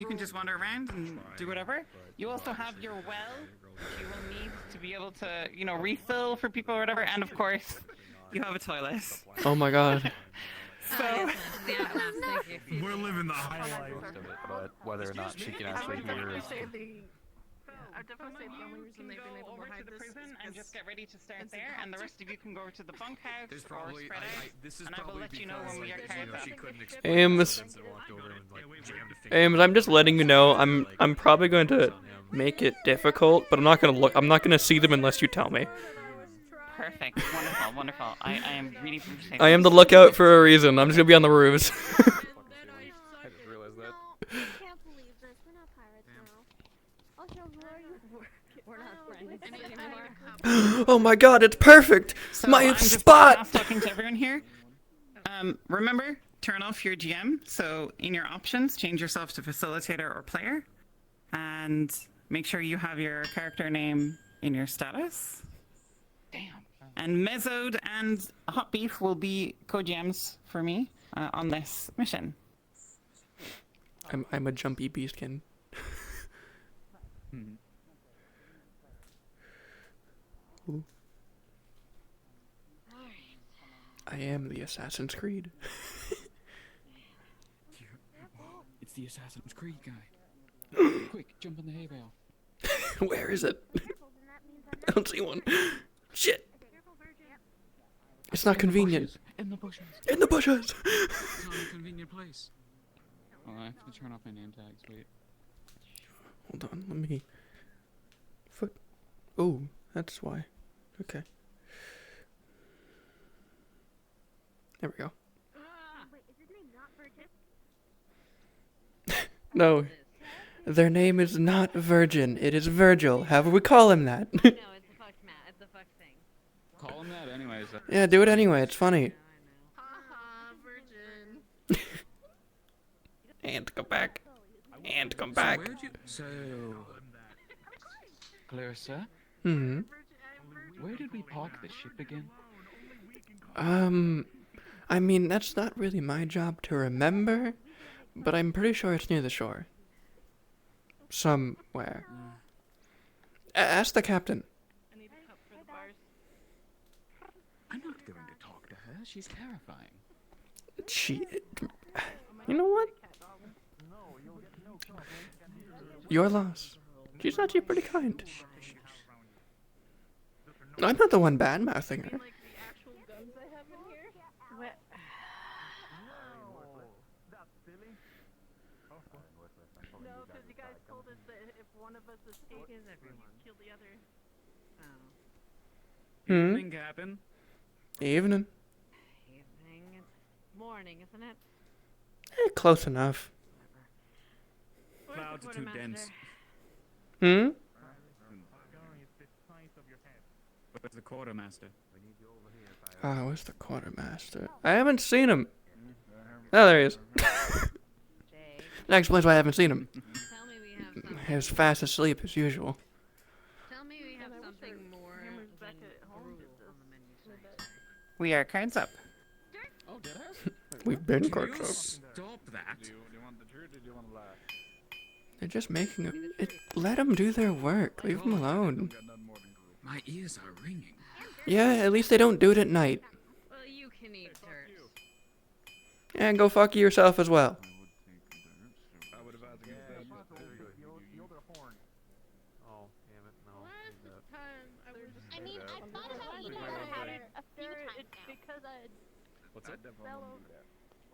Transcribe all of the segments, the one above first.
You can just wander around and do whatever. You also have your well, which you will need to be able to, refill for people or whatever. And of course, you have a toilet. Oh my god. So we're living the high life. But whether or not she can actually hear is... I definitely say the only reason they've been able to hide the this prison and just get ready to start it's there, and the rest of you can go over to the bunkhouse or spread out, and I will let you know when we are carried up. Ames, I'm just letting you know, I'm probably going to make it difficult, but I'm not gonna see them unless you tell me. Perfect. Wonderful, wonderful. I am really appreciative. I am the lookout for a reason. I'm just gonna be on the roofs. I just realized that. I can't believe this. We're not pirates now. Also, who are you? We're not friends anymore. Oh my god, it's perfect! So My I'm just spot! talking to everyone here. Remember, turn off your GM. So in your options, change yourself to facilitator or player, and make sure you have your character name in your status. Damn. And Mezzode and Hot Beef will be co-GMs for me on this mission. I'm a jumpy beastkin. Ooh. I am the Assassin's Creed. It's the Assassin's Creed guy. Quick, jump in the hay bale. Where is it? I don't see one. Shit! It's not convenient. In the bushes. In the bushes! It's not a convenient place. Oh, I have to turn off my name tags. Wait. Hold on, let me... Oh, that's why. Okay. There we go. No. Their name is not Virgin. It is Virgil. However we call him that. No, it's a fuck Matt. It's a fuck thing. Call him that anyways. Yeah, do it anyway. It's funny. Haha, virgin. And come back. And come back. So, Clarissa, Hmm. where did we park the ship again? I mean, that's not really my job to remember, but I'm pretty sure it's near the shore. Somewhere. Ask the captain. I need a cup for the bars. I'm not going to talk to her. She's terrifying. You know what? Your loss. She's actually pretty kind. I'm not the one bad-mouthing her. Like the actual guns I have in here? What? No, because you guys told us that if one of us escapes, you'd kill the other. Evening, Captain. Evening. Evening. It's morning, isn't it? Close enough. Clouds are too dense. Hmm? Where's the quartermaster? Oh, where's the quartermaster? I haven't seen him. Oh, there he is. Jake, That explains why I haven't seen him. tell me we have something. He's fast asleep as usual. Tell me we have something more Hammer's than back at home rule did on the menu tonight. We are cards up. Oh, did I? We've been Can cards you up. stop that? Do you want the truth or do you want to lie? They're just making let them do their work. Leave them alone. My ears are ringing. Yeah, at least they don't do it at night. Well, you can eat dirt. And go fuck yourself as well. I would advise against that, but there you go. The other horn. Oh, damn it, no. Last time I was just. I mean, I thought about eating the powder a few times It's now. because I What's that? fell over.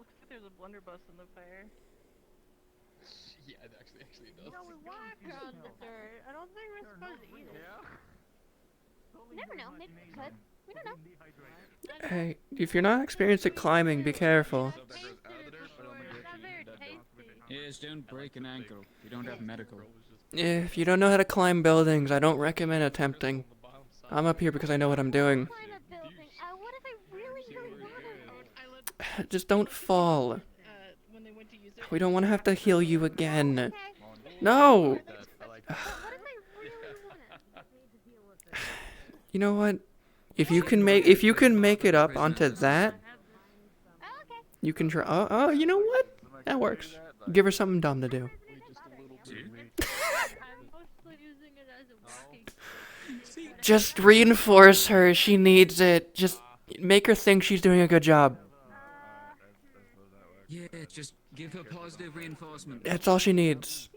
Looks like there's a blunderbuss in the fire. Yeah, it actually does. No, we walked on the dirt. I don't think we're supposed to eat it. You never know. Maybe we could. We don't know. Hey, if you're not experienced at climbing, be careful. It's not very tasty. Yes, don't break an ankle. You don't have medical. If you don't know how to climb buildings, I don't recommend attempting. I'm up here because I know what I'm doing. Climb a building. What if I really wanted? Just don't fall. When they went to use it. We don't want to have to heal you again. Okay. No! What if I really wanted? You know what? If you can make it up onto that, Oh, okay. you can try. Oh, you know what? That works. Give her something dumb to do. Just reinforce her. She needs it. Just make her think she's doing a good job. Yeah, just give her positive reinforcement. That's all she needs.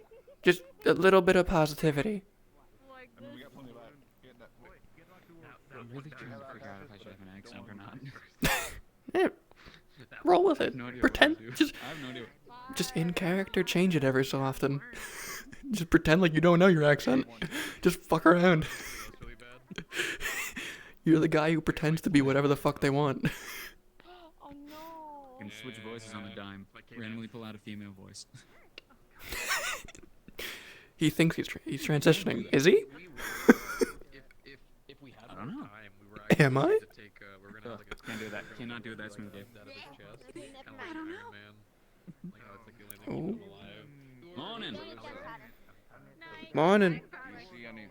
Just a little bit of positivity. I'm really trying to figure out if I should have an accent or not. Yeah, roll with it. No idea Pretend. what to do. Just, I have no idea. just in character, change it every so often. Just pretend like you don't know your accent. Just fuck around. You're the guy who pretends to be whatever the fuck they want. Oh no. You can switch voices on a dime. Randomly pull out a female voice. He thinks he's transitioning. Is he? If we had, I don't know. Am I? Can't do that. Cannot do that smoothly. I don't know. Oh. Morning. Morning. See anything?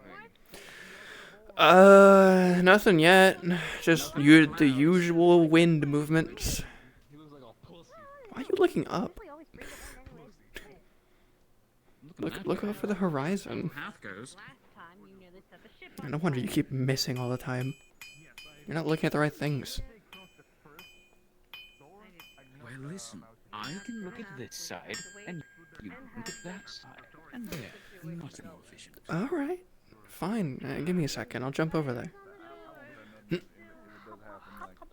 Nothing yet. Just the usual wind movements. Why are you looking up? We always bring it in anyways. Look up for the horizon. Half goes. Last time you nearly set the ship No wonder you keep missing all the time. You're not looking at the right things. Well, listen. I can look at this side, and you look at that side, and there. Much more efficient. All right. Fine. Give me a second. I'll jump over there.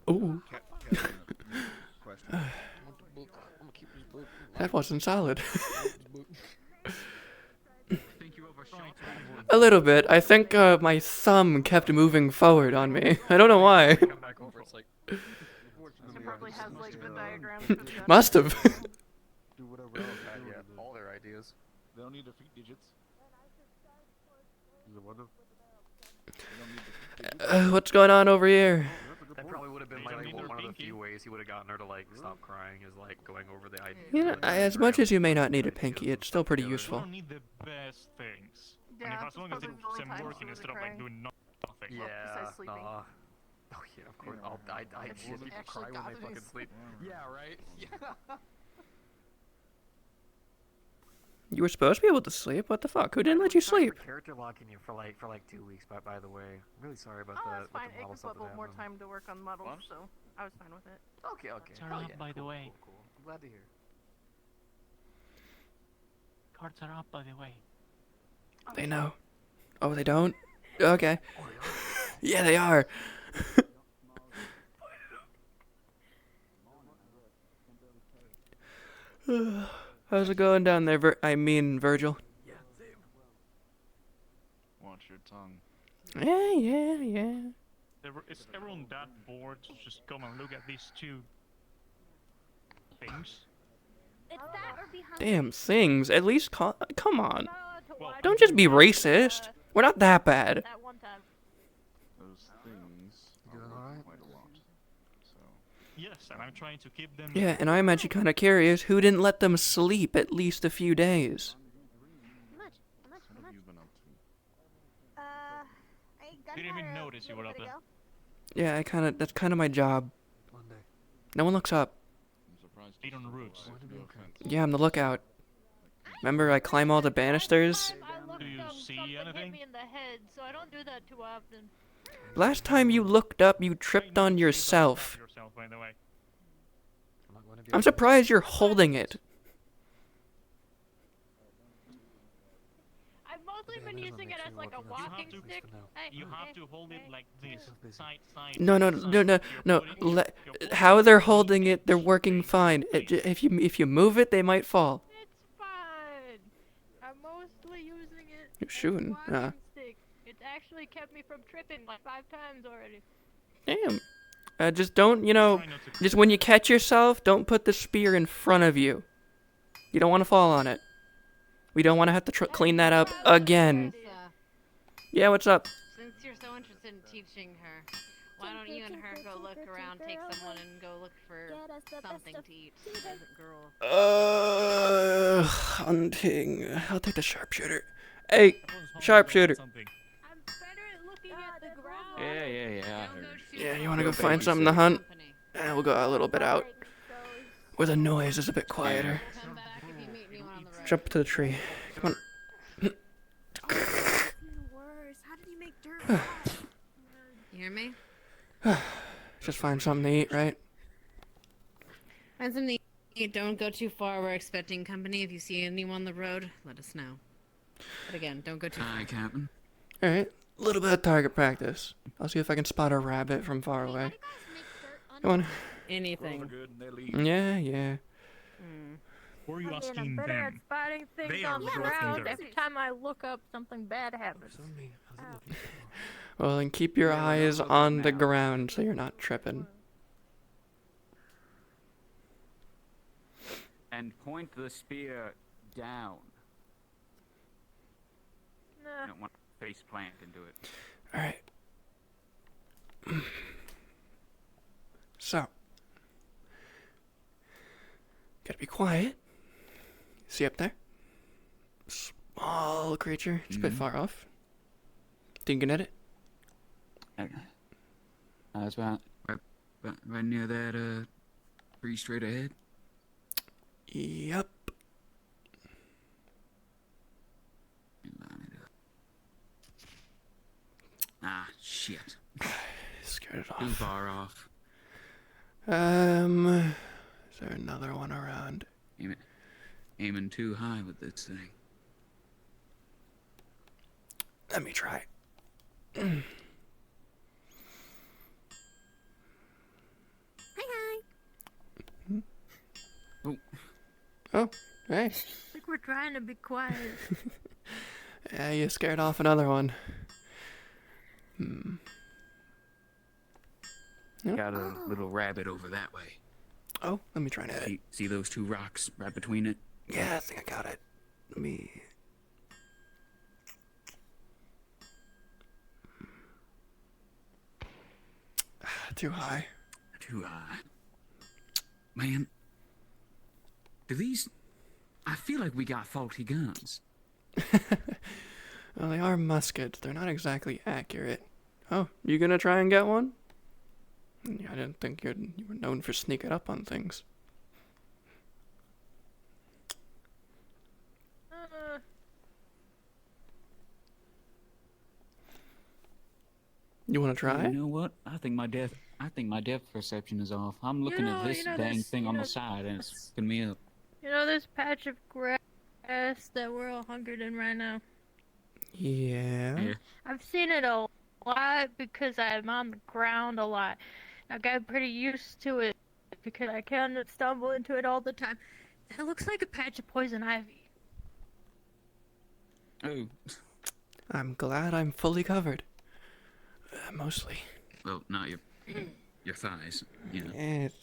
Ooh. That wasn't solid. A little bit. I think my thumb kept moving forward on me. I don't know why. It probably has like the diagrams for the Must have. Do whatever else. Yeah, all their ideas. They don't need defeat digits. Is it one of? What's going on over here? That probably would have been like one of the few ways he would have gotten her to like stop crying is like going over the idea. You know, as much as you may not need a pinky, it's still pretty We useful. don't need the best things. And Yeah, if as long as probably it's the only them time she working was instead of like crying. doing nothing. Yeah. besides sleeping. Oh yeah, of course. I If she shit. People actually cry when got they these. fucking sleep. Yeah, right. Yeah. You were supposed to be able to sleep. What the fuck? Who didn't let you Sorry sleep? for character locking you for like 2 weeks. By the way, I'm really sorry about Oh, that. that's fine. With the It model gives stuff a little that more happened. time to work on models, so I was fine with it. Okay. Cards are Hell up, yeah. by the Cool, way. Cool. I'm glad to hear. Cards are up, by the way. They know. Oh, they don't? Okay. Yeah, they are. How's it going down there, Virgil? Watch your tongue. Yeah. Is everyone that bored to just come and look at these two things? It's that or behind. Damn things. At least come on. Well, Don't just be racist. We're not that bad. that one time. those things You doing alright? quite a lot. So yes, and I'm trying to keep them. Yeah, and I'm actually kind of curious who didn't let them sleep at least a few days. How much? What have you been up to? I Didn't even notice you were up there. Yeah, that's kind of my job. Monday. No one looks up. I'm surprised. Feet on the roofs. No offense. Yeah, I'm the lookout. Remember, I climb all the banisters? I looked Do you up, see something anything? hit me in the head, so I don't do that too often. Last time you looked up, you tripped on yourself. By the way. I'm not going to be. I'm surprised you're holding it. I've mostly been there's using nothing it as like a working on walking something stick. to know. Hey, You have hey, to hold it hey, like this, Busy. side. No. You're putting- How they're holding it, they're working fine. If you move it, they might fall. It's fine. I'm mostly using it You're as shooting, a walking huh? stick. It's actually kept me from tripping like 5 times already. Damn. Just don't, Try not to- just when you catch yourself, don't put the spear in front of you. You don't want to fall on it. We don't want to have to clean that up again. Yeah, what's up? Since you're so interested in teaching her, why don't you and her go look around, take someone and go look for Get us the best something of to eat as a girl? Hunting. I'll take the sharpshooter. Hey, sharpshooter. I'm better at looking at the ground. Yeah. Don't go shoot Yeah, you at want to go the find babysitter something to hunt? company. We'll go a little bit out. Where the noise is a bit quieter. Come back if you meet anyone on the road. Jump to the tree. Come on. Worse. You hear me? Just find something to eat, right? Find something to eat. Don't go too far. We're expecting company. If you see anyone on the road, let us know. But again, don't go too far. Aye, Captain. Alright, a little bit of target practice. I'll see if I can spot a rabbit from far away. Come on. Anything. Yeah. Or are you I'm asking better at them? spotting things They on are the ground. working Every time I look up, something bad happens. Well, then keep your eyes on the ground so you're not tripping. And point the spear down. Nah. You don't want to face plant into it. Alright. So. Gotta be quiet. See up there? Small creature. It's a bit far off. Think you can hit it? Okay. That's right near that tree straight ahead. Yep. Line it up. Ah, shit. Scared it Too off. far off. Is there another one around? Aiming too high with this thing. Let me try. Hi. Oh, hey. I think we're trying to be quiet. Yeah, you scared off another one. Got a little rabbit over that way. Oh, let me try to hit it. See those two rocks right between it? Yeah, I think I got it. Let me... Too high. Too high. Man, do these... I feel like we got faulty guns. Well, they are muskets. They're not exactly accurate. Oh, you gonna try and get one? Yeah, I didn't think you were known for sneaking up on things. You wanna try? You know what? I think my depth perception is off. I'm looking at this dang thing on the side and it's fucking me up. You know this patch of grass that we're all hunkered in right now? Yeah. I've seen it a lot because I'm on the ground a lot. I got pretty used to it because I kind of stumble into it all the time. It looks like a patch of poison ivy. Oh, I'm glad I'm fully covered. Mostly. well, not your thighs. You know. It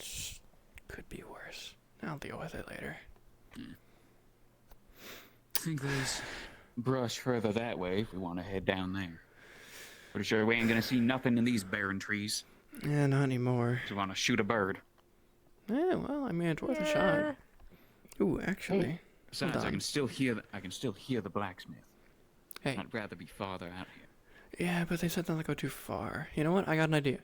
could be worse. I'll deal with it later. I think there's brush further that way if we want to head down there. Pretty sure we ain't gonna see nothing in these barren trees. Yeah, not anymore. Do you want to shoot a bird? Yeah, well, I mean, it's worth a shot. Ooh, actually. Besides, hold I on. can still hear the blacksmith. Hey. I'd rather be farther out here. Yeah, but they said not to go too far. You know what? I got an idea.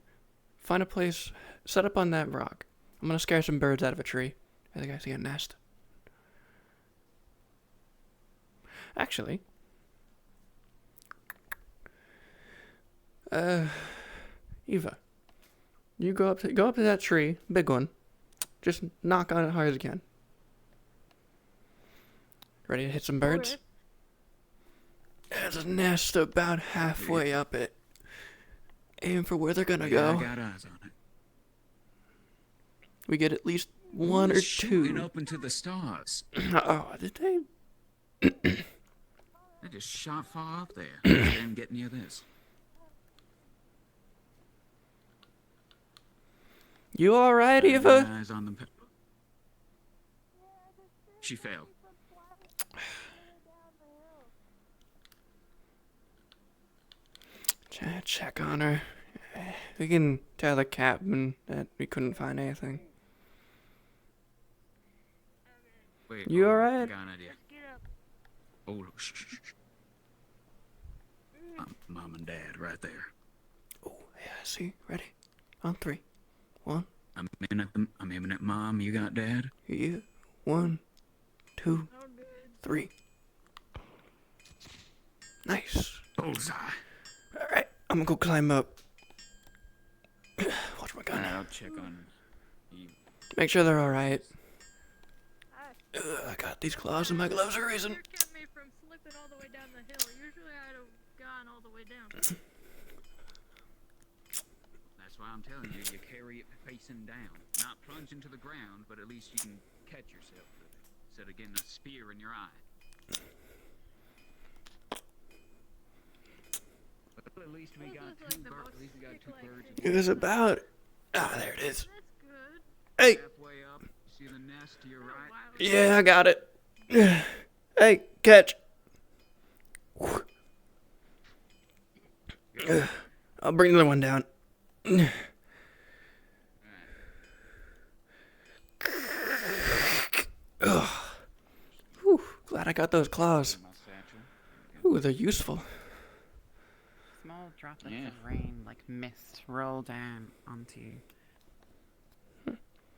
Find a place, set up on that rock. I'm gonna scare some birds out of a tree. I think I see a nest. Actually. Eva. You go up to that tree, big one. Just knock on it hard as you can. Ready to hit some birds? Okay. There's a nest about halfway up it. Aim for where they're gonna Yeah, go. I got eyes on it. We get at least one or Shooting two. up into the stars. Oh, did they? They just shot far up there. Didn't get near this. You alright, My Eva? eyes on them. She failed. Check on her. We can tell the captain that we couldn't find anything. Wait, You I alright? got an idea. Oh, shh. Mom and Dad right there. Oh, yeah, see? Ready? On three. One, I'm aiming at Mom. You got Dad? you. 1, 2, 3. Nice. Bullseye. Alright, I'm I'm gonna go climb up. Watch my gun. I'll check on you. Make sure they're alright. I got these claws in my gloves for a reason. You kept me from slipping all the way down the hill. Usually I'd have gone all the way down. That's why I'm telling you, you carry it facing down. Not plunge into the ground, but at least you can catch yourself with it. Instead of getting a spear in your eye. Well, at least we got two birds. It was about. Ah, there it is. That's good. Hey! Halfway up, see the nest to your right? Yeah, I got it. Hey, catch. I'll bring the other one down. Whew, glad I got those claws. My satchel. Ooh, they're useful. Small droplets of rain, like mist, roll down onto you.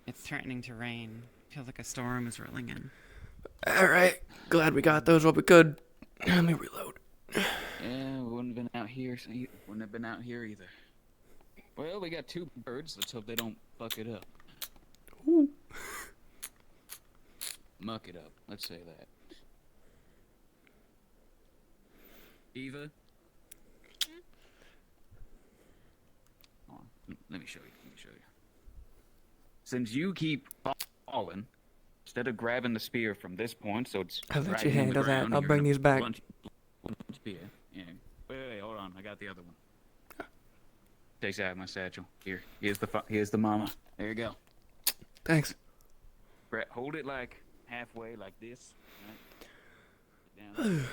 It's threatening to rain. Feels like a storm is rolling in. Alright, glad we got those while we could. Let me reload. Yeah, we wouldn't have been out here. So wouldn't have been out here either. Well, we got two birds. Let's hope they don't fuck it up. Ooh. Muck it up. Let's say that. Eva. Hold on. Let me show you. Since you keep falling, instead of grabbing the spear from this point, so it's I'll let right you in the handle that. ground, I'll you're bring gonna these back. blunt spear. Yeah. Wait, hold on. I got the other one. Takes out my satchel. Here's the mama. There you go. Thanks. Brett, hold it like halfway, like this. Right? Down.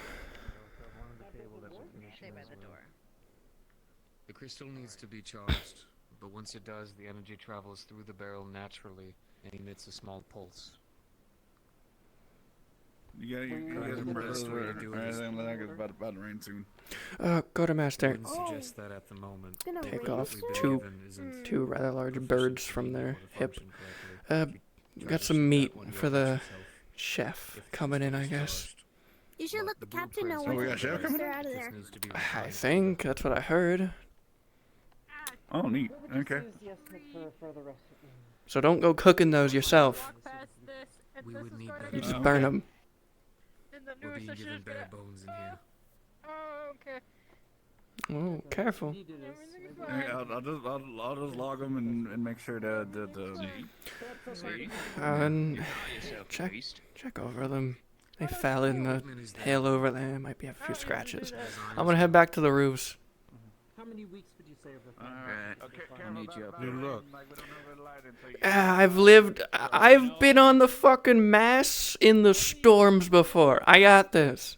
Stay by the door. The crystal needs to be charged, but once it does, the energy travels through the barrel naturally and emits a small pulse. You guys remember anything like it's about to rain soon. Quartermaster. Wouldn't suggest that at the moment. Take What off we've been two given isn't rather large proficient birds to from be their able to hip. function correctly. Got some meat for the chef coming in, I guess. You should let the captain know we when got chef coming they're out of there. I think that's what I heard. Oh, neat. Okay. So don't go cooking those yourself. Walk past this, and We this would is need going that. to You be just burn them. in the We're newer being session. given bare bones in here. Oh, okay. Oh, careful. Everything's Hey, fine. I'll just log them and make sure that See? And Yourself, check priest. over them. They fell in the Movement is there. hail over there. Might be a few Oh, scratches. yeah, I'm gonna head back to the roofs. How many weeks would you say of the Right. I'll meet you up Dude, there. look. I've been on the fucking mass in the storms before. I got this.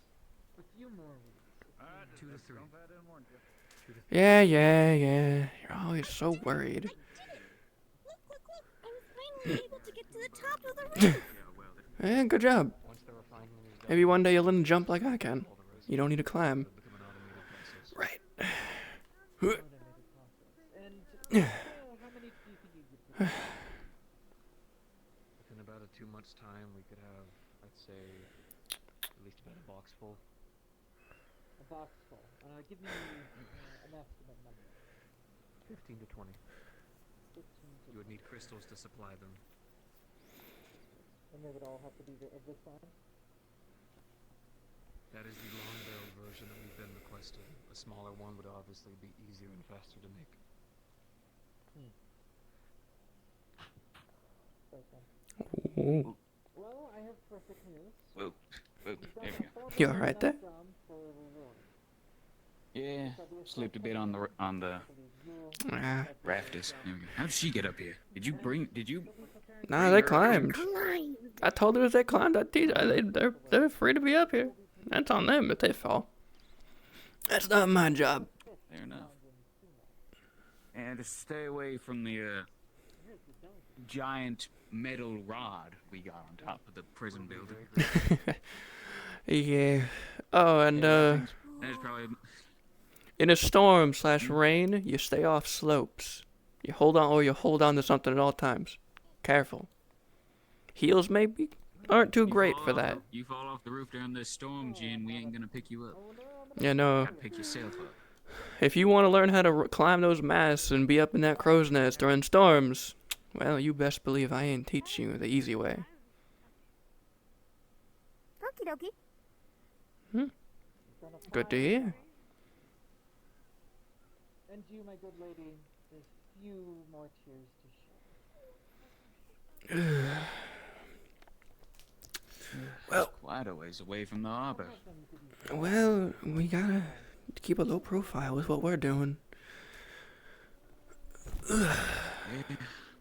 A few more weeks. 2 to 3. Yeah. You're always so worried. Look, I was finally able to get to the top of the roof. Yeah, good job. Once the refinement is done, Maybe one day you'll learn to jump like I can. You don't need to climb. it'll become an automated process. Right. And how many do you think you could put? Within about a 2 months' time, we could have, I'd say, at least about a box full. A box full. Give me an estimate number. 15 to 20. 15 to You would need crystals to supply them. And they would all have to be of this size? That is the long barrel version that we've been requested. A smaller one would obviously be easier and faster to make. Okay. Ooh. Well, I have perfect news. Whoa. There we go. You alright there? Yeah. Slipped a bit on the Ah, rafters. There we go. How did she get up here? Did you? nah, they climbed. Climb. I told them if they climbed, they're free to be up here. That's on them if they fall. That's not my job. Fair enough. And to stay away from the giant metal rod we got on top of the prison building. Yeah. Oh, and That's probably in a storm / rain, you stay off slopes. You hold on to something at all times. Careful. Heels maybe aren't too great for that. You fall off the roof during this storm, Jin. We ain't gonna pick you up. Yeah, no. Gotta pick yourself up. if you want to learn how to climb those masts and be up in that crow's nest during storms, well, you best believe I ain't teach you the easy way. Okie dokie. Good to hear. And you, my good lady, there's few more tears to shed. Well, quite a ways away from the harbor. Well, we gotta keep a low profile with what we're doing. Yeah,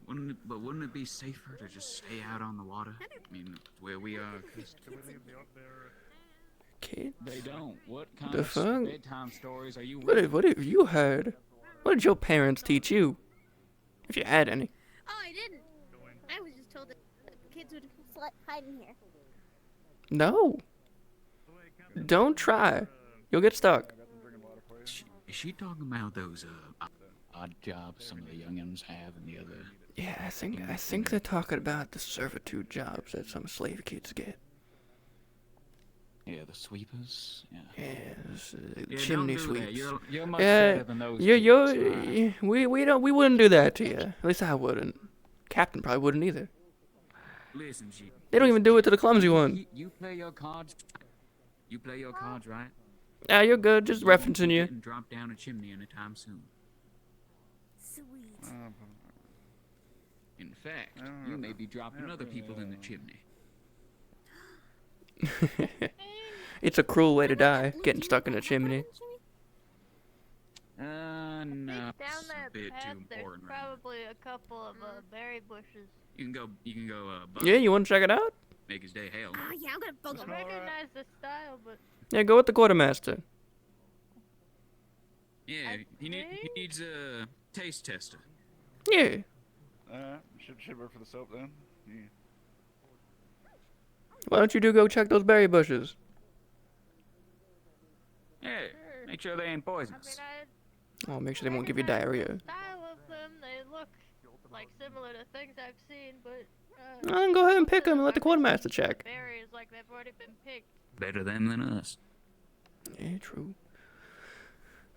wouldn't it be safer to just stay out on the water? I mean, where we are. Kids? They don't. What kind The of fuck? bedtime stories are you What have you heard? What did your parents teach you? If you had any. Oh, I didn't. I was just told that the kids would hide in here. No. Don't try. You'll get stuck. Is she talking about those odd jobs some of the youngins have and the other? Yeah, I think they're talking about the servitude jobs that some slave kids get. Yeah, the sweepers. Yeah. Yes, Yeah, chimney don't do that. sweeps. You're much better than those. We wouldn't do that to you. At least I wouldn't. Captain probably wouldn't either. Listen, They don't even do it to the clumsy one. You play your cards. You play your cards right. Ah, you're good. Just referencing you. And drop down a chimney anytime soon. Sweet. In fact, you may be dropping other people in the chimney. It's a cruel way to die, getting stuck in a chimney. No, Down it's a that bit path, too there's important right now. probably a couple of berry bushes. You can go, Yeah, you want to check it out? make his day hell. Oh, yeah, I'm gonna bug I him. recognize the style, but Yeah, go with the quartermaster. Yeah, he needs a taste tester. Yeah. Should work for the soap then. Yeah. Why don't you go check those berry bushes? Yeah, make sure they ain't I poisonous. Oh, make sure they won't give you diarrhea. the style of them, they look like similar to things I've seen, but Go ahead and pick them and let the quartermaster check. berries like they've already been picked. Better them than us. Yeah, true.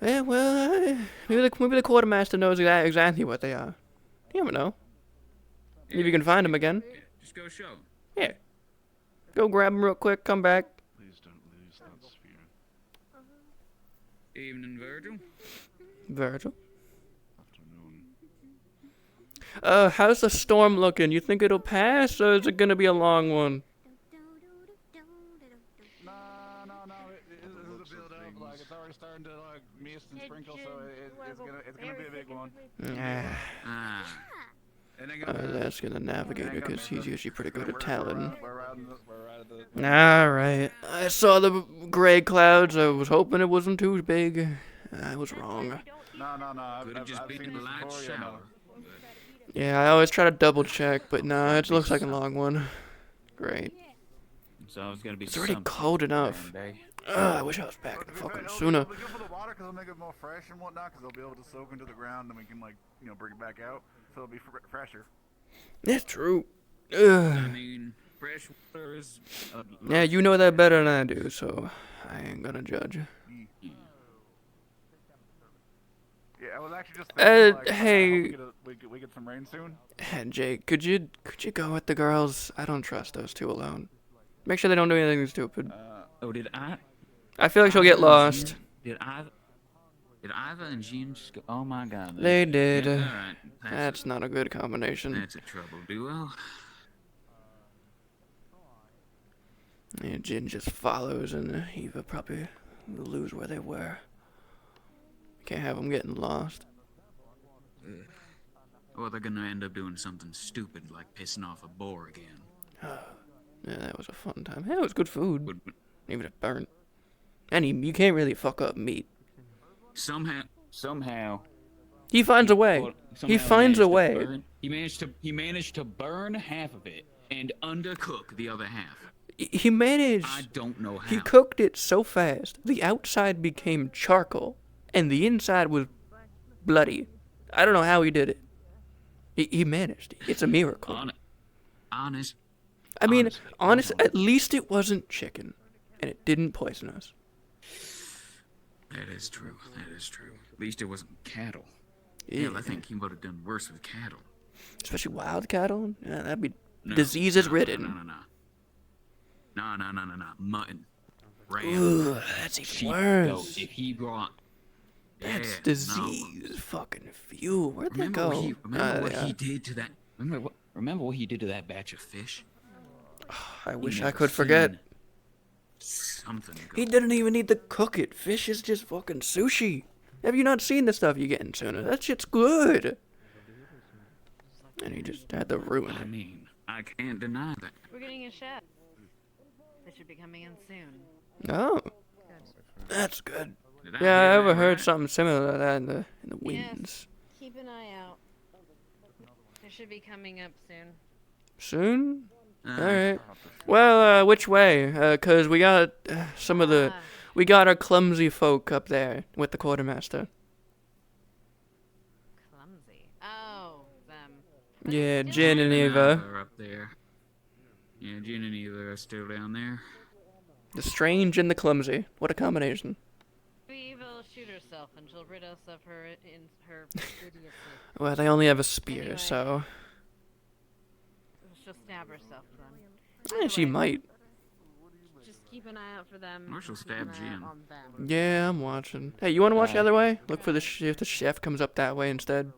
Yeah, well, maybe the quartermaster knows exactly what they are. You never know. If you can find them again. Yeah, just go show 'em. Yeah. Go grab them real quick, come back. Please don't lose that sphere. Evening, Virgil. Virgil. Afternoon. How's the storm looking? You think it'll pass, or is it gonna be a long one? No. This is a build up. Like it's already starting to like mist and sprinkle, so it's gonna be a big one. Yeah. It ain't gonna be That's gonna navigate because he's usually pretty good at telling. We're riding the. Alright. I saw the gray clouds. I was hoping it wasn't too big. I was wrong. No. Could have just been a light shower. Yeah, I always try to double check, but no, it looks like a long one. Great. So it's gonna be. It's already some cold enough. day. I wish I was back fucking sooner. It'll be good for the water because it'll make it more fresh and whatnot. Because they'll be able to soak into the ground and we can bring it back out, so it'll be fresher. That's true. I Ugh. mean, fresh water is. Yeah, you know that better than I do, so I ain't gonna judge. Yeah, I was actually just thinking, hey. we get some rain soon. Jake, could you go with the girls? I don't trust those two alone. Make sure they don't do anything stupid. Oh, did I? I feel like she'll get lost. Did Iva and Jean just go? Oh my God. They did. Yeah, all right. That's not a good combination. That's a trouble duo. Yeah, Jin just follows, and Eva probably will lose where they were. Can't have them getting lost. Or they're gonna end up doing something stupid like pissing off a boar again. Yeah, that was a fun time. Hey, it was good food. But Even if burnt. And you can't really fuck up meat. somehow. He finds a way. Well, He somehow finds a managed to way. burn- He managed to burn half of it and undercook the other half. He managed. I don't know how. He cooked it so fast, the outside became charcoal, and the inside was bloody. I don't know how he did it. He managed. It's a miracle. Honest. I mean, honestly, at least it wasn't chicken, and it didn't poison us. That is true. That is true. At least it wasn't cattle. Yeah. Hell, I think he would have done worse with cattle. Especially wild cattle. Yeah, that'd be No, diseases no, ridden. No. Mutton. Ram. Ooh, that's even sheep, worse. goat. If he brought... That's Yeah, disease. Fucking fuel. Where'd they Remember go? what he did to that... Remember what he did to that batch of fish? I You wish I never could forget. seen Something He didn't even need to cook it. Fish is just fucking sushi. Have you not seen the stuff you get in tuna? That shit's good. And he just had to ruin I it. mean, I can't deny that. We're getting a chef. They should be coming in soon. Oh, that's good. Did I Yeah, I hear that overheard right? something similar to that in the Yes. winds. Keep an eye out. They should be coming up soon. Soon? Uh, Alright. Well, which way? 'Cause we got some of the... We got our clumsy folk up there with the quartermaster. Clumsy. Oh, them. Yeah, Jin and Eva. are up there. Yeah, Jin and Eva are still down there. The strange and the clumsy. What a combination. Eva will shoot herself and she'll rid us of her in her idiocy. Well, they only have a spear, Anyway. so... She'll stab herself then. Yeah, she might. Just keep an eye out for them. Or she'll keep stab an eye Jin. out on them. Yeah, I'm watching. Hey, you want to watch the other way? Look for if the chef comes up that way instead.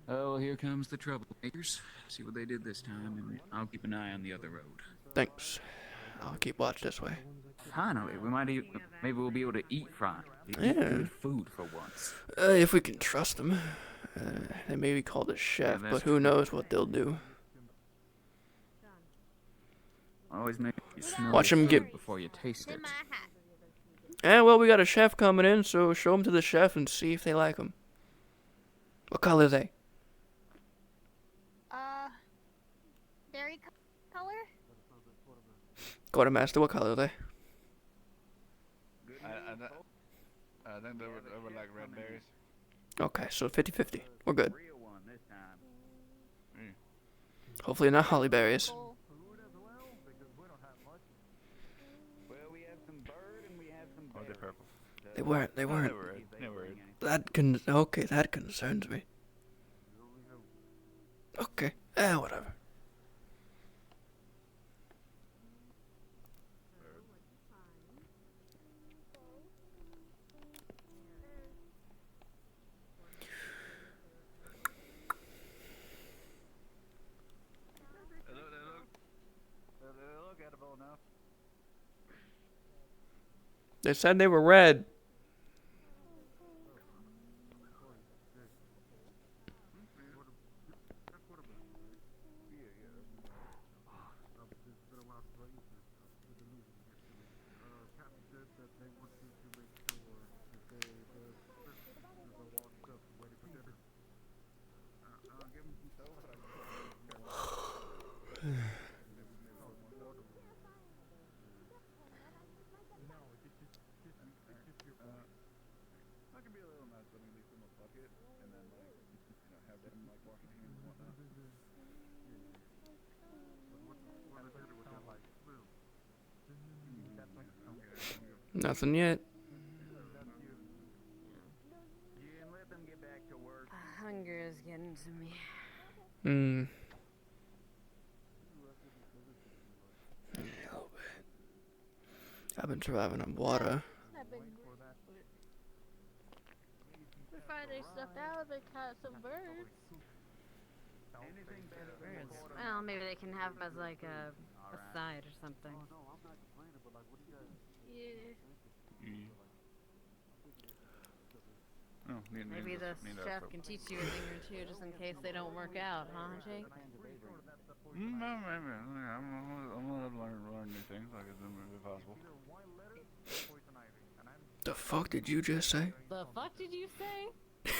Oh, here comes the troublemakers. See what they did this time, and I'll keep an eye on the other road. Thanks. I'll keep watch this way. Finally, maybe we'll be able to eat fine. Yeah. Good food for once. If we can trust them. They may be called a chef, that's but who knows what they'll do. Always make you smell Watch the 'em get- food before you taste it. In my hat. Yeah, well, we got a chef coming in, so show them to the chef and see if they like them. What color are they? Dairy color? Quartermaster, what color are they? I think they were like red berries. Okay, so 50-50. We're good. Real one this time. Hopefully not holly berries. Well, we have some bird and we have some Oh, they're purple. They weren't. They were red. They were red. Okay, that concerns me. Okay, whatever. They look edible enough. They said they were red. That could be a little nice, but we leave them a bucket and then have them wash their hands and whatnot. Nothing yet. Jin, let them get back to work. Hunger is getting to me. A little bit. I've been surviving on water. We finally stuffed out. They caught some birds. Well, maybe they can have them as like a side or something. Yeah. Oh, Maybe the chef can teach you a thing or two just in case they don't work out, huh, Jake? No, maybe. I'm gonna learn new things, like it's possible. The fuck did you just say? The fuck did you say?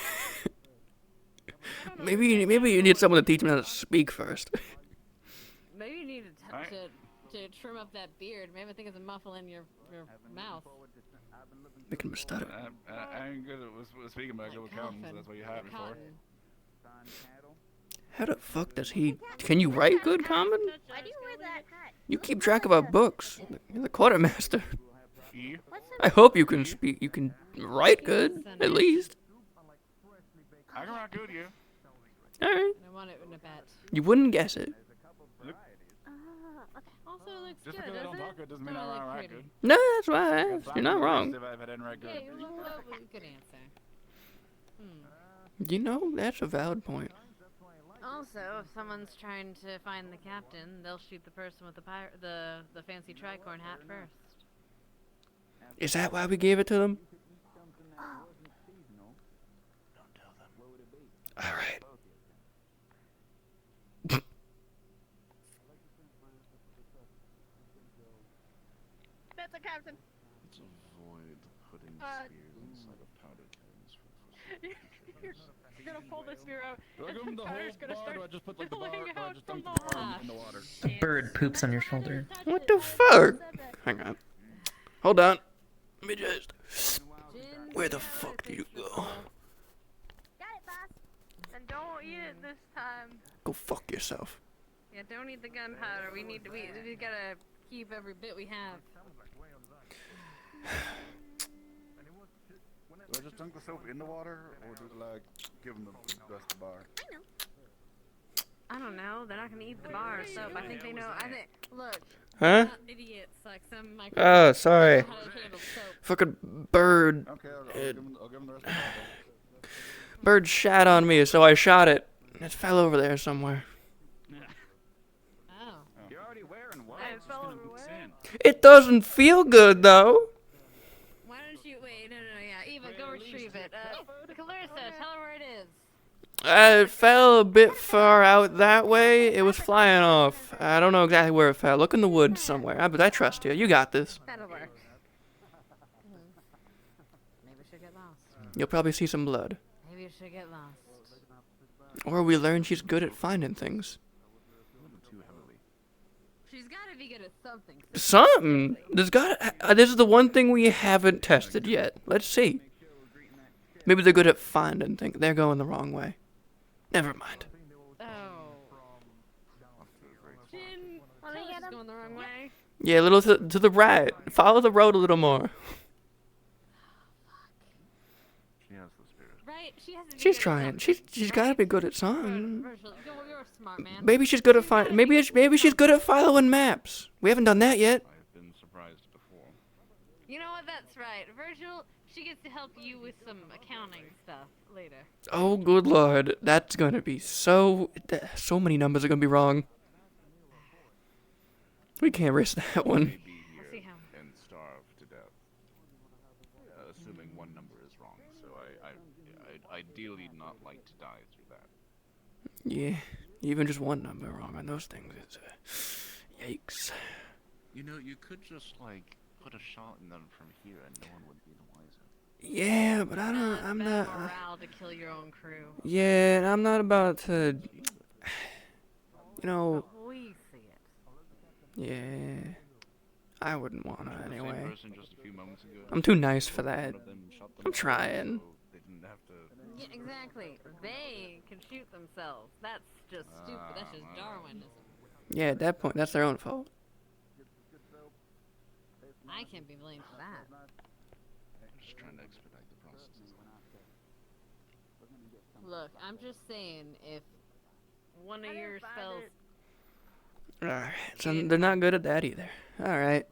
Maybe you need someone to teach me how to speak first. Maybe you need to trim up that beard. Maybe I think it's a muffle in your mouth. Making him stutter. I ain't good at speaking, but I go with counting, so that's what you hired me for. Cotton. How the fuck does he... Can you write good common? Why do you wear that hat? You keep track of our books. You're the quartermaster. Yeah. What's I hope you can speak. You can write good, at least. I can rock good, yeah. All right. I want it in a bet. You wouldn't guess it. Also, it looks Just good, because I don't doesn't talk it? good doesn't mean Don't I look rock pretty. good. No, that's why I asked. You're not wrong. If I didn't rock Yeah, good. you look well, good answer. You know, that's a valid point. Also, if someone's trying to find the captain, they'll shoot the person with the fancy tricorn hat first. Is that why we gave it to them? All right. That's a captain. Let's avoid putting spears inside of powder kegs You're gonna pull this spear out. Do I give him the whole Powder's gonna bar? start Do I just put like the bar? spilling Or I out just from dunk the the bar in the water? A bird poops on your shoulder. What the fuck? Hang on. Hold on. Let me just. Where the fuck do you go? Got it, boss. And don't eat it this time. Go fuck yourself. Yeah, don't eat the gunpowder. We gotta keep every bit we have. Do I just dunk the soap in the water, or do I like give him the rest of the bar? I don't know. They're not gonna eat the bar of soap. I think they know. I think. Look. Huh? Not idiots like some micro. Oh, sorry. How to handle soap. Fucking bird. Okay, I'll give him the rest of the bar. Bird shat on me, so I shot it. It fell over there somewhere. Oh. You're already wearing white. I It's just fell gonna over mix where? in. It doesn't feel good though. Why don't you wait? No, yeah. Eva, go retrieve it. Clarissa, tell her where it is. It fell a bit far out that way. It was flying off. I don't know exactly where it fell. Look in the woods somewhere. But I trust you. You got this. That'll work. Maybe we should get lost. You'll probably see some blood. Maybe we should get lost. Or we learn she's good at finding things. She's gotta be good at something. Something. This is the one thing we haven't tested yet. Let's see. Maybe they're good at finding things. They're going the wrong way. Never mind. Oh. Jin, she's going the wrong way. Yeah, a little to the right. Follow the road a little more. She has the spirit. Right? She has to be She's good at trying. something. She's got to be good at something. Virgil, you're a smart man. Maybe she's good at maybe she's good at following maps. We haven't done that yet. I've been surprised before. You know what? That's right. Virgil, she gets to help you with some accounting stuff later. Oh, good lord. That's gonna be so many numbers are gonna be wrong. We can't risk that one. Be We'll see here how. and starve to death. Assuming one number is wrong. So I ideally not like to die through that. Yeah, even just one number wrong on those things is yikes. You know, you could just like put a shot in them from here and no one would be the wiser. Yeah, but I'm bad not. morale to kill your own crew. Yeah, and I'm not about to. You know. We see it. Yeah. I wouldn't wanna anyway. Person just a few moments ago. I'm too nice for that. One of them shot I'm trying. so they didn't have to. Yeah, exactly. They can shoot themselves. That's just stupid. That's just Darwinism. Yeah, at that point, that's their own fault. I can't be blamed for that. I'm just trying to expedite the process. Look, I'm just saying, if one of your spells. Alright, so they're not good at that either. Alright.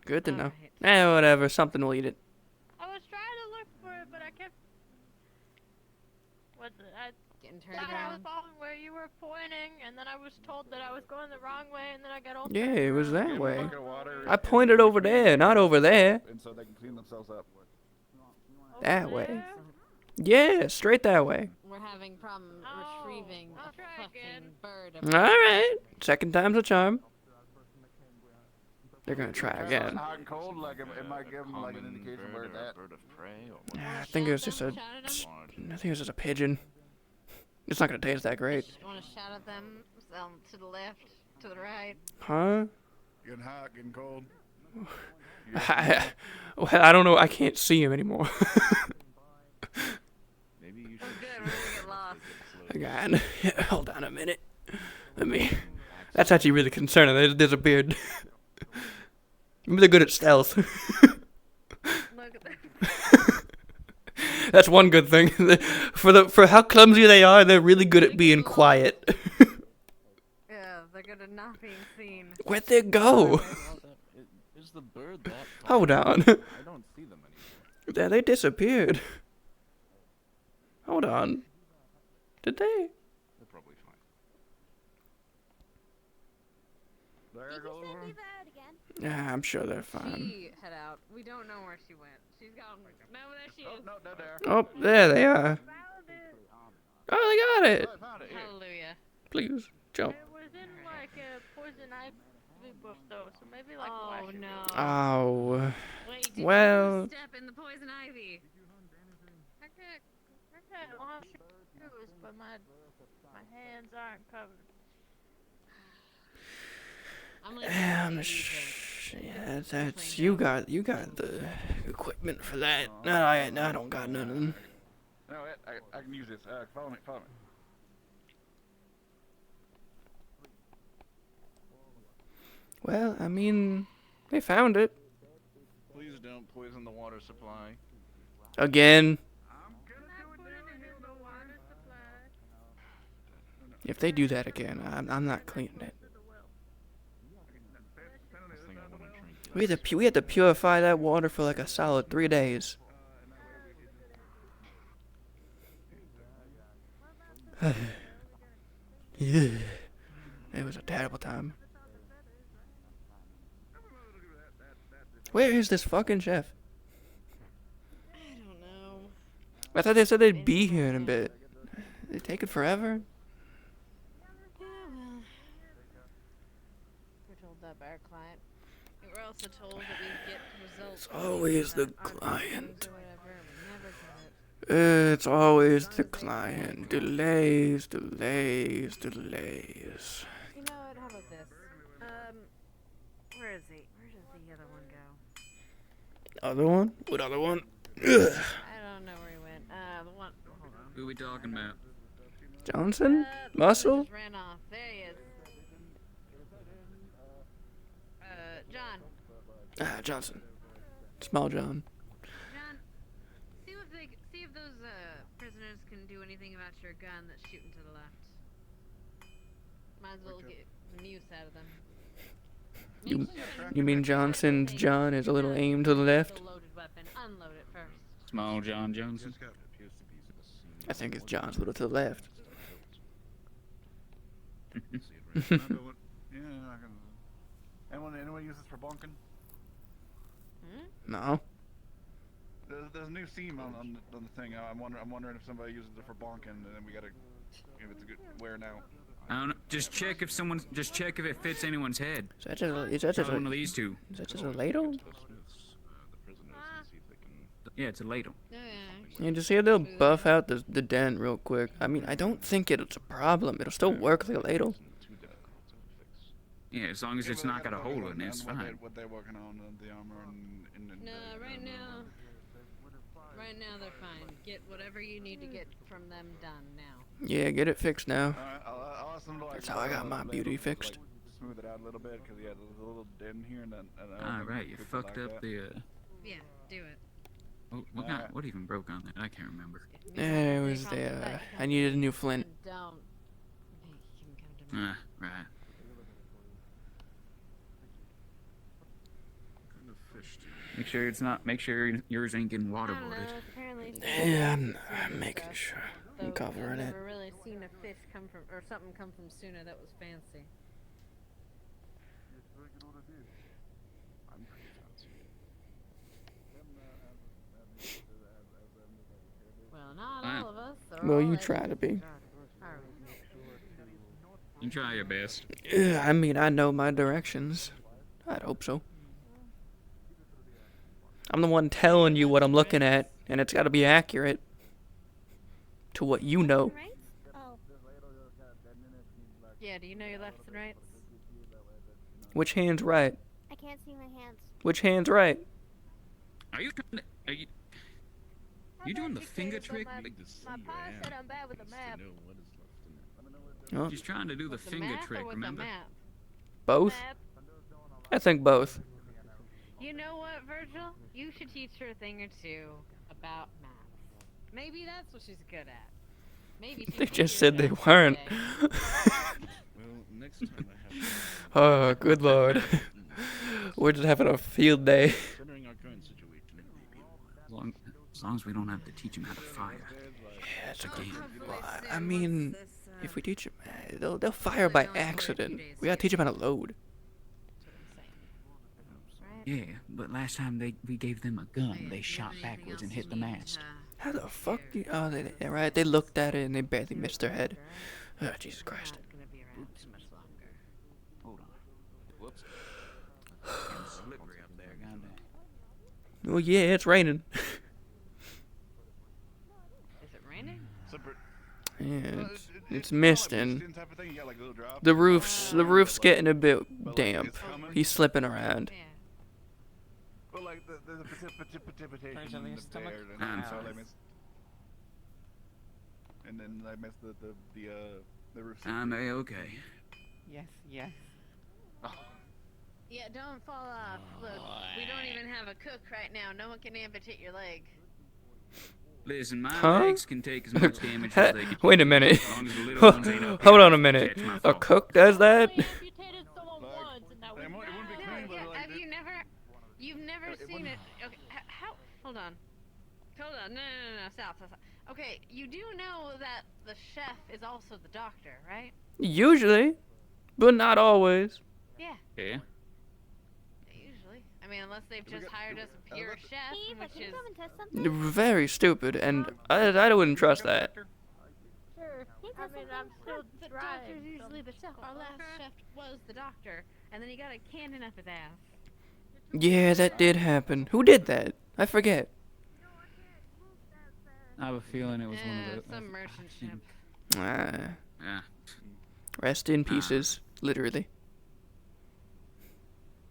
Good to know. Alright. Whatever, something will eat it. I was trying to look for it, but I kept. I Getting turned thought I was around. following where you were pointing, and then I was told that I was going the wrong way, and then I got all. Yeah, it was that way. Bucket of water I pointed over there, not over there. and so they can clean themselves up. That way. Yeah, straight that way. We're having problem Oh, retrieving I'll a try fucking again. bird. Alright. Second time's a charm. They're gonna try again. Hot and cold, like it might give them like an indication where it's at. Bird of prey or what? I think it was just a. I think it was just a pigeon. It's not gonna taste that great. You want to shout at them to the left, to the right? Huh? Getting hot, getting cold. Well, I don't know. I can't see him anymore. Maybe you Oh, should. good. We're gonna get lost. Again. Hold on a minute. Let me. That's actually really concerning. There's a beard. Maybe they're good at stealth. Look, look at that. That's one good thing. For how clumsy they are, they're really good at being quiet. Yeah, they're good at not being seen. Where'd they go? Is the bird that far? Hold on. I don't see them anymore. Yeah, they disappeared. Hold on. Did they? They're probably fine. Did you send Eva out again? Yeah, I'm sure they're fine. She head out. We don't know where she went. She's gone. No, there she is. No, they're there. Oh, there they are. Found it. Oh, they got it. I found it. Here. Hallelujah. Please, jump. It was in like a poison ivy book though, so maybe like Oh wash it. no. Oh. Wait, did Well. you step in the poison ivy? I can't wash shoes, but my hands aren't covered. I'm like, Yeah, that's you got the equipment for that. No, I don't got nothing. No, I can use this. Follow me. Well, I mean, they found it Please don't poison the water supply. again. I'm not putting it in the water supply. If they do that again, I'm not cleaning it. This thing I want to drink. We had to purify that water for like a solid 3 days. Yeah. It was a terrible time. Where is this fucking chef? I don't know. I thought they said they'd be here in a bit. They take it forever? Yeah, well. We're told that by our client. We're also told that we get results. It's always the that aren't client. things or whatever, and we never get it. It's always the client. Delays. You know what? How about this? Where is he? Where does the other one go? Other one? What other one? I don't know where he went. The one. Hold on. Who we talking about? Johnson? The one that Muscle? just ran off. There he is. John. Ah, Johnson. Small John. John, see if those prisoners can do anything about your gun that's shooting to the left. Might as well get some use out of them. You mean Johnson's John is a little aimed to the left? The loaded weapon. Unload it first. Small John Johnson. I think it's John's a little to the left. Yeah, I can. Anyone use this for bonking? No. There's a new theme on the thing. I'm wondering if somebody uses it for bonking, and then we gotta if it's a good wear now. I don't know. Just check if it fits anyone's head. Is that just Try one of these two. Is that just a ladle? Yeah, it's a ladle. Oh, Yeah, just see if they'll buff out the dent real quick. I mean, I don't think it's a problem. It'll still work like a ladle. Yeah, as long as it's not got a hole in it, it's fine. What they're working on the armor and No, right now. Right now they're fine. Get whatever you need to get from them done now. Yeah, get it fixed now. I'll ask them to, like, That's how I got my beauty fixed. smooth it out a little bit because there's a little dent here and then. Ah, right, you fucked up the. Yeah, do it. What even broke on that? I can't remember. It was the I needed a new flint. Don't. Hey, you can come to me. Ah, right. Make sure yours ain't getting I don't know. waterboarded. Apparently. Yeah, I'm making sure. I'm covering I've it. never really seen a fish come from or something come from Suna that was fancy. Well, not all of us. Are Well, all you edgy. try to be. Are we? You try your best. Yeah, I mean, I know my directions. I'd hope so. I'm the one telling you what I'm looking at, and it's got to be accurate to what you know. Right? Oh. Yeah, do you know your lefts and rights? Which hand's right? I can't see my hands. Which hand's right? Are you trying to? Are you? You doing the finger trick? My pa said I'm bad with the map. Oh, She's trying to do the With the finger map trick. or with Remember? the map? both? Map. I think both. You know what, Virgil? You should teach her a thing or two about maths. Maybe that's what she's good at. Maybe she They can just teach said her they that weren't. someday. Well, next time I have. Oh, good lord. We're just having a field day. Considering our current situation, maybe. As long as we don't have to teach him how to fire. Yeah, it's a game. Well, I mean, if we teach them, they'll fire by accident. We gotta teach them how to load. Yeah, but last time we gave them a gun, they shot backwards and hit the mast. How the fuck? Oh, they're right. They looked at it and they barely missed their head. Oh, Jesus Christ. Hold on. Whoops. Getting slippery up there, goddamn. Well, yeah, it's raining. Is it raining? Yeah, it's misting. The roof's getting a bit damp. He's slipping around. Yeah. Well, like there's a precipitation Pressure on your in the stomach? air, and I'm so fine. I missed. And then I missed the roof. I'm A-okay. Yes, yes. Yeah, don't fall off. Look, we don't even have a cook right now. No one can amputate your leg. Listen, my Huh? legs can take as much damage as they can. Wait a minute. As long as the little ones ain't up Hold here, on a minute. catch my A fall. cook does that? amputated someone once, and that was It wouldn't be No, clean, but yeah, like have you've never it seen wouldn't- it? Okay, how? Hold on. No, stop. Okay, you do know that the chef is also the doctor, right? Usually, but not always. Yeah, Yeah. usually. I mean, unless they've just got- hired us a pure chef, Eva, which can you is come and test something? Very stupid, and I wouldn't trust that. Sure. Can you I test mean, something? I'm still the trying. doctor's usually the chef. Our last chef was the doctor, and then he got a cannon up his ass. Yeah, that did happen. Who did that? I forget. I have a feeling it was one Yeah, of the. some merchant ship. Ah, Yeah. rest in pieces, literally.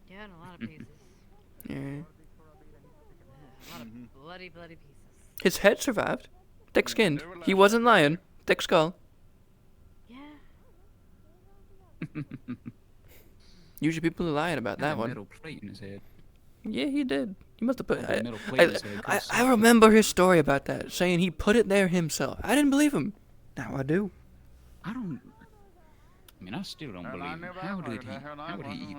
Yeah, and a lot of pieces. Yeah. A lot of bloody pieces. His head survived. Thick-skinned. He wasn't lying. Thick skull. Yeah. Usually people are lying about Had that a one. metal plate in his head. Yeah, he did. He must have put. Had a metal plate in his head. I remember his story about that, saying he put it there himself. I didn't believe him. Now I do. I don't. I mean, I still don't believe him. How would he eat?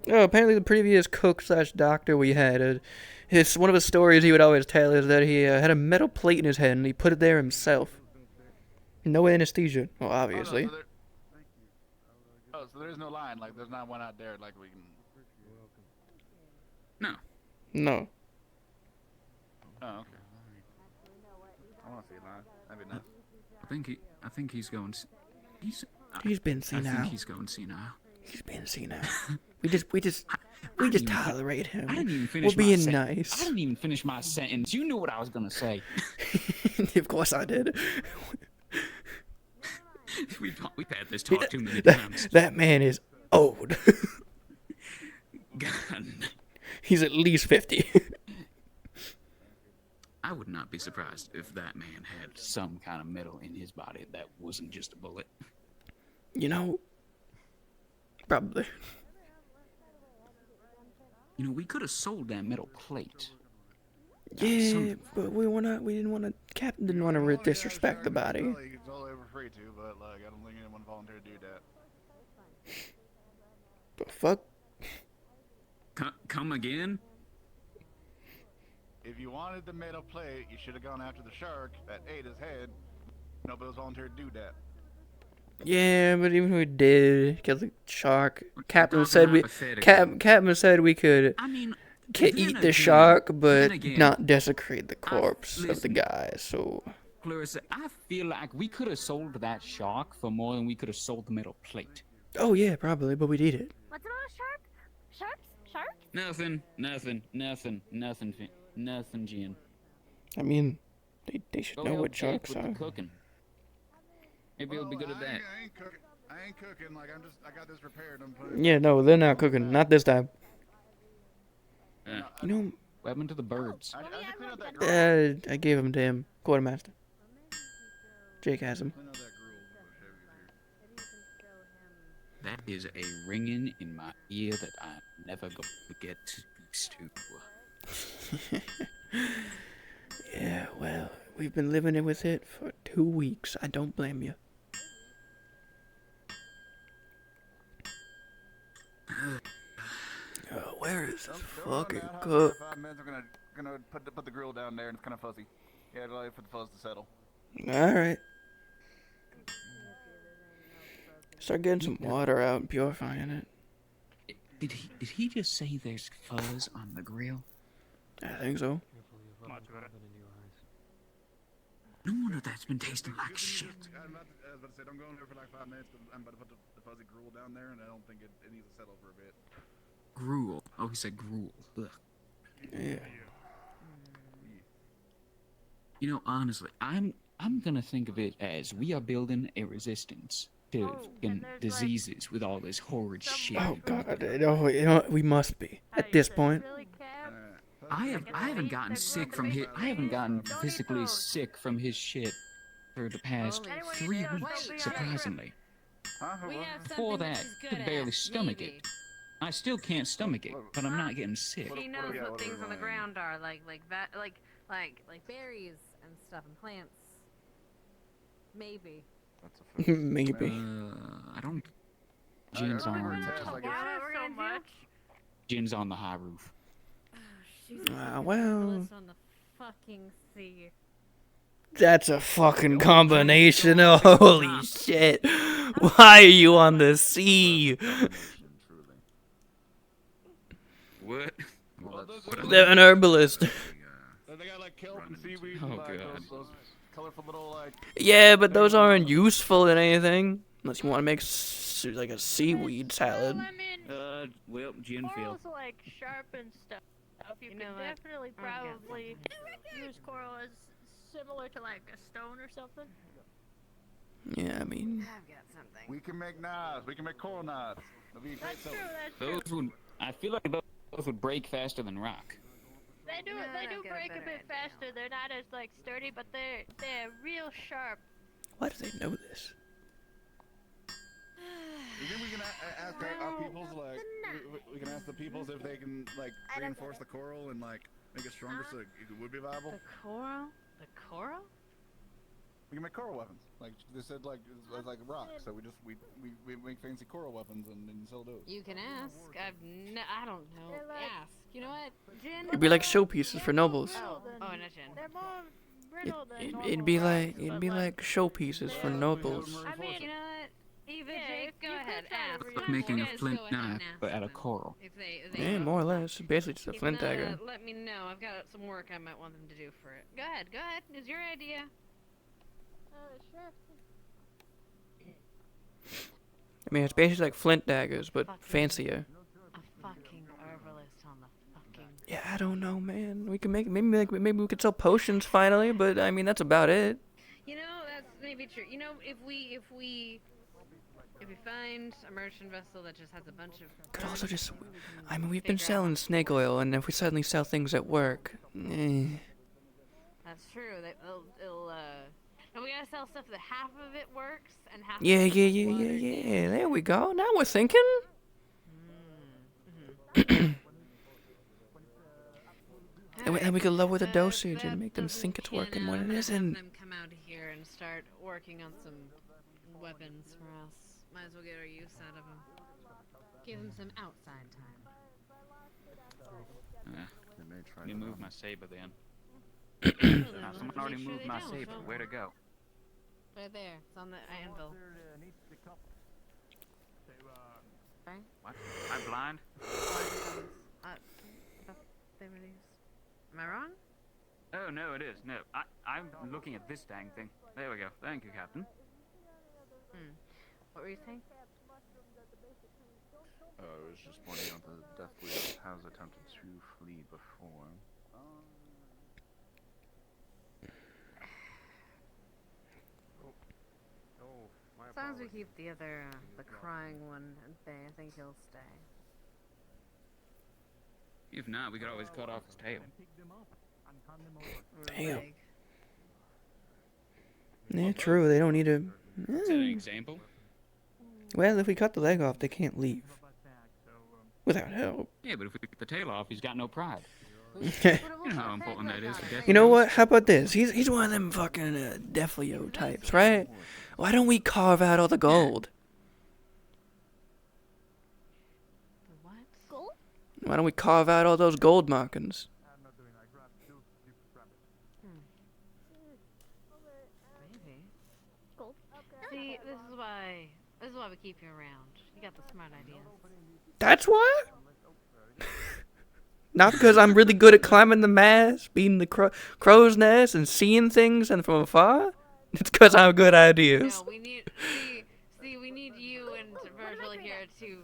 Oh, apparently the previous cook/doctor we had, one of his stories he would always tell is that he had a metal plate in his head and he put it there himself. No anesthesia. Well, obviously. Oh, so there's no line. Like, there's not one out there. Like, we can. No. No. Oh, okay. I want to see a line. That'd be nice. I think he's going. He's been I senile. think he's going senile. He's been senile. we just didn't even tolerate him. I didn't even finish We're my being sentence. I nice. didn't even finish my sentence. You knew what I was gonna say. Of course I did. We've had this talk too many times. That man is old. God. He's at least 50. I would not be surprised if that man had some kind of metal in his body that wasn't just a bullet. You know, probably. You know, we could have sold that metal plate. Yeah, something. but we didn't want to. Captain didn't want to disrespect the body. It's all over free to, but like, I don't think anyone volunteered to do that. The fuck? Come again? If you wanted the metal plate, you should have gone after the shark that ate his head. Nobody was volunteered to do that. Yeah, but even if we did kill the shark, Captain talking said we. hypothetically. Captain said we could I mean, eat then the again- shark, but then again, not desecrate the corpse of the listen. guy. So. Clarissa, I feel like we could have sold that shark for more than we could have sold the metal plate. Oh yeah, probably, but we did it. What's about a shark? Sharks? Nothing, Jen. I mean, they should Go know help what Jack sharks with the are. cooking. Maybe he'll be good at that. I ain't cooking. Like, I got this prepared. I'm putting. Yeah, no, they're not cooking. Not this time. Yeah. You know, What happened to the birds? I just cleaned up that grill. I gave him to him, quartermaster. Jake has him. Clean up that grill before Chevy gets here. That is a ringing in my ear that I'm never going to get weeks too. Yeah, well, we've been living it with it for 2 weeks. I don't blame you. Oh, where is this fucking cook? 5 minutes. I'm gonna put the grill down there, and it's kind of fuzzy. Yeah, I'll wait for the fuzz to settle. Alright. Start getting some water out and purifying it. Did he just say there's fuzz on the grill? I think so. No wonder that's been tasting like shit. I was about to say, don't go in there for like 5 minutes, because I'm about to put the fuzzy gruel down there, and I don't think it needs to settle for a bit. Gruel. Oh, he said gruel. Ugh. Yeah. You know, honestly, I'm gonna think of it as we are building a resistance to fucking diseases with all this horrid shit. Oh god, no, we must be at this point. I haven't gotten sick from his. I haven't gotten physically sick from his shit for the past 3 weeks, surprisingly. Before that, could barely stomach it. I still can't stomach it, but I'm not getting sick. He knows what things on the ground are, like berries and stuff and plants. Maybe. Maybe. I don't. Jin's on. So much. Jin's on the high roof. Well. On the fucking sea. That's a fucking combination. Oh, holy shit. Why are you on the sea? What? They're an herbalist. They got like kelp and seaweed. Oh, and, like, God. those colorful little like. Yeah, but those aren't useful in anything. Unless you want to make like a seaweed salad. Well, I mean, Well, Jin coral's like sharp and stuff. You can definitely probably use coral as similar to like a stone or something. Yeah, I mean. I've got something. We can make knives. We can make coral knives. That'd be great. That's true. That's true. Those would. I feel like those would break faster than rock. They do break a bit faster. They're not as like sturdy, but they're real sharp. Why do they know this? You think we can ask our peoples, like, we can ask the peoples if they can, like, reinforce the coral and, like, make it stronger so it would be viable? The coral? The coral? We can make coral weapons. Like, they said, like, it's like rock, so we make fancy coral weapons and sell those. You can ask. I don't know. Ask. You know what? Jin? It'd be like showpieces for nobles. Oh, not Jin. They're more brittle than normal It'd be rocks, like showpieces for nobles. I mean, you know what? Eva, Jake, go ahead. Ask. Like making a You guys flint go ahead and knife, ask but out of them. coral. If they Yeah, more or less. Basically just a If flint not, dagger. let me know. I've got some work I might want them to do for it. Go ahead. Go ahead. It's your idea. Sure. I mean, it's basically like flint daggers, but fancier. A fucking herbalist on the fucking. Yeah, I don't know, man. We can make maybe we could sell potions finally, but I mean that's about it. You know, that's maybe true. You know, if we find a merchant vessel that just has a bunch of. Could also just, I mean, we've been selling snake oil, and if we suddenly sell things that work, That's true. It'll and we gotta sell stuff that half of it works and half. Yeah. Of it Yeah. There we go. Now we're thinking. And we could lower the dosage and make them think it's working when it isn't. Them come out here and start working on some weapons for us. Might as well get our use out of them. Give them some outside time. Let me move my saber then. Now, Someone already moved my saber. Where'd it go? Right there. It's on the anvil. Right? What? I'm blind? Am I wrong? Oh, no, it is. No, I'm looking at this dang thing. There we go. Thank you, Captain. What were you saying? I was just pointing out that Death Wheel has attempted to flee before. As long as we keep the other, the crying one at bay, I think he'll stay. If not, we could always cut off his tail. Damn. Yeah, true. They don't need to. Is that an example? Well, if we cut the leg off, they can't leave. Without help. Yeah, but if we get the tail off, he's got no pride. You You know how important that is to death. You know what? How about this? He's one of them fucking Defleo types, right? Why don't we carve out all the gold? What? Gold? Why don't we carve out all those gold markings? Maybe. Gold. See, this is why we keep you around. You got the smart ideas. That's why? Not because I'm really good at climbing the mast, beating the crow's nest, and seeing things and from afar? It's because I have good ideas. No, we need we need you and Virgil here to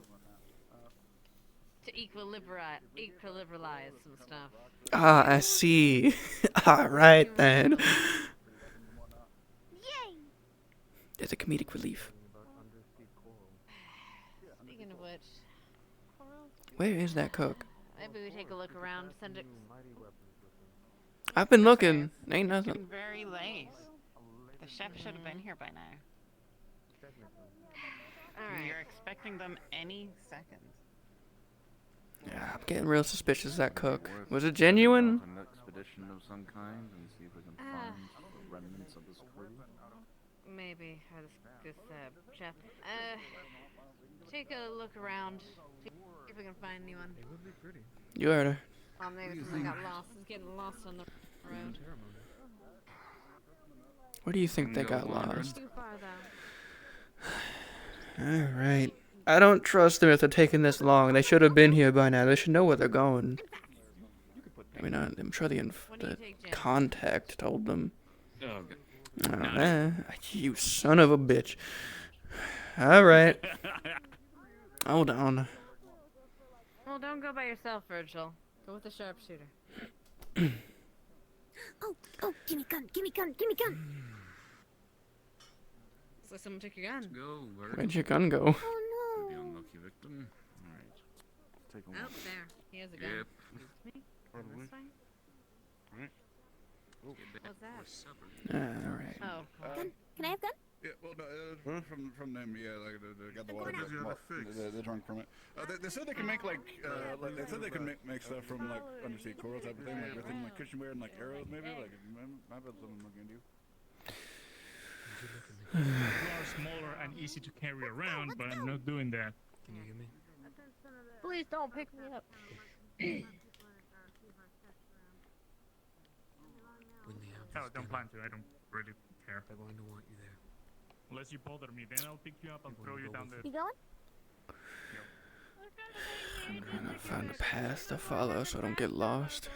equilibralize some stuff. Ah, I see. Alright then. Yay! There's a comedic relief. Speaking of which, Where is that cook? maybe we take a look around, send it. I've been looking. Ain't It's nothing. very late. The chef should have been here by now. Alright. You're expecting them any second. Yeah, I'm getting real suspicious of that cook. Was it genuine? An expedition of some kind and see if we can find remnants of this crew. Maybe, or this chef. Take a look around, see if we can find anyone. You heard her. Maybe someone got lost. Is getting lost on the road. Where do you think they got lost? Too far though. Alright. I don't trust them if they're taking this long. They should have been here by now. They should know where they're going. I mean, I'm sure the contact told them. Oh, You son of a bitch. Alright. Hold on. Well, don't go by yourself, Virgil. Go with the sharpshooter. Oh, gimme gun, gimme gun, gimme gun. So someone took your gun. Go, Virgil. Where'd your gun go? Oh The no. unlucky victim. Alright. Take a Oh, look. there. He has a gun. Yep. Excuse me? Probably. This fine? Alright. What's that? Alright. Oh. Gun? Can I have gun? Yeah, well, no, from them, yeah, like they got the water, the drunk from it. They said they can make like they said they can make stuff from like undersea coral type of thing, like everything like cushionware and like arrows maybe, like might be something I'm looking into. You are smaller and easy to carry around, but I'm not doing that. Can you hear me? Please don't pick me up. When the Oh, outfit's don't done, plan to. I don't really care. I'm going to want you there. Unless you bother me, then I'll pick you up and throw you down the. You going? I'm gonna find a path to follow so I don't get lost.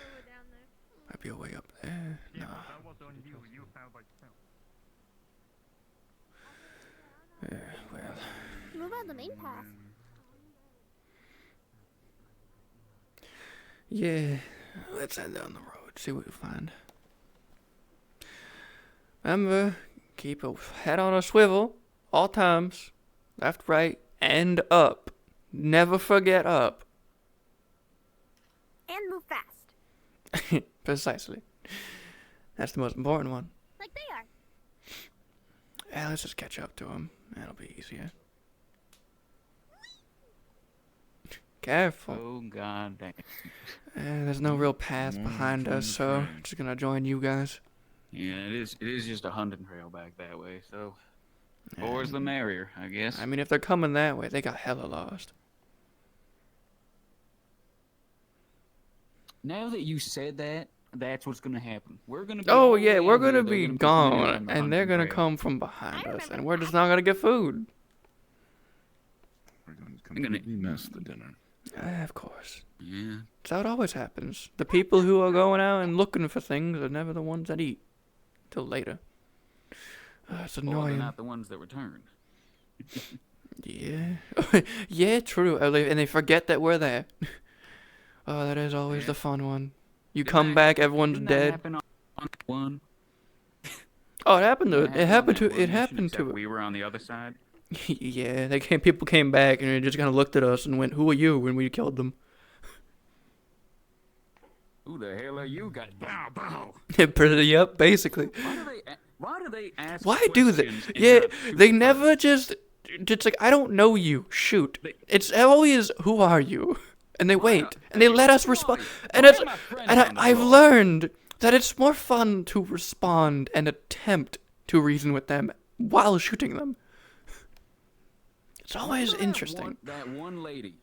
Might be a way up there. Yeah, No. but that was on you. You found by yourself. Yeah, well. Move on the main path. Yeah. Let's head down the road, see what we find. Remember, keep a head on a swivel, all times. Left, right, and up. Never forget up. And move fast. Precisely. That's the most important one. Like they are. Yeah, let's just catch up to him. That'll be easier. Careful. Oh, god dang. There's no real path behind us, so just gonna join you guys. Yeah, it is just a hunting trail back that way, so more's the merrier, I guess. I mean, if they're coming that way, they got hella lost. Now that you said that, that's what's gonna happen. We're gonna be Oh all yeah, the way we're out here, gonna they're be gonna pick me up on gone, the and they're hunting gonna trail. come from behind us, and we're just not gonna get food. We're going to I'm gonna- completely mess the dinner. Of course. Yeah. That's how it always happens. The people who are going out and looking for things are never the ones that eat. Till later. It's Or they're annoying. not the ones that return. Yeah. Yeah, true. And they forget that we're there. Oh, that is always the fun one. You come back, everyone's Didn't that dead. happen on one? Oh, it happened to Didn't that it. It happened on to that it. one Happened mission, to except it. We were on the other side. Yeah, people came back and they just kind of looked at us and went, "Who are you?" And we killed them. Who the hell are you? Got bow bow. Yep, basically. Why do they ask? Why do they? questions and Yeah, not shoot they first? never just. It's like, I don't know you. Shoot. It's always, who are you? and they wait, and they let us respond. And I've learned that it's more fun to respond and attempt to reason with them while shooting them. It's always interesting. That one lady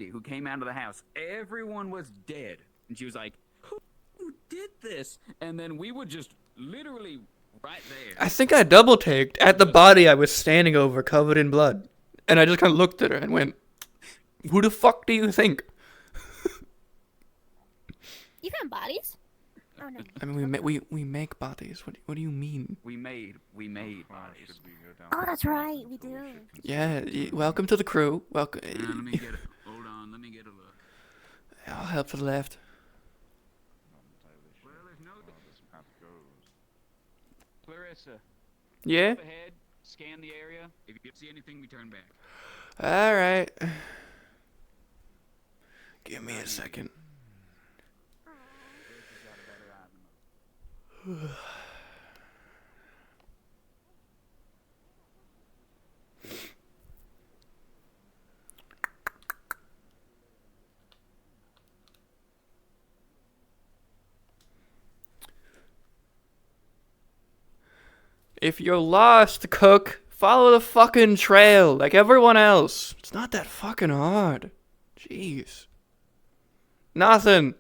who came out of the house, everyone was dead. And she was like, who did this? And then we would just literally right there. I think I double-taked at the body I was standing over covered in blood. And I just kind of looked at her and went, who the fuck do you think? You found bodies? Oh no. I mean, we make bodies. What do you mean? We made bodies. Oh, that's right. We do. Yeah. Welcome to the crew. Welcome. Let me get it. Hold on. Let me get a look. I'll help to the left. Well, there's no. Clarissa. Yeah. Up ahead. Scan the area. If you see anything, we turn back. All right. Give me a second. If you're lost, Cook, follow the fucking trail like everyone else. It's not that fucking hard. Jeez. Nothing.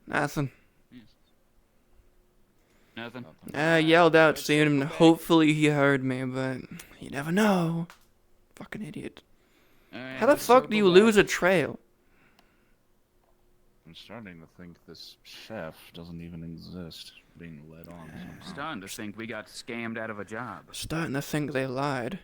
Nothing. Nothing. I yelled out seeing him. Hopefully he heard me, but you never know. Fucking idiot. Right, How the fuck do you lose a trail? I'm starting to think this chef doesn't even exist, being led on. I'm starting to think we got scammed out of a job. Starting to think they lied.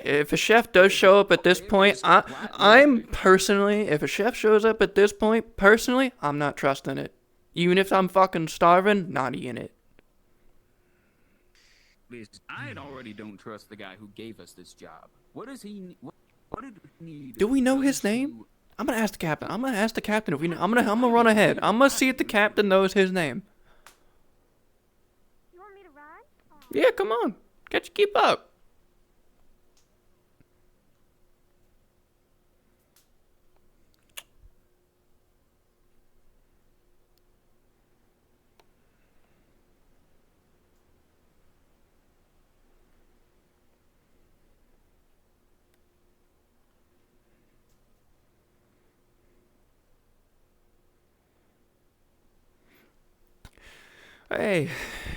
If a chef does show up at this point, I'm personally, if a chef shows up at this point, personally, I'm not trusting it. Even if I'm fucking starving, not eating it. I already don't trust the guy who gave us this job. What does he? What did he need? Do we know his name? I'm gonna ask the captain. I'm gonna ask the captain if we know. I'm gonna run ahead. I'm gonna see if the captain knows his name. You want me to run? Oh. Yeah, come on. Keep up. Hey,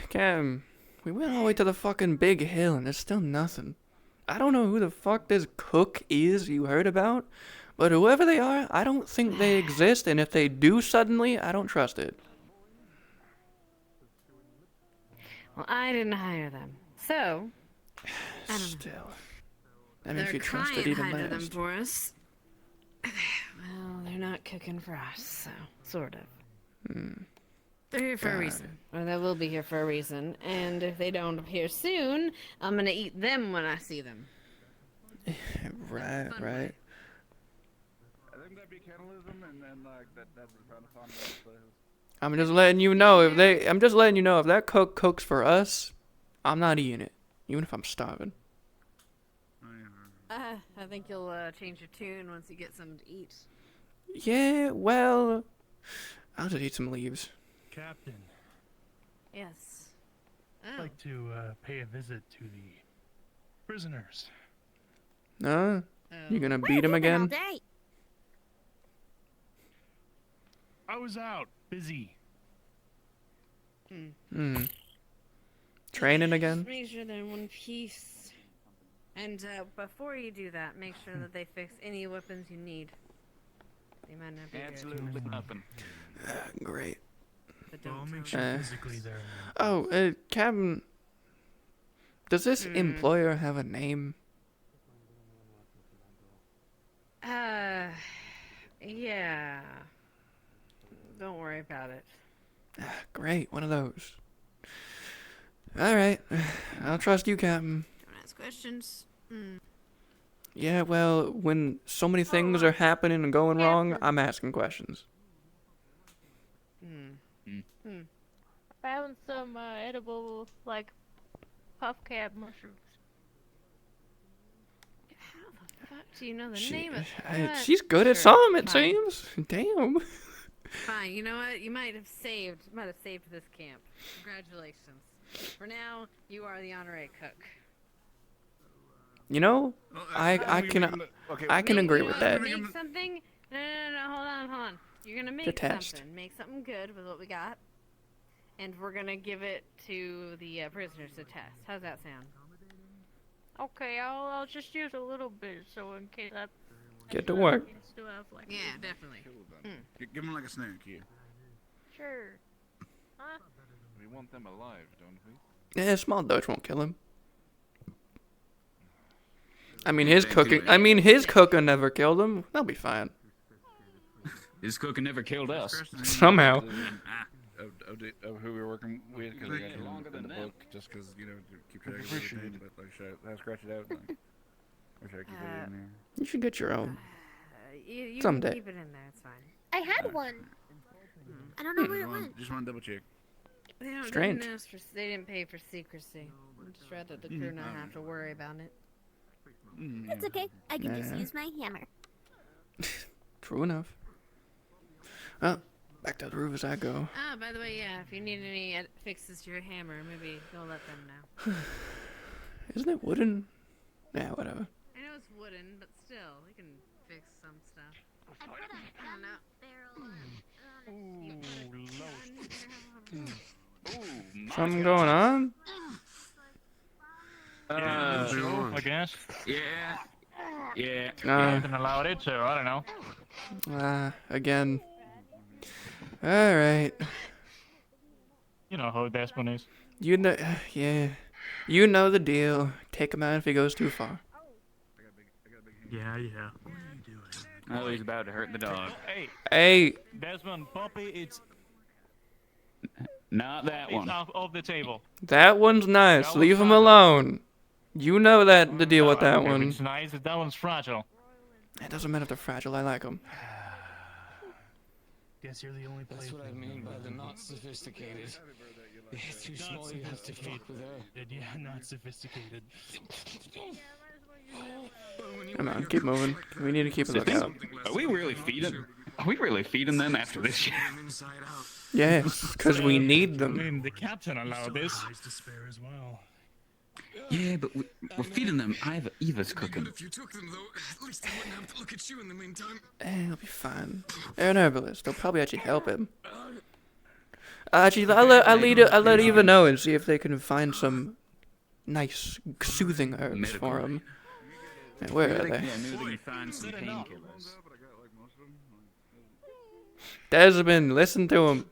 Cam, we went all the way to the fucking big hill and there's still nothing. I don't know who the fuck this cook is you heard about, but whoever they are, I don't think they exist, and if they do suddenly, I don't trust it. Well, I didn't hire them, so I don't know. Still, that makes Their you trust it client even hired them less. for us. Well, they're not cooking for us, so sort of. They're here for a reason, or they will be here for a reason. And if they don't appear soon, I'm gonna eat them when I see them. Right. I think that'd be cannibalism, and then like that's kind of fun. I'm just letting you know if that cook cooks for us, I'm not eating it, even if I'm starving. I think you'll change your tune once you get something to eat. Yeah, well, I'll just eat some leaves. Captain, Yes. I'd like to pay a visit to the prisoners. No? You gonna beat him All again? day. I was out, busy. Training Just again? make sure they're in one piece. And before you do that, make sure that they fix any weapons you need. They might not be good, Absolutely nothing. Great. but Well, I'll don't make tell sure them. physically they're. Oh, Captain, does this employer have a name? Yeah. Don't worry about it. Great, one of those. Alright, I'll trust you, Captain. Don't ask questions. Yeah, well, when so many things are happening and going wrong, I'm asking questions. Found some edible, like, puff cap mushrooms. How the fuck do you know the name of She's good at Sure, some, it fine. seems. Damn. Fine, you know what? You might have saved this camp. Congratulations. For now, you are the honorary cook. You know, I can agree with that. Make something. No, hold on. You're gonna make test. something. Make something good with what we got, and we're gonna give it to the prisoners to test. How's that sound? Okay, I'll just use a little bit, so in case I Get to work. still have, like, Yeah, definitely. Give him like a snack here. Sure. Huh? We want them alive, don't we? Yeah, small dose won't kill him. I mean, his cooking never killed him. They'll be fine. His cooking never killed us. Somehow. Of who we were working with, because I got him in the book, just because, you know, to keep track of everything, but like, should I scratch it out? Like, or should I keep it in there? You should get your own. You Someday. can keep it in there. It's fine. I had one. I don't know where it went. Just want to double check. Strange. They didn't pay for secrecy. I'd just rather the crew not have to worry about it. It's okay. I can just use my hammer. True enough. Well, back to the roof as I go. Oh, by the way, yeah, if you need any fixes to your hammer, maybe go let them know. Isn't it wooden? Yeah, whatever. I know it's wooden, but still, we can fix some stuff. I put a barrel Something going on? I guess. Yeah. Nothing allowed it, so I don't know. Again. Alright. You know how Desmond is. You know, yeah. You know the deal. Take him out if he goes too far. Yeah. Oh, he's about to hurt the dog. Hey! Desmond, Poppy, it's Not that one. off the table. That one's nice. Leave him alone. You know that the deal with that one. It's nice, that one's fragile. It doesn't matter if they're fragile. I like them. Guess you're the only That's what I mean by the not sophisticated. It's too small, you have to fuck with her. Yeah, not sophisticated. Come on, keep moving. We need to keep a lookout. Are we really feeding them after this shit? Yes, because we need I them. mean, the captain allowed this. To spare as well. Yeah, but we're feeding them. Eva's cooking. If you took them, though, at least I wouldn't have to look at you in the meantime. He'll be fine. They're an herbalist. They'll probably actually help him. Actually, I'll let Eva know and see if they can find some nice, soothing herbs for him. Yeah, where are they? Yeah, maybe they can find some painkillers. Desmond, listen to him.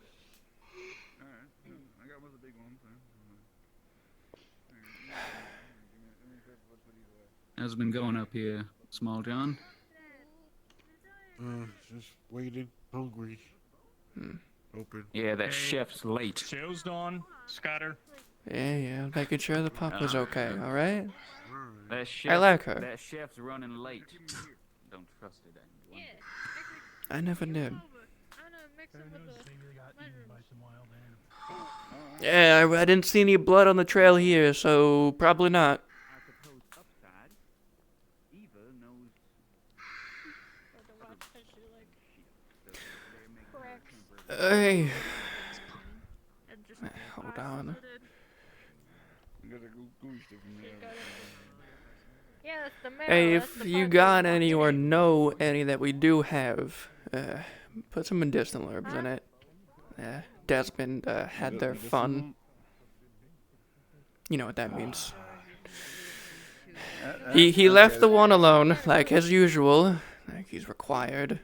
How's it been going up here, Small John? Just waiting, hungry. Open. Yeah, that chef's late. Show's done. Scatter. Yeah, making sure the pup was okay, alright? That chef, I like her. That chef's running late. Don't trust it, anyone. I never did. Yeah, I didn't see any blood on the trail here, so probably not. Hey. Hold on. Yeah, that's the mail. Hey, that's if the you part got that- any or know any that we do have, put some medicinal herbs in it. Desmond had their fun. You know what that means. He left the one alone, like as usual, like he's required.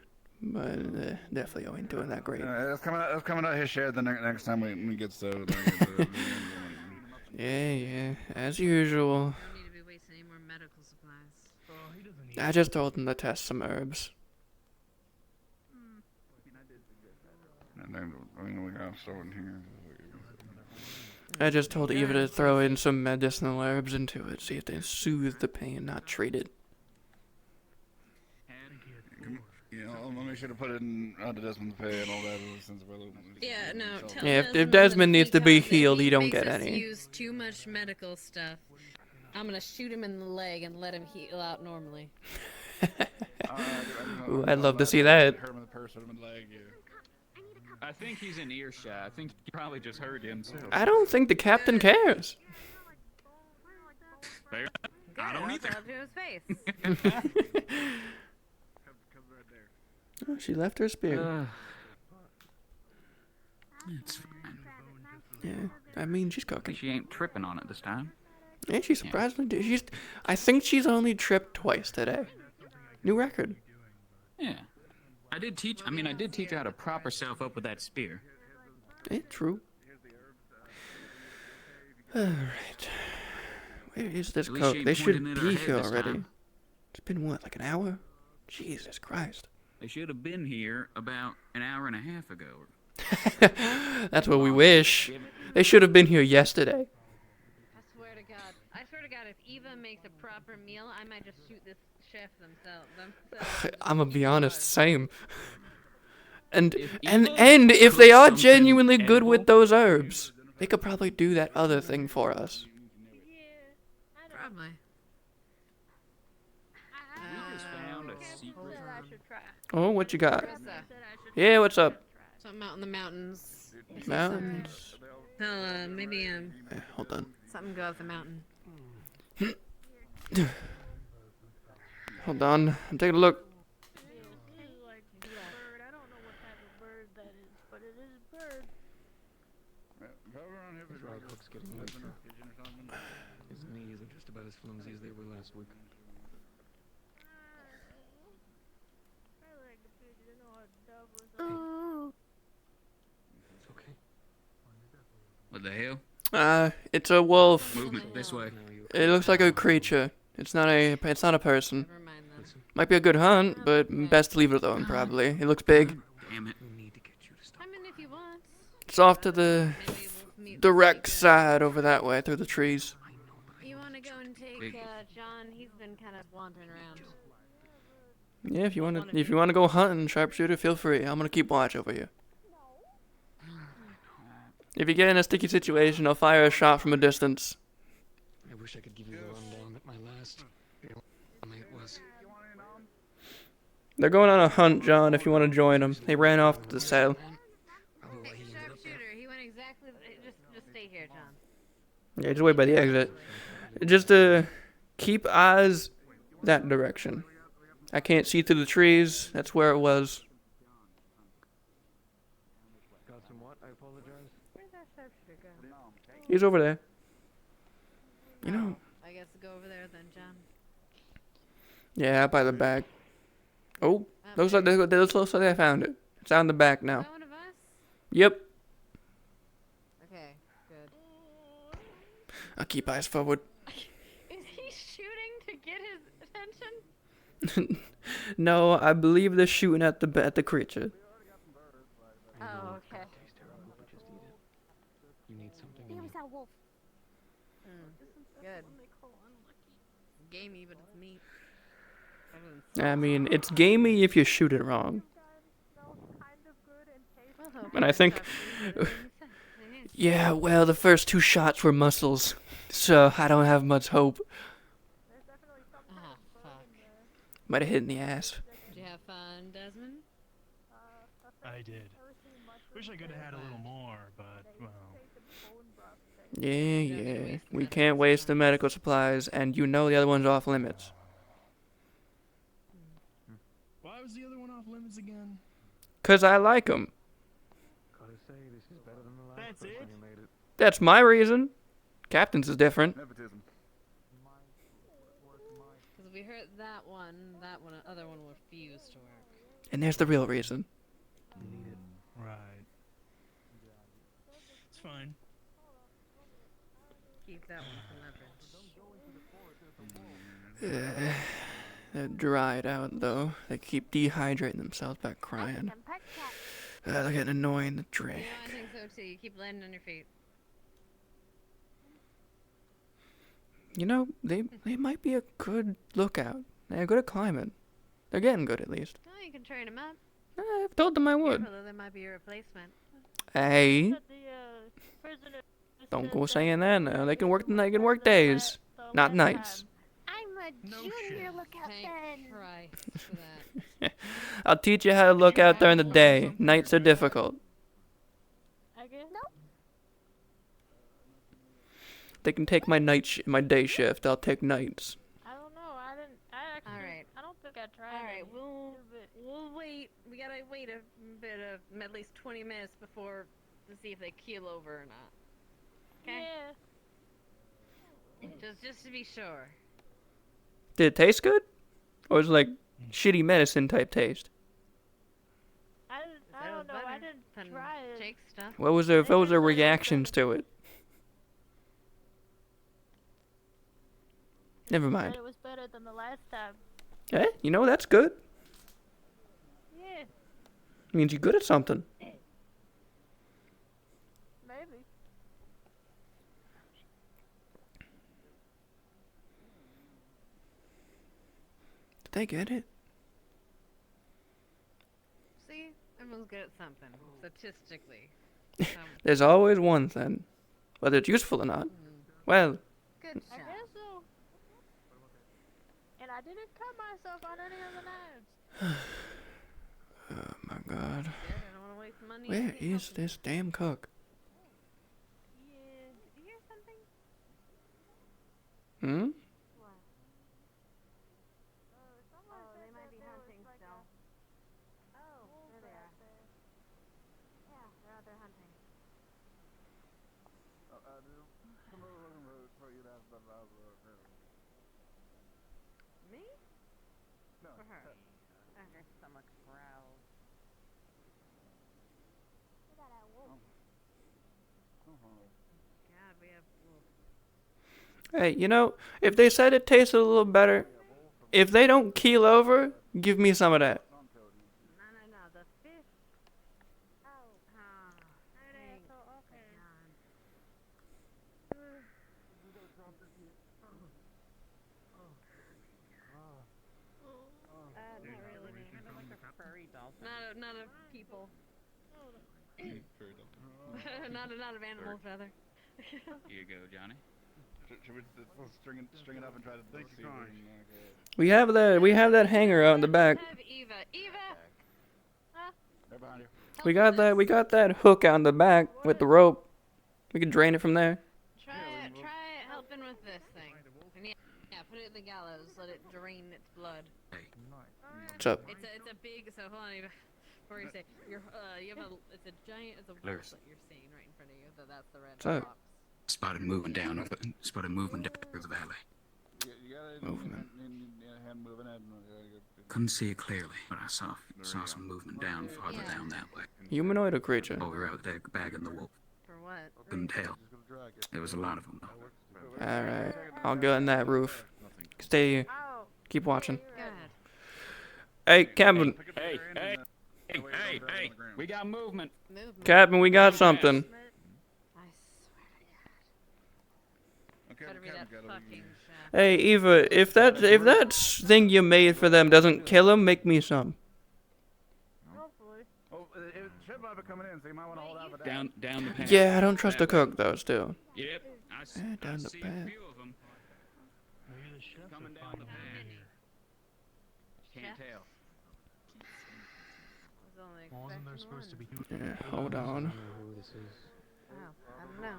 But definitely ain't doing that great. That's coming out his share the next time we get so. Yeah, as usual. Don't need to be wasting any more medical supplies. I just told him to test some herbs. And then we got store in here. I just told Eva to throw in some medicinal herbs into it, see if they soothe the pain, not treat it. You know, I'll make sure to put it in the Desmond's pay and all that. Since Yeah, no. Tell Yeah, if that Desmond needs to be because if healed, he don't makes get us any. Use too much medical stuff. I'm gonna shoot him in the leg and let him heal out normally. Ooh, I'd love to see that. I think he's in earshot. I think he probably just heard himself. I don't think the captain cares. Fair. I don't I'll either. tell it to his face. Oh, she left her spear. It's fine. Yeah, I mean, she's cooking. She ain't tripping on it this time. Yeah, she surprisingly did. I think she's only tripped twice today. New record. Yeah. I did teach her how to prop herself up with that spear. Eh, true. Alright. Where is this At least she coke? ain't They should pointing at her be head here this already. time. It's been what, like an hour? Jesus Christ. They should have been here about an hour and a half ago. That's what we wish. They should have been here yesterday. I swear to God, if Eva makes a proper meal, I might just shoot this chef themselves. I'm gonna be honest, same. And If and Eva if they cooks are something genuinely good with edible- those herbs, they could probably do that other thing for us. Probably. We just found a secret. Oh, what you got? Yeah, what's up? Something out in the mountains. Mountains. Tell, maybe Hold on. something go up the mountain. Hold on. I'm taking a look. His knees are just about as flimsy as they were last week. It's okay. What the hell? It's a wolf. Movement this way. It looks like a creature. It's not a person. Might be a good hunt, but best to leave it alone, probably. It looks big. Damn it. I mean, if you want. It's off to the direct side over that way, through the trees. You want to go and take John? He's been kind of wandering around. Yeah, if you want to go hunting, sharpshooter, feel free. I'm gonna keep watch over you. If you get in a sticky situation, I'll fire a shot from a distance. I wish I could give you the rundown that my last it was. They're going on a hunt, John, if you want to join them. They ran off to the south. Hey, sharpshooter, he went exactly. Just stay here, John. Yeah, just wait by the exit. Just keep eyes that direction. I can't see through the trees. That's where it was. Got some what? I apologize. Where's that sharpshooter go? He's over there. You know. I guess go over there then, John. Yeah, by the back. Oh, looks like they found it. It's on the back now. Is that one of us? Yep. Okay, good. I'll keep eyes forward. Is he shooting to get his attention? No, I believe they're shooting at the creature. Oh, okay. You need something. Here we saw a wolf. Good. Gamey, but it's meat. I mean, it's gamey if you shoot it wrong. And I think... Yeah, well, the first two shots were muscles, so I don't have much hope. Ah, fuck. Might have hit in the ass. Did you have fun, Desmond? I did. Wish I could have had a little more, but, well. Yeah. We can't waste the medical supplies, and you know the other one's off limits. Why was the other one off limits again? 'Cause I like 'em. Gotta say, this is better than the last That's person it? you made it. That's my reason. Captain's is different. Nepotism. Because we heard that other one refused to work. And there's the real reason. Right. It's fine. Keep that one for leverage. They're dried out, though. They keep dehydrating themselves by crying. They're getting annoying to drink. Yeah, I think so too. You keep landing on your feet. You know, they might be a good lookout. They're good at climbing. They're getting good at least. Oh, you can train them up. I've told them I would. Careful, though, they might be your replacement. Hey, But the prisoner don't said go that saying that now. They can work the days, last not nights. I'm a junior lookout Thank then. Christ for that. I'll teach you how to look out during the day. Nights are difficult. I guess. They can take my my day shift. I'll take nights. I don't know. I actually. All right. I don't think I tried. All right, it. we'll wait. We gotta wait a bit of at least 20 minutes before to see if they keel over or not. Okay. Yeah. Just to be sure. Did it taste good? Or was it like shitty medicine type taste? I don't know. I didn't try it. Jake stuff. What was their reactions to it? Never Said mind. it was better than the last time. Eh? You know, that's good. Yeah. Means you're good at something. Maybe. Did they get it? See, everyone's good at something statistically. There's always one thing. Whether it's useful or not. Well, Good I job. guess so. And I didn't cut myself on any of the knives. oh my god. Good, I don't want to waste money. Where is this damn cook? Yeah. Did you hear something? Hmm? What? Oh, they might be hunting still. Oh, there they are. Yeah, they're out there hunting. Me? No. For her. I heard stomach growl. Look at that wolf. God, we have wolf. Hey, you know, if they said it tasted a little better, if they don't keel over, give me some of that. No, the fish. Oh, Ah, Okay. thank Okay. God. Not really. Kind of like a furry dolphin. Not of people. not of animals, rather. Here you go, Johnny. Should we string it up and try to see? We have that hanger out in the back. Have Eva. Eva! They're behind you. We got that hook out in the back with the rope. We can drain it from there. Try helping with this thing. And yeah, put it in the gallows. Let it drain its blood. What's up? It's a big. So hold on, Eva. Before you say, you have a. It's a giant. It's a wolf Lurus. that you're seeing right in front of you. That's the red What's up? box. Spotted moving down through the valley. You got it. Movement. Hand moving it. Couldn't see it clearly, but I saw some movement down farther down that way. Humanoid or creature? Oh, we were out there bagging the wolf. For what? Couldn't tell. There was a lot of them though. Alright. I'll go on that roof. Stay. Oh. Keep watching. Good. Hey, Captain. Hey! We got movement. Movement. Captain, we got something. I swear to God. Okay, Better be that fucking shaft. Hey, Eva, if that thing you made for them doesn't kill them, make me some. Hopefully. Oh, it should have been coming in, so you might want to hold out for that. Down the path. Yeah, I don't trust the cook though. Still. Yep. Down I the see path. a few of them Maybe the chefs coming are down the finding path. it. Can't tell. Was only Well, wasn't there expecting supposed to be? Yeah, hold on. Oh, I don't know.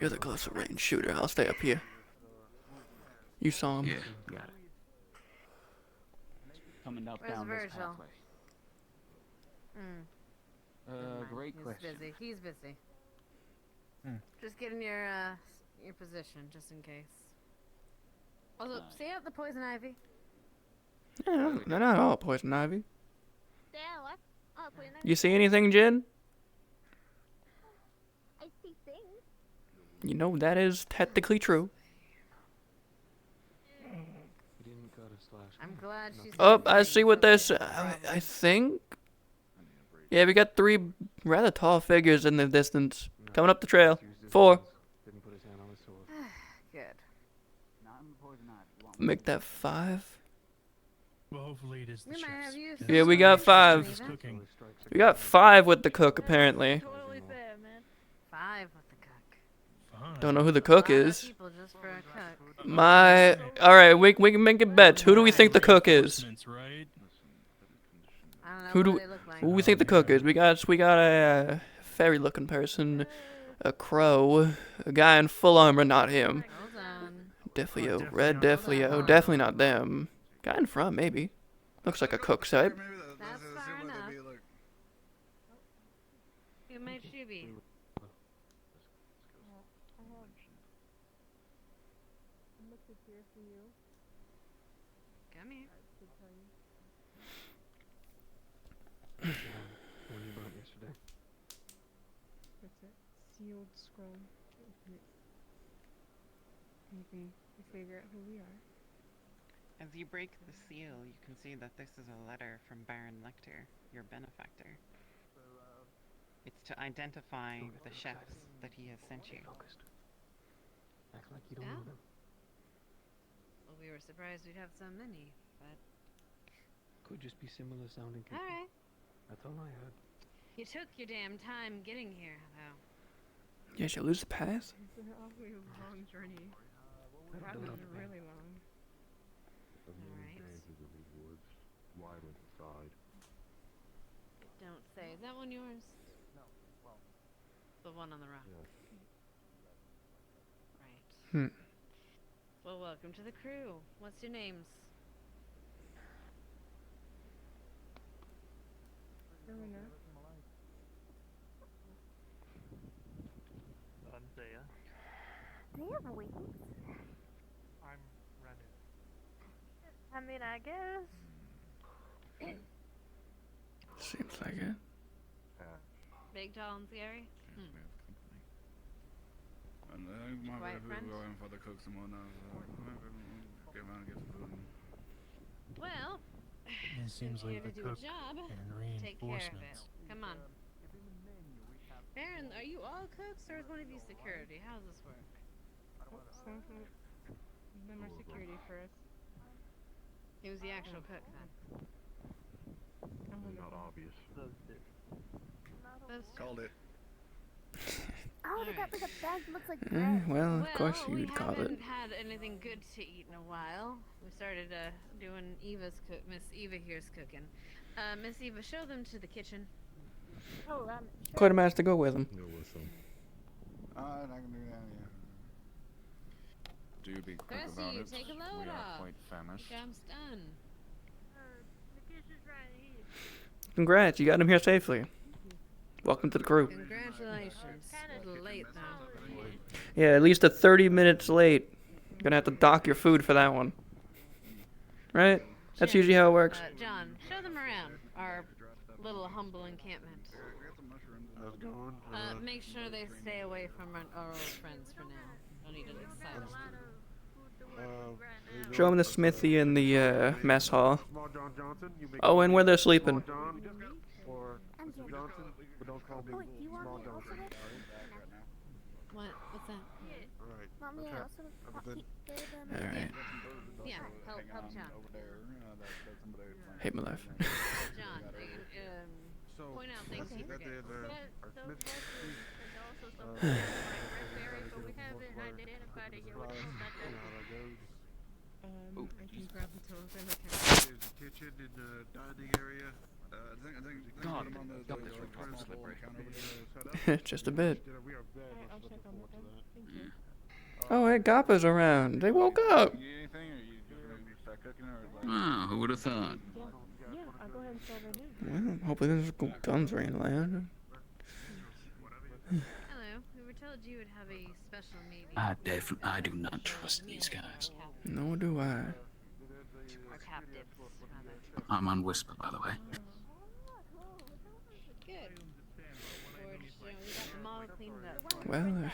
You're the closer range shooter. I'll stay up here. You saw him. Yeah, got it. Coming up Where's down this Virgil? pathway. Never mind. Great He's question. busy. He's busy. Just getting your position, just in case. Also, stay out the poison ivy. Yeah, they're not all poison ivy. yeah, what? Oh, put it in. You see anything, Jen? I see things. You know that is technically true. I'm glad she's. Oh, I see what this. I think. Yeah, we got 3 rather tall figures in the distance coming up the trail. 4. Good. Make that 5. Well, hopefully it is the We might have chefs. you. Yeah, we got 5. Cooking. We got 5 with the cook, apparently. Totally fair, man. 5 with the cook. Fine. Don't know who the cook 5 is. people just for a cook. Alright, we can make it bets. Who do we think the cook is? Right? I don't know Who what do they look like. who we think the cook is? We got a fairy looking person, a crow, a guy in full armor, not him. Hold on. Defleo, red Defleo, definitely not them. Guy in front, maybe. Looks like a cook type. That's far enough. Who might she be? Come here. When you brought yesterday. What's it? Sealed scroll. You can figure out who we are. As you break the seal, you can see that this is a letter from Baron Lecter, your benefactor. It's to identify the chefs that he has sent you. Act like you don't know them. Well, we were surprised we'd have so many, but Could just be similar sounding people. alright. That's all I heard. You took your damn time getting here, though. Yeah, she lose the pass? It's an awfully long journey. Probably really long. Alright. Don't say. Is that one yours? No. Well, the one on the rock. Right. Well, welcome to the crew. What's your names? Do you have a wings? I'm Renan. I mean, I guess. Seems like it. Big, tall, and scary? And my Quiet wife friend? will go in for the cooks and whatnot. Get around and get some food. Well, It seems here like to the do a cook job. and Take care of it. reinforcements. Come on. Baron, are you all cooks or is one of you security? How does this work? Some of them are security for us. He was the actual cook then. Not obvious. Those Called it. Oh, they got like a bag that looks like bread. Well, of course we you'd call it. haven't had anything good to eat in a while. We started doing Miss Eva here's cooking. Miss Eva, show them to the kitchen. Oh, Quite a match to go with him. I can do that, yeah. Do be quick Thirsty, about it. take a load We are off. quite famished. Job's done. The kitchen's right here. Congrats, you got him here safely. Welcome to the crew. Congratulations. A little late though. Yeah, at least 30 minutes late. Gonna have to dock your food for that one. Right? That's usually how it works. John, show them around our little humble encampment. Make sure they stay away from our old friends for now. Don't need to excite them. Show them the smithy and the mess hall. Oh, and where they're sleeping. What's that? Want me to also keep them? Alright. Yeah, help John. Hate my life. John, point out things he forgets. I can grab the telephone. There's the kitchen and the dining area. I think God, I'm on the God, this room is slippery. counter over there set up. Just a bit. I'll check on that then. Thank you. Oh, hey, Gappa's around. They woke up. You need anything, or you just start cooking, or like? Ah, who would have thought? Yeah, I'll go ahead and start right now. Well, hopefully there's no guns or anything like that. Hello, we were told you would have a special maybe. I do not trust these guys. Nor do I. Our captives, rather. I'm on Whisper, by the way. Good. Forge, we got them all cleaned up. for you. Well,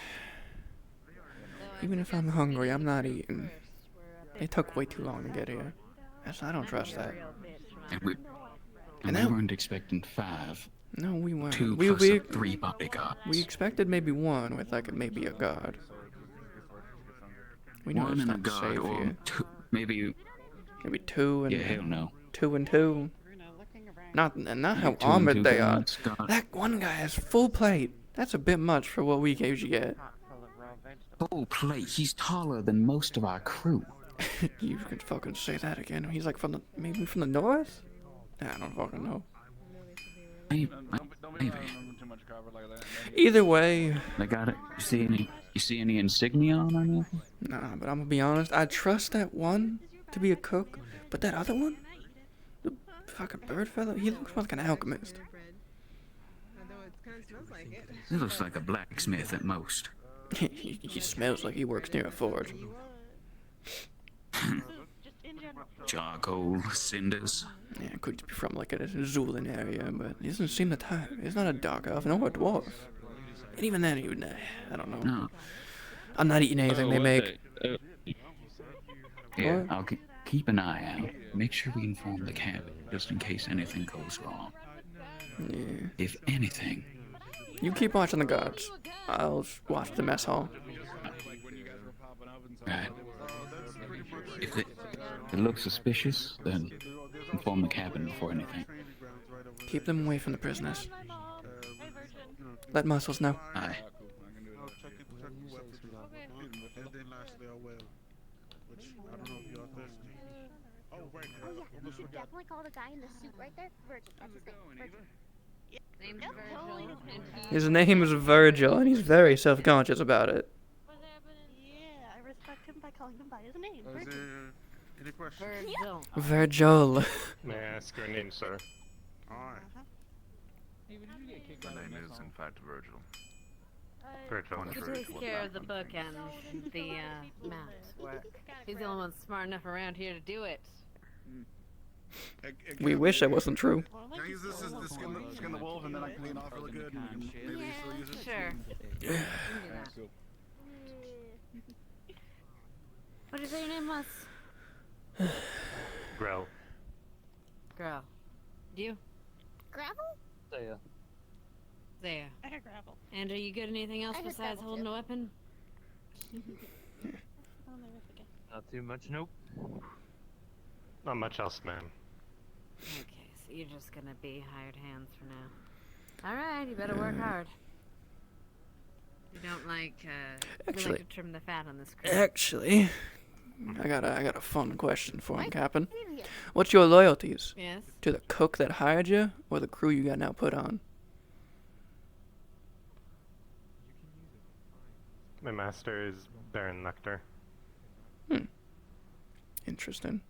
Though I even if I'm suggest hungry, we I'm eat not first. eating. We're a They bit took way far too long to get here. Yes, I don't trust that. And we weren't expecting 5. No, we weren't. 2 We, plus we, 3 bodyguards. we expected maybe one with like maybe a guard. We know One it's and a not guard, safe or here. 2, maybe. Maybe 2 and Yeah, hell no. 2 and 2. Not how 2 and 2 armored they are. guards got That one guy has full plate. That's a bit much for what we usually get. full plate. He's taller than most of our crew. You can fucking say that again. He's like maybe from the north? I don't fucking know. Maybe. Too much cover like that. Either way. They got it. You see any insignia on anything? Nah, but I'm gonna be honest. I trust that one to be a cook, but that other one, the fucking bird fellow, he looks like an alchemist. He looks like a blacksmith at most. He smells like he works near a forge. Charcoal, cinders. Yeah, could be from like a Zulan area, but he doesn't seem the type. He's not a dark elf nor a dwarf. And even then, he would. I don't know. No. I'm not eating anything they make. Yeah, I'll keep an eye out. Make sure we inform the cabin, just in case anything goes wrong. Yeah. If anything. You keep watching the guards. I'll watch the mess hall. Right. If it looks suspicious, then inform the cabin before anything. Keep them away from the prisoners. Let Muscles know. Aye. You should definitely call the guy in the suit right there. Virgil, that's his name. Virgil. His name is Virgil, and he's very self-conscious about it. Yeah, I respect him by calling him by his name. Virgil. Any questions? Virgil. May I ask your name, sir? Alright. My name is, in fact, Virgil. Virgil. He takes care of the book and the maps work. He's the only one smart enough around here to do it. We wish that wasn't true. Can I use this as the skin the wolf and then I can clean off really good and maybe still use it? Sure. Yeah. What did you say your name was? Grell. Girl. You? Gravel? Saya. There. I heard gravel. And are you good at anything else I heard besides gravel, holding too. a weapon? Not too much, nope. Not much else, ma'am. Okay, so you're just gonna be hired hands for now. Alright, you better work hard. You don't like, you Actually- like to trim the fat on this crew. Actually, I got a fun question for him, Captain. What's your loyalties? Yes? To the cook that hired you, or the crew you got now put on? My master is Baron Nectar. Interesting.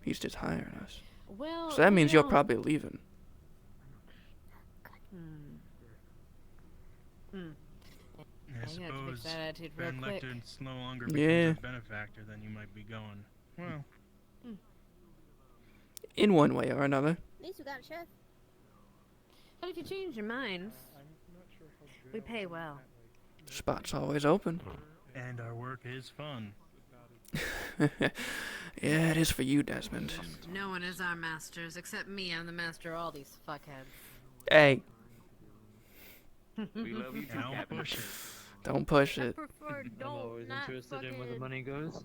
He's just hiring us. Well, So that means you're no. probably leaving. I I'm gonna have to fix suppose that attitude real Baron quick. Lecter's no longer Yeah. becomes a benefactor, then you might be going, well, In one way or another. At least we got a chef. But if you change your minds, we pay well. Spot's always open. and our work is fun. Yeah, it is for you, Desmond. No one is our masters except me. I'm the master of all these fuckheads. Hey, We love you too, Don't Captain. push it. don't push it. Prefer I'm don't, always not interested in where the fucking- money goes.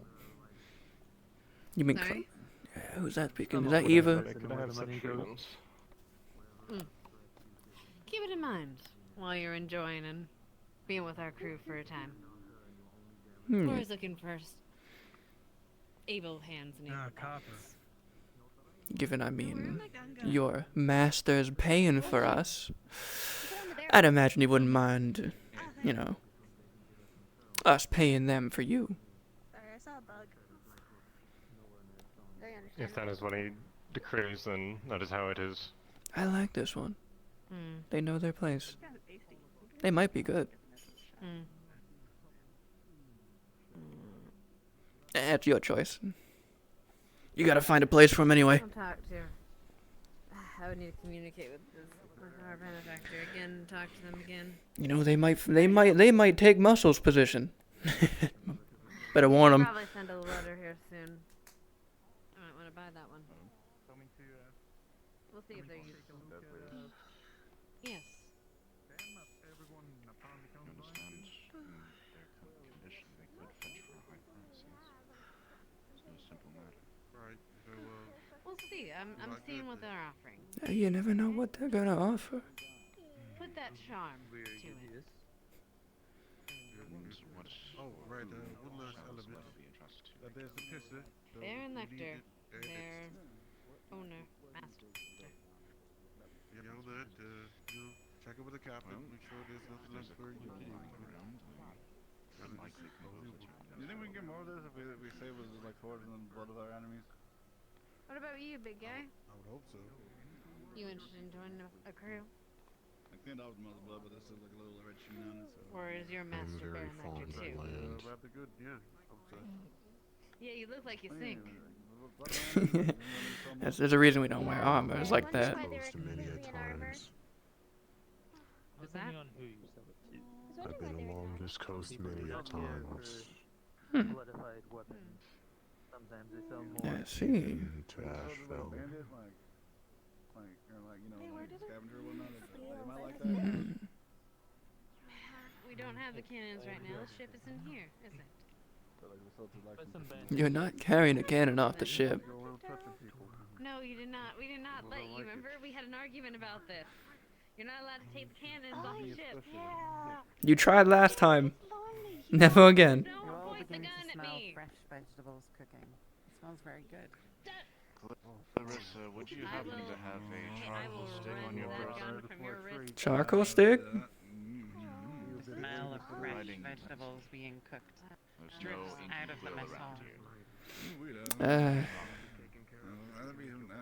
You mean Sorry? who's that speaking? I'm Is that always Eva? interested in where the money goes. Keep it in mind while you're enjoying and being with our crew for a time. We're always looking for able hands and able Copper. bodies. Given, I mean, your master's paying for us, I'd imagine you wouldn't mind, you know, us paying them for you. Sorry, I saw a bug. Very If that is what he decrees, then that is how it is. I like this one. Mm. They know their place. Kind of tasty. They might be good. Mm. It's your choice. You gotta find a place for him anyway. I'll talk to. I would need to communicate with our benefactor again. Talk to them again. You know, they might take Muscle's position. Better warn them. Probably send a letter here soon. I might want to buy that one. We'll see if they're useful. Yes. Right, very well. see. I'm seeing what they're offering. You never know what they're gonna offer. Put that charm to it. Oh, right, Woodlands Element. There's the pisser. Baron Lecter, their owner, master. You know that, you check it with the captain, make sure there's nothing left for you. Do you think we can get more of this if we say it was like swords and blood of our enemies? What about you, big guy? I would hope so. You interested in joining a crew? I think that was most blood, but there's still like a little red sheen on it. So. Or is your master Baron Lecter too? Rather good, yeah. I would say. Yeah, you look like you sink. There's a reason we don't wear armor. It's like that. What's that? I've been along this coast many a times. Solidified weapons. Sometimes they sell more. Yeah, see. To Asheville. Scavenger or whatnot. They might like that. We don't have the cannons right now. The ship isn't here, is it? You're not carrying a cannon off the ship. No, you did not. We did not let you. Remember, we had an argument about this. You're not allowed to take the cannons off the ship. You tried last time. Never again. Don't point the gun at me. Fresh vegetables cooking. It smells very good. Larissa, would you happen to have a charcoal stick on your person? Charcoal stick? The smell of fresh vegetables being cooked drips out of the mess hall.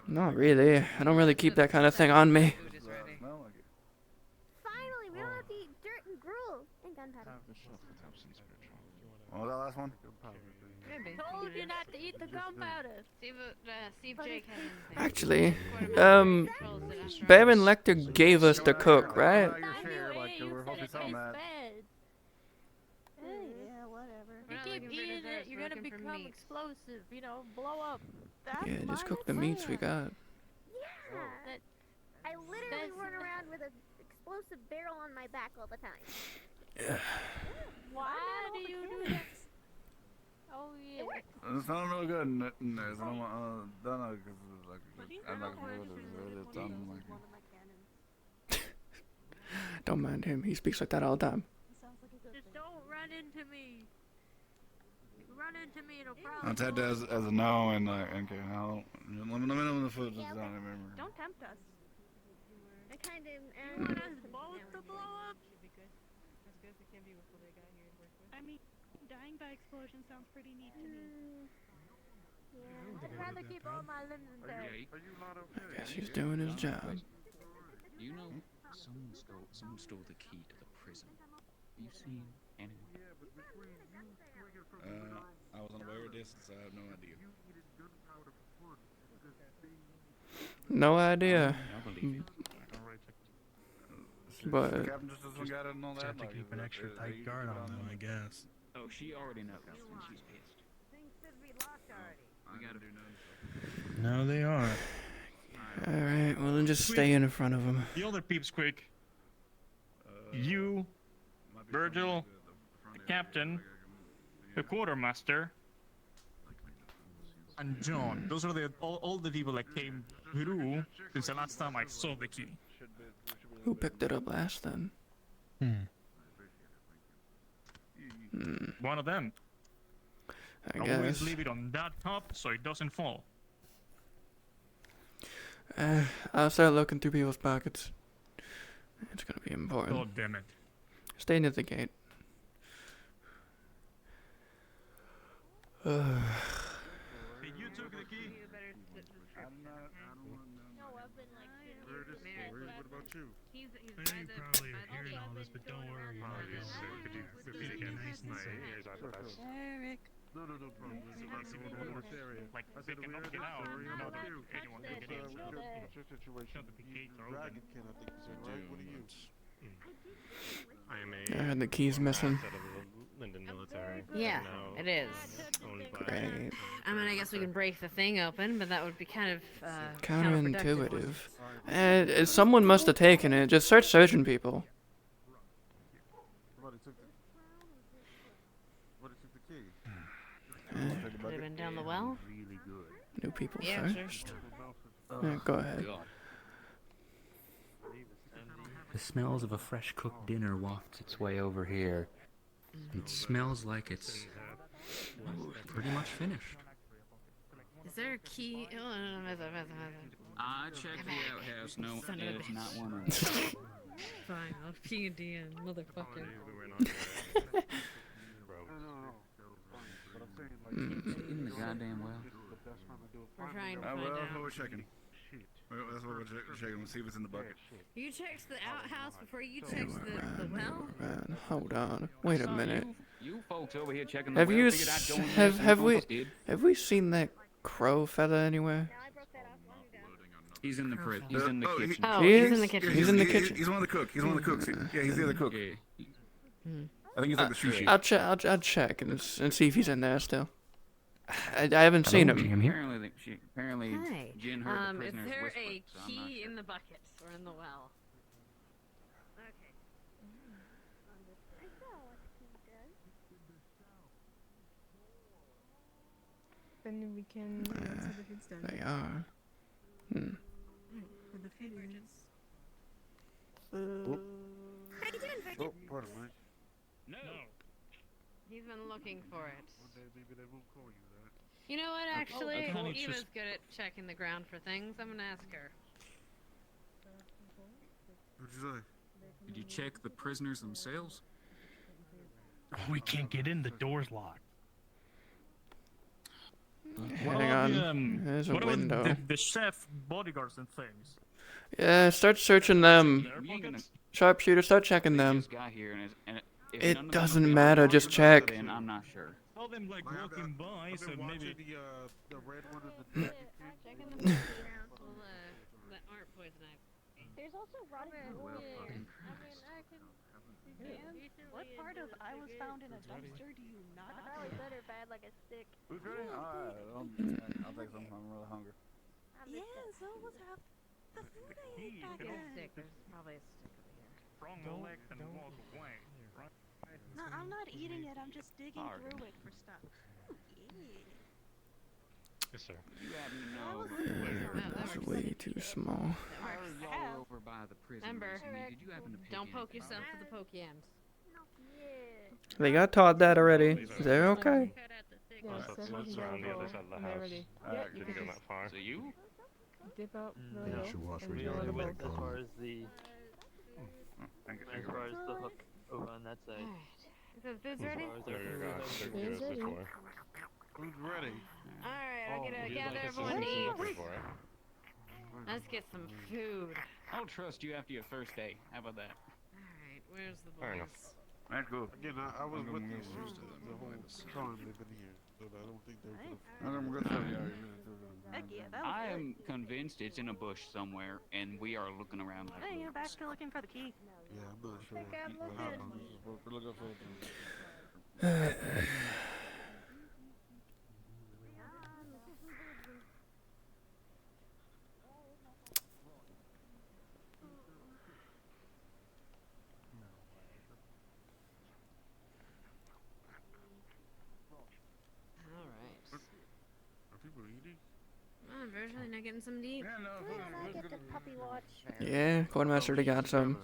Not really. I don't really keep that kind of thing on me. Finally, we don't have to eat dirt and gruel and gunpowder. What was that last one? Told you not to eat the gunpowder. See if Jake has anything. Actually, Baron Lecter gave us the cook, right? Yeah, whatever. You keep eating it, you're gonna become explosive, you know, blow up. Yeah, just cook the meats we got. Yeah. I literally run around with an explosive barrel on my back all the time. Why do you do that? Oh yeah. It's not real good in there, so I don't know, because I'm like, Don't mind him. He speaks like that all the time. Just don't run into me. If you run into me, no problem. I'll take that as a no, and okay, let me know when the food is done, remember. Don't tempt us. I kind of You want us both to blow up? I mean, dying by explosion sounds pretty neat to me. Yeah. I'd rather keep all my limbs intact. I guess he's doing his job. You know, someone stole the key to the prison. Have you seen anyone? I was unaware of this, so I have no idea. No idea. But The captain just doesn't got it and all that. Have to keep an extra tight guard on them, I guess. Oh, she already knows, and she's pissed. Things should be locked already. We gotta do No, they are. alright, well then just stay in front of him. The older peeps quick. You, Virgil, the captain, the quartermaster, and John. Those are all the people that came through since the last time I saw the key. Who picked it up last then? One of them. I Always guess. leave it on that top so it doesn't fall. I'll start looking through people's pockets. It's gonna be important. God damn it. Stay near the gate. Hey, you took the key? No, I've been like, What about you? I know you probably are hearing all this, but don't worry. Could you repeat again? My ears are the best. Eric. No problem. It's in the worst area. Like, I they said cannot get out. No, anyone can get in. What's your situation? The gates are Dragon open. can, I think you said, right? What are you? I am I had the keys missing. out of the Linden military. Yeah, Now it is. owned by Great. I mean, I guess we can break the thing open, but that would be kind of Counterintuitive. And someone must have taken it. Just start searching people. Somebody took the key. Could have been down the well. New people Yeah, first. sure. Yeah, go ahead. God. The smells of a fresh cooked dinner wafts its way over here. It smells like it's pretty much finished. Is there a key? Oh, no. I checked the outhouse. No, Son of a there's bitch. not one of them. Fine, I'll pee a DM, motherfucker. In the goddamn well. We're trying to Well, find that's what out. we're checking. That's what we're checking. We'll see if it's in the bucket. You checked the outhouse before you checked the well? Man, hold on. Wait a minute. You folks over here checking the Have well you figured I'd go in there have so have you we folks did. have we seen that crow fella anywhere? He's in the He's in the kitchen. Oh, He he's is? in the kitchen. He's in the kitchen. He's one of the cooks. He's one of the cooks. Yeah, he's the other cook. Yeah. I think he's like the sushi. I'll check and see if he's in there still. I haven't seen him. Apparently, Hi. Jin heard the Is prisoners there whisper, a so I'm not key sure. in the bucket or in the well? Okay. Then we can see the food's done. They are. Hmm. The food is. How you doing, Virgin? Oh, pardon me. No. He's been looking for it. One day maybe they won't call you that. You know what, actually? I kinda Eva's just- good at checking the ground for things. I'm gonna ask her. What'd you say? Did you check the prisoners themselves? We can't get in. The door's locked. Hang on. There's a what about window. the chef, bodyguards, and things? Yeah, start searching them. Their pockets? Sharpshooter, start checking They them. just got here, and if It none of them doesn't have been matter, just check. then I'm not sure. Saw them like walking by, I've so been watching maybe. the red one and the black Checking the bucket that aren't poison ivy. There's also rotting wood. What part of I was found in a dumpster do you not It's probably good or bad, like a stick. Who's ready? Alright, I'll take some. I'm really hungry. Yeah, so was half the food I ate back There's a then. stick. There's probably a stick over here. Strong leg and walk away. Right? No, I'm not eating it. I'm just digging Hard. through it for stuff. Yes, sir. You happen to know That's way too small. where y'all were over by the prison Remember, recently. Did you happen to pick don't poke anything yourself up? with the pokey end. They got taught that already. They're okay. Let's around the other side of the house. Didn't go that far. So you? Dip out Yeah, the you should wash And where we you only let went it as go. far as the Thank you. as far as the hook over on that side. Is the food's ready? Food's ready. Who's ready? Alright, I'll get You'd gather like to everyone see to what eat. you're looking for, eh? Let's get some food. I'll trust you after your first day. How about that? Alright, where's the Fair enough. boys? That's good. Again, I was I'm with gonna you get used to them. the whole time they've been here, so I don't think they're gonna. I'm good for you. Heck yeah, that was I good. am convinced it's in a bush somewhere, and we are looking around like Hey, you're back losers. to looking for the key. Yeah, I'm not sure. Think I'm what looking. happened. We're looking for Alright. Are people eating? Oh, Virgil, not getting some deep. Yeah, no, When I get to puppy watch. Yeah, Quartermaster already got some.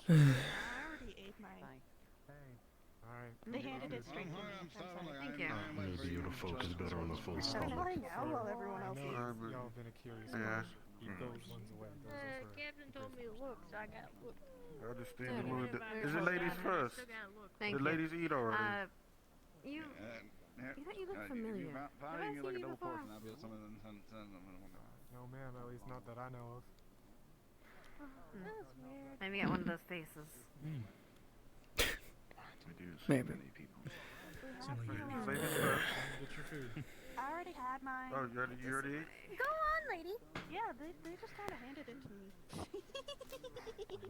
I already ate mine. Alright. They handed it straight to me. I'm sorry. Thank you. Maybe you'll focus better on the full I'm flying out while everyone else eats. Y'all been curious. Yeah. Captain told me to look, so I got to look. I understand. You wanna do- Is it ladies first? Thank The you. ladies eat already. You look familiar. Have Have I I you seen like a you double before? portion? I'll be some of them. Send them. No, ma'am. At least not that I know of. That's weird. Maybe get one of those faces. Maybe. Ladies first. Get your food. I already had mine. Oh, you already ate? Go on, lady. Yeah, they just kind of handed it to me.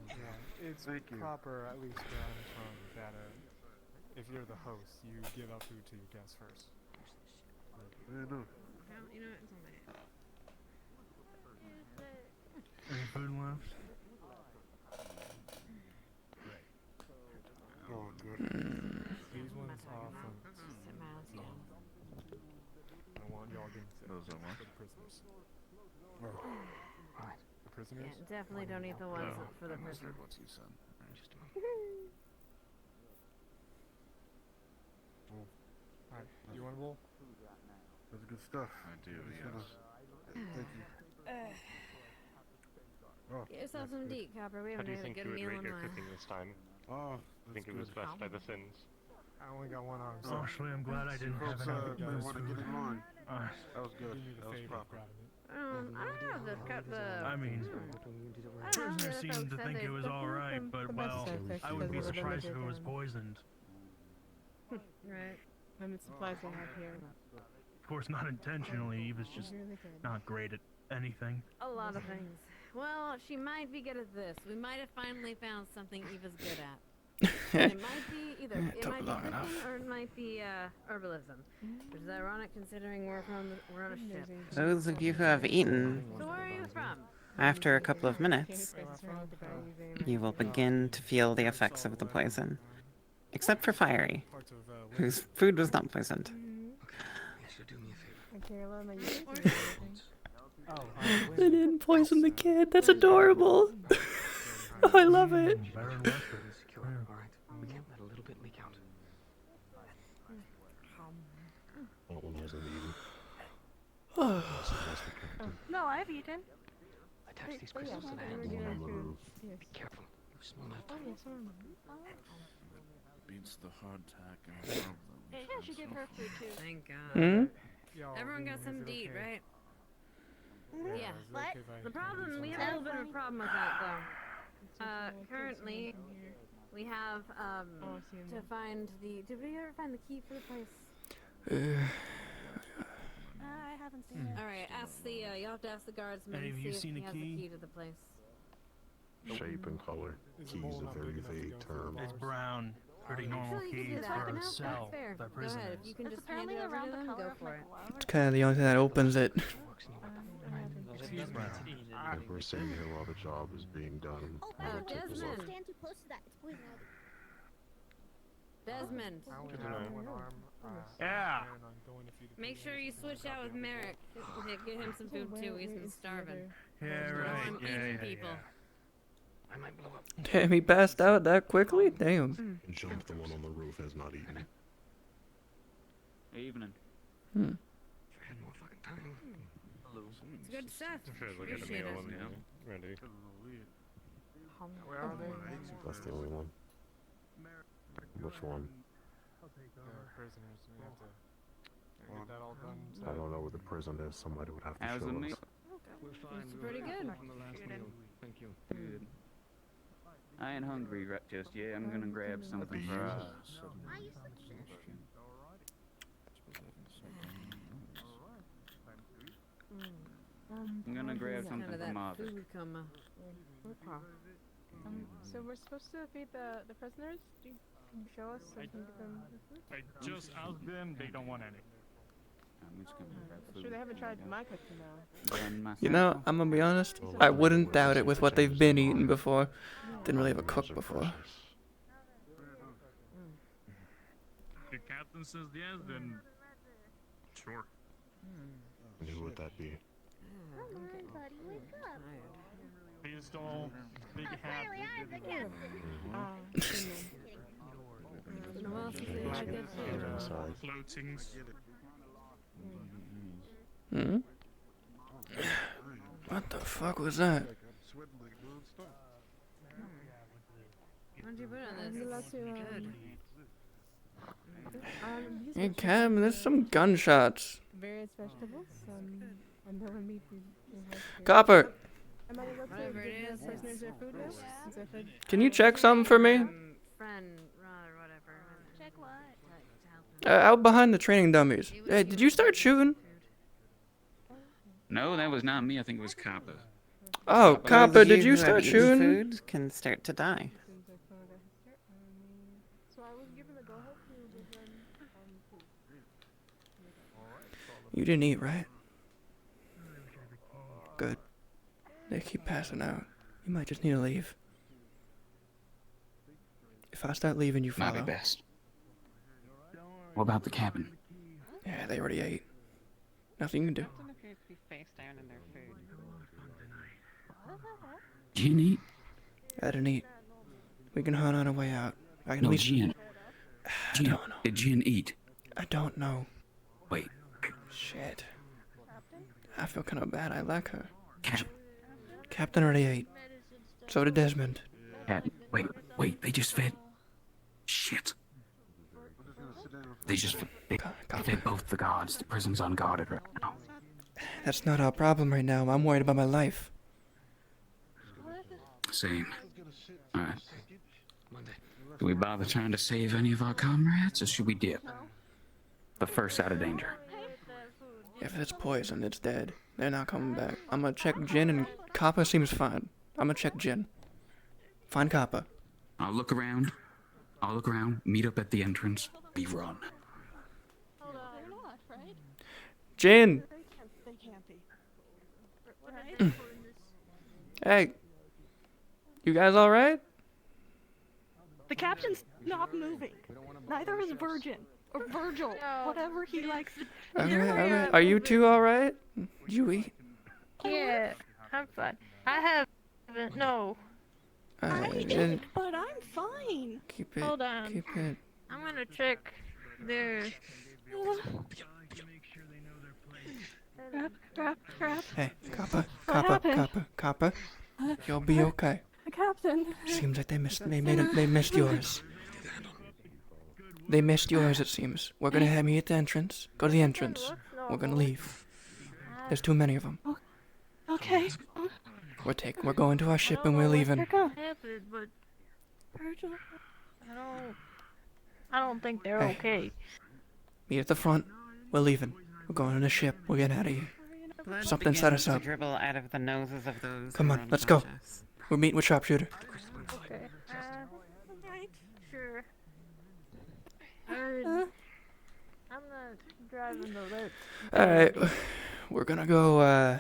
Yeah, it's Thank you. proper, at least where I'm from, that if you're the host, you give out food to your guests first. Yeah, no. You know what? It's on my head. Any food left? Oh, good. These ones are from Sit my ass down. I want y'all getting sick. Those are what? For the prisoners. Right. The prisoners? Yeah, definitely don't eat the ones No, for the I misheard prisoners. what you said. Just a moment. Alright, you want a bowl? That's good stuff. I do, Just yes. wanna- Thank you. Oh, Get yourself some to eat, Copper. We How haven't do you had a think good you would meal rate in a your while. cooking this time? Oh, I think it was blessed by the sins. I only got one arm. Oh, actually, I'm glad I didn't have folks any may loose want to food. get in line. Uh, That was good. Do me the That was favor of proper. grabbing it. I don't know. I mean, prisoner seemed to think it was alright, but well, I would be surprised if it was poisoned. Right. And the supplies I have here. Of course, not intentionally. Eva's just Really good. not great at anything. A lot of things. Well, she might be good at this. We might have finally found something Eva's good at. It might be either it might be cooking or it might be herbalism, which is ironic considering we're on a ship. Those of you who have eaten, So where are you from? after a couple of minutes, you will begin to feel the effects of the poison. Except for Fiery, whose food was not poisoned. So do me a favor. I care a lot of my users. They didn't poison the kid. That's adorable. Oh, I love it. Secure. All right. We can't let a little bit leak out. That one wasn't eaten. No, I've eaten. Attach these crystals to the hands. Be careful. You smell that. Beats the hardtack and the problem. Yeah, she gave her food too. Thank God. Hmm? Everyone got some to eat, right? Yeah. What? The problem, we have a little bit of a problem with that, though. Currently, we have, to find the... Did we ever find the key for the place? I haven't seen it. Alright, ask the, you'll have to ask the guardsman Hey, have see you if seen he the has key? the key to the place. Shape and color. Key's a very vague term. It's brown. Pretty normal Actually, you key can do that. for No, a cell that's fair. by Go ahead. prisoners. If you can It's just hand apparently it over around to the them, color go of for my it. glove. It's kind of the only thing that opens it. If we're sitting here while the job is being done, Oh, I would take a Desmond. look. Stand too close to that. It's poison ivy. Desmond. I only Good to have know. one arm. Yeah. And I'm going to feed the Make sure you switch out with Merrick. Get him some food too. He's been starving. Yeah, While right. I'm Yeah, eating yeah, people. I might blow up. Damn, he passed out that quickly? Damn. Jump, the one on the roof has not eaten. Evening. Hmm. Had more fucking time. It's good stuff. Feels like a Appreciate meal it. in there. Ready? Where are they? That's the only one. Which one? Prisoners. We have to get that all done. I don't know where the prison is. Somebody would have to How's show the us. meal? It's pretty good. Thank you. Good. I ain't hungry just yet. I'm gonna grab something for us. I'm gonna grab Kind something of for that Martha. food coma. So we're supposed to feed the prisoners? Can you show us so we can give them the food? I just asked them, they don't want any. I'm just gonna grab Sure, food. they haven't tried my cooking now. Done myself. You know, I'm gonna be honest. I wouldn't doubt it with what they've been eating before. Didn't really have a cook before. The captain says yes, then sure. And who would that be? Come on, buddy, wake up. Pistol, big hat. I'm the captain. It's been a while since they had good food. Sorry. Floatings. Hmm? What the fuck was that? Why'd you put it on Are you allowed this? to, Good. these Hey are Cam, there's some gunshots. various vegetables, and no one meat. Copper, Am I allowed to Whatever it give is, the prisoners their food now? Yeah. Is that food? can you check something for me? Friend, or whatever. Check what? Out behind the training dummies. Hey, did you start shooting? No, that was not me. I think it was Copper. Oh, Those Copper, of did you who have start eaten shooting? Food can start to die. So I was given the go ahead to give them food. You didn't eat, right? Good. They keep passing out. You might just need to leave. If I start leaving, you Might be follow. best. What about the cabin? Yeah, they already ate. Nothing you can do. Captain appears to be face down in their food. Gin eat? I didn't eat. We can hunt on our way out. I can No, at least... Gin. I Gin. don't know. Did Gin eat? I don't know. Wait. Shit. I feel kind of bad. I like her. Captain already ate. So did Desmond. Wait, they just fed. Shit. They just they fed both the guards. The prison's unguarded right now. That's not our problem right now. I'm worried about my life. Same. Alright. Do we bother trying to save any of our comrades, or should we dip? The first out of danger. If it's poison, it's dead. They're not coming back. I'm gonna check Jin, and Kappa seems fine. I'm gonna check Jin. Find Kappa. I'll look around. Meet up at the entrance. We run. Jin! They can't be. Hey. You guys alright? The captain's not moving. Neither is Virgin. Or Virgil. Whatever he likes to... Alright. Are you two alright? Did you eat? Yeah, I'm fine. I haven't. No. Alright. But I'm fine. Keep it. Hold on. Keep it. I'm gonna check their. Crap. Hey, What Kappa. happened? You'll be okay. Captain. Seems like they missed yours. They missed yours, it seems. We're gonna have me at the entrance. Go to the entrance. We're gonna leave. There's too many of them. Okay. We're going to our ship and we're leaving. Happened, but Virgil. I don't think they're Hey. okay. Meet at the front. We're leaving. We're going on a ship. We're getting out of here. Blood Something set us begins to up. dribble out of the noses of those Come who on, are let's go. unconscious. We're meeting with Sharpshooter. Okay. Sure. I'm not driving the boat. Alright. We're gonna go,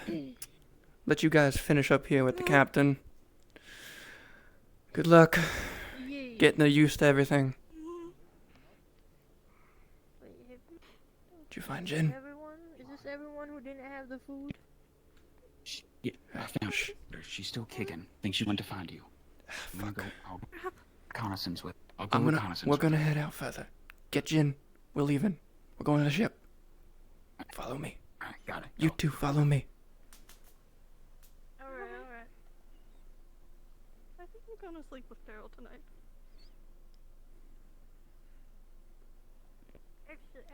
let you guys finish up here with the captain. Good luck. Getting used to everything. Did you find Jen? Everyone? Is this everyone who didn't have the food? Yeah, I found her. She's still kicking. Think she went to find you. I'm gonna go. I'll go reconnaissance with. I'll go reconnaissance. We're gonna head out further. Get Jin. We're leaving. We're going to the ship. Follow me. Alright, got it. You two, follow me. Alright. I think I'm gonna sleep with Daryl tonight.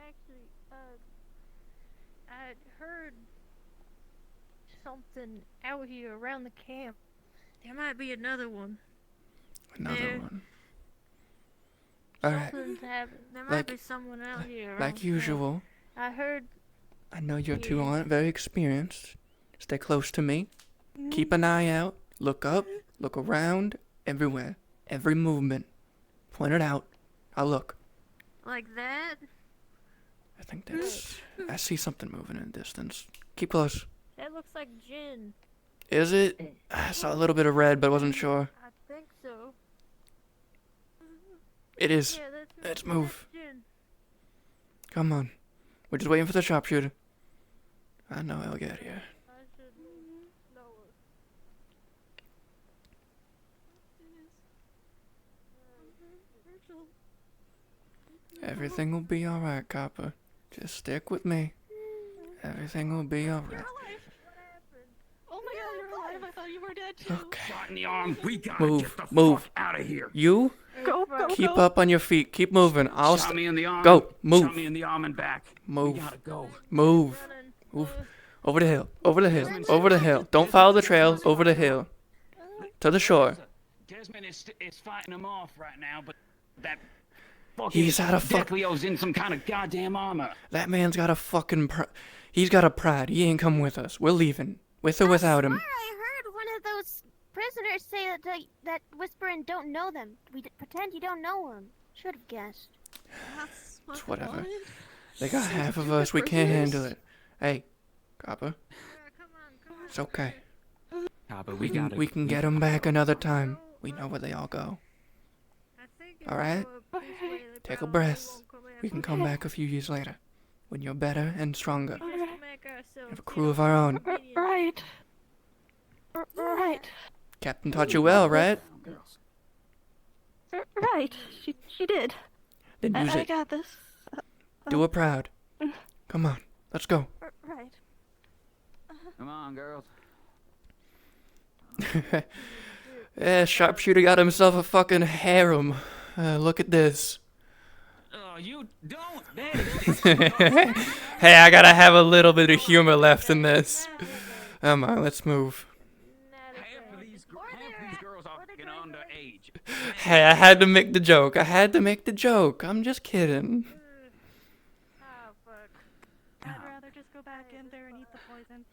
Actually, I heard something out here around the camp. There might be another one. Another one. Alright. Something's happened. There might be someone out here. Like around usual. camp. I heard. I know you two aren't very experienced. Stay close to me. Keep an eye out. Look up. Look around. Everywhere. Every movement. Point it out. I'll look. Like that? I think that's... I see something moving in the distance. Keep close. That looks like gin. Is it? I saw a little bit of red, but wasn't sure. I think so. It is. Yeah, Let's move. That's gin. Come on. We're just waiting for the sharpshooter. I know he'll get here. I should know it. Virgil. Everything will be alright, Copper. Just stick with me. Everything will be alright. Oh my god, you're alive. I thought you were dead too. Shot in the arm. We gotta Move. get the Move. fuck out of here. You? Go. Keep up on your feet. Keep moving. I'll Shot me in the arm. Go. Move. Shot me in the arm and back. Move. We gotta go. Move. Move. Over the hill. Over the hill. Over the hill. Don't follow the trail. Over the hill. To the shore. Desmond is fighting him off right now, but that He's out of fuck. Declio's in some kind of goddamn armor. That man's got a fucking he's got a pride. He ain't come with us. We're leaving. With or without him. I heard one of those prisoners say that whisper and don't know them. Pretend you don't know them. Should have guessed. It's whatever. They got half of us. We can't handle it. Hey, Copper. It's okay. Copper, We can get them back another time. We know where they all go. Alright? Take a breath. We can come back a few years later. When you're better and stronger. We have a crew of our own. Right. Right. Captain taught you well, right? Right. She did. Then use I it. got this. Do her proud. Come on, let's go. Right. Come on, girls. Yeah, sharpshooter got himself a fucking harem. Look at this. Oh, you don't. Hey, I gotta have a little bit of humor left in this. Come on, let's move. Half of these girls are fucking underage. Hey, I had to make the joke. I'm just kidding. Oh, fuck. I'd rather just go back in there and eat the poison.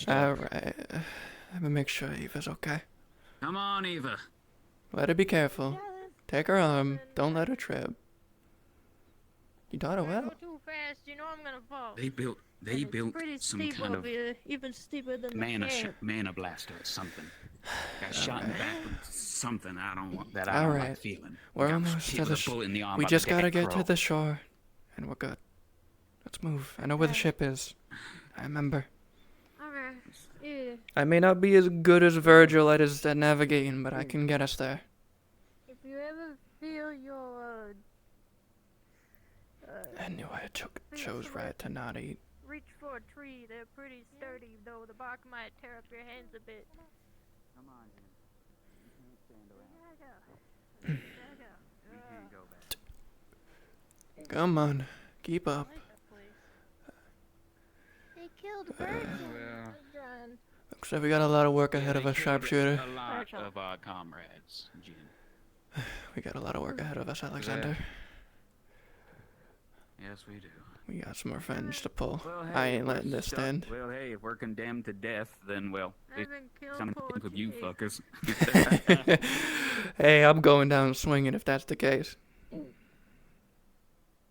Alright. Let me make sure Eva's okay. Come on, Eva. Let her be careful. Take her arm. Don't let her trip. You taught her well. Go too fast, you know I'm gonna fall. They built Pretty some steep kind of over here, even steeper than the camp. mana blaster or something. Got shot in the back with something I don't like Alright. feeling. We're Got almost hit to with the a bullet in the arm We by just the gotta dead get crow. to the shore. And we're good. Let's move. I know where the ship is. I remember. Okay. Yeah. I may not be as good as Virgil at his navigating, but I can get us there. If you ever feel your I knew I chose right to not eat. reach for a tree, they're pretty sturdy, though the bark might tear up your hands a bit. Come on, Jim. You can't stand around. You can't go back. Come on. Keep up. They killed Virgil. Looks like we got a lot of work ahead of us, sharpshooter. A lot of our comrades, Jim. We got a lot of work ahead of us, Alexander. Yes, we do. We got some revenge to pull. Well, hey, I ain't we're letting this stuck- stand. Well, hey, if we're condemned to death, then, well, it's killed something to think of you fuckers. Hey, I'm going down swinging if that's the case.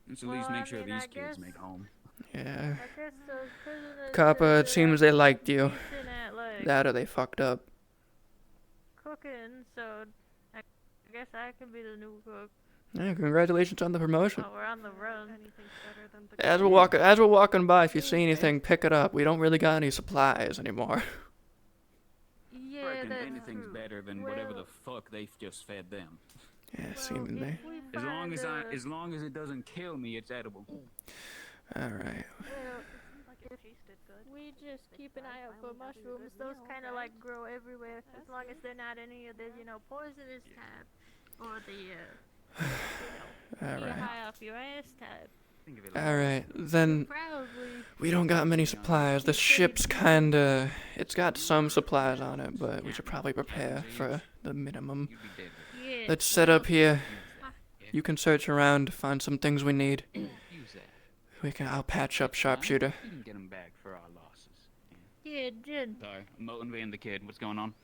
Let's at least make sure these kids make home. Yeah. I guess those prisoners Copper, it seems they liked you. decent at, like, That or they fucked up. cooking, so I guess I can be the new cook. Yeah, congratulations on the promotion. While we're on the run. As we're walking by, if you see anything, pick it up. We don't really got any supplies anymore. Yeah, Reckon that's anything's true. better than whatever the fuck they've just fed them. Yeah, seemingly. As long as it doesn't kill me, it's edible. Alright. We just keep an eye out for mushrooms. Those kind of like grow everywhere, as long as they're not any of the, poisonous type or the, be Alright. high off your ass type. Alright, then we don't got many supplies. The ship's kinda... It's got some supplies on it, but we should probably prepare for the minimum. Let's set up here. You can search around, find some things we need. I'll patch up sharpshooter. You can get them back for our losses. Yeah, Jin. Sorry, I'm motivating the kid. What's going on?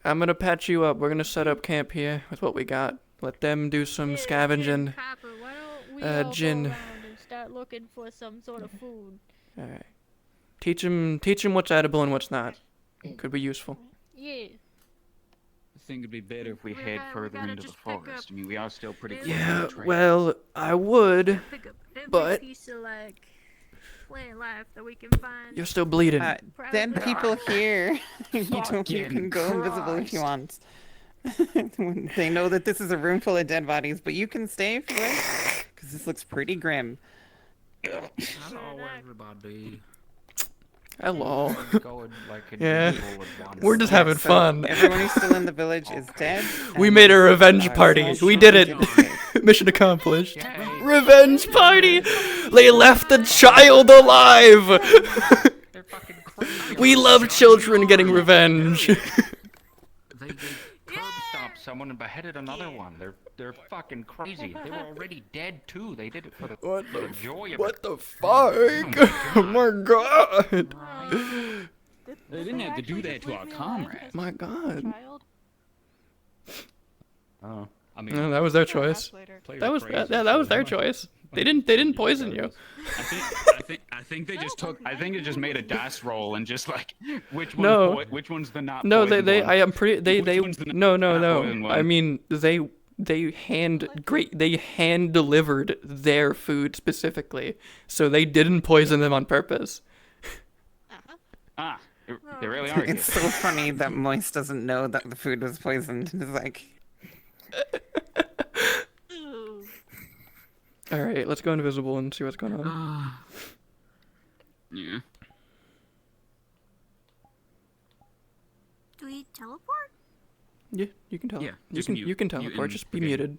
I'm gonna patch you up. We're gonna set up camp here with what we got. Let them do some scavenging. Copper, why don't we all Jin. go around and start looking for some sort of food? Alright. Teach him what's edible and what's not. Could be useful. Yeah. I think it'd be better if we head further into the forest. I mean, we are still pretty close to Yeah, the trail. well, I would, Pick up every but piece of like plant life that we can find. you're still bleeding. Then people here, you Fucking can go invisible if you want. They know that this is a room full of dead bodies, but you can stay if you wish, because this looks pretty grim. Hello, everybody. Hello. Going like an Yeah. evil advantage. We're just having So fun. Everyone who's still in the village is dead. We and made a revenge our party. small We did children it. Mission accomplished. Revenge party. They left the child alive. We love children getting revenge. They curb stomped someone and beheaded another one. They're fucking crazy. They were already dead too. They did it for the joy of What it. the fuck? Oh my god. They didn't have to do that to our comrades. My god. Oh, I mean, No, that was their choice. That was their choice. They didn't poison you. I think they just took. I think they just made a dice roll and just like which No. one's the not. No, poisoned they one? I am pretty they Which one's the no not poisoned no. one? I mean They hand delivered their food specifically, so they didn't poison them on purpose. Ah, they really are. It's so funny that Moist doesn't know that the food was poisoned. It's like. All right, let's go invisible and see what's going on. Yeah. Do we teleport? Yeah, you can teleport. Yeah, You can teleport. Just be muted.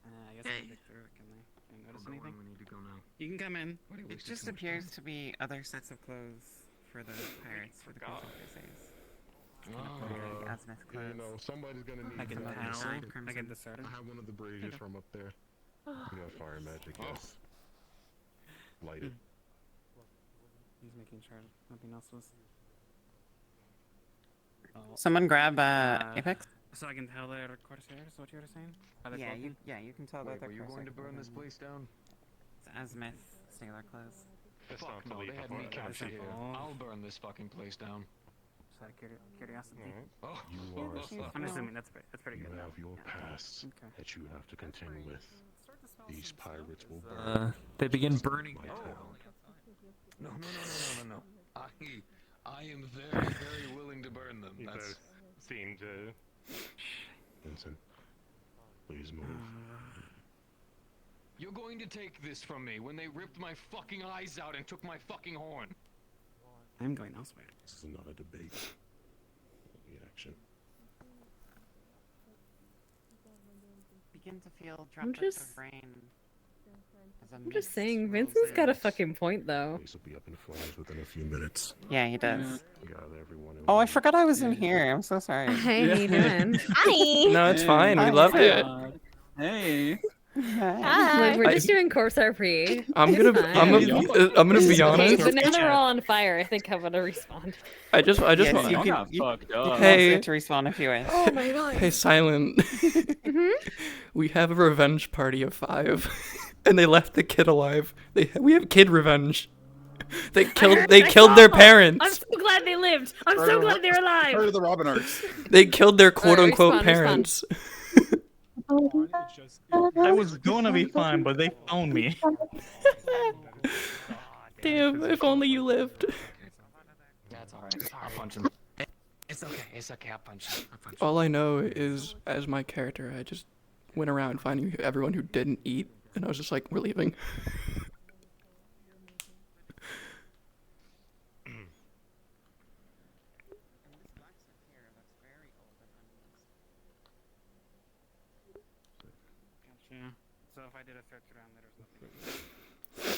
I guess I can look through it, can I notice anything? We need to go now. You can come in. Why do you It waste just so much appears time? to be other sets of clothes for the pirates for the Crystal Crusades. Azimuth You clothes. know, somebody's gonna need I get to the have towel. some- I get the soda. I have one of the braziers from up there. You got fire magic, yes. Light it. He's making sure nothing else was. Someone grab Apex. So I can tell they're Corsairs, is what you were saying? Are they cloaking? You can tell Wait, that were they're you going to Corsair burn this clothing. place down? It's Azimuth sailor clothes. It's Fuck not to no, leave they had before me I captured here. Oh. I'll burn this fucking place down. Just out of curiosity. Oh, You are I'm assuming that's pretty You good. have your past Okay. that you have to contend with. These pirates will burn. They begin burning. My town. No. I am very, very willing to burn them. You That's... both seem to. Vincent, please move. You're going to take this from me when they ripped my fucking eyes out and took my fucking horn. I'm going elsewhere. This is not a debate. Reaction. Begin to feel I'm droplets just- of rain. as a I'm just mist saying, rolls Vincent's in. got a fucking point, though. This will be up in flames within a few minutes. Yeah, he does. Gather everyone in Oh, I one. forgot I was in here. I'm so sorry. Hey, how you doing? Hi! No, it's fine. We Hi. loved it. Hey. Hi! Look, we're just doing CourseRP. I'm It's gonna be Okay, honest. but now that we're all on fire, I think I'm gonna respond. I just Yes, want. you Y'all can, you fucked can up. Hey. also to respawn if you wish. Oh my god. Hey, Silent. We have a revenge party of 5, and they left the kid alive. We have kid revenge. They killed their I'm parents. so glad they lived. I'm so glad they're Part alive. of the Robin arcs. They killed their quote unquote respawn, respawn. parents. It's just I was gonna be fine, but they found me. Damn, if only you lived. That's alright. I'll punch him. It's okay. It's okay. I'll punch him. All I know is, as my character, I just went around finding everyone who didn't eat, and I was just like, we're leaving. Gotcha. So if I did a search around, there was nothing.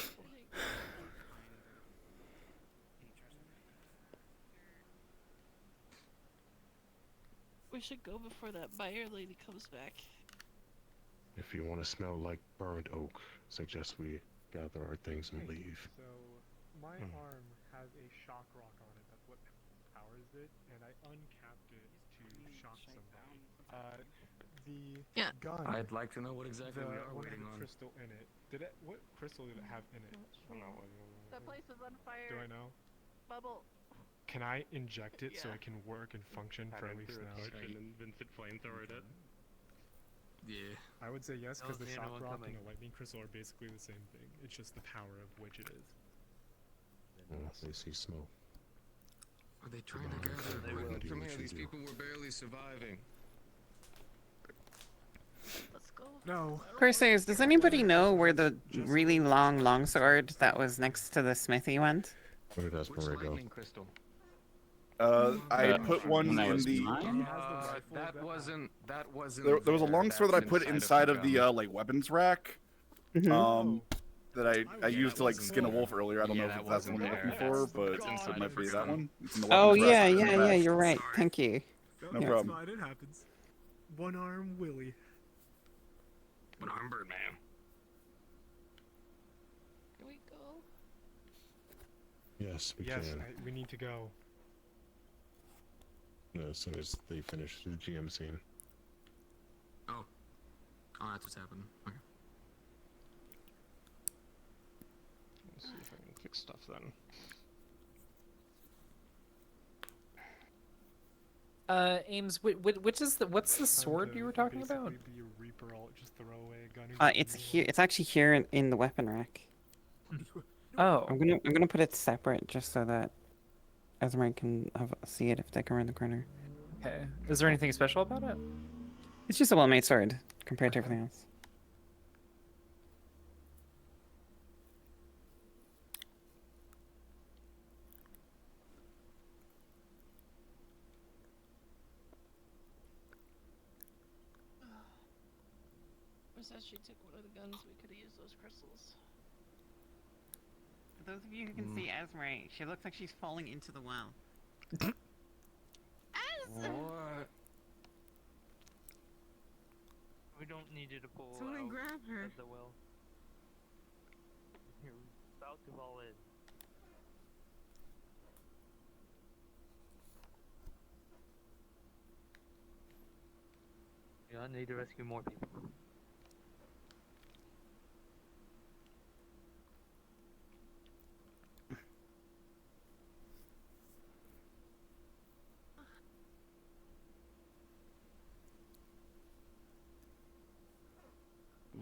We should go before that buyer lady comes back. If you want to smell like burned oak, suggest we gather our things and leave. So, my arm has a shock rock on it. That's what powers it, and I uncapped it to shock somebody. The gun. I'd like to know what exactly we are one waiting with on. the crystal in it. What crystal did it have in it? That place was on fire. Do I know? Bubble. Can I inject it so Yeah. it can work and function for at least now? And Vincent flamethrowered it. Yeah. I would say yes, because the Okay, shock no one rock coming. and the lightning crystal are basically the same thing. It's just the power of which it is. Oh, they see smoke. Are they trying to gather equipment from here? These people were barely surviving. Let's go. No. Corsairs, does anybody know where the really long longsword that was next to the smithy went? Where does Which Marie go? lightning crystal? I put one that in was the. mine? That wasn't. There was a longsword that I put inside of the gun. like weapons rack. That I used to like skin a wolf earlier. I don't know if that's the one you're looking for, but it might be that one. It's in the Oh weapons yeah, rack in the yeah, back. yeah. You're right. Thank you. No Yeah. problem. Fine, it happens. One arm Willie. One arm bird man. Can we go? Yes, we Yes, can. we need to go. As soon as they finish the GM scene. Oh. Oh, that's what's happening. Okay. basic stuff then. Ames, what's the sword you were talking about? Be a Reaper, I'll just throw away a gun. It's here. It's actually here in the weapon rack. Oh. I'm gonna put it separate just so that Esmeralda can see it if they come around the corner. Okay. Is there anything special about it? It's just a well-made sword compared to everything else. Says she took one of the guns. We could have used those crystals. For those of you who can see Esmeralda, she looks like she's falling into the well. What? We don't need you to pull Someone out grab her. of the well. You're about to fall in. Yeah, I need to rescue more people.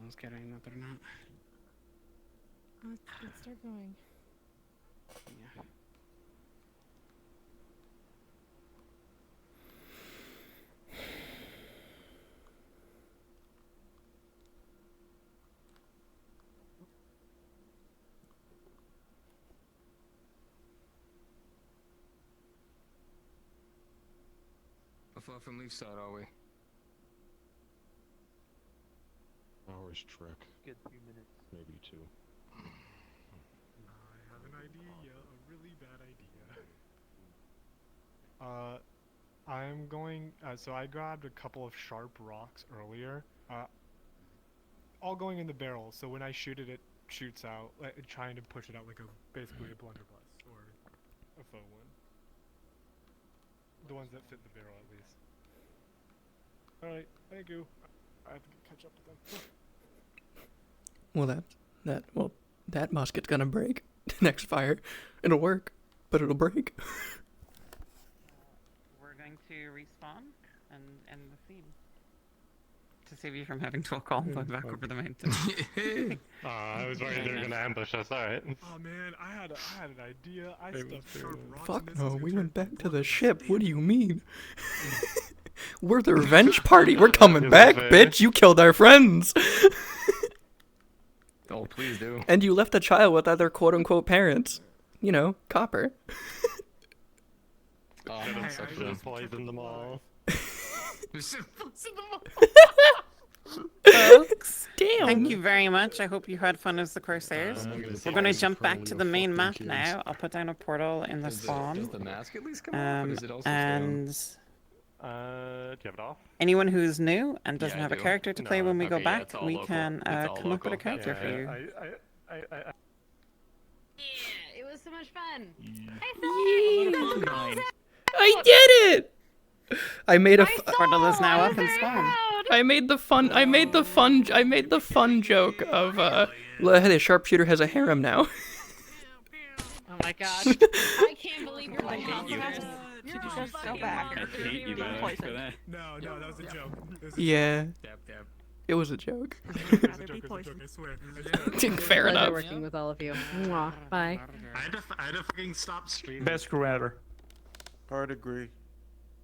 Let's get another knot. Let's start going. Yeah. How far from Leafside are we? Hour's trek. Good few minutes. Maybe 2. I have an idea, a really bad idea. I'm going, so I grabbed a couple of sharp rocks earlier, all going in the barrel, so when I shoot it, it shoots out, trying to push it out like basically a blunderbuss, or a faux one. The ones that fit the barrel, at least. Alright, thank you. I have to catch up with them. Well, that musket's gonna break. Next fire, it'll work, but it'll break. We're going to respawn and end the scene to save you from having to walk all the way back over the mountain. I was worried they were gonna ambush us. All right. Oh man, I had an idea. I stuffed sharp rocks. Fuck no, we went back to the ship. What do you mean? We're the revenge party. We're coming back, bitch. You killed our friends. Oh, please do. And you left a child with other quote-unquote parents. You know, copper. Oh, I should have poisoned them all. Folks, damn. Thank you very much. I hope you had fun as the Corsairs. We're going to jump back to the main map now. I'll put down a portal in the spawn. Does the mask at least come off, or is it also and stone? Do you have it off? anyone who's new and doesn't Yeah, I have a do. character to play when we go Okay, yeah, back, it's all we local. can It's all come up with a local. character for you. Yeah, it was so much fun. I did it! I made a portal is now up and spawn. I made the fun joke of the sharpshooter has a harem now. Oh my gosh. I can't believe you're like, You're just go back. I hate you, man, for that. No, that was a joke. Yeah. Dab, dab. It was a joke. It was a joke, I swear. Fair Pleasure enough. working with all of you. Mwah. Bye. I had to fucking stop streaming. Best crew ever. Hard agree.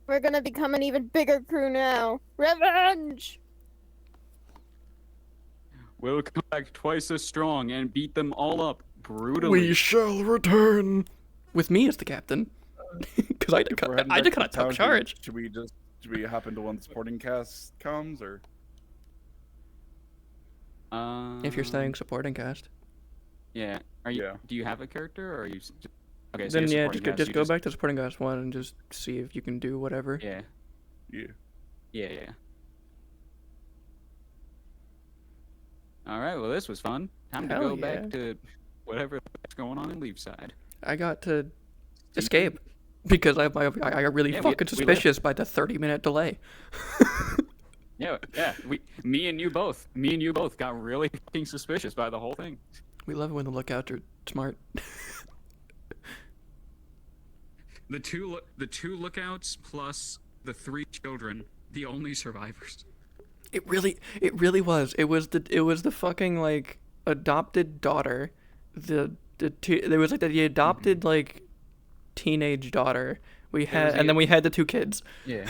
We're gonna become an even bigger crew now. Revenge! We'll come back twice as strong and beat them all up brutally. We shall return. With me as the captain. Because I kind of took charge. Should we hop into one supporting cast comes, or? If you're staying supporting cast. Yeah. Are you? Yeah. Do you have a character, or are you? Okay. So Then you're yeah, supporting cast, just you go back to supporting cast 1 and just see if you can do whatever. Yeah. Yeah. Yeah. All right. Well, this was fun. Time to Hell go yeah. back to whatever's going on in Leafside. I got to escape because I got really fucking suspicious by the 30-minute delay. Yeah. Me and you both got really fucking suspicious by the whole thing. We love it when the lookouts are smart. the two lookouts plus the 3 children, the only survivors. It really was. It was the fucking like adopted daughter, there was like the adopted like teenage daughter we had, and then we had the 2 kids. Yeah.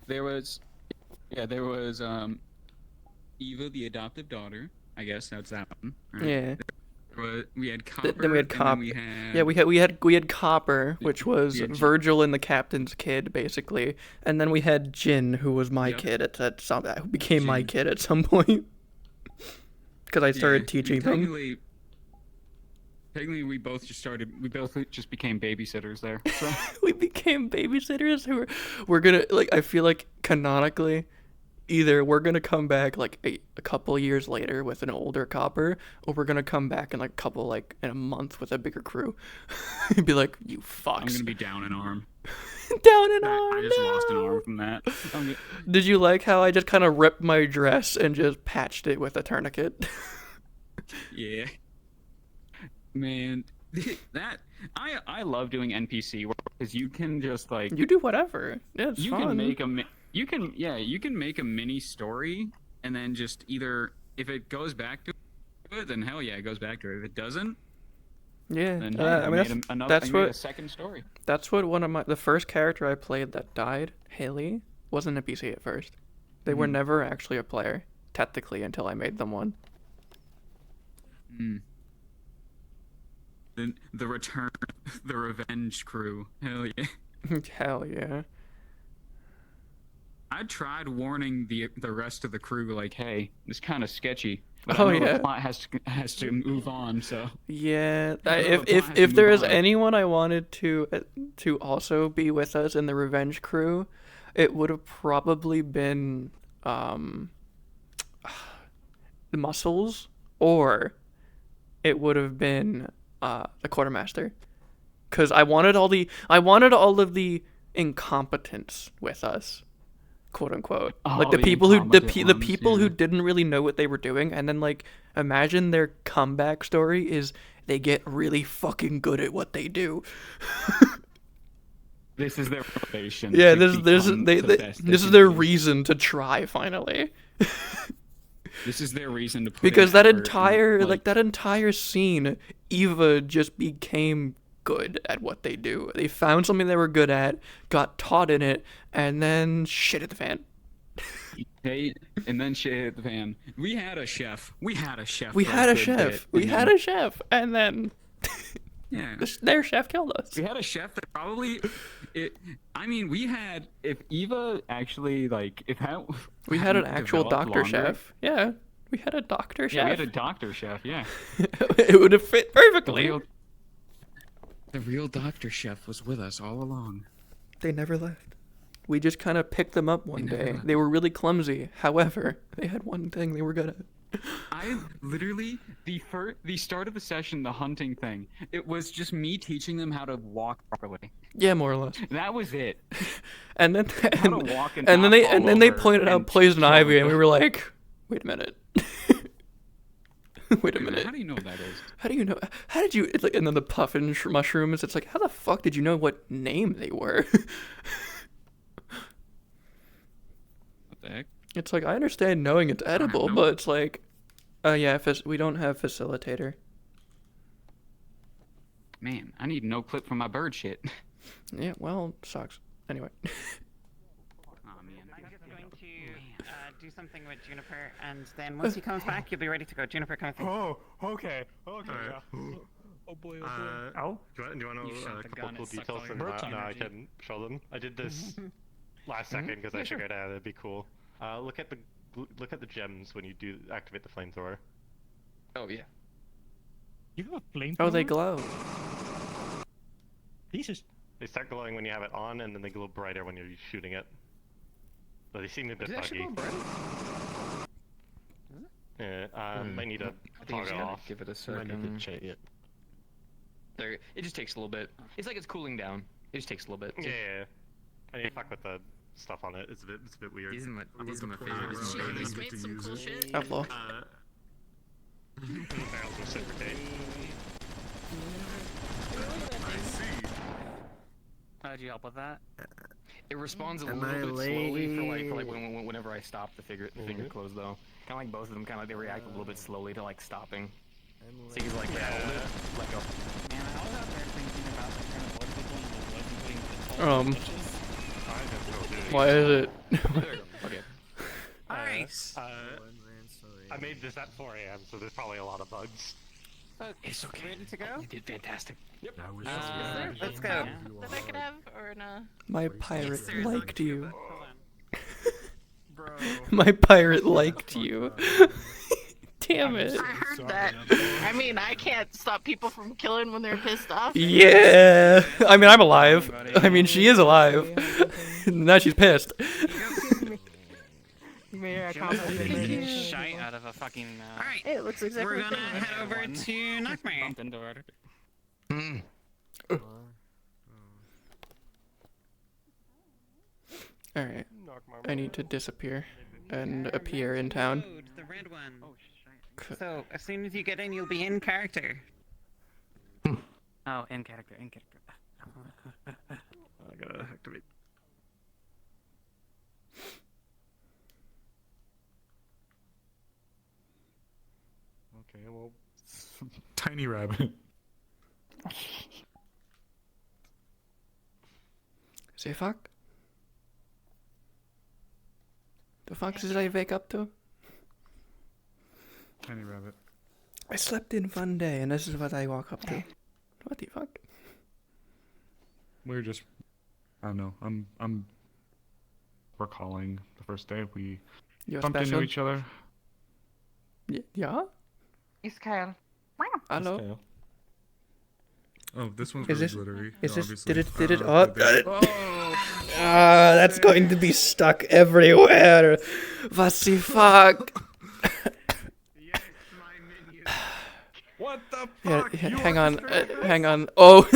There was Eva, the adoptive daughter. I guess that's that one. Right? Yeah. We had Copper. Then we had Copper. Yeah, we had Copper, which was Virgil and the captain's kid, basically, and then we had Jin, who was my kid who became my kid at some point, because I started teaching them. Technically, we both just became babysitters there. So. We became babysitters who we're gonna like. I feel like canonically, either we're gonna come back like a couple years later with an older Copper, or we're gonna come back in in a month with a bigger crew. You'd be like, you fucks. I'm gonna be down an arm. Down an arm. I just lost an arm from that. Did you like how I just kind of ripped my dress and just patched it with a tourniquet? Yeah. Man, I love doing NPC work because you can just like you do whatever. Yeah, it's fun. You can make a mini story and then just either if it goes back to it, then hell yeah, it goes back to it. If it doesn't, yeah, then I mean that's a second story. That's what the first character I played that died, Haley, wasn't a NPC at first. They were never actually a player, technically, until I made them one. The return, the revenge crew. Hell yeah. Hell yeah. I tried warning the rest of the crew, like, hey, it's kind of sketchy. But the plot has to move on, so. Yeah, if there is anyone I wanted to also be with us in the revenge crew, it would have probably been the Muscles, or it would have been the Quartermaster, because I wanted all of the incompetents with us, quote unquote, like the people who didn't really know what they were doing, and then like imagine their comeback story is they get really fucking good at what they do. This is their motivation. Yeah, this is their reason to try finally. This is their reason to put because that entire scene, Eva just became good at what they do. They found something they were good at, got taught in it, and then shit hit the fan. And then shit hit the fan. We had a chef, and then yeah, their chef killed us. We had a chef that probably. If Eva actually we had an actual doctor chef. Yeah, we had a doctor chef. Yeah, we had a doctor chef. Yeah, it would have fit perfectly. The real doctor chef was with us all along. They never left. We just kind of picked them up one day. They were really clumsy. However, they had one thing they were good at. I literally the start of the session, the hunting thing. It was just me teaching them how to walk properly. Yeah, more or less. That was it. And then they pointed out poison ivy, and we were like, wait a minute. Wait a minute. How do you know what that is? How do you know? How did you? It's like, and then the puffin mushrooms. It's like, how the fuck did you know what name they were? What the heck? It's like, I understand knowing it's edible, but it's like, we don't have facilitator. Man, I need no clip from my bird shit. Yeah, well, sucks. Anyway. I'm just going to do something with Juniper, and then once he comes back, you'll be ready to go. Juniper, come with me. Oh, okay. Oh boy, oh. Do you want to know a couple cool details from that? No, I can show them. I did this last second because I figured it'd be cool. Look at the gems when you activate the flamethrower. Oh yeah. You have a flamethrower? Oh, they glow. Jesus. They start glowing when you have it on, and then they glow brighter when you're shooting it. But they seem a bit buggy. Yeah, might need to toggle it off. Give it a second. There, it just takes a little bit. It's like it's cooling down. It just takes a little bit. Yeah. I need to fuck with the stuff on it. It's a bit weird. These are my favorite. Outlaw. Barrels will reciprocate. I see. How'd you help with that? It responds a Am little I bit slowly for late? whenever I stop the finger close though. Kind of like both of them, kind of like they react a little bit slowly to like stopping. So he's like, yeah, hold it, let go. Man, I was out there thinking about like trying to avoid people and avoiding the Why is it? Okay. Alright. I made this at 4 a.m., so there's probably a lot of bugs. It's okay. Ready to go? You did fantastic. Yep. Let's go. That I could have, or no? My pirate sir, liked you. Bro. My pirate liked you. Damn it. I heard that. I mean, I can't stop people from killing when they're pissed off. Yeah. I mean, I'm alive. I mean, she is alive. Now she's pissed. Shite out of a fucking. Alright. It looks exactly We're gonna head over to Knockmare. Bump into her. Alright. I need to disappear and appear in town. The red one. So, as soon as you get in, you'll be in character. Oh, in character, in character. I gotta activate. Okay, well, tiny rabbit. Say fuck? The fuck did I wake up to? Tiny rabbit. I slept in one day and this is what I woke up to. What the fuck? We're just, I don't know. I'm recalling the first day we You're bumped special? into each other. Yeah? It's Kyle. Hello? Oh, this one's Is really this? glittery. Is this? obviously. Did it? Uh, Oh, that's going to be stuck everywhere. What the fuck? What the Yeah, fuck? hang on, hang on. Oh.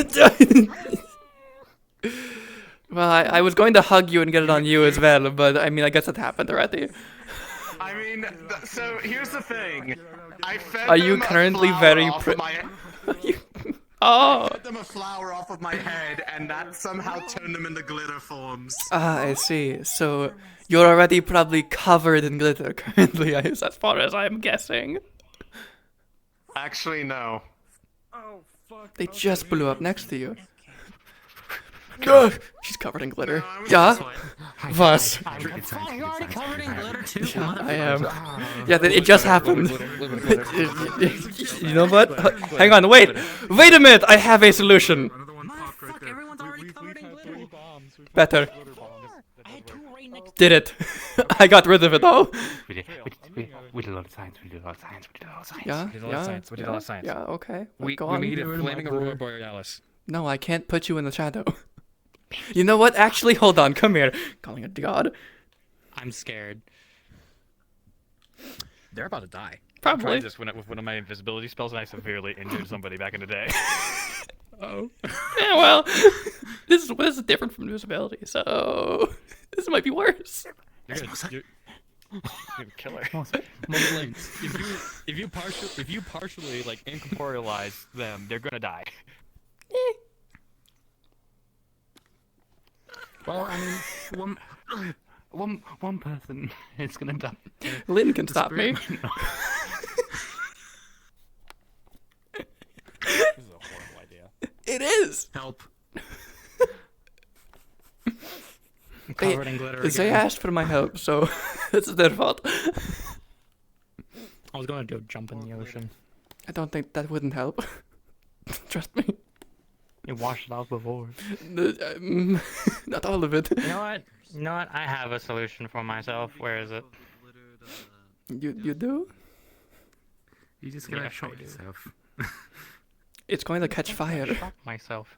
Well, I was going to hug you and get it on you as well, but I mean, I guess it happened already. I mean, so here's the thing. I fed Are you them a currently flower very off of my... Oh. I fed them a flower off of my head, and that somehow turned them into glitter forms. Ah, I see. So you're already probably covered in glitter currently, as far as I'm guessing. Actually, no. Oh, fuck. They just blew up next to you. Ugh, she's covered in glitter. Yeah? Was? You're already covered in glitter too. Yeah, I am. Yeah, it just happened. You know what? Hang on, wait! Wait a minute! I have a solution! Better. Did it. I got rid of it though. We did a lot of science, we did a lot of science, we did a lot of science. Yeah, We did a lot of science, we did a lot of science. Yeah, okay. We Go on. made a flaming aurora borealis. No, I can't put you in the shadow. You know what? Actually, hold on. Come here. Calling it God. I'm scared. They're about to die. Probably. I tried this with one of my invisibility spells and I severely injured somebody back in the day. Oh. Yeah, well, this is different from invisibility, so this might be worse. You're gonna kill her. If you partially like incorporealize them, they're gonna die. Well, I mean, one person is gonna die. Lynn can stop me. This is a horrible idea. It is. Help. They, Covered in glitter they again. asked for my help, so it's their fault. I was gonna do a jump in the ocean. I don't think that wouldn't help. Trust me. You washed it off before. Not all of it. You know what? I have a solution for myself. Where is it? You do? You just Yeah, gotta I shock do. yourself. It's going to catch fire. Shock myself.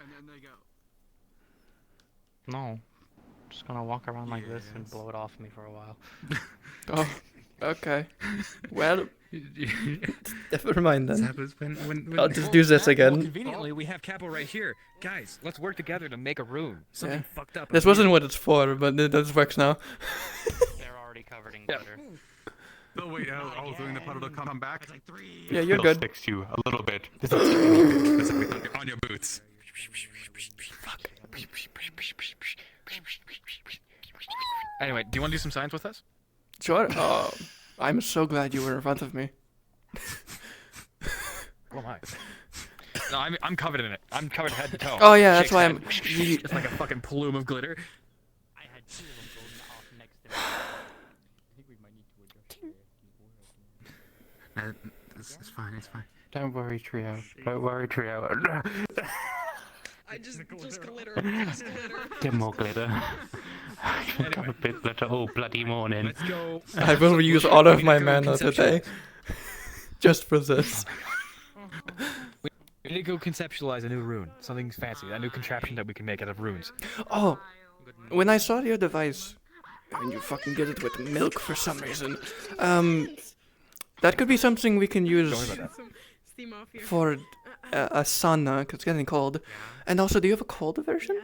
No. I'm just gonna walk around like this and blow it off me for a while. Oh, okay. Well, never mind then. I'll just do this Well, again. conveniently, we have Capo right here. Guys, let's work together to make a room. Something fucked up. This wasn't what it's for, but this works now. They're already covered in glitter. Oh wait, I was doing the puddle to come back. Yeah, you're It'll good. fix you a little bit. On your boots. Anyway, do you want to do some science with us? Sure. Oh, I'm so glad you were in front of me. Oh my. No, I'm covered in it. I'm covered head to toe. Oh yeah, that's Shake's why head. I'm. It's like a fucking plume of glitter. I had two of them going off next to me. I think we might need to adjust the It's fine, it's fine. Don't worry, Trio. Don't worry, Trio. I just glitter. Just glitter. Get more glitter. Got a bit glitter all bloody morning. Let's go. I will use all of my mana today, just for this. We need to go conceptualize a new rune, something fancy, a new contraption that we can make out of runes. Oh, when I saw your device, and you fucking get it with milk for some reason, that could be something we can use for a sauna, because it's getting cold. And also, do you have a cold version?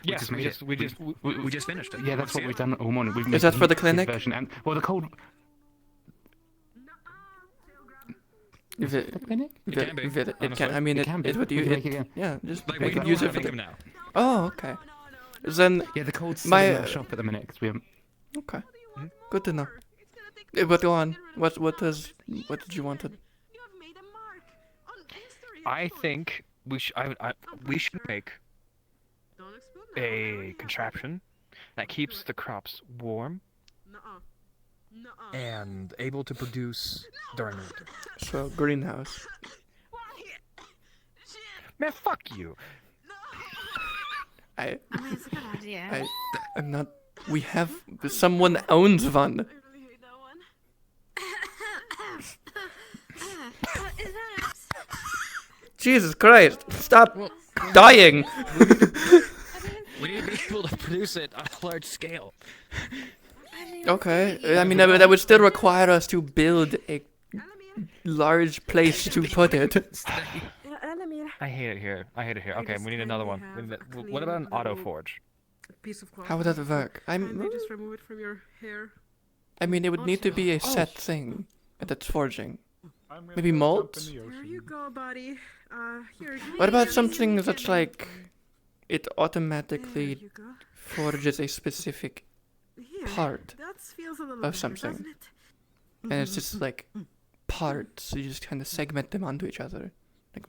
Yeah, we just finished it. Yeah, that's what we've done all morning. We've Is that for the clinic? Version and, well, the cold. It can be, It can. I mean, it would We you. can make it again. Yeah, just Like, we we could can use it make for them the. now. Oh, okay. Then Yeah, the cold's still my in our shop at the minute because we haven't. okay. Good to know. But go on. What did you want to? I think we should make a contraption that keeps the crops warm and able to produce during the winter. So greenhouse. Man, fuck you. I mean, it's a good idea. I'm not. We have. Someone owns one. Jesus Christ! Stop dying. We need to be able to produce it on a large scale. Okay. I mean, that would still require us to build a large place to put it. I hate it here. Okay, we need another one. What about an auto forge? Piece of cloth. How would that work? And you just remove it from your hair. I mean, it would need to be a set thing that's forging. Maybe molds? There you go, buddy. Here. What about something that's like it automatically forges a specific part of something, and it's just like parts. You just kind of segment them onto each other, like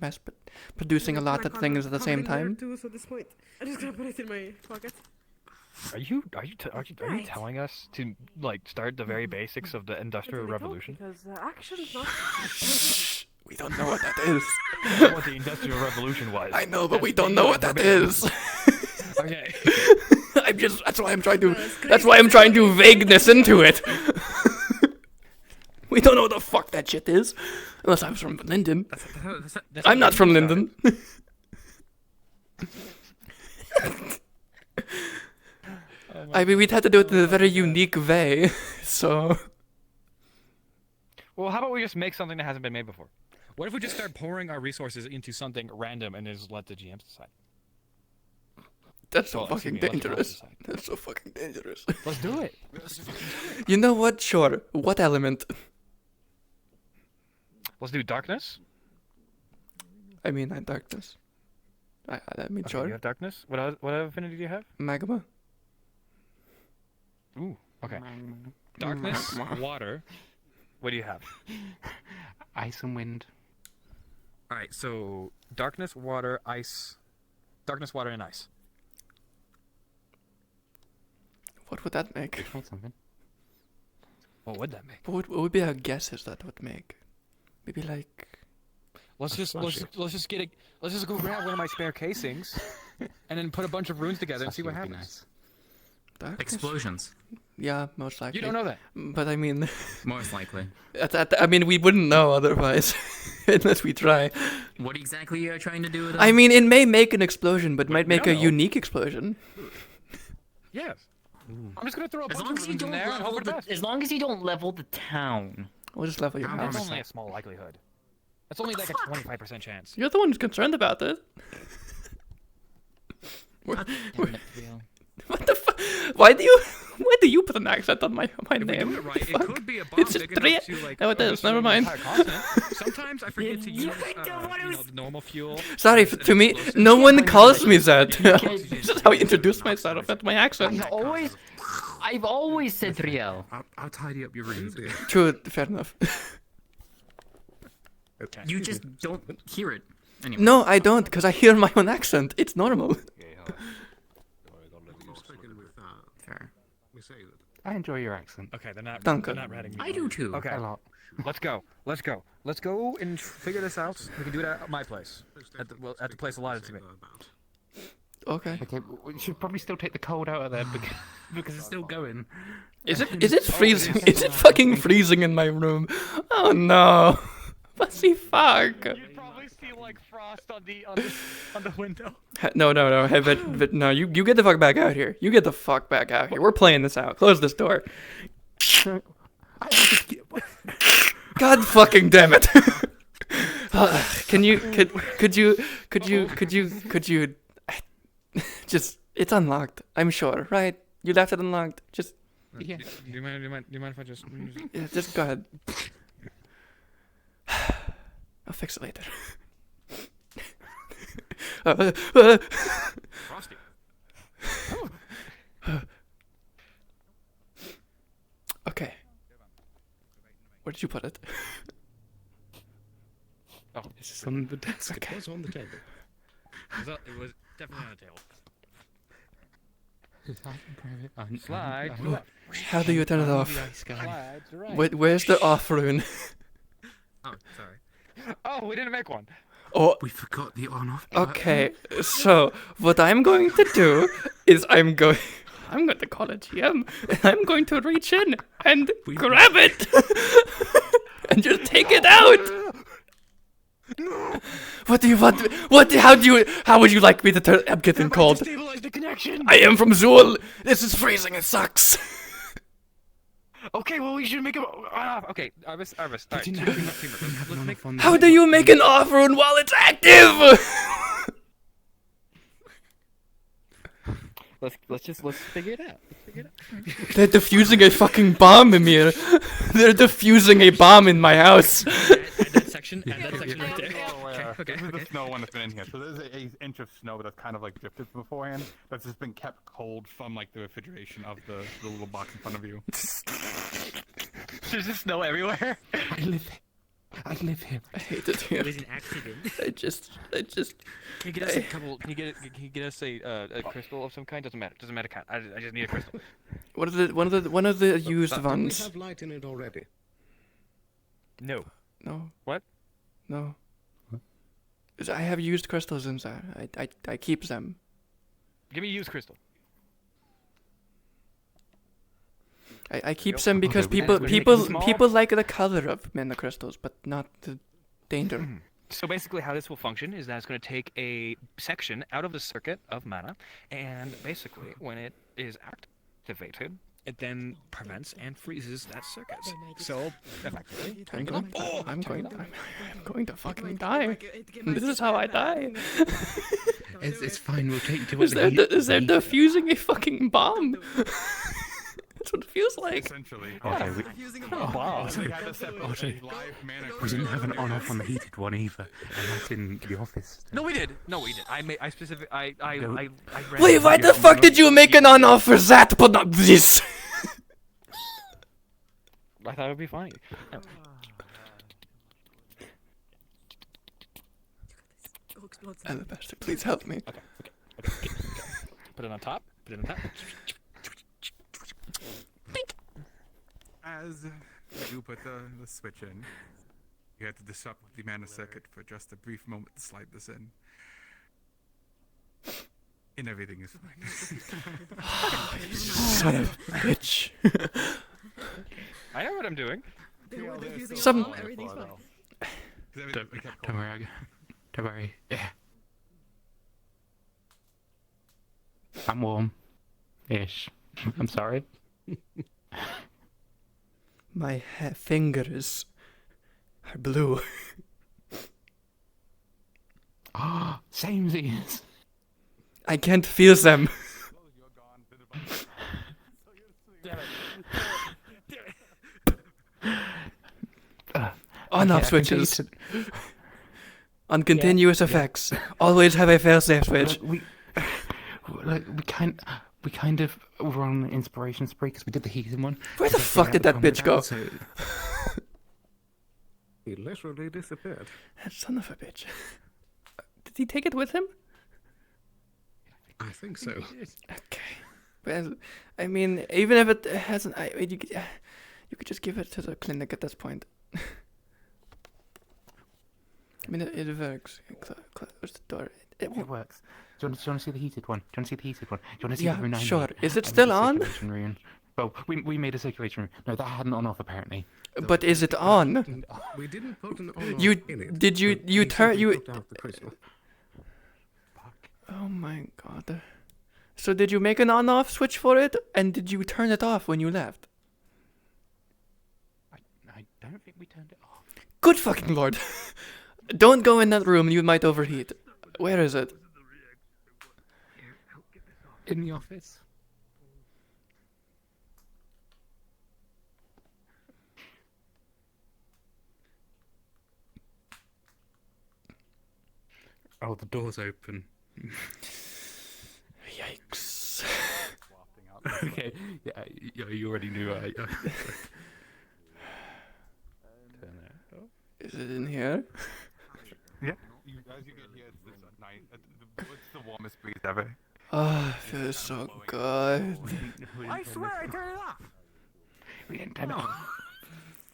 producing a lot of things at the same time. Too, so at this point, I just gotta put it in my pocket. Are you telling us to like start the very basics of the Industrial Revolution? Because action's not. We don't know what that is. What the Industrial Revolution was. I know, but we don't know what that is. Okay. That's why I'm trying to vagueness into it. We don't know what the fuck that shit is. Unless I was from Linden. I'm not from Linden. I mean, we'd have to do it in a very unique way, so... Well, how about we just make something that hasn't been made before? What if we just start pouring our resources into something random and just let the GMs decide? That's so fucking dangerous. That's so fucking dangerous. Let's do it. You know what? Sure. What element? Let's do darkness. I mean, darkness. I mean, Okay, sure. you have darkness? What affinity do you have? Magma. Ooh, okay. Darkness, water. What do you have? Ice and wind. Alright, so darkness, water, ice. Darkness, water, and ice. What would that make? Something. What would that make? What would be our guesses that would make? Maybe like... Let's just go grab one of my spare casings and then put a bunch of runes together and see what happens. Darkness? Explosions. Yeah, most likely. You don't know that. But I mean... Most likely. I mean, we wouldn't know otherwise. Unless we try. What exactly are you trying to do with it? I mean, it may make an explosion, but might make a know. unique explosion. Yes. I'm just gonna throw a As bunch long of as you runes in don't there and hope level for the best. as long as you don't level the town. We'll just level your That's house. only a small likelihood. That's only like a 25% chance. You're the one who's concerned about this. God damn it, Theo. What the fuck? Why do you put an accent on my If we name? do it right, it could be a bomb It's just big three. enough to like. No, it is. Never mind. Sometimes I forget to use the normal fuel. Sorry, to me, no one calls me that. This is how I introduce myself at my accent. I've always said 3L. I'll tidy up your rooms. True, fair enough. You just don't hear it anymore. No, I don't, because I hear my own accent. It's normal. Fair. I enjoy your accent. Okay, they're not ratting me. I do too. Okay, let's go. Let's go and figure this out. We can do it at my place. At the place allotted to me. Okay. Okay, we should probably still take the cold out of there because it's still going. Is it freezing? Is it fucking freezing in my room? Oh no. What the fuck? You'd probably see like frost on the window. No. Hey, but no, you get the fuck back out here. You get the fuck back out here. We're playing this out. Close this door. God fucking damn it. Could you just, it's unlocked, I'm sure, right? You left it unlocked. Just Yeah. Do you mind if I just? Yeah, just go ahead. I'll fix it later. Frosty. Okay. Where did you put it? Oh, it's just on the desk. Okay. It was on the table. It was definitely on the table. Slide. How do you turn it off? Slide to right. Where's the off rune? Oh, sorry. Oh, we didn't make one. Oh, we forgot the on-off. Okay, so what I'm going to do is I'm going to call a GM and I'm going to reach in and grab it and just take it out. What do you want? How would you like me to turn? I'm getting cold. Stabilize the connection. I am from Zool. This is freezing. It sucks. Okay, well we should make a on-off. Okay, Arvis. All right, team up. Let's make fun. How do you make an off rune while it's active? Let's figure it out. They're defusing a fucking bomb, Amir. They're defusing a bomb in my house. That section right there. Okay. This is the snow one that's been in here. So there's an inch of snow that's kind of like drifted beforehand. That's just been kept cold from like the refrigeration of the little box in front of you. There's just snow everywhere. I live here. I hate it here. It was an accident. I just. Can you get us a couple? Can you get us a crystal of some kind? Doesn't matter. Doesn't matter. I just need a crystal. One of the used ones. We have light in it already. No. No. What? No. I have used crystals inside. I keep them. Give me a used crystal. I keep them because people like the color of mana crystals, but not the danger. So basically how this will function is that it's going to take a section out of the circuit of mana, and basically when it is activated, it then prevents and freezes that circuit. So effectively, I'm going to fucking die. This is how I die. It's fine. We'll take you to Is there defusing a fucking bomb? That's what it feels like. Essentially. Okay, wow. We didn't have an on-off on the heated one either, and that's in the office. No, we did. I specifically. I Wait, why the fuck did you make an on-off for that, but not this? I thought it would be funny. Alabaster, please help me. Okay. Put it on top. As you put the switch in, you had to disrupt the mana circuit for just a brief moment to slide this in. And everything is fine. Son of a bitch. I know what I'm doing. Everything's fine. Don't worry. Don't worry. Yeah. I'm warm-ish. I'm sorry. My fingers are blue. Samesies. I can't feel them. On-off switches. On continuous effects. Always have a fail-safe switch. We kind of were on an inspiration spree because we did the heating one. Where the fuck did that bitch go? He literally disappeared. That son of a bitch. Did he take it with him? I think so. Okay. Well, I mean, even if it hasn't, you could just give it to the clinic at this point. I mean, it works. Close the door. It works. Do you want to see the heated one? Do you want to see the heated one? Do you want to see the room 9? Sure. Is it still on? Room? Well, we made a circulation room. No, that hadn't on off apparently. But is it on? We didn't put an on. Did you turn you? Oh my god. So did you make an on-off switch for it, and did you turn it off when you left? I don't think we turned it off. Good fucking lord! Don't go in that room, you might overheat. Where is it? In the office. Oh, the door's open. Yikes. Okay, yeah, you already knew. Turn it off. Is it in here? Yeah. As you get here, it's nice. It's the warmest breeze ever. Oh, it feels so good. I swear I turned it off. We didn't turn it off.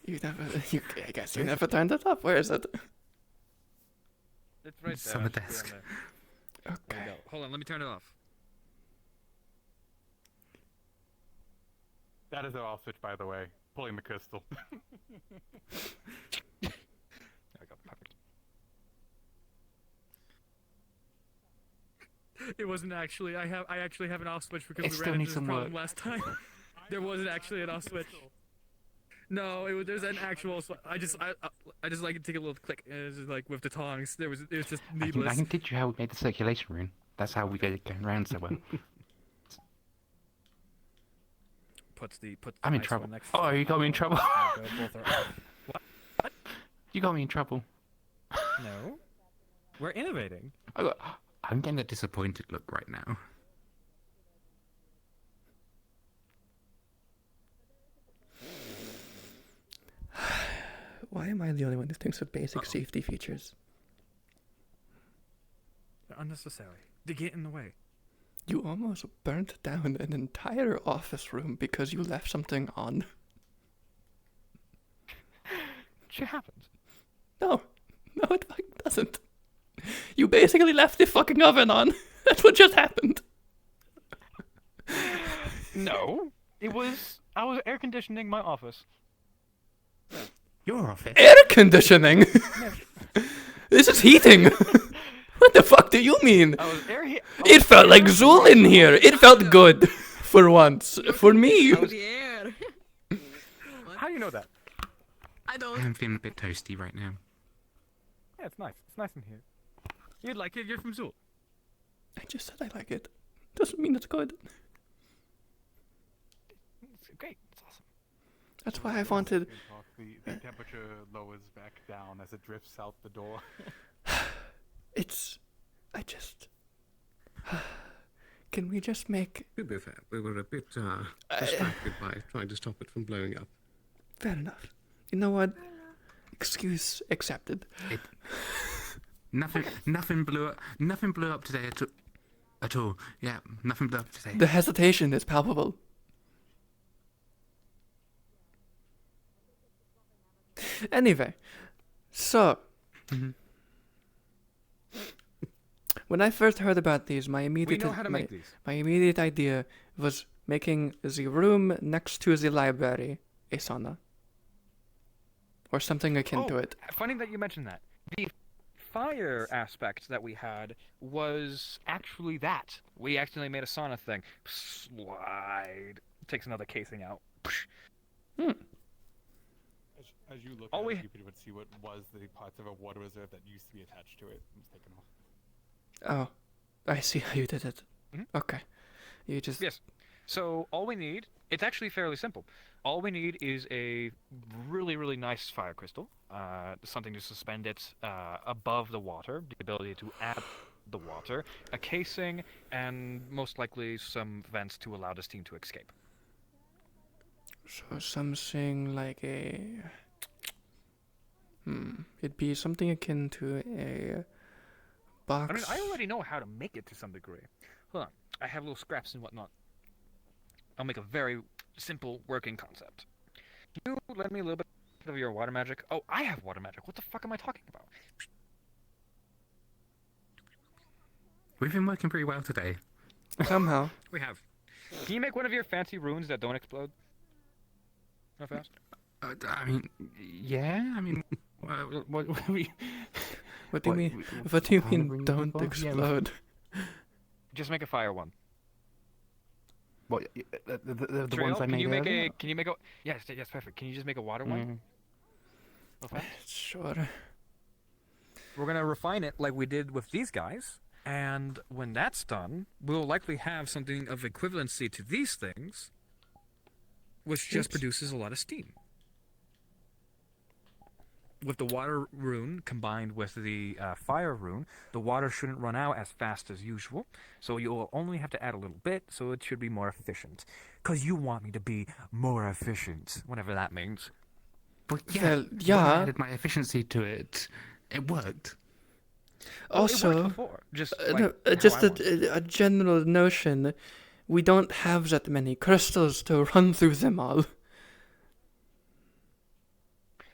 I guess you never turned it off. Where is it? It's right there. Summer desk. There we go. Hold on, let me turn it off. That is our off switch, by the way. Pulling the crystal. There we go. Perfect. It wasn't actually. I actually have an off switch because we ran into this problem last time. There wasn't actually an off switch. No, there's an actual. I just like to take a little click. And it's just like with the tongs. It was just needless. I can teach you how we made the circulation room. That's how we get it going around so well. I'm in trouble. Oh, you got me in trouble. What? You got me in trouble. No. We're innovating. I'm getting a disappointed look right now. Why am I the only one who thinks of basic safety features? They're unnecessary. They get in the way. You almost burnt down an entire office room because you left something on. Shit happens. No, it fucking doesn't. You basically left the fucking oven on. That's what just happened. No, I was air conditioning my office. Your office? Air conditioning? This is heating. What the fuck do you mean? It felt like Zool in here. It felt good. For once. For me. How do you know that? I don't. I'm feeling a bit toasty right now. Yeah, it's nice. It's nice in here. You'd like it. You're from Zool. I just said I like it. Doesn't mean it's good. It's great. It's awesome. That's why I wanted. The temperature lowers back down as it drifts out the door. Can we just make... To be fair, we were a bit distracted by trying to stop it from blowing up. Fair enough. You know what? Excuse accepted. Nothing blew up today at all. Yeah, nothing blew up today. The hesitation is palpable. Anyway, so... When I first heard about these, my immediate idea was making the room next to the library a sauna. Or something akin to it. Funny that you mentioned that. The fire aspect that we had was actually that. We accidentally made a sauna thing. Slide. Takes another casing out. As you look at it, you would see what was the parts of a water reserve that used to be attached to it. It was taken off. Oh, I see how you did it. Okay. You just... Yes. So all we need, it's actually fairly simple. All we need is a really, really nice fire crystal, something to suspend it above the water, the ability to add the water, a casing, and most likely some vents to allow the steam to escape. So something like a... It'd be something akin to a box. I mean, I already know how to make it to some degree. Hold on, I have little scraps and whatnot. I'll make a very simple working concept. Can you lend me a little bit of your water magic? Oh, I have water magic. What the fuck am I talking about? We've been working pretty well today. Somehow. We have. Can you make one of your fancy runes that don't explode? Real fast? I mean, yeah. I mean, what do we? What do you mean? What do you mean? Don't explode. Just make a fire one. What the Trail, ones I made earlier? Can you make a? Yes, perfect. Can you just make a water one? Real fast? Sure. We're gonna refine it like we did with these guys, and when that's done, we'll likely have something of equivalency to these things, which just produces a lot of steam. With the water rune combined with the fire rune, the water shouldn't run out as fast as usual, so you'll only have to add a little bit, so it should be more efficient. Because you want me to be more efficient, whatever that means. But yeah, when I added my efficiency to it, it worked. Also, it worked before, just a general notion, we don't have that many crystals to run through them all.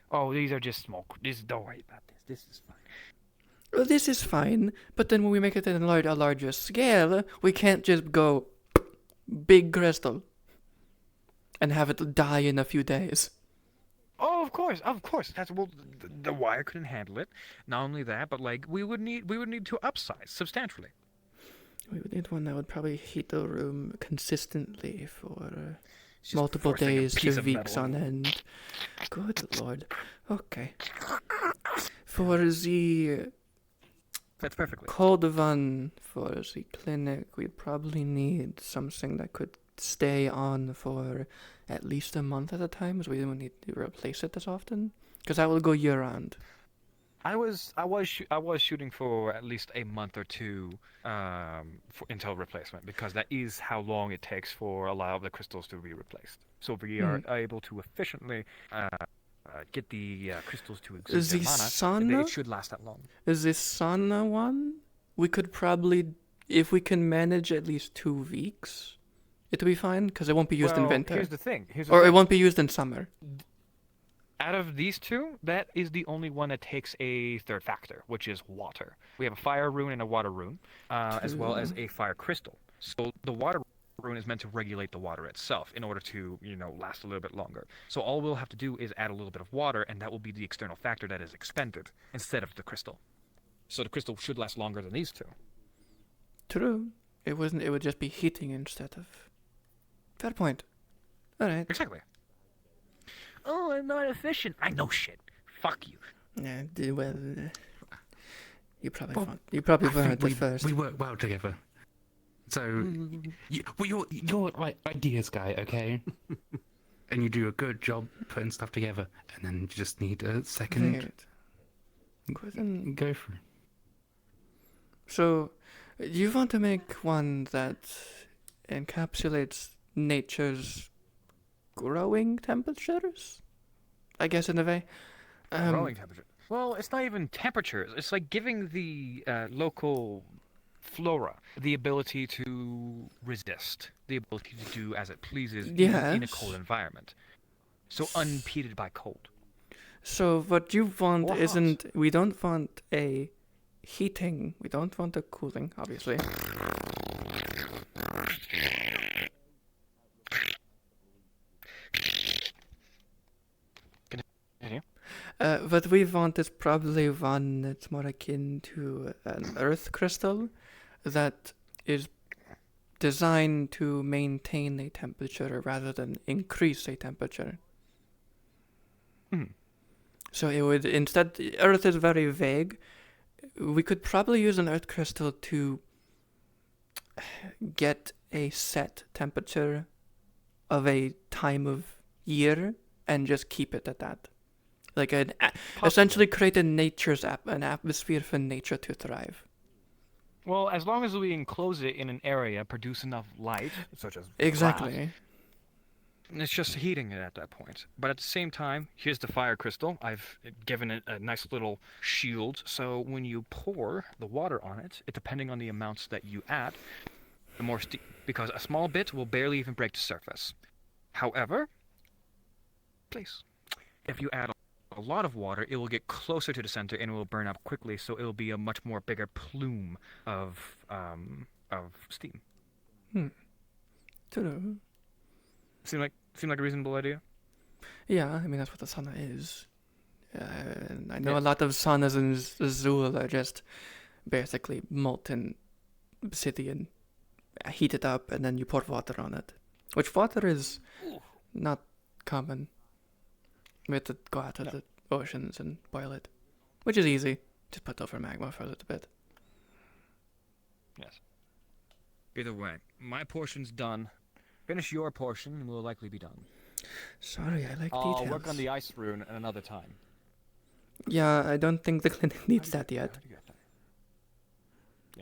Oh, these are just small. Don't worry about this. This is fine. Well, this is fine, but then when we make it in a larger scale, we can't just go big crystal and have it die in a few days. Oh, of course. That's the wire couldn't handle it. Not only that, but like we would need to upsize substantially. We would need one that would probably heat the room consistently for multiple days to weeks on end. Good lord. Okay. For the That's perfectly cold one for the clinic, we'd probably need something that could stay on for at least a month at a time, so we don't need to replace it as often, because that will go year round. I was shooting for at least a month or two until replacement, because that is how long it takes for a lot of the crystals to be replaced. So we are able to efficiently get the crystals to exert their mana. It should last that long. Is this sauna one? We could probably, if we can manage at least 2 weeks, it'll be fine, because it won't be used in winter. Here's the thing. It won't be used in summer. Out of these two, that is the only one that takes a third factor, which is water. We have a fire rune and a water rune, as well as a fire crystal. So the water rune is meant to regulate the water itself in order to, last a little bit longer. So all we'll have to do is add a little bit of water, and that will be the external factor that is expended instead of the crystal. So the crystal should last longer than these two. True. It would just be heating instead of... Fair point. Alright. Exactly. Oh, I'm not efficient. I know shit. Fuck you. Yeah, well, you probably weren't at first. We work well together. So, you're like ideas guy, okay? And you do a good job putting stuff together, and then you just need a second. Go for it. So, you want to make one that encapsulates nature's growing temperatures? I guess in a way. Growing temperature. Well, it's not even temperatures. It's like giving the local flora the ability to resist, the ability to do as it pleases in a cold environment. So unimpeded by cold. So what you want isn't... We don't want a heating. We don't want a cooling, obviously. What we want is probably one that's more akin to an earth crystal that is designed to maintain a temperature rather than increase a temperature. So it would, instead, earth is very vague. We could probably use an earth crystal to get a set temperature of a time of year and just keep it at that. Like essentially create an atmosphere for nature to thrive. Well, as long as we enclose it in an area, produce enough light, such as Exactly. glass, it's just heating it at that point. But at the same time, here's the fire crystal. I've given it a nice little shield, so when you pour the water on it, depending on the amounts that you add, the more because a small bit will barely even break the surface. However, please, if you add a lot of water, it will get closer to the center and it will burn up quickly, so it will be a much more bigger plume of steam. True. Seem like a reasonable idea? Yeah, I mean that's what the sauna is. And I know a lot of saunas in Azul are just basically molten obsidian, heat it up, and then you pour water on it. Which water is not common. We have to go out to the oceans and boil it, which is easy. Just put over magma for a little bit. Yes. Either way, my portion's done. Finish your portion, and we'll likely be done. Sorry, I like details. I'll work on the ice rune at another time. Yeah, I don't think the clinic needs that yet.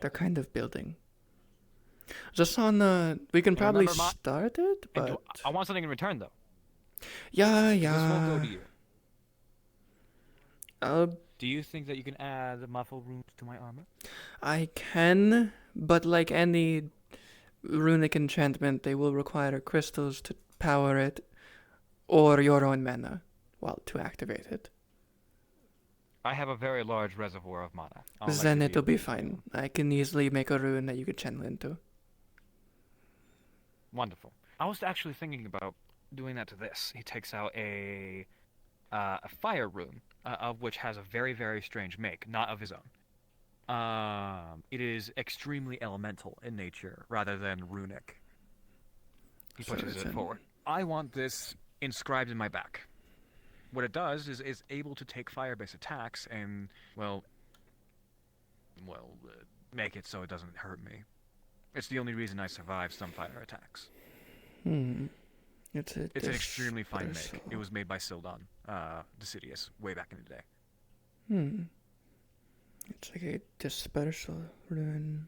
They're kind of building. The sauna, we can probably start it, but... I want something in return, though. Yeah. This won't go to you. Do you think that you can add muffle runes to my armor? I can, but like any runic enchantment, they will require crystals to power it, or your own mana, to activate it. I have a very large reservoir of mana. Then it'll be fine. I can easily make a rune that you could channel into. Wonderful. I was actually thinking about doing that to this. He takes out a fire rune, of which has a very, very strange make, not of his own. It is extremely elemental in nature, rather than runic. He pushes it forward. I want this inscribed in my back. What it does is able to take fire-based attacks and, make it so it doesn't hurt me. It's the only reason I survive some fire attacks. It's an extremely fine make. It was made by Sildon, Decidius, way back in the day. It's like a dispersal rune.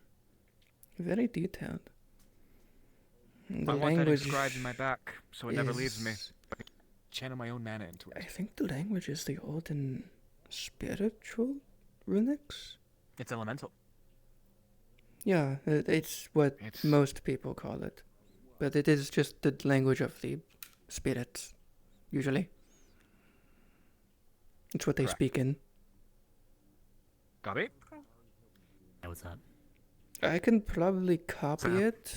Very detailed. I want that inscribed in my back, so it never leaves me. I can channel my own mana into it. I think the language is the old and spiritual runics? It's elemental. Yeah, it's what most people call it. But it is just the language of the spirits, usually. It's what they speak in. Copy? Hey, what's up? I can probably copy it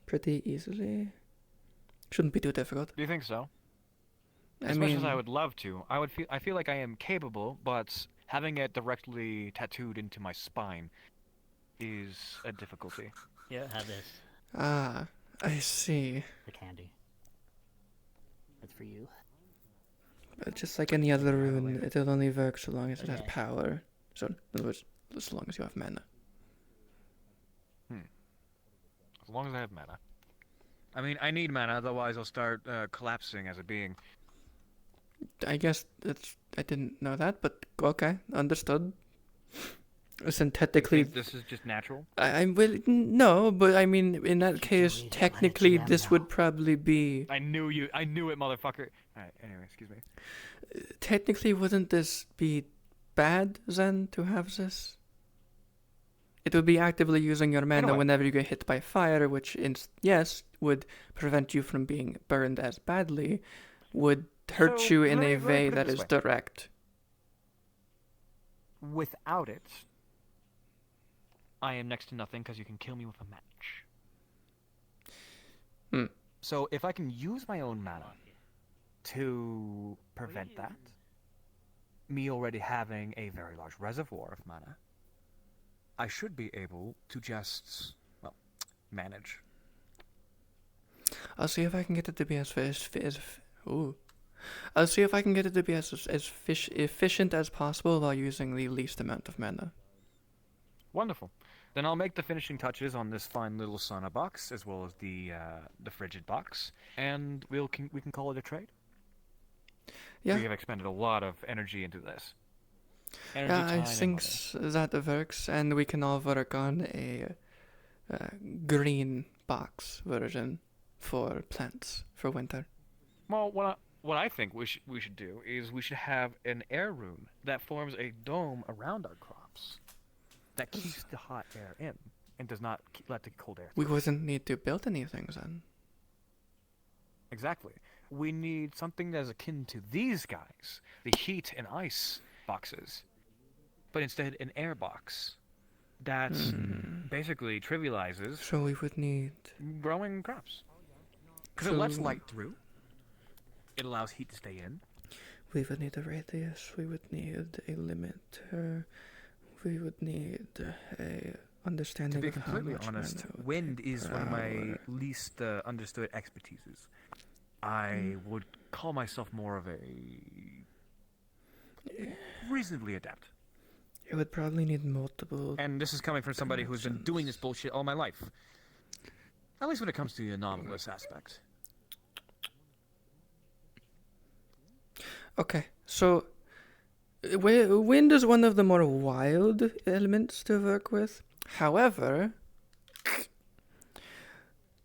pretty easily. Shouldn't be too difficult. Do you think so? As much as I would love to, I feel like I am capable, but having it directly tattooed into my spine is a difficulty. Yeah, have this. Ah, I see. The candy. That's for you. But just like any other rune, it'll only work so long as it has power. So, in other words, as long as you have mana. As long as I have mana. I mean, I need mana, otherwise I'll start collapsing as a being. I guess I didn't know that, but okay, understood. Synthetically, this is just natural. No, but I mean, in that case, technically, this would probably be. I knew it, motherfucker. Alright, anyway, excuse me. Technically, wouldn't this be bad then to have this? It would be actively using your mana whenever you get hit by fire, which, yes, would prevent you from being burned as badly, would hurt you in a way that is direct. Without it, I am next to nothing because you can kill me with a match. So if I can use my own mana to prevent that, me already having a very large reservoir of mana, I should be able to just, manage. I'll see if I can get it to be I'll see if I can get it to be as efficient as possible while using the least amount of mana. Wonderful. Then I'll make the finishing touches on this fine little sauna box, as well as the frigid box, and we can call it a trade. Yeah. We have expended a lot of energy into this. Energy, Yeah, I time, think that works, and we can all work on a green box version for plants for winter. Well, what I think we should do is we should have an air rune that forms a dome around our crops that keeps the hot air in and does not let the cold air through. We wouldn't need to build anything then. Exactly. We need something that is akin to these guys, the heat and ice boxes, but instead an air box that basically trivializes. So we would need growing crops. Because it lets light through. It allows heat to stay in. We would need a radius. We would need a limiter. We would need a understanding To be of how completely much honest, mana would wind take is per one of my hour. least understood expertises. I would call myself more of a reasonably adept. It would probably need multiple. And this is coming from somebody who's been doing this bullshit all my life. At least when it comes to the anomalous aspect. Okay, so wind is one of the more wild elements to work with. However,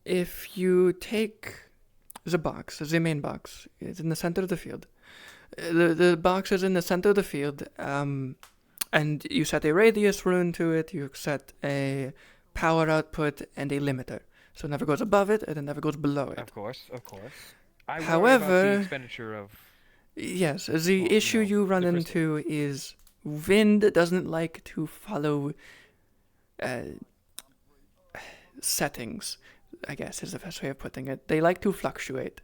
if you take the box, the main box, it's in the center of the field. The box is in the center of the field, and you set a radius rune to it, you set a power output and a limiter. So it never goes above it, and it never goes below it. Of course, of course. I worry However, about the expenditure of... Yes, the issue you run into is wind doesn't like to follow settings, I guess is the best way of putting it. They like to fluctuate.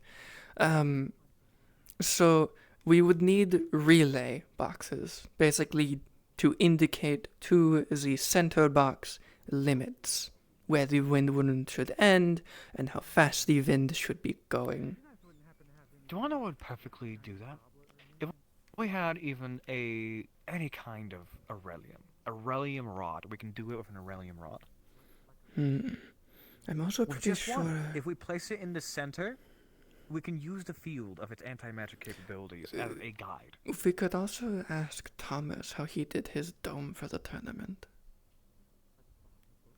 So we would need relay boxes, basically to indicate to the center box limits where the wind should end and how fast the wind should be going. Do you want to know what would perfectly do that? If we had even any kind of Aurelium rod, we can do it with an Aurelium rod. I'm also With pretty just sure. one. If we place it in the center, we can use the field of its anti-magic capabilities as a guide. We could also ask Thomas how he did his dome for the tournament.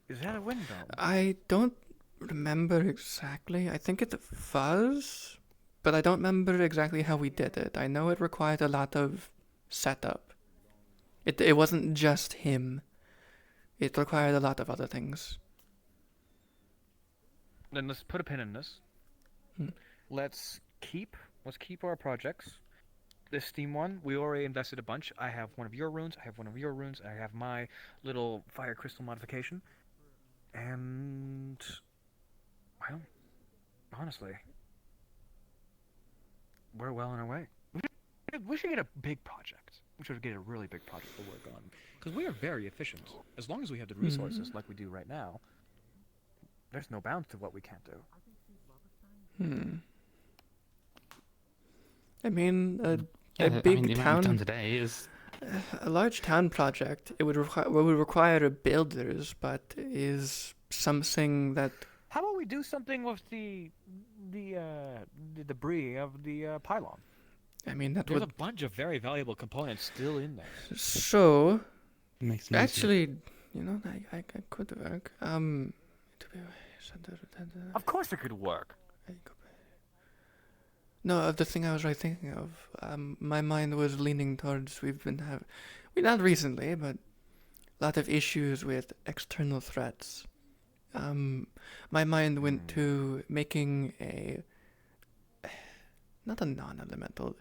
Is that a wind dome? I don't remember exactly. I think it was, but I don't remember exactly how we did it. I know it required a lot of setup. It wasn't just him. It required a lot of other things. Then let's put a pin in this. Let's keep our projects. This Steam one, we already invested a bunch. I have one of your runes, I have one of your runes, I have my little fire crystal modification. And well, honestly, we're well on our way. We should get a big project. We should get a really big project to work on. Because we are very efficient. As long as we have the resources like we do right now, there's no bounds to what we can't do. I mean, a Yeah, big the amount town. we've done today is A large town project. It would require builders, but is something that. How about we do something with the debris of the pylon? I mean, that There's would. a bunch of very valuable components still in there. So, makes sense. actually, you know, I could work. Of course it could work. No, the thing I was thinking of, my mind was leaning towards not recently, but a lot of issues with external threats. My mind went to making not a non-elemental,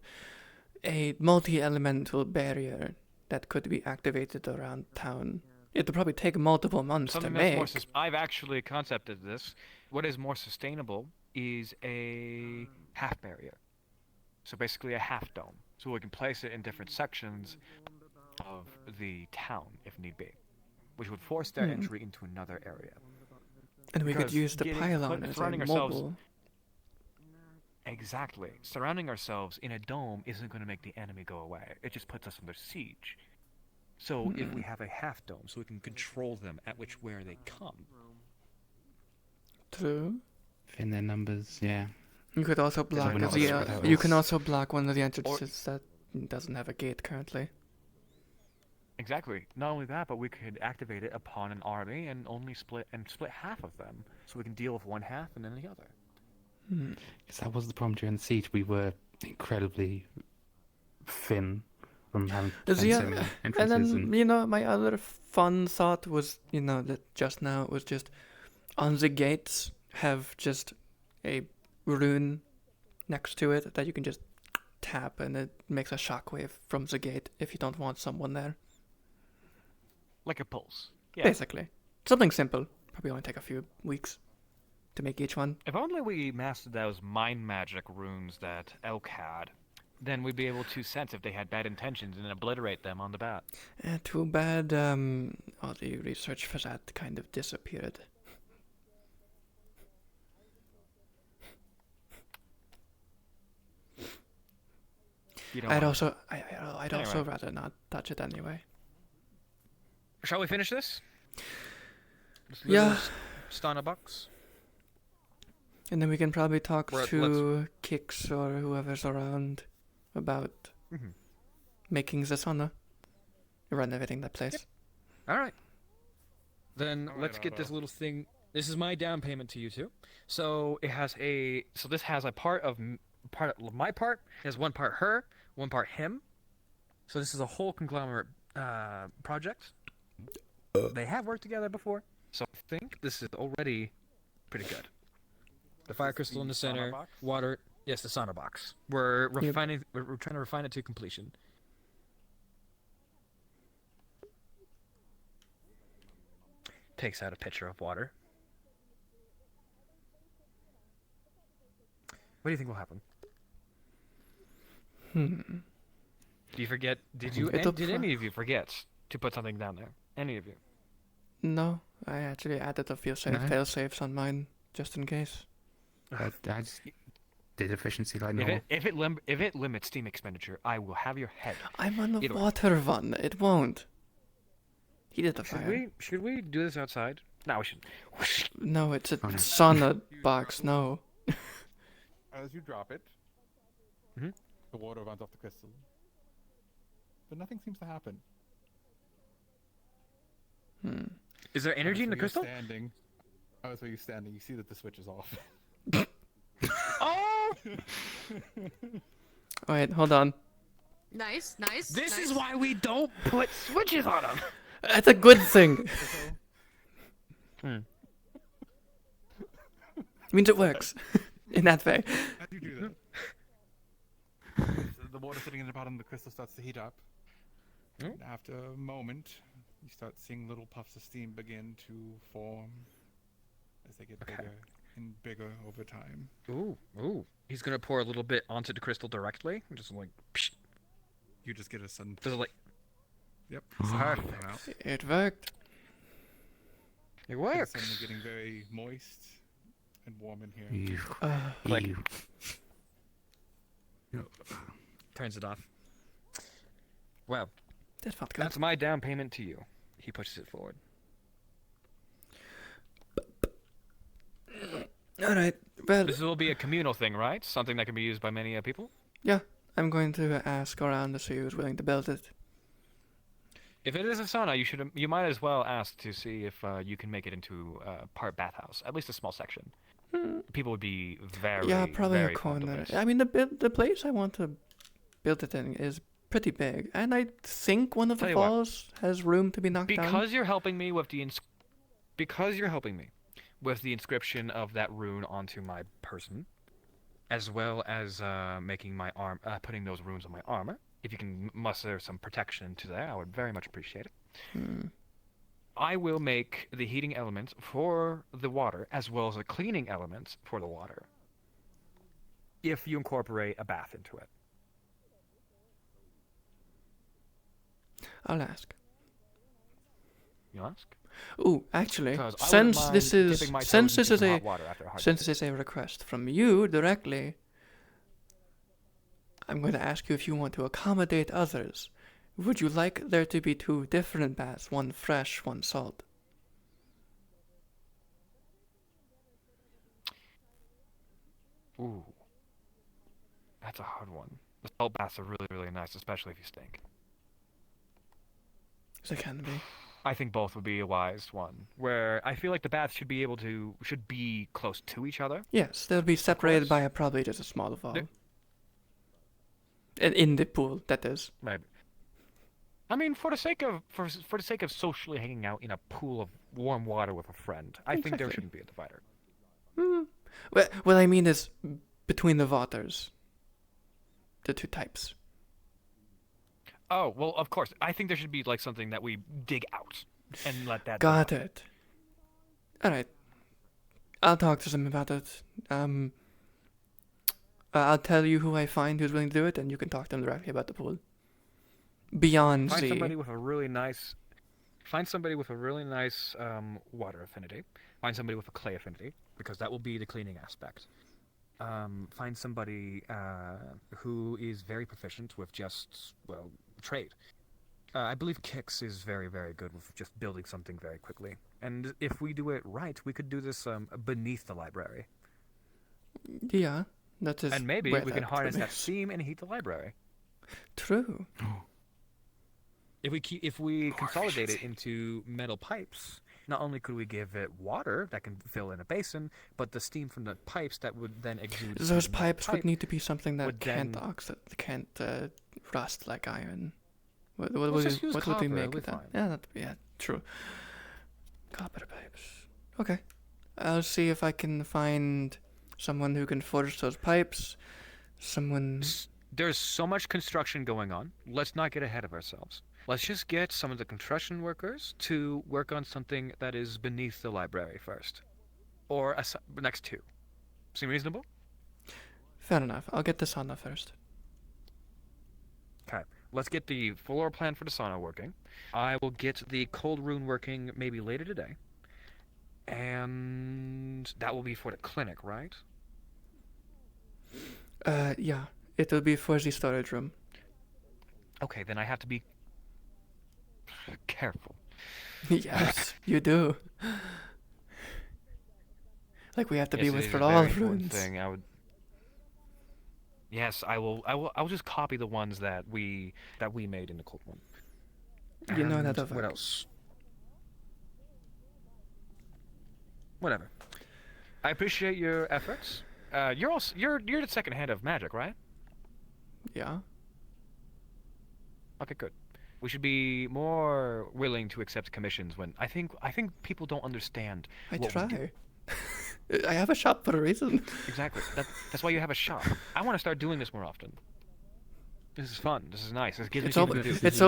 a multi-elemental barrier that could be activated around town. It would probably take multiple months Something to that's make. more I've actually concepted this. What is more sustainable is a half barrier. So basically a half dome. So we can place it in different sections of the town if need be, which would force their entry into another area. And we could Because use the pylon as a surrounding mobile. ourselves. Exactly. Surrounding ourselves in a dome isn't going to make the enemy go away. It just puts us under siege. So if we have a half dome, so we can control them at where they come. True. In their numbers, yeah. You could also block we're not the. spread out You as- can also block one of the entrances that doesn't have a gate currently. Exactly. Not only that, but we could activate it upon an army and only split half of them, so we can deal with one half and then the other. Because that was the problem during the siege. We were incredibly thin from having to defend so many and entrances. then you know, my other fun thought was, you know, that just now it was just on the gates have just a rune next to it that you can just tap and it makes a shockwave from the gate if you don't want someone there. Like a pulse. Yeah. Basically. Something simple. Probably only take a few weeks to make each one. If only we mastered those mind magic runes that Elk had, then we'd be able to sense if they had bad intentions and obliterate them on the bat. Too bad all the research for that kind of disappeared. I'd also rather not touch it anyway. Shall we finish this? Yeah. Stana box. And then we can probably talk Let's- to Kix or whoever's around about making the sauna, renovating that place. All right. Then let's get this little thing. This is my down payment to you two. So it has a. So this has a part of my part. It has one part her, one part him. So this is a whole conglomerate project. They have worked together before, so I think this is already pretty good. The fire crystal in the center, water. Yes, the sauna box. We're refining. We're trying to refine it to completion. Takes out a pitcher of water. What do you think will happen? Do you forget? Did you? Did any of you forget to put something down there? Any of you? No, I actually added a few fail safes on mine just in case. I just did efficiency like normal. If it limits steam expenditure, I will have your head. I'm on the Either way. water one. It won't. He did the fire. Should we do this outside? No, we shouldn't. No, it's a sauna box. No. As you drop it, the water runs off the crystal, but nothing seems to happen. Is there energy in the crystal? Standing. Oh, so you're standing. You see that the switch is off. Oh! Wait, hold on. Nice. This is why we don't put switches on them. That's a good thing. Means it works in that way. As you do that, the water sitting in the bottom of the crystal starts to heat up. And after a moment, you start seeing little puffs of steam begin to form as they get bigger and bigger over time. Ooh. He's gonna pour a little bit onto the crystal directly, just like. Psh. You just get a sudden. Does it like? Yep. It worked. It works. It's suddenly getting very moist and warm in here. Like. Turns it off. Well. That felt good. That's my down payment to you. He pushes it forward. Alright, well... This will be a communal thing, right? Something that can be used by many people? Yeah, I'm going to ask around to see who's willing to build it. If it is a sauna, you might as well ask to see if you can make it into part bathhouse, at least a small section. People would be very probably very a corner. fond of I mean, the place I want to build it in is pretty big, and I think one of the walls has room to be knocked down. Because you're helping me with the inscription of that rune onto my person, as well as making my putting those runes on my armor. If you can muster some protection to that, I would very much appreciate it. I will make the heating element for the water, as well as the cleaning element for the water, if you incorporate a bath into it. I'll ask. You ask? Ooh, actually, 'Cause I since wouldn't this mind is dipping my toes since this into is some a hot water after a hard since this is a request from you directly, I'm going to ask you if you want to accommodate others Would you like there to be 2 different baths, one fresh, one salt? Ooh. That's a hard one. The salt baths are really, really nice, especially if you stink. As it can be. I think both would be a wise one. Where I feel like the baths should be close to each other. Yes, they'll be separated by probably just a small valve. In the pool, that is. Maybe. I mean, for the sake of socially hanging out in a pool of warm water with a friend, I think there shouldn't be a divider. What I mean is between the waters. The 2 types. Oh, well, of course. I think there should be like something that we dig out and let that. Got it. All right. I'll talk to them about it. I'll tell you who I find who's willing to do it, and you can talk to them directly about the pool. Beyond Find the... somebody with a really nice water affinity. Find somebody with a clay affinity, because that will be the cleaning aspect. Find somebody who is very proficient with just, well, trade. I believe Kix is very, very good with just building something very quickly. And if we do it right, we could do this beneath the library. Yeah, that is. And maybe we can harness that steam and heat the library. True. If we consolidate it into metal pipes, not only could we give it water that can fill in a basin, but the steam from the pipes that would then exude. Those pipes would need to be something that can't rust like iron. What would we make with that? Yeah, true. Copper pipes. Okay. I'll see if I can find someone who can forge those pipes. There's so much construction going on. Let's not get ahead of ourselves. Let's just get some of the construction workers to work on something that is beneath the library first. Or next to. Seem reasonable? Fair enough. I'll get the sauna first. Okay. Let's get the floor plan for the sauna working. I will get the cold room working maybe later today. And that will be for the clinic, right? Yeah. It will be for the storage room. Okay, then I have to be careful. Yes, you do. Like we have to be with for all runes. Yes, I will. I'll just copy the ones that we made in the cold one. You know that. What else? Whatever. I appreciate your efforts. You're the second hand of magic, right? Yeah. Okay, good. We should be more willing to accept commissions when I think people don't understand. I try. I have a shop for a reason. Exactly. That's why you have a shop. I want to start doing this more often. This is fun. This is nice. This gives me something to do. It's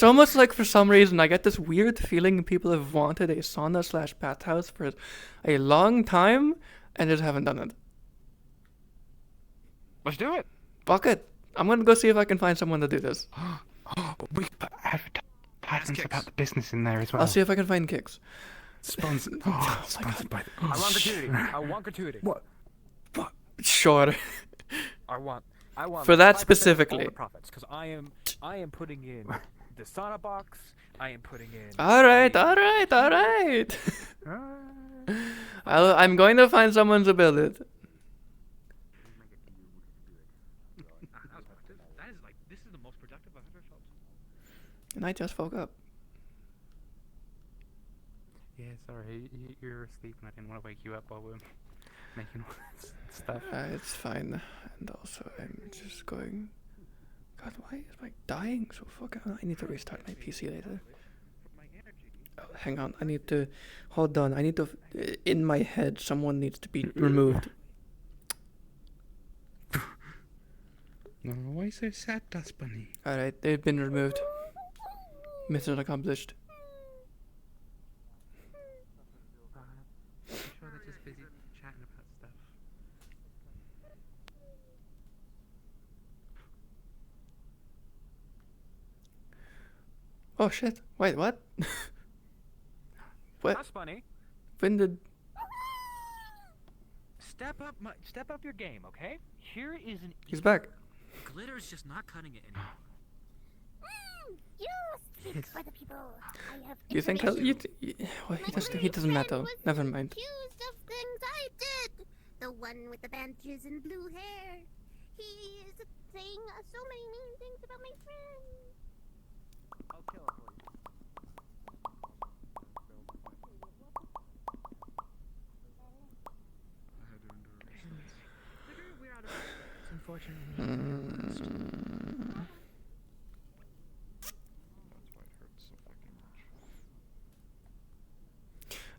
almost like for some reason I get this weird feeling people have wanted a sauna/bathhouse for a long time and just haven't done it. Let's do it. Fuck it. I'm gonna go see if I can find someone to do this. We could put advertisements about the business in there as well. I'll see if I can find Kix. Sponsored. Sponsored by. I want gratuity. I want gratuity. What? Sure. I want for that specifically. Profits, because I am putting in the sauna box. I am putting in. All right. I'm going to find someone to build it. This is the most productive I've ever felt. And I just woke up. Yeah, sorry, you're asleep and I didn't want to wake you up while we're making all this stuff. It's fine. And also, I'm just going... God, why is my dying so fucking... I need to restart my PC later. Oh, hang on, I need to... Hold on, I need to... In my head, someone needs to be removed. No, why so sad, Dust Bunny? Alright, they've been removed. Mission accomplished. I'm sure they're just busy chatting about stuff. Oh shit, wait, what? What? That's funny. When did... Step up your game, okay? Here is an... He's back. Glitter's just not cutting it anymore. speak for the people. I have Do you think well, he doesn't matter. Never mind. accused of things I did. The one with the bandages and blue hair. He is saying so many mean things about my friend. I'll kill him for you.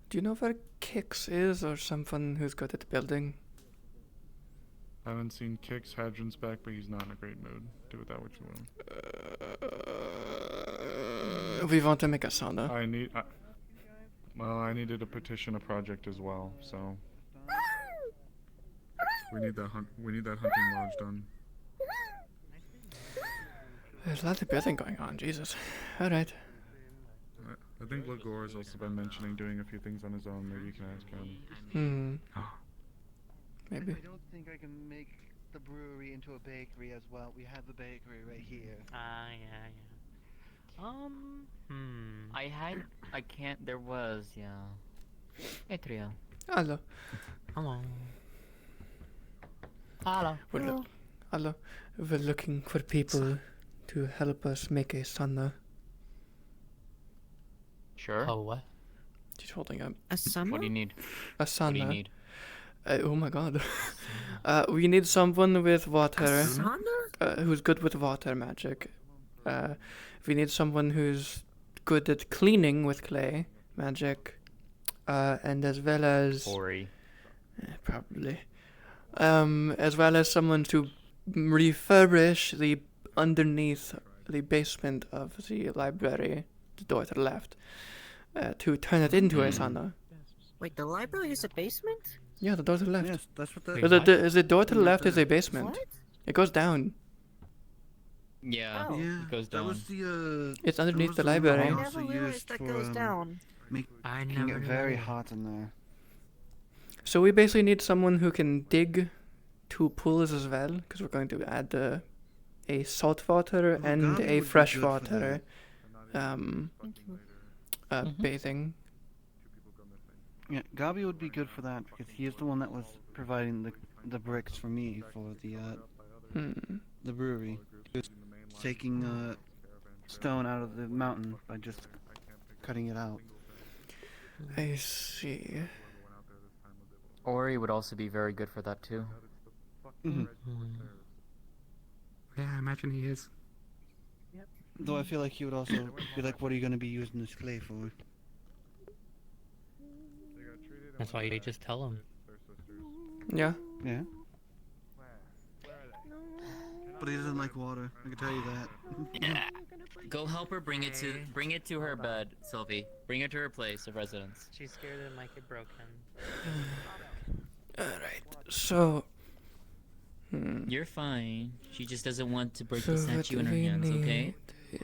Do you know where Kix is, or someone who's good at building? I haven't seen Kix. Hadron's back, but he's not in a great mood. Do with that what you will. We want to make a sauna. Well, I needed to petition a project as well, so we need that hunting lodge done. There's lots of building going on. Jesus. All right. I think Lagor has also been mentioning doing a few things on his own. Maybe you can ask him. Maybe. I don't think I can make the brewery into a bakery as well. We have the bakery right here. I can't, there was, yeah. Hey, Trio. Hello. Hello. Hello. Hello. We're looking for people to help us make a sauna. Sure. Oh, what? She's holding up. A sauna? What do you need? A sauna. What do you need? Oh my god. We need someone with water. A sauna? Who's good with water magic. We need someone who's good at cleaning with clay magic. And as well as... Ori. Probably. As well as someone to refurbish the underneath the basement of the library, the door to the left, to turn it into a sauna. Wait, the library has a basement? Yeah, the door to the left. Yes, that's what Is the door to the left is a basement. What? It goes down. Yeah, Oh. it goes down. That was the It's underneath the one library. we I also never used realized that for, goes down. making it very hot in there. So we basically need someone who can dig 2 pools as well, because we're going to add a salt water and Gabi a would be fresh good for water bathing. Yeah, Gabi would be good for that because he is the one that was providing the bricks for me for the brewery. He was taking stone out of the mountain by just cutting it out. I see. Ori would also be very good for that too. Yeah, I imagine he is. Though I feel like he would also be like, what are you going to be using this clay for? That's why you just tell him. Yeah. Yeah. But he doesn't like water, I can tell you that. Go help her bring it to her bed, Sylvie. Bring her to her place of residence. She's scared it might get broken. Alright, so... You're fine. She just doesn't want to break So the statue in her what we hands, okay? need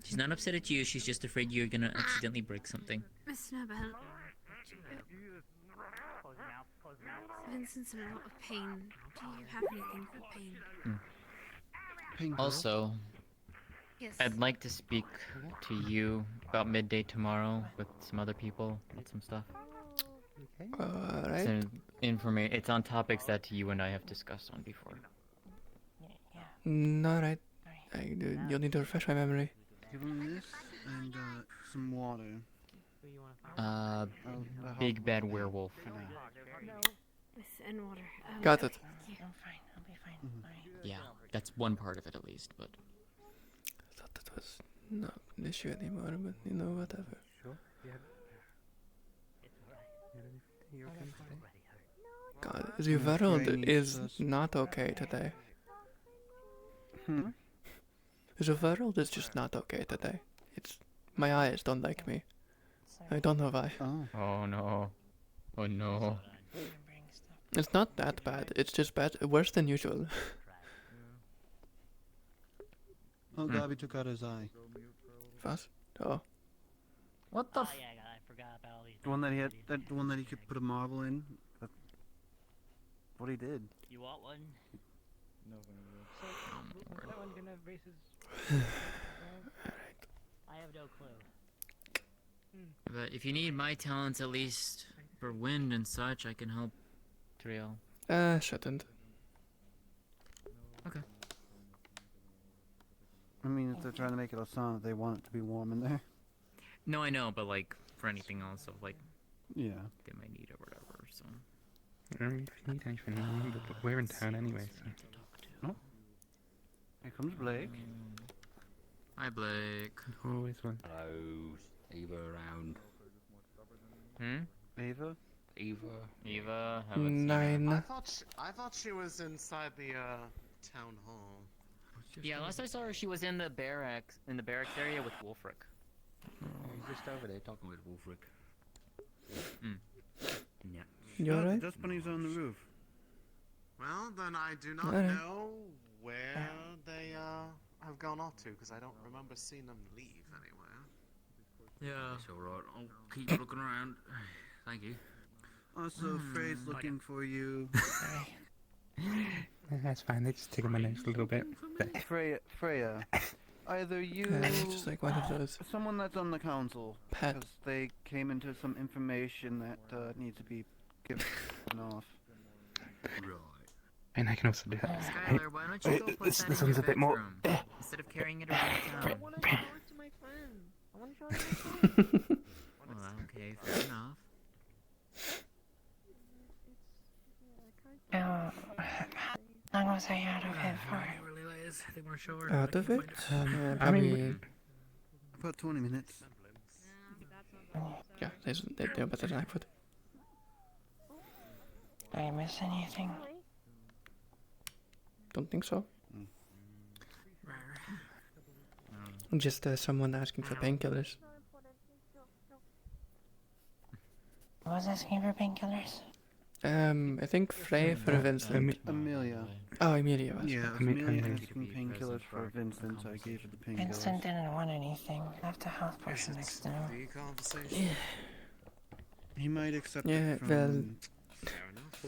She's not upset at you, she's just afraid you're gonna accidentally break something. Miss Snowbell, Vincent's in a lot of pain. Do you have anything for pain? Also, Yes. I'd like to speak to you about midday tomorrow with some other people and some stuff. Alright. It's on topics that you and I have discussed on before. Alright. You'll need to refresh my memory. Give him this and some water. Big bad werewolf. This and water. Got it. Thank you. I'll be fine. Yeah, that's one part of it at least, but... I thought that was not an issue anymore, but you know, whatever. Sure. God, the world is not okay today. The world is just not okay today. My eyes don't like me. I don't know why. Oh no. Oh no. It's not that bad. It's just bad, worse than usual. Oh, Gabi took out his eye. Fast? Oh. What the? I forgot about all these. The one that he had, the one that he could put a marble in. That's what he did. You want one? That one gonna have races. I have no clue. But if you need my talents, at least for wind and such, I can help Triel. Shouldn't. Okay. I mean, if they're trying to make it a sauna, they want it to be warm in there. No, I know, but like for anything else, of like, Yeah. they might need or whatever. So. I don't need anything. But we're in town anyway. So. Oh. Here comes Blake. Hi, Blake. Always one. Hello, Eva around. Ava? Eva, Nine. I thought she was inside the town hall. Yeah, last I saw her, she was in the barracks area with Wolfric. He's just over there talking with Wolfric. Yeah. You alright? Dust bunnies on the roof. Well, then I do not Alright. know where they have gone off to, because I don't remember seeing them leave anywhere. Yeah. It's alright. I'll keep looking around. Thank you. Also, Frey's looking for you. That's fine. They just tickle my nose a little bit. Freya, either you, just like one of those. someone that's on the council, Pat. because they came into some information that needs to be given off. Right. And I can also do that. Skylar, why don't you go put that This in one's your a bit more. bedroom, instead of carrying it around town? I want to show it to my friends. I want to show it to my friends. Well, okay, fair enough. How long was I out of it for? They weren't sure. Out of it? I Probably. mean, About 20 minutes. Yeah, they're better than I would. Did I miss anything? Don't think so. Just someone asking for painkillers. I was asking for painkillers. I think Frey for Vincent. Amelia. Oh, Amelia was. Yeah, Amelia asking painkillers for Vincent, so I gave her the painkillers. Vincent didn't want anything. Left the health potion next to him. The conversation. He might accept Yeah, it from... well... Fair enough.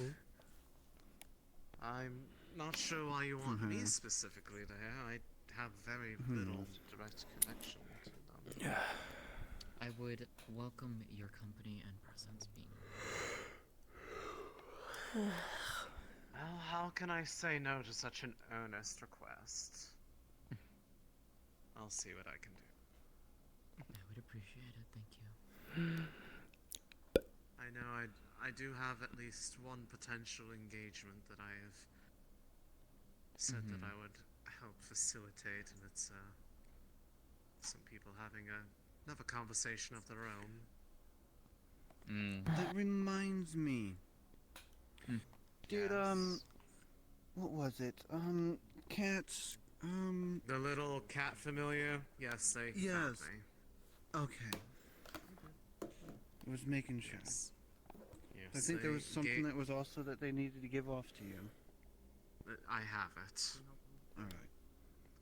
I'm not sure why you want me specifically there. I have very little direct connection to them. Yeah. I would welcome your company and presence being. Well, how can I say no to such an earnest request? I'll see what I can do. I would appreciate it, thank you. I know I do have at least one potential engagement that I have said that I would help facilitate, and it's some people having another conversation of their own. That reminds me. Did, what was it? Cats, The little cat familiar? Yes, they found me. Okay. I was making sure. Yes, I think there was they something that was also that they needed to give off to you. I have it. Alright.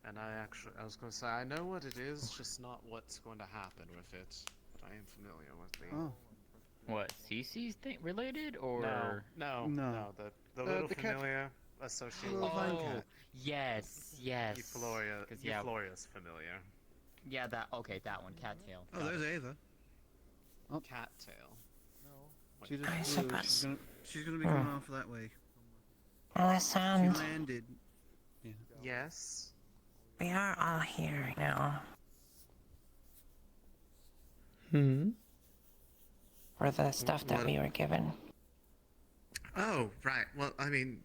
And I was going to say, I know what it is, just not what's going to happen with it. But I am familiar with the... Oh. What, CC's thing related, or? No. The little the cat- familiar associated Little with vine the cat. Yes. Euphoria's familiar. Yeah, that one, cattail. Oh, there's Ava. Oh. Cattail. She I just flew. suppose. She's gonna be coming off that way. She Alessandro, landed. Yeah. Yes. we are all here now. For the stuff that we were given. Oh, right. Well, I mean,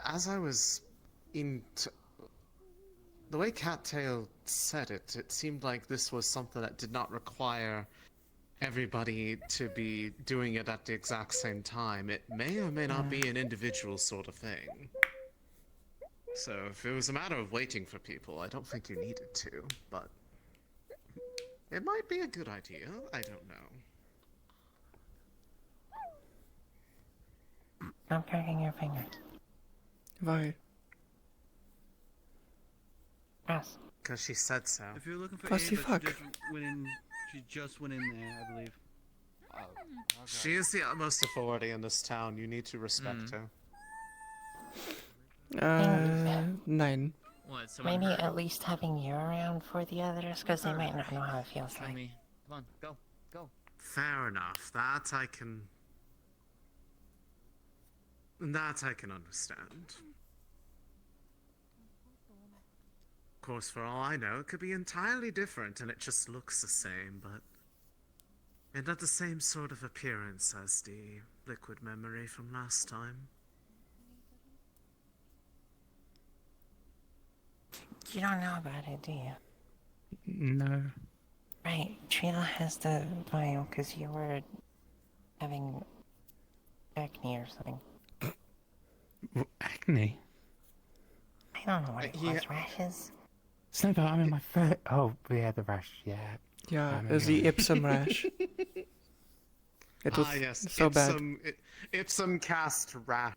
as I was the way Cattail said it, it seemed like this was something that did not require everybody to be doing it at the exact same time. It may or may not be an individual sort of thing. So if it was a matter of waiting for people, I don't think you needed to, but it might be a good idea. I don't know. Stop cracking your fingers. Why? Yes. Because she said so. If you're looking for Fussy Ava, fuck. she just went in there, I believe. She is the utmost authority in this town. You need to respect her. 9. What? So Maybe at least having you around for the others, because they might not know how it feels Show like. me. Come on, go, go. Fair enough. That I can understand. Of course, for all I know, it could be entirely different and it just looks the same, but it had the same sort of appearance as the liquid memory from last time. You don't know about it, do you? No. Right, Sheila has the vial because you were having acne or something. Acne? I don't know what it was, rashes? Snowball, I'm in my third. Oh, yeah, the rash, yeah. Yeah, I'm it was in the Ipsum rash. It was yes, so bad. Ipsum cast rash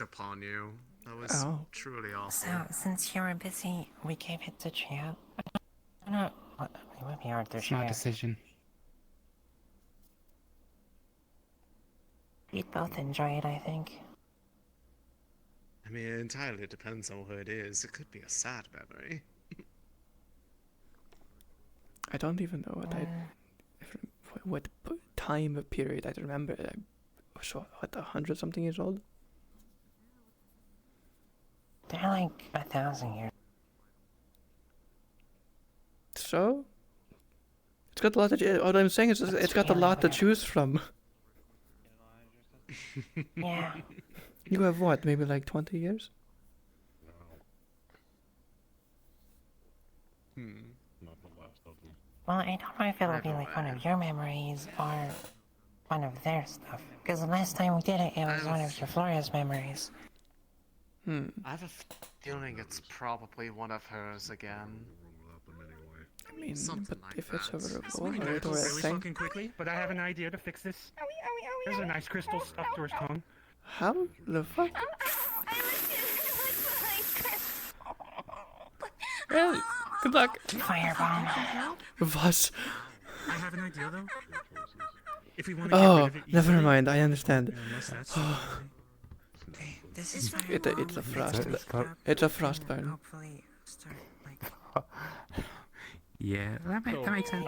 upon you. That was truly awful. So, since you were busy, we gave it to Chia. I don't know. It would be hard to share. Smart decision. You'd both enjoy it, I think. I mean, it entirely depends on who it is. It could be a sad memory. I don't even know what time period I remember. I was what 100-something years old. They're like 1,000 years. So it's got a lot to. What I'm saying is, it's got a lot to choose from. Yeah. You have what? Maybe like 20 years. Not the last of them. Well, I don't know if it'll be like one of your memories or one of their stuff. Because the last time we did it, it was one of your Flora's memories. I have a feeling it's probably one of hers again. I mean, Something but like if it's that. overruled, Really fucking quickly, but I have an idea to fix this. There's a nice crystal stuck to her tongue. How the fuck? Well, good luck. Fireball. Was. I have an idea though. If we want to Oh, get rid of it never easily, mind. I understand. unless that's Hey, this is It's a frost. It's a frost burn. Hopefully, start like. Yeah, that makes sense.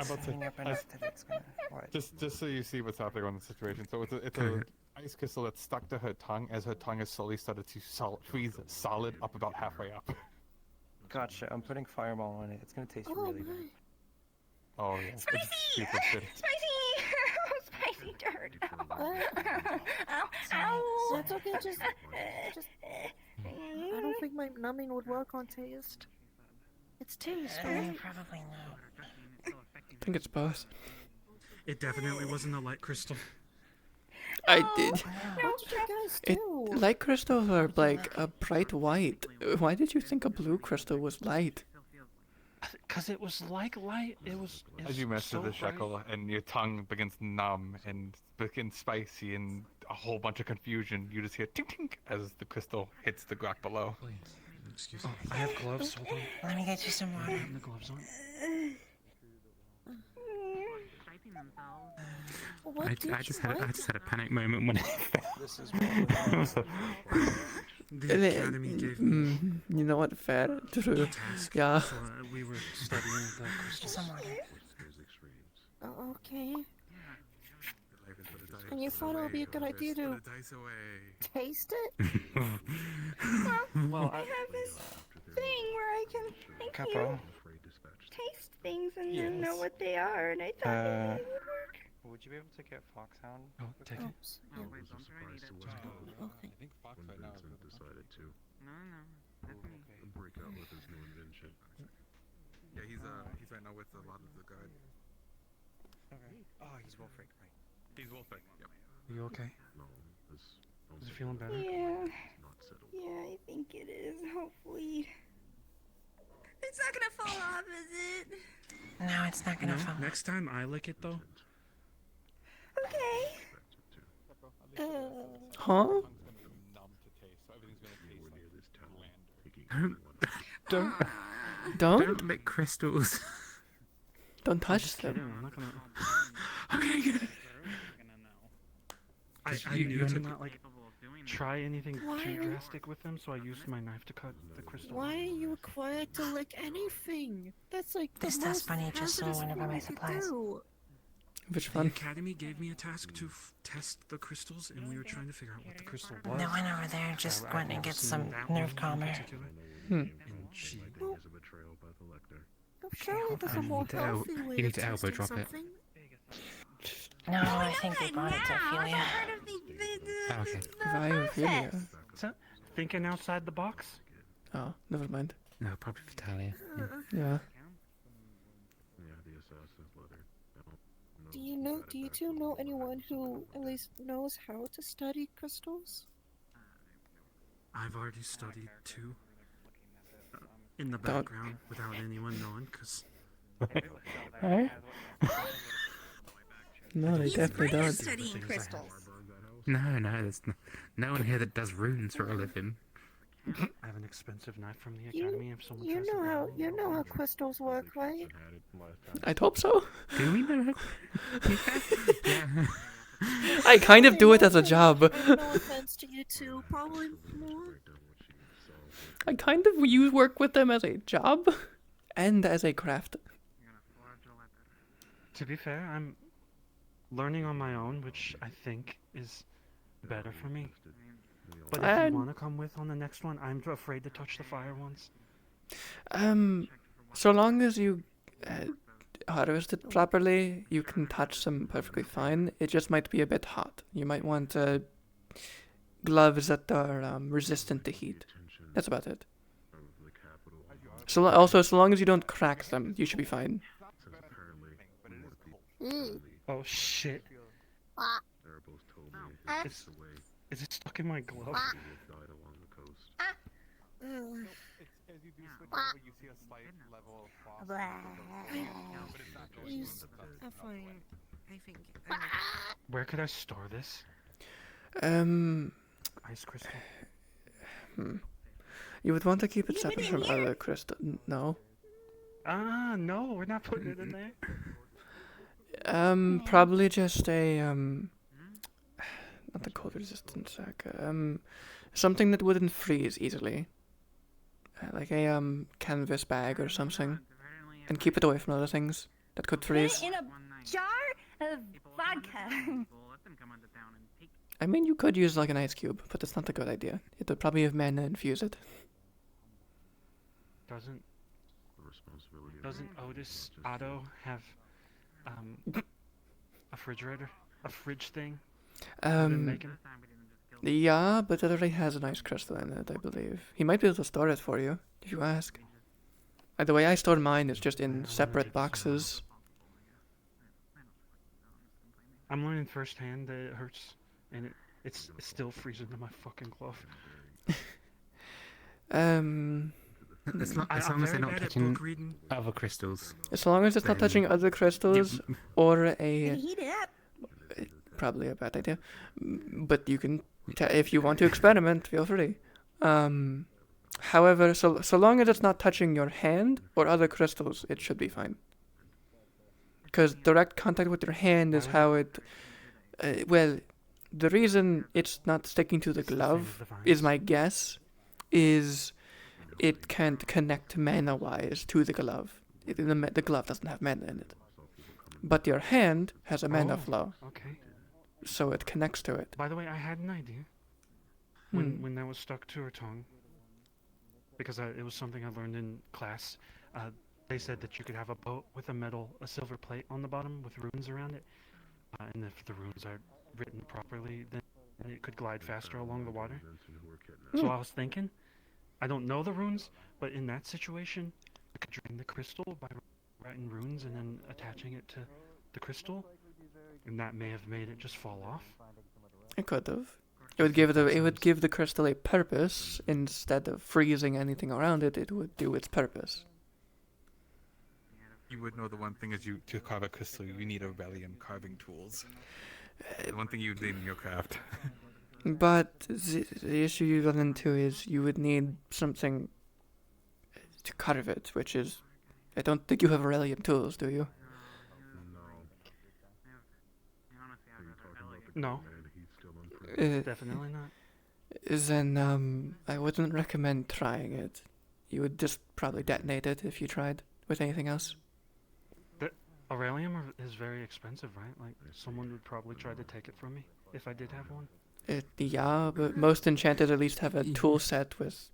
Just so you see what's happening on the situation. So it's a ice crystal that's stuck to her tongue as her tongue has slowly started to freeze solid up about halfway up. Gotcha. I'm putting fireball on it. It's gonna taste really bad. Oh yeah. Spicy! Super shitty. Spicy dirt. Ow! Ow! That's okay. Just. I don't think my numbing would work on taste. It's taste, right? Probably no. I think it's both. It definitely wasn't a light crystal. I did. What did you guys do? Light crystals are like a bright white. Why did you think a blue crystal was light? Because it was like light. It was As you mess so with the bright. shekel and your tongue begins to numb and begins spicy and a whole bunch of confusion, you just hear tink tink as the crystal hits the ground below. Excuse me. I have gloves. Hold on. Let me get you some water. The gloves on. I just had a panic moment when it fell. This is The academy gave me You know what? Fair. True. task. Yeah. So, we were studying the crystals. Some water. Oh, okay. And you thought it would be a good idea to taste it? Well, I have this thing where I can make you taste things and then know what they are, and I thought maybe it would work. Would you be able to get Foxhound? Oh, take it. Yeah. I think Fox right now has decided to break out with his new invention. Yeah, he's right now with a lot of the guard. Okay. Oh, he's Wolfric, right? He's Wolfric. Yep. Are you okay? Is it feeling better? Yeah. Yeah, I think it is. Hopefully. It's not gonna fall off, is it? No, it's not gonna fall. Next time I lick it though. Okay. Huh? Don't lick crystals. Don't touch them. I'm not gonna. Okay, good. I knew to not like try anything Why too are you- drastic with them, so I used my knife to cut the crystal. Why are you required to lick anything? That's like the This stuff's most funny just so hazardous one of thing my you could supplies. do. Which The one? academy gave me a task to test the crystals, and we were trying to figure out what the crystal was. No one over there just I went and get seen some that nerve one in calmer. particular, Hmm. And she. Surely there's a more healthy way you need of to elbow testing drop it. something. No, I think they brought it to Ophelia. Oh, okay. Viophilia. So, thinking outside the box? Oh, never mind. No, probably Vitalia. Yeah. Do you two know anyone who at least knows how to study crystals? I've already studied two. In the Don't- background, without anyone knowing, because. Right? No, they He's definitely great at don't. studying crystals. No, there's no one here that does runes for a living. I have an expensive knife from the academy. If someone You tries to know rob me, you know how crystals work, right? I'd hope so. Do we know? Yeah. I kind of do it as a job. No offense to you two, probably more. I kind of use work with them as a job and as a craft. To be fair, I'm learning on my own, which I think is better for me. But if you want to come with on the next one, I'm afraid to touch the fire ones. So long as you harvest it properly, you can touch them perfectly fine. It just might be a bit hot. You might want gloves that are resistant to heat. That's about it. So long as you don't crack them, you should be fine. Oh shit! Ah. Is it stuck in my glove? Where could I store this? Ice crystal. You would want to keep it separate from other crystal. No. No, we're not putting it in there. Probably just a not the cold resistant sack. Something that wouldn't freeze easily. Like a canvas bag or something, and keep it away from other things that could freeze. In a jar of vodka. I mean, you could use like an ice cube, but that's not a good idea. It would probably have mana infuse it. Doesn't Otis Otto have a refrigerator, a fridge thing? Yeah, but it already has an ice crystal in it, I believe. He might be able to store it for you, if you ask. The way I store mine is just in separate boxes. I'm learning firsthand that it hurts, and it's still freezing to my fucking glove. As long as they're not touching other crystals. As long as it's not touching other crystals or a... Heat it up. Probably a bad idea. But you can, if you want to experiment, feel free. However, so long as it's not touching your hand or other crystals, it should be fine. Because direct contact with your hand is how it... well, the reason it's not sticking to the glove, is my guess, is it can't connect mana-wise to the glove. The glove doesn't have mana in it. But your hand has a mana flow. Okay. So it connects to it. By the way, I had an idea when that was stuck to her tongue, because it was something I learned in class. They said that you could have a boat with a silver plate on the bottom with runes around it, and if the runes are written properly, then it could glide faster along the water. So I was thinking, I don't know the runes, but in that situation, I could drain the crystal by writing runes and then attaching it to the crystal, and that may have made it just fall off. It could have. It would give the crystal a purpose instead of freezing anything around it. It would do its purpose. You would know the one thing is to carve a crystal, you need a Relium carving tools. The one thing you need in your craft. But the issue you run into is you would need something to carve it, which is... I don't think you have Relium tools, do you? No. Uh, Definitely not. Then I wouldn't recommend trying it. You would just probably detonate it if you tried with anything else. Aurelium is very expensive, right? Like, someone would probably try to take it from me if I did have one. Yeah, but most enchanters at least have a tool set with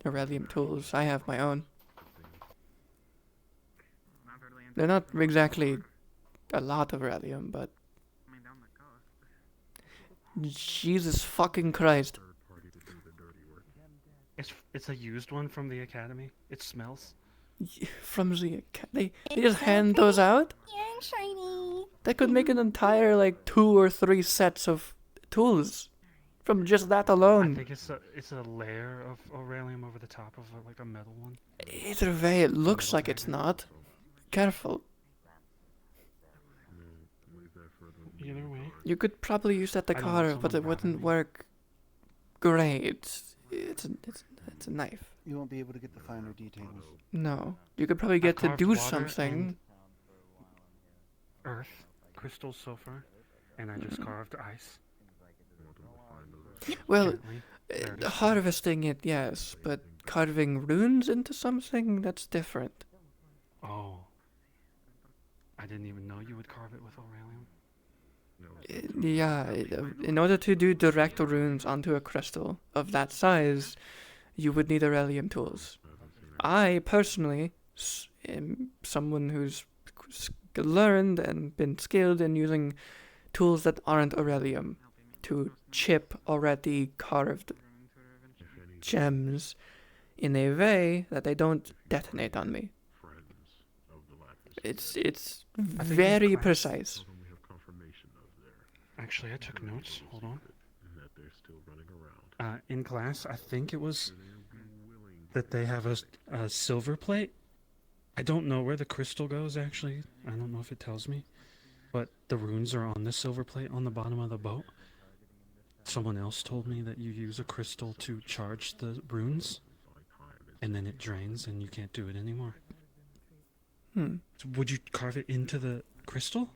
Aurelium tools. I have my own. They're not exactly a lot of Aurelium, but... Jesus fucking Christ. It's a used one from the academy. It smells. From the academy? They just hand those out? Yeah, shiny. That could make an entire, like, 2 or 3 sets of tools. From just that alone. I think it's a layer of Aurelium over the top of like a metal one. Either way, it looks like it's not. Careful. Either way. You could probably use that to carve, but it wouldn't work great. It's a knife. You won't be able to get the finer details. No. You could probably get to do something. Earth, crystal so far, and I just carved ice. Well, harvesting it, yes, but carving runes into something, that's different. Oh. I didn't even know you would carve it with Aurelium. Yeah, in order to do direct runes onto a crystal of that size, you would need Aurelium tools. I, personally, am someone who's learned and been skilled in using tools that aren't Aurelium to chip already carved gems in a way that they don't detonate on me. It's very precise. Actually, I took notes. Hold on. In class, I think it was that they have a silver plate. I don't know where the crystal goes, actually. I don't know if it tells me. But the runes are on the silver plate on the bottom of the boat. Someone else told me that you use a crystal to charge the runes, and then it drains and you can't do it anymore. So would you carve it into the crystal?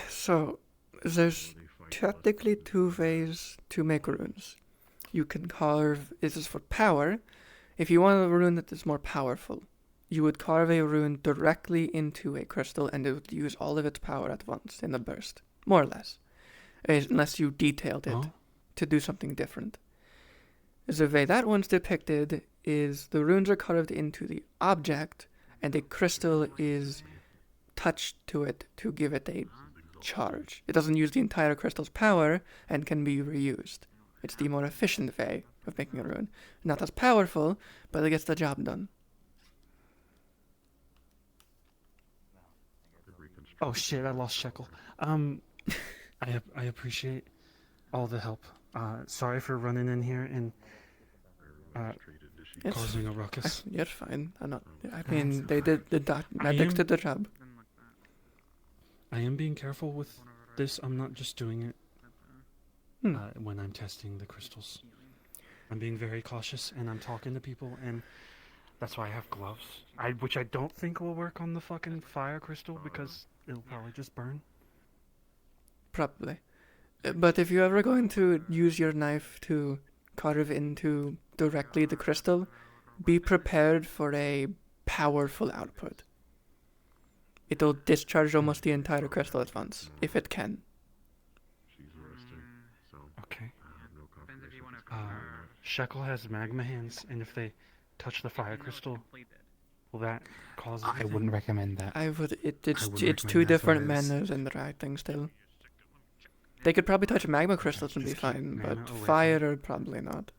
So, there's technically 2 ways to make runes. You can carve, this is for power. If you want a rune that is more powerful, you would carve a rune directly into a crystal and it would use all of its power at once in a burst. More or less. Unless you detailed it to do something different. The way that one's depicted is the runes are carved into the object and a crystal is touched to it to give it a charge. It doesn't use the entire crystal's power and can be reused. It's the more efficient way of making a rune. Not as powerful, but it gets the job done. Oh shit, I lost Shekel. I appreciate all the help. Sorry for running in here and causing a ruckus. You're fine. I'm not. I mean, they did the medics did the job. I am being careful with this. I'm not just doing it when I'm testing the crystals. I'm being very cautious and I'm talking to people, and that's why I have gloves. Which I don't think will work on the fucking fire crystal because it'll probably just burn. Probably. But if you're ever going to use your knife to carve into directly the crystal, be prepared for a powerful output. It'll discharge almost the entire crystal at once, if it can. Okay. Shekel has magma hands, and if they touch the fire crystal, will that cause I wouldn't recommend that. It's 2 different manas and the right thing still. They could probably touch magma crystals and be fine, but fire probably not.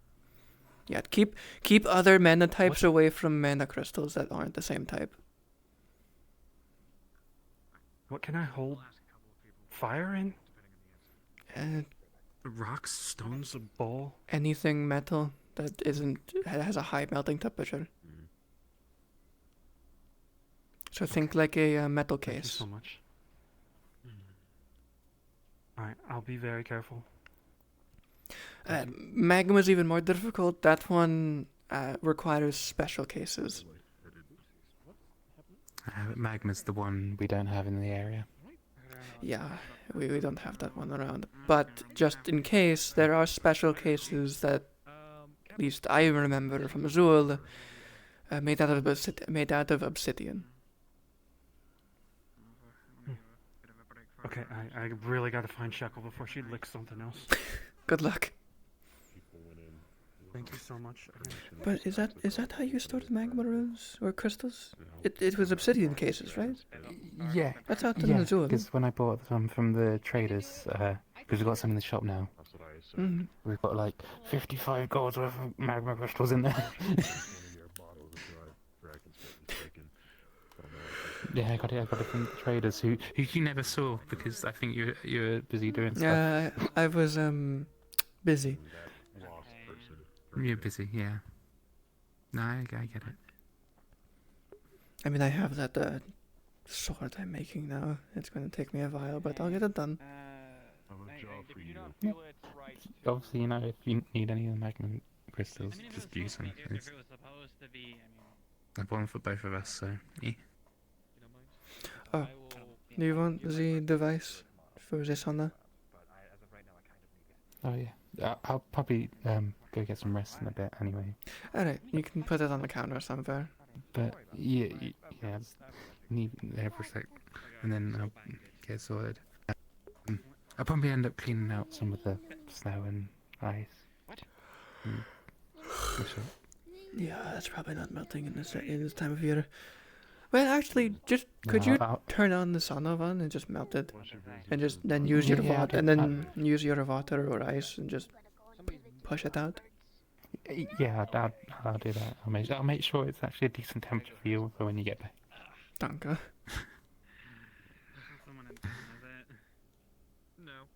Yeah, keep other mana types away from mana crystals that aren't the same type. What can I hold fire in? Rocks, stones, a bowl. Anything metal that has a high melting temperature. So think like a metal case. Thank you so much. Alright, I'll be very careful. Magma is even more difficult. That one requires special cases. Magma's the one we don't have in the area. Yeah, we don't have that one around. But just in case, there are special cases that, at least I remember from Azul, made out of obsidian. Okay, I really gotta find Shekel before she licks something else. Good luck. Thank you so much. But is that how you stored magma runes or crystals? It was obsidian cases, right? Yeah. That's out in yeah, Azul. because when I bought some from the traders, because we've got some in the shop now, we've got like 55 gold worth of magma crystals in there. Yeah, I got it from the traders who you never saw because I think you were busy doing stuff. Yeah, I was busy. You're busy, yeah. No, I get it. I mean, I have that sword I'm making now. It's gonna take me a while, but I'll get it done. Yeah. Obviously, if you need any of the magma crystals, just use them. I've one for both of us, so yeah. Oh, do you want the device for the sauna? Oh yeah, I'll probably go get some rest in a bit anyway. Alright, you can put it on the counter somewhere. But yeah, just leave it there for a sec, and then I'll get sorted. I'll probably end up cleaning out some of the snow and ice. Yeah, that's probably not melting in this time of year. Well, actually, just could you turn on the sauna one and just melt it, and just then use your water, and then use your water or ice and just push it out. Yeah, I'll do that. I'll make sure it's actually a decent temperature for you for when you get back. Danke. No.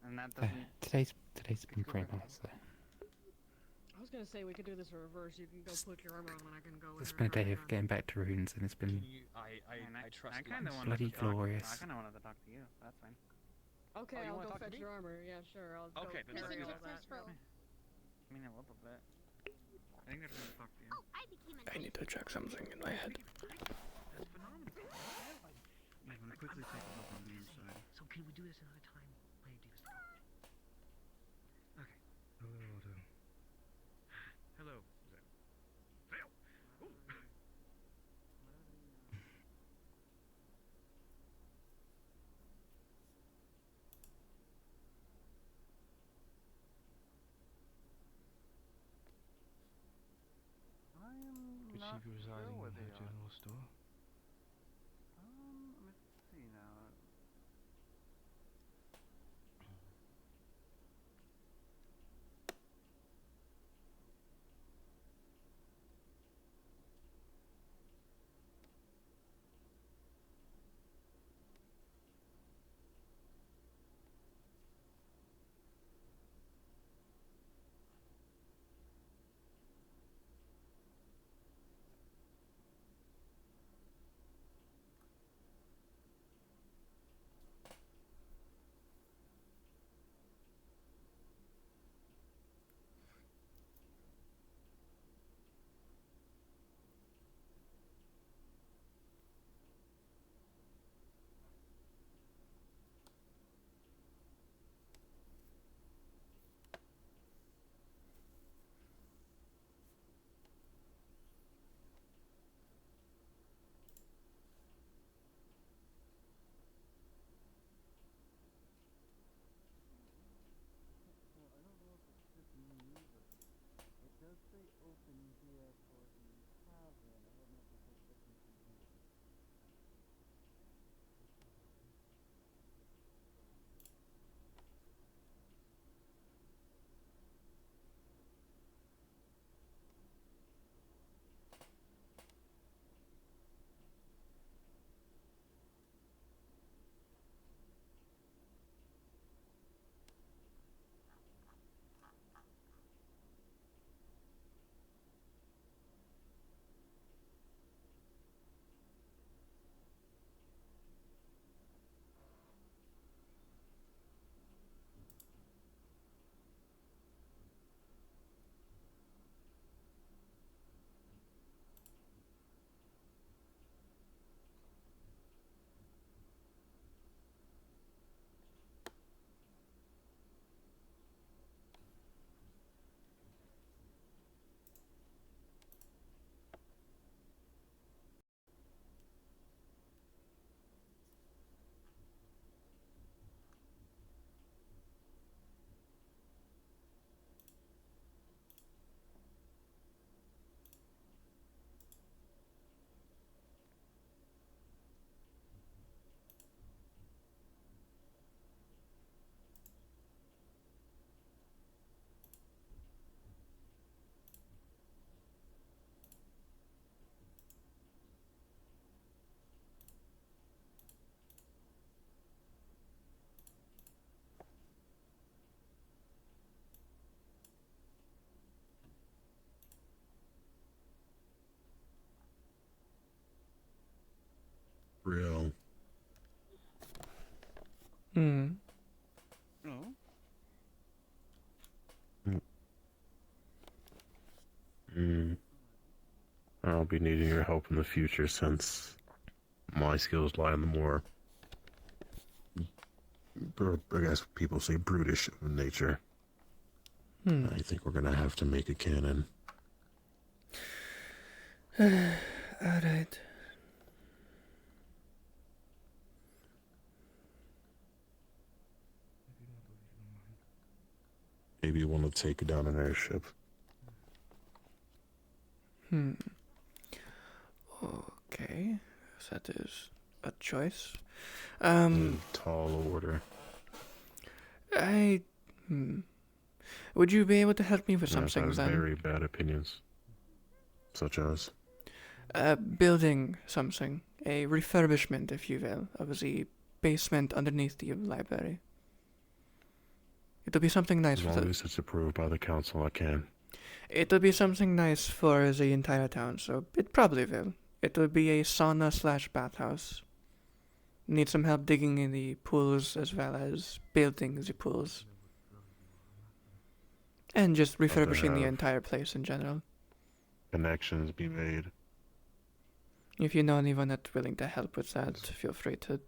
And that Today's been pretty nice though. I was gonna say we could do this in reverse. You can go put your armor on and I can go. It's been a day of getting back to runes, and it's been I kind of bloody glorious. I kind of wanted to talk to you. That's fine. Okay, Oh, you I'll wanna go talk to fetch me? your armor. Yeah, sure. I'll Okay, go then carry let's all do that. I mean, a little bit. I think they're gonna talk to you. I need to check something in my head. That's phenomenal. I'm gonna quickly take a look on the inside. So can we do this another time? Play Divas. Okay. Hello. Fail. Ooh. I am not sure where they are. store? Let's see now. real. Hmm. No. I'll be needing your help in the future since my skills lie in the more, I guess people say brutish of nature. I think we're gonna have to make a cannon. Alright. Maybe you want to take down an airship. Okay. That is a choice. Tall order. Would you be able to help me with Yes, I something have then? very bad opinions. Such as? Building something. A refurbishment, if you will, of the basement underneath the library. It'll be something nice As for long as it's approved by the council, I can. It'll be something nice for the entire town, so it probably will. It'll be a sauna/bathhouse. Need some help digging in the pools as well as building the pools. And just refurbishing the have entire place in general. Connections be made. If you know anyone that's willing to help with that, feel free to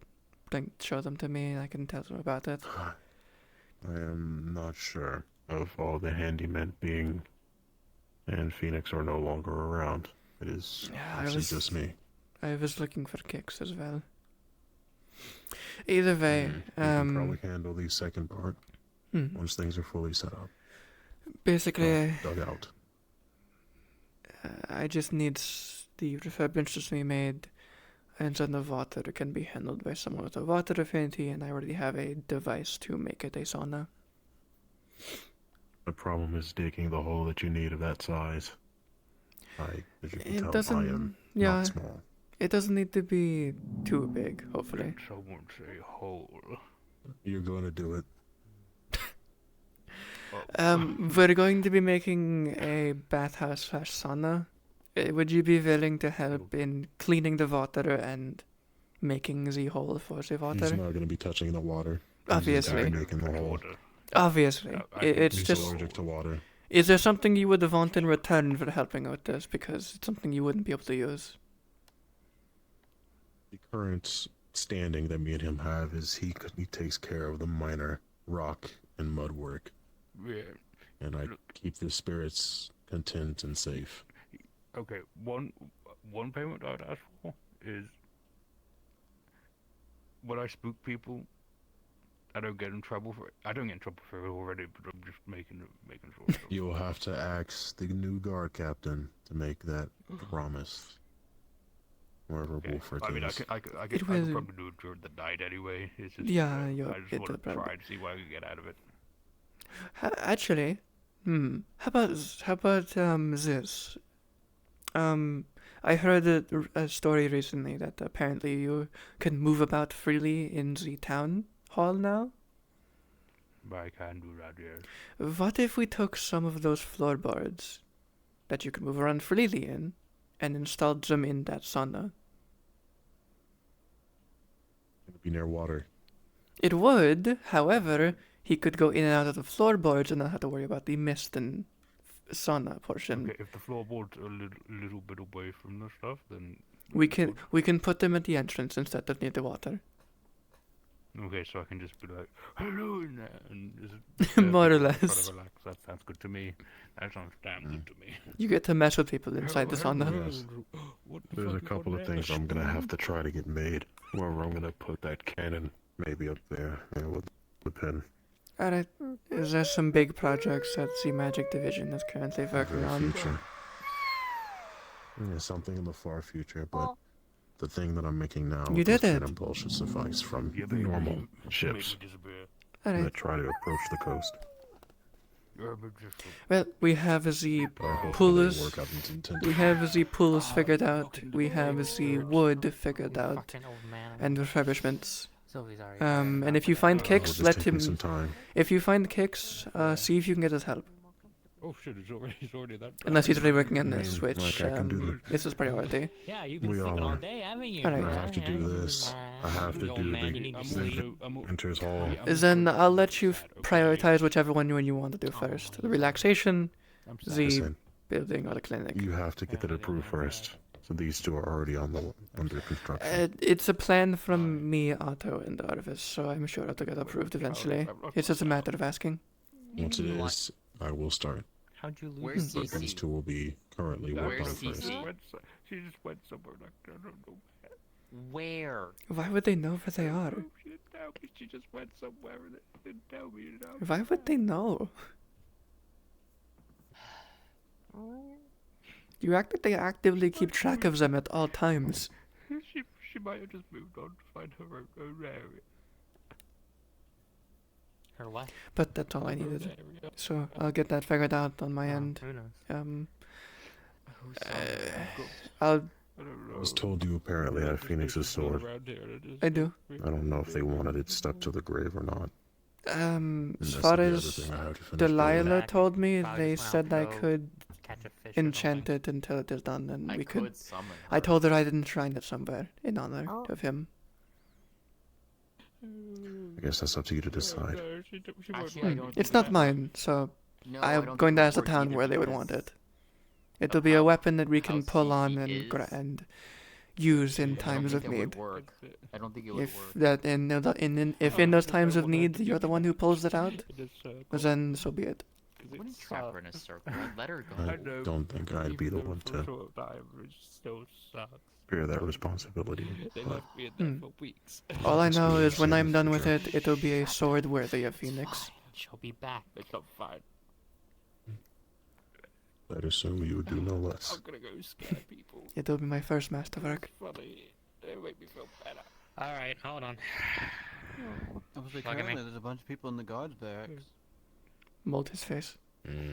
show them to me and I can tell them about it. I am not sure of all the handymen being and Phoenix are no longer around. It is actually just me. I was looking for kicks as well. Either way, You can probably handle the second part once things are fully set up. Basically, Dug out. I just need the refurbishments to be made, and then the water can be handled by someone with a water affinity, and I already have a device to make it a sauna. The problem is digging the hole that you need of that size. As you can It tell, doesn't. I am Yeah, not small. it doesn't need to be too big. Hopefully. Someone say hole. You're going to do it. We're going to be making a bathhouse/sauna. Would you be willing to help in cleaning the water and making the hole for the water? He's not going to be touching the water. Obviously. He's making the hole. Obviously. It's He's just. allergic to water. Is there something you would want in return for helping out with this? Because it's something you wouldn't be able to use. The current standing that me and him have is he takes care of the minor rock and mud work. Yeah. And I keep the spirits content and safe. Okay, one payment I'd ask for is when I spook people, I don't get in trouble for it. I don't get in trouble for it already, but I'm just making sure. You will have to ask the new guard captain to make that promise. Wherever Wolford I mean, is. I could probably do it during the night anyway. It's just, Yeah, I you'll just get want the to try problem. and see what I can get out of it. Actually, how about this? I heard a story recently that apparently you can move about freely in the town hall now. But I can do that, yeah. What if we took some of those floorboards that you can move around freely in and installed them in that sauna? It'll be near water. It would, however, he could go in and out of the floorboards and not have to worry about the mist and sauna portion. Okay, if the floorboard's a little bit away from the stuff, then We can put them at the entrance instead of near the water. okay, so I can just be like, hello in there, and just More or try less. to relax. That sounds good to me. That sounds damn good to me. You get to mess with people inside the sauna. Yes. There's a couple of things I'm gonna have to try to get made. Wherever I'm gonna put that cannon, maybe up there, with the pin. Alright, is there some big projects that the Magic Division is currently working on? Future. Yeah, something in the far future, but the thing that I'm making now, You with did those it. cannonballs should suffice from normal ships Alright. that try to approach the coast. Well, we have the hopefully pools. they work out as intended. We have the pools figured out. We have the wood figured out, and refurbishments. And if you find kicks, just let take me him. some time. If you find kicks, see if you can get his help. Oh shit, it's already that. Unless he's really working on I this, mean, which like, I can do this is priority. Yeah, you've been We sleeping all are. day, haven't you? Alright. I have to do this. I have to do the Enters Hall. Then I'll let you prioritize whichever one you want to do first. The relaxation, the Listen, building, or the clinic. you have to get that approved first. So these two are already under construction. It's a plan from me, Otto, and the Arvis, so I'm sure it'll get approved eventually. It's just a matter of asking. Once it is, I will start. How'd you lose? Where's But these two will be currently worked on Where's first. CC? She just went somewhere like I don't know. Where? Why would they know where they are? She didn't tell me. She just went somewhere and didn't tell me. You know? Why would they know? You act like they actively keep track of them at all times. She might have just moved on to find her own area. Her what? But that's all I needed. So I'll get that figured out on my end. Who knows? I'll. I was told you apparently had Phoenix's sword. I do. I don't know if they wanted it stuck to the grave or not. As that's far the other as thing I have to finish Delilah building. told me, Probably they just said went I out to could catch a fish or enchant it until it is done, and I we could could. summon I her. told her I'd enshrine it somewhere in honor of him. I guess that's up to you to decide. Actually, I don't It's think not mine, so No, I I'm don't going to think ask the it works town either where they would because want it. It'll be a weapon that we can how pull CC on and is. and use in I don't times think of it would need. work. I don't think it would If work. that if in those times of need you're the one who pulls it out, then so be it. I wouldn't trap her in a circle. I'd let her I go. don't think I'd be the one to Still sucks. bear that responsibility. They But left me in there for weeks. All I know is when Save I'm it done for with sure. it, it'll be a sword worthy of Phoenix. She'll be back. It's not fine. I'd assume you would do no less. I'm gonna go scare people. It'll be my first masterwork. Funny. They make me feel better. Alright, hold on. I was like, Look at me. currently there's a bunch of people in the guards barracks. Mold his face.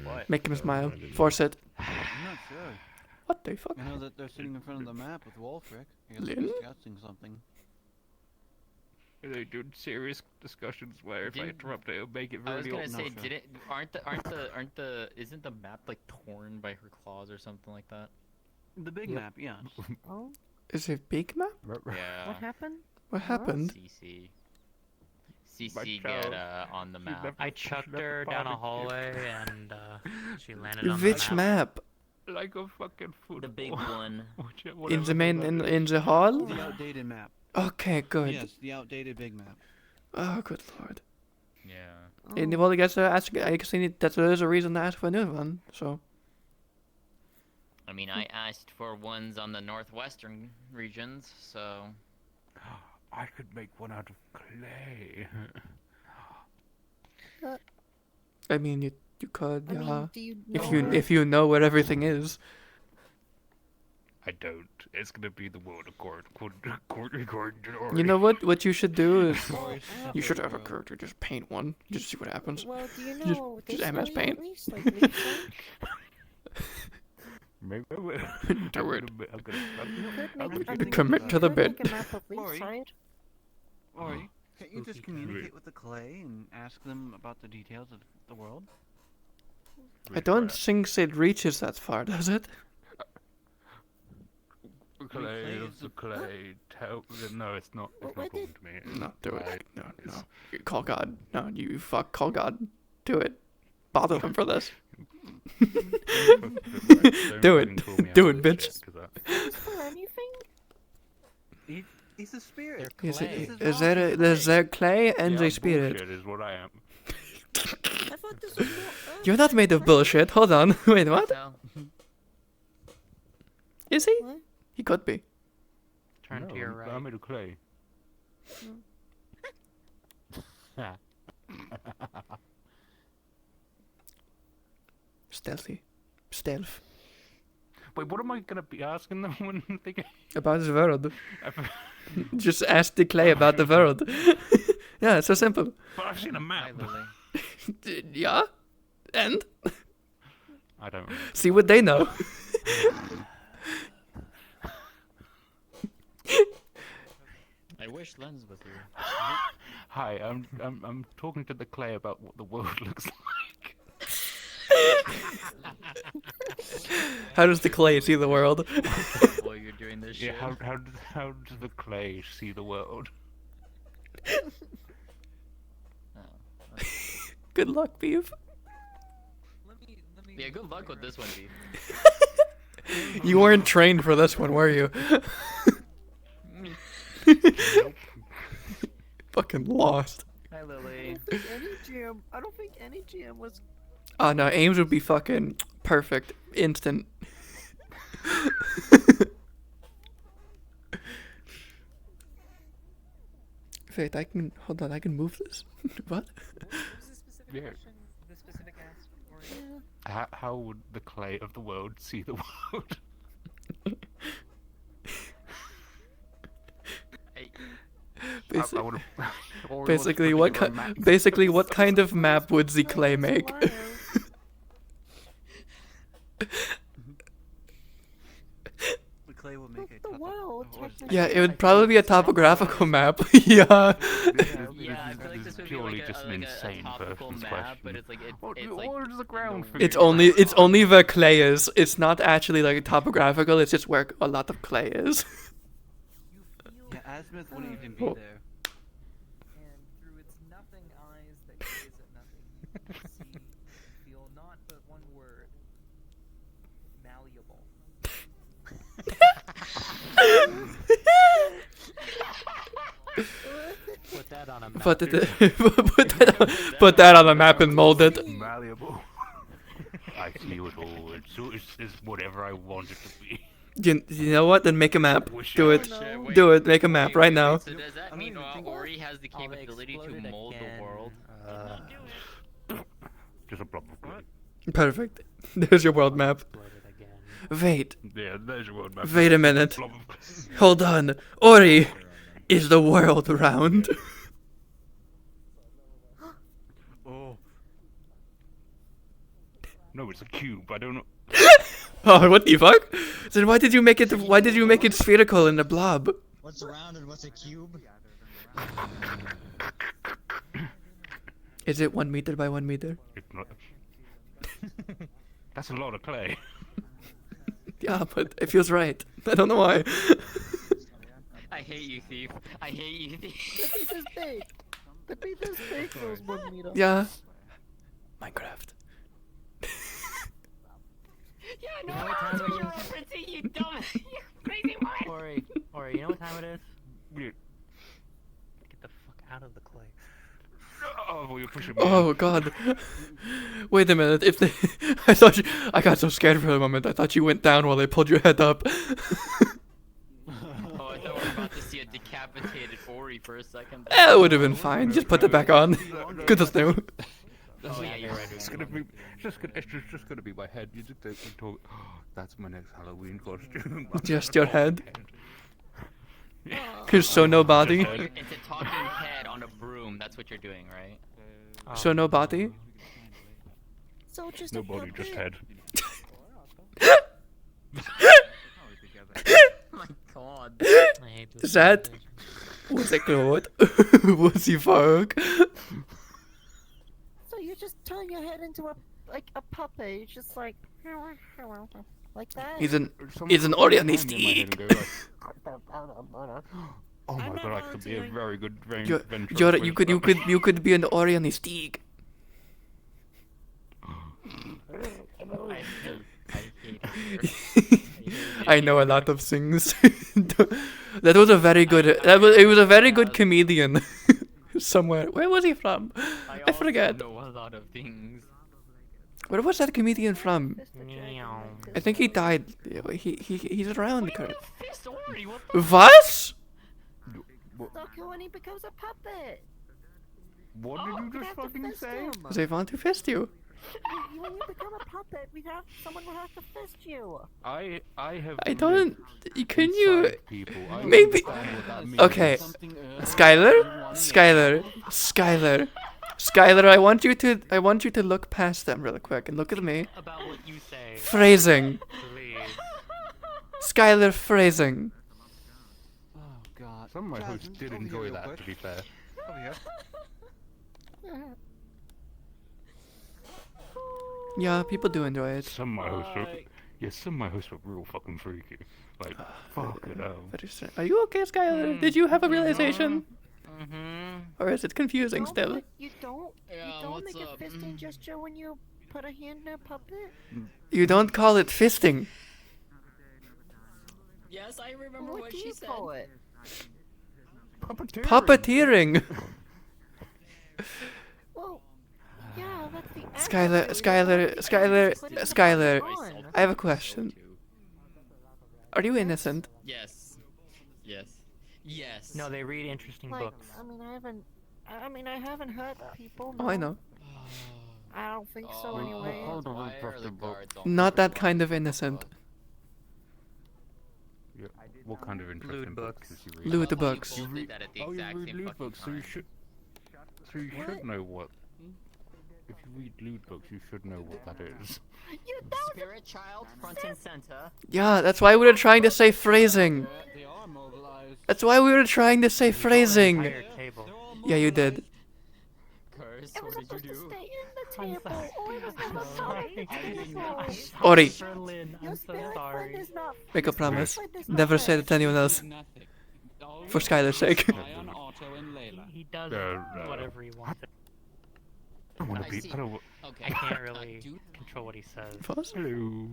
What? Make him smile. Force it. I'm not sure. What the fuck? I know that they're sitting in front of the map with Wolfric. I guess Lynn? they're discussing something. They do serious discussions where if I Didn't- interrupt it, it'll make it I was really gonna say, awkward. didn't isn't the map like torn by her claws or something like that? The big Yep. map, yeah. Oh, Is it big map? Yeah. what happened? What happened? CC. My CC child, get on the she's map. never- I chucked never her down a bothered you. hallway and she landed on Which the map. map? Like a fucking football. The big one. In the main in the hall? The outdated map. Okay, good. Yes, the outdated big map. Oh, good lord. Yeah. And well, I guess I guess there's a reason to ask for a new one. So I mean, I asked for ones on the northwestern regions, so. I could make one out of clay. I mean, you could, I mean, yeah. do you If you know where everything is. I don't. It's gonna be the world accord. You know what? What you should do is you should have a character just paint one, just see what happens. Well, do you Just- know just this MS way Paint. at least? Like Lisa? Maybe I will. Do it. I'm gonna Could make, Commit to the could bit. make a map of Ori. Leafside. Ori, can't you just Okay. communicate with the clay and ask them about the details of the world? I don't think it reaches that far, does it? Clay of the clay. No, it's not. It's not going to me. No, do it. No. Call God. No, you fuck. Call God. Do it. Bother him for this. Do it. Do it, bitch. Is there anything? He's a spirit. Is there clay and a spirit? Bullshit is what I am. I thought this was more Earth. You're not made of bullshit. Hold on. Wait, what? Is he? What? He could be. Turn to your right. I'm made of clay. Stealthy. Stealth. Wait, what am I gonna be asking them when they get? About the world. Just ask the clay about the world. Yeah, it's so simple. But I've seen a map. Yeah? And? I don't. See what they know. I wish Lens was here. Hi, I'm talking to the clay about what the world looks like. How does the clay see the world? While you're doing this Yeah, shit. how does the clay see the world? Good luck, Beef. Yeah, good luck with this one, Beef. You weren't trained for this one, were you? Fucking lost. Hi, Lily. I don't think any GM was. Oh no, Ames would be fucking perfect. Instant. Wait, hold on, I can move this? What? Yeah. How would the clay of the world see the world? Basically, what kind of map would the clay make? The clay will make the world, technically. Yeah, it would probably be a topographical map. Yeah. Yeah, I feel like this would be like a topical map, but it's like What is the ground for It's only where clay is. It's not actually like topographical. It's just where a lot of clay is. Yeah, Azimuth wouldn't even be Oh. there. And through its nothing eyes that gaze at nothing, you see, feel not but one word: malleable. Put that on a map. Put that on a map and mold it. Malleable. I feel it all. It's whatever I want it to be. You know what? Then make a map. Do it. Do it. Make a map right now. So does that mean Ori has the capability to mold the world? Just a blob of clay. Perfect. There's your world map. Wait. Yeah, there's your world map. Wait a minute. Blob of clay. Hold on. Ori, is the world round? Oh. No, it's a cube. I don't know. Oh, what the fuck? Then why did you make it? Why did you make it spherical in the blob? What's round and what's a cube? Is it 1 meter by 1 meter? It's not. That's a lot of clay. Yeah, but it feels right. I don't know why. I hate you, thief. I hate you, thief. The piece is big. The piece is big for those 1 meter. Yeah. Minecraft. Yeah, no, that's what you're referencing, you dumb, you crazy one. Ori, you know what time it is? Yeah. Get the fuck out of the clay. Oh, well, you're pushing me. Oh god. Wait a minute. If they, I got so scared for a moment. I thought you went down while they pulled your head up. Oh, I thought we were about to see a decapitated Ori for a second. It would have been fine. Just put it back on. Good as new. Oh yeah, you're right. It's just gonna be my head. You just don't. Oh, that's my next Halloween costume. Just your head. So no body. It's a talking head on a broom. That's what you're doing, right? So no body. So just no a body, just puppet. head. Oh my god. I hate this. Is that? What's it called? What's the fuck? So you just turn your head into a puppet. It's just like that. He's an Orionistic. Oh my god, I could be a very good You could be an Orionistic. I know a lot of things. That was a very good. It was a very good comedian. Somewhere. Where was he from? I forget. know a lot of things. Where was that comedian from? I think he died. He's around. What? Stalker when he becomes a puppet. What did you just fucking say? They want to fist you. When you become a puppet, someone will have to fist you. I have. I don't. Can you? inside people. I Maybe. understand what that means. Okay. Skylar, I want you to look past them really quick and look at me. About what you say. Phrasing. Please. Skylar, phrasing. Oh god. Some of my hosts did enjoy that, to be fair. Oh yeah. Yeah, people do enjoy it. Some of my hosts are, yeah, some of my hosts are real fucking freaky. Like, fuck it out. Are you okay, Skylar? Did you have a realization? Mm-hmm. Or is it confusing No, still? but you don't make a fisting gesture when you put a hand in a puppet? You don't call it fisting. Yes, I remember What what do she you said. call it? Puppeteering. Well, yeah, that's the Skylar, I have a question. Are you innocent? Yes. Yes. Yes. No, they read interesting Like, books. I mean, I haven't hurt people. Oh, I no. know. I don't think so anyway. Not that kind of innocent. Yeah, what kind of interesting books? Lewd books. You read, you read lewd books, so you should know what. If you read lewd books, you should know what that is. Spirit child front and center. Yeah, that's why we were trying to say phrasing. That's why we were trying to say phrasing. Yeah, you did. Curse, what did you do? Ori, I'm so sorry. make a promise. Never say that to anyone else. For Skylar's sake. He does whatever he wants. I don't want to be. I don't. I can't really control what he says. Hello.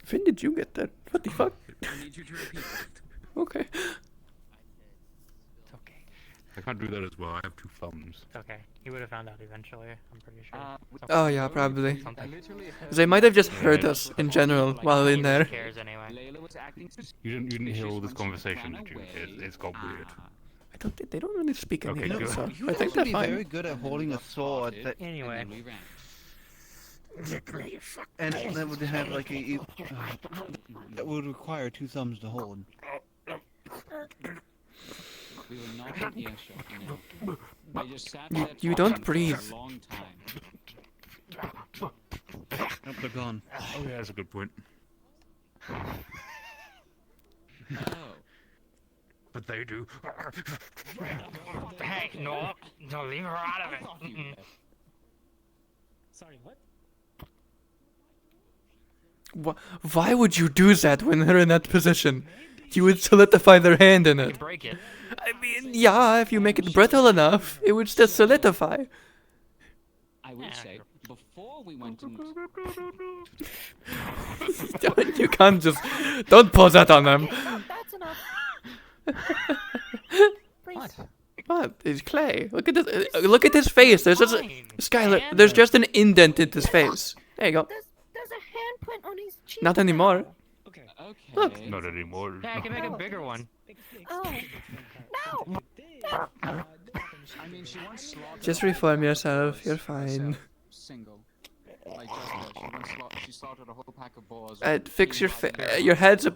When did you get that? What the fuck? I need you to repeat it. Okay. It's okay. I can't do that as well. I have two thumbs. It's okay. He would have found out eventually, I'm pretty sure. Oh yeah, probably. Something. They might have just heard us in general while in there. Cares anyway. You didn't hear all this conversation, did you? It's got weird. I don't think they don't really speak in Okay, English, good. so You I have think to they're be fine. very good at holding a sword that Anyway. and that would have like a that would require two thumbs to hold. We were not in earshot, you know. They just sat there You don't talking breathe. for a long time. Nope, they're gone. Oh yeah, that's a good point. Oh. But they do. Hey, no, leave her out of it. Sorry, what? Why would you do that when they're in that position? You would solidify their hand in it. Break it. I mean, yeah, if you make it brittle enough, it would still solidify. I will say, before we went and... You can't just... Don't pause that on them. That's enough. What? What? It's clay. Look at this. Look at his face. There's just a... Skylar, there's just an indent in his face. There you go. There's a handprint on his cheek. Not anymore. Okay. Look. Not anymore. Yeah, I can make a bigger one. Oh. No. I mean, she once slaughtered... Just reform yourself. You're fine. Single. Like she slaughtered a whole pack of boars. Fix your your head's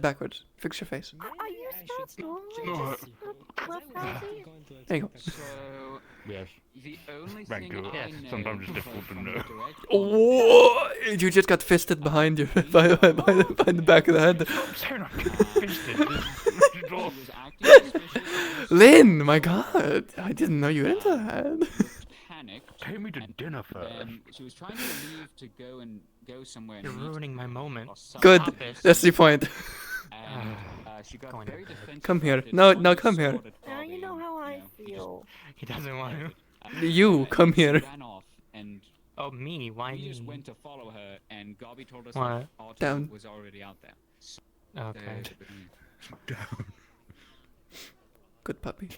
backwards. Fix your face. Are you supposed to There you go. So, Yes. the only Rank thing to it. I know Sometimes it's difficult to know. Oh, you just got fisted behind you by the back of the head. Lynn, my God, I didn't know you were into that. Panicked. Take me to dinner first. She was trying to leave to go somewhere. You're ruining my moment. Good. That's the point. And, she got very defensive. Come here. No, come here. Now you know how I feel. He doesn't want to. You come here. Ran off and Oh, me? Why we me? just went to follow her, and Garby told us What? that Otto Down. was already out there. So, Okay. Down. Good puppy.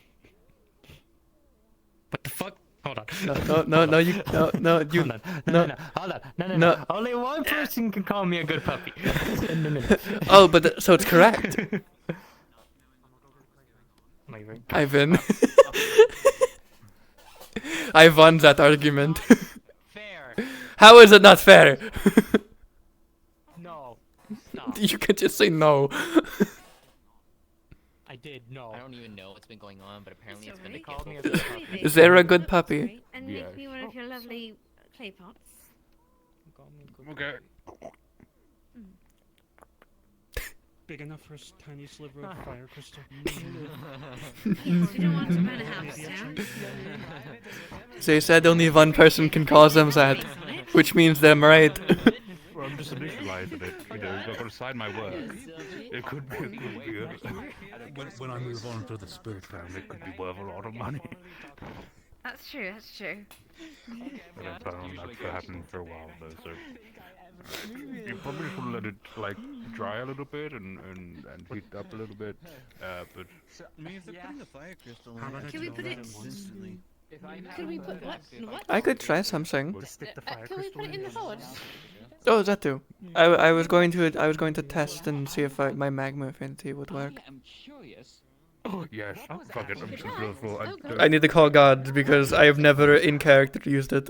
What the fuck? Hold on. No, you, you, Hold on. Hold on. No. Only one person can call me a good puppy. No. Oh, but so it's correct. Ivan. I won that argument. Fair. How is it not fair? No. Stop. You can just say no. I did, no. I don't even know what's been going on, but apparently it's been a Called me a gift. good puppy. Is there a good puppy? And make me one of your lovely clay pots. Okay. Big enough for a tiny sliver of fire crystal. Yes, we don't want to burn a house down. They said only one person can cause them that. Which means them, right? Well, I'm just initializing it. You know, I've got to sign my work. It could be when I move on to the spirit family, it could be worth a lot of money. That's true. That's true. But I found that's happened for a while though, so you probably should let it like dry a little bit and heat up a little bit. But I mean, if they're putting a fire crystal in it, Can we put it? instantly. Can we put what? What? I could try something. Can we put it in the forge? Oh, that too. I was going to test and see if my magma affinity would work. oh yes, fuck it, I'm just gonna go for I need to call God because I have never in character used it.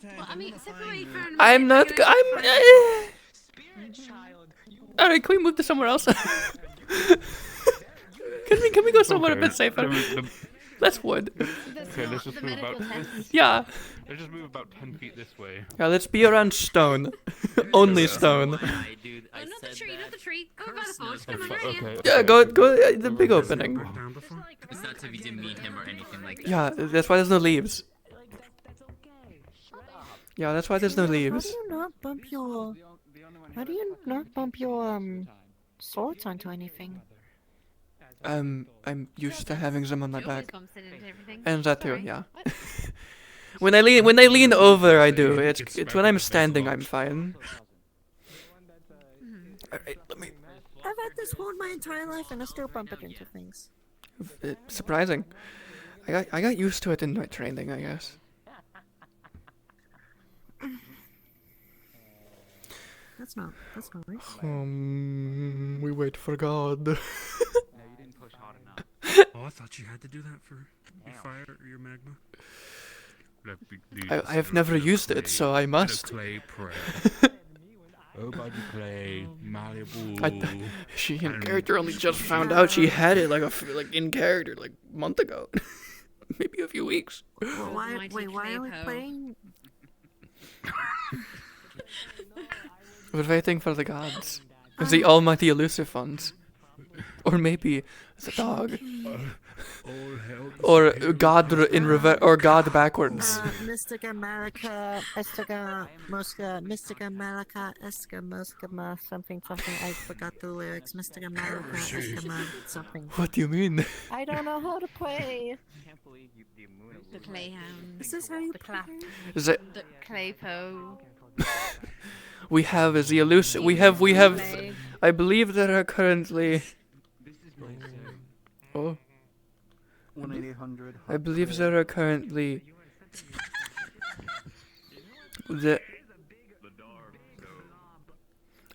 Well, I mean, separate for I'm not. Alright, can we move to somewhere else? Can we go somewhere a bit safer? Let's wood. Okay, let's just move about. Yeah. Let's just move about 10 feet this way. Yeah, let's be around stone. Only stone. Not the tree, not the tree. Go by the forge. Come on, right here. Yeah, go the big opening. It's not to be demean him or anything like that. Yeah, that's why there's no leaves. Yeah, that's why there's no How do leaves. you not bump your... How do you not bump your, swords onto anything? I'm used to having them on my She always back. bumps it into everything. And that too, Sorry. yeah. when I lean over, I do. It's when I'm standing, I'm fine. Alright, let me. I've had this sword my entire life and I still bump it into things. Surprising. I got used to it in my training, I guess. That's not nice. We wait for God. Oh, I thought you had to do that for your fire or your magma. I have never used it, so I must. Clay prayer. Oh, by the clay, malleable. She in character only just found out she had it like in character like a month ago, maybe a few weeks. Well, why are we playing? We're waiting for the gods, the almighty elusive ones, or maybe the dog, or God in reverse, or God backwards. Mystica Malika, Estica Mosca, Mystica Malika, Esca Mosca, something. I forgot the lyrics. Mystica Malika, Esca something. What do you mean? I don't know how to play. The clayhound. Is this how you play? The claypo. We have the elusive. We have. I believe there are currently. Oh. 1-800. I believe there are currently.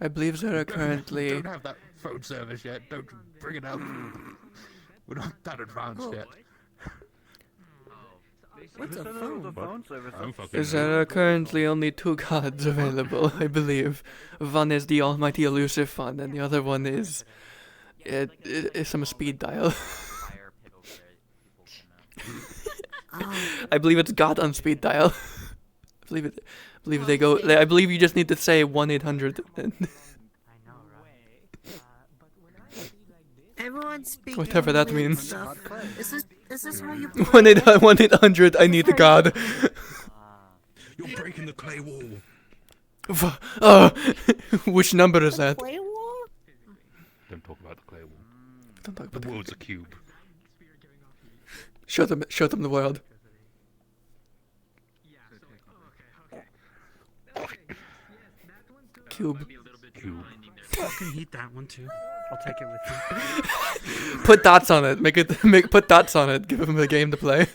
I believe there are currently. Don't have that phone service yet. Don't bring it up. We're not that advanced yet. What's a phone service? There are currently only two gods available, I believe. One is the almighty elusive one, and the other one is some speed dial. I believe it's God on speed dial. I believe you just need to say 1-800. Everyone's speaking. Whatever that means. Is this how you? 1-800. I need the God. You're breaking the clay wall. Which number is that? Clay wall? Don't talk about the clay wall. Don't talk about the world's a cube. Show them the world. Cube. Fucking eat that one too. I'll take it with you. Put dots on it. Put dots on it. Give them a game to play.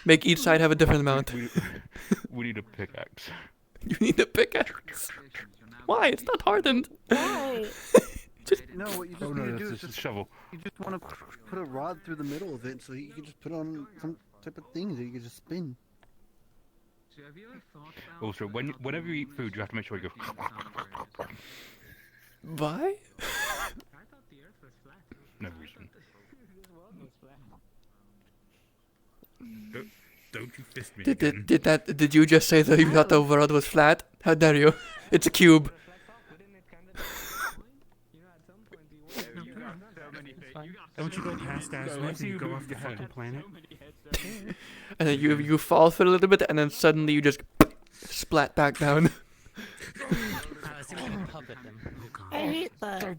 Make each side have a different amount. We need a pickaxe. You need a pickaxe. Why? It's not hardened. Why? No, what you just need to do is just a shovel. You just want to put a rod through the middle of it, so you can just put on some type of thing that you can just spin. Also, whenever you eat food, you have to make sure you go. Why? No reason. Don't you fist me again. Did you just say that you thought the world was flat? How dare you? It's a cube. Don't you go past Asmith and you go off the fucking planet? And then you fall for a little bit, and then suddenly you just splat back down. So we can puppet them. I hate that.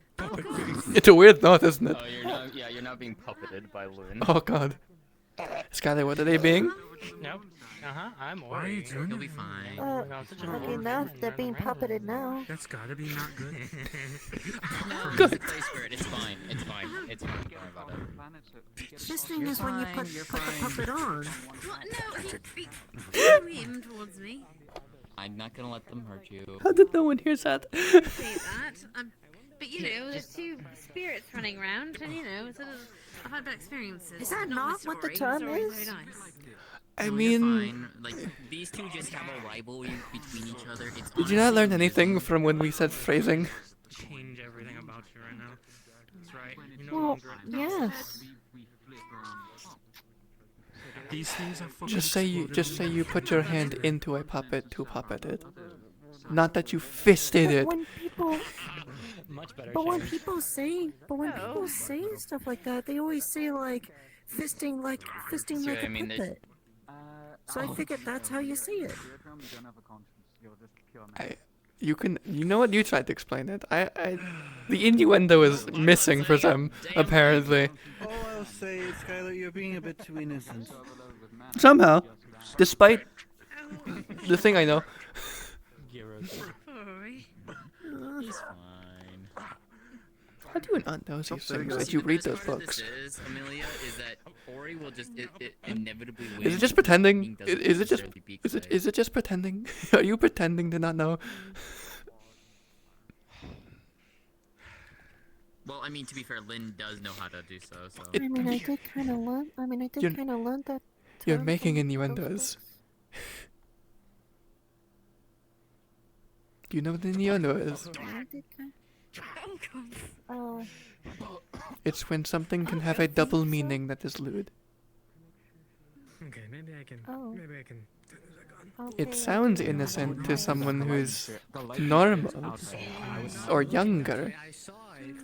It's a weird thought, isn't it? Oh, you're not being puppeted by Lynn. Oh god. Skylar, what are they being? Nope. I'm Why are you doing You'll be fine. Okay, now they're being puppeted now. That's gotta be not good. No, Good. it's a clay spirit. It's fine. It's fine. It's fine. Don't worry about it. Fisting is when you put the puppet on. What? No, he threw him towards me. I'm not gonna let them hurt you. How did no one hear that? Say that. But you know, there's two spirits running around, and you know, sort of, I've had bad experiences. Is that not not what the story, term very, is? very nice. I No, mean, you're fine. Like these two just have a rivalry between each other. It's did you not honestly learn anything from when we said phrasing? Change everything about you right now. That's right. You're no Well, longer yes. These things are fucking Just say exploded. you put your hand into a puppet to puppet it. Not that you fisted it. When people, Much better. but when Sharon. people say stuff like that, they always say like fisting like See like what a I mean? puppet. So I figured that's how you say it. You know what? You tried to explain it. The innuendo is missing for some, apparently. All I'll say is, Skylar, you're being a bit too innocent. Somehow, despite the thing I know. He's fine. How do you not know these things that you read those The best part of books? this is, Amelia, is that Ori will just it inevitably win. Is it just pretending? He doesn't Is it just necessarily be is it just pretending? Are you pretending to not know? Well, I mean, to be fair, Lynn does know how to do so. So. I mean, I did kind of learn. I mean, I You're- did kind of learn that. You're term making from those innuendos. books. Do you know what innuendo is? I did kind. Oh. It's when something can have a double meaning that is lewd. Okay, maybe I can. Oh. Maybe I can. It sounds innocent to someone who's normal or younger,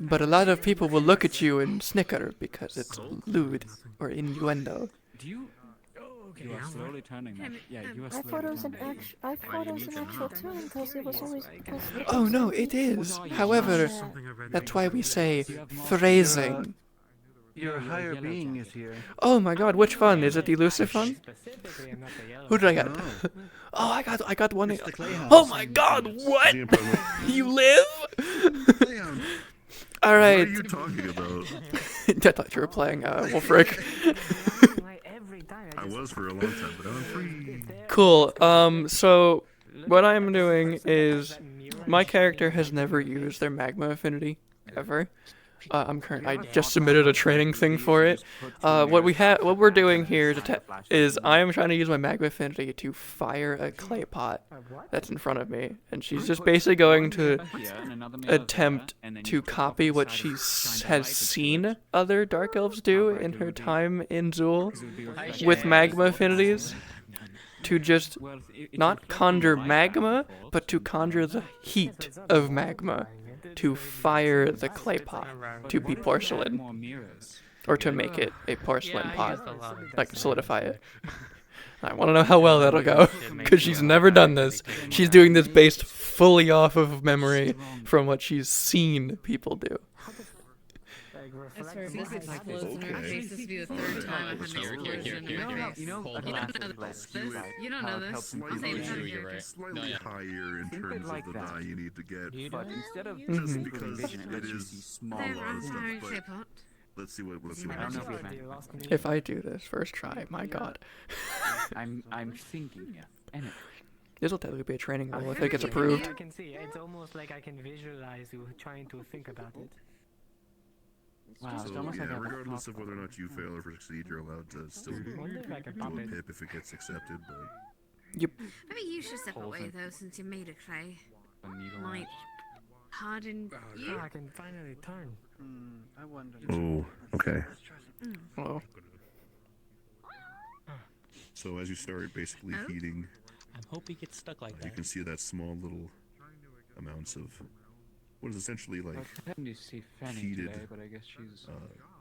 but a lot of people will look at you and snicker because it's lewd or innuendo. Do you? Oh, okay. You are slowly turning that. Yeah, you are I slowly thought it was an turning actual. I thought it was an actual term because it was always. Oh no, it is. However, that's why we say phrasing. Your higher being is here. Oh my god, which one? Is it the elusive one? Who did I get? Oh, I got one. Oh my god, what? You live? Alright. What are you talking about? I thought you were playing Wolfric. I was for a long time, but I'm free. Cool. So what I'm doing is my character has never used their magma affinity ever. I just submitted a training thing for it. What we're doing here is I am trying to use my magma affinity to fire a clay pot that's in front of me, and she's just basically going to attempt to copy what she has seen other dark elves do in her time in Zool with magma affinities. To just not conjure magma, but to conjure the heat of magma. To fire the clay pot to be porcelain, or to make it a porcelain pot, like solidify it. I want to know how well that'll go, because she's never done this. She's doing this based fully off of memory from what she's seen people do. As for visit closed in her face, this will be the third time I've had an explosion in my face. You don't know this. You don't know this. I'll say it's not a character. Slightly higher in terms of the die you need to get. But instead of Just because it is small There, and stuff, I'm but clay pot. let's see what I don't know if happens. If I do this first try, my god. I'm thinking, yeah. Anyway. This will technically be a training roll if it gets approved. I can see. It's almost like I can visualize you trying to think about it. Wow, So, yeah, regardless of whether or not you fail or succeed, you're allowed to still do a pip if it gets accepted, but... Yep. Maybe you should step away though, since you made a clay. Might harden you. I can finally turn. I wonder. Oh, okay. Oh. So as you start basically heating, I hope he gets stuck like you that. can see that small little amounts of what is essentially like I didn't see Fanny heated, today, but I guess she's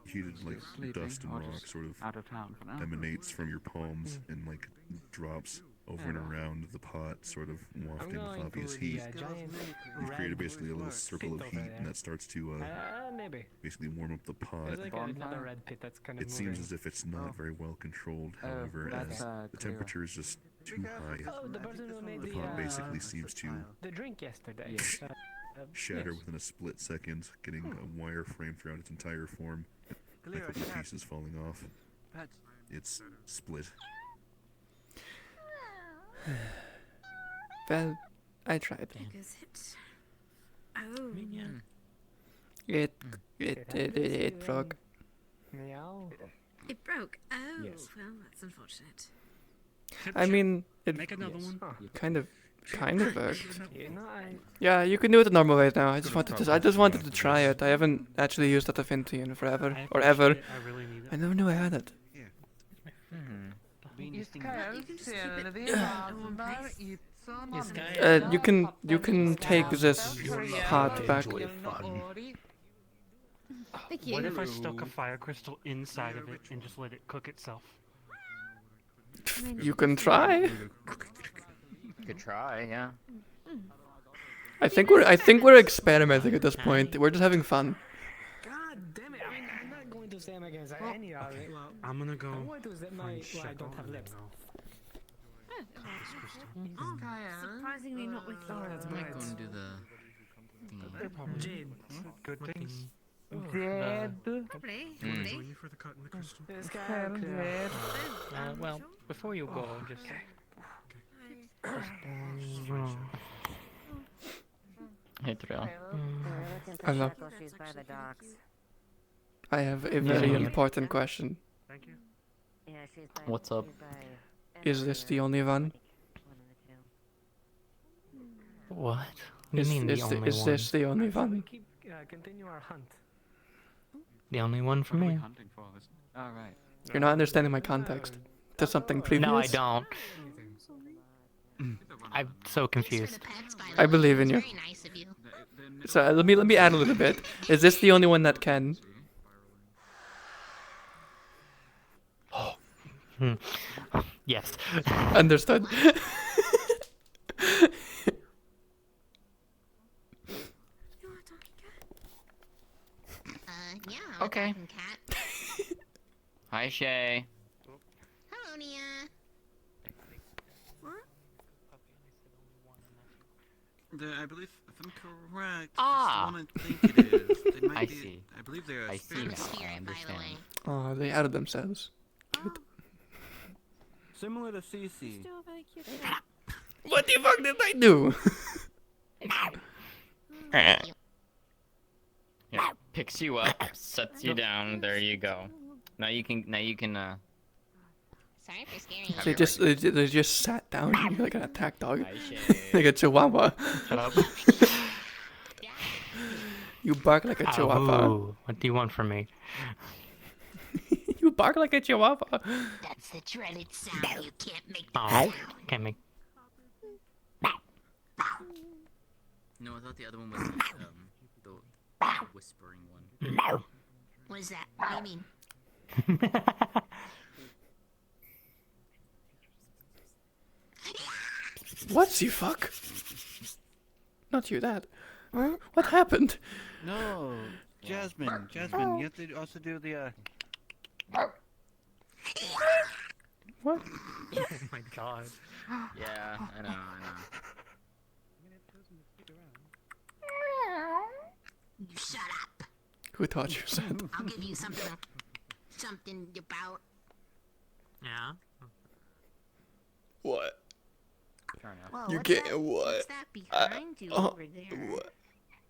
heated like sleeping dust and or rock just sort of out of town for now. emanates from your palms and like drops over and around the pot, sort of wafting with obvious heat. You've created basically a little circle of heat, and that starts to Maybe. basically warm up the pot. There's like another red pit that's kind of It seems as if it's not very well controlled, however, that's, as the temperature is just too high. Oh, the person who made The pot basically seems to the drink yesterday. shatter within a split second, getting a wire frame throughout its entire form, and a couple pieces falling off. It's split. Well, I tried. Is it? Oh. It broke. Meow. It broke. Oh, Yes. well, that's unfortunate. I mean, it Make another one. kind of worked. You know, Yeah, you can do it the normal way now. I just wanted to try it. I haven't actually used that Affinity in forever or ever. I never knew I had it. You can take this pot back. Thank you. What if I stuck a fire crystal inside of it and just let it cook itself? You can try. Could try, yeah. I think we're experimenting at this point. We're just having fun. God damn it! I mean, I'm not going to stand against any of it. Well, I'm gonna go. What is it? I don't have lips. Surprisingly not with you. I might go and do the thingy. Jade. Good things. Probably. Join you for the cut in the crystal. Well, before you go, just. Hey, Thrill. Hello. I have a very important question. Thank you. What's up? Is this the only one? What? Is this the only one? Continue our hunt. The only one for What are we me. hunting for? Oh, right. You're not understanding my context. To something previous. No, I don't. I'm so confused. I believe in you. So let me add a little bit. Is this the only one that can? Yes. Understood. Yeah. Okay. Cat. Hi, Shay. Hello, Nia. I believe, if I'm correct, Ah. that's the one I think it is. They might I be, see. I believe they're a I see now. spirit. I understand. Oh, they added themselves. Similar to CC. What the fuck did I do? Yeah, picks you up, sets you down. There you go. Now you can. Sorry for scaring you. They just sat down like an attack dog, like a chihuahua. Shut up. You bark like a chihuahua. Ooh, what do you want from me? You bark like a chihuahua. That's the dreaded sound. You can't make Oh, that can't make. No, I thought the other one was the whispering one. sound. What is that? What do you mean? What the fuck? Not you, that. What happened? No, Jasmine, you have to also do the, What? Oh my god. Yeah, I know. You shut up. Who taught you that? I'll give you something about. Yeah. What? Fair enough. Whoa, You what's can't. that? What? What's that behind you over there? What?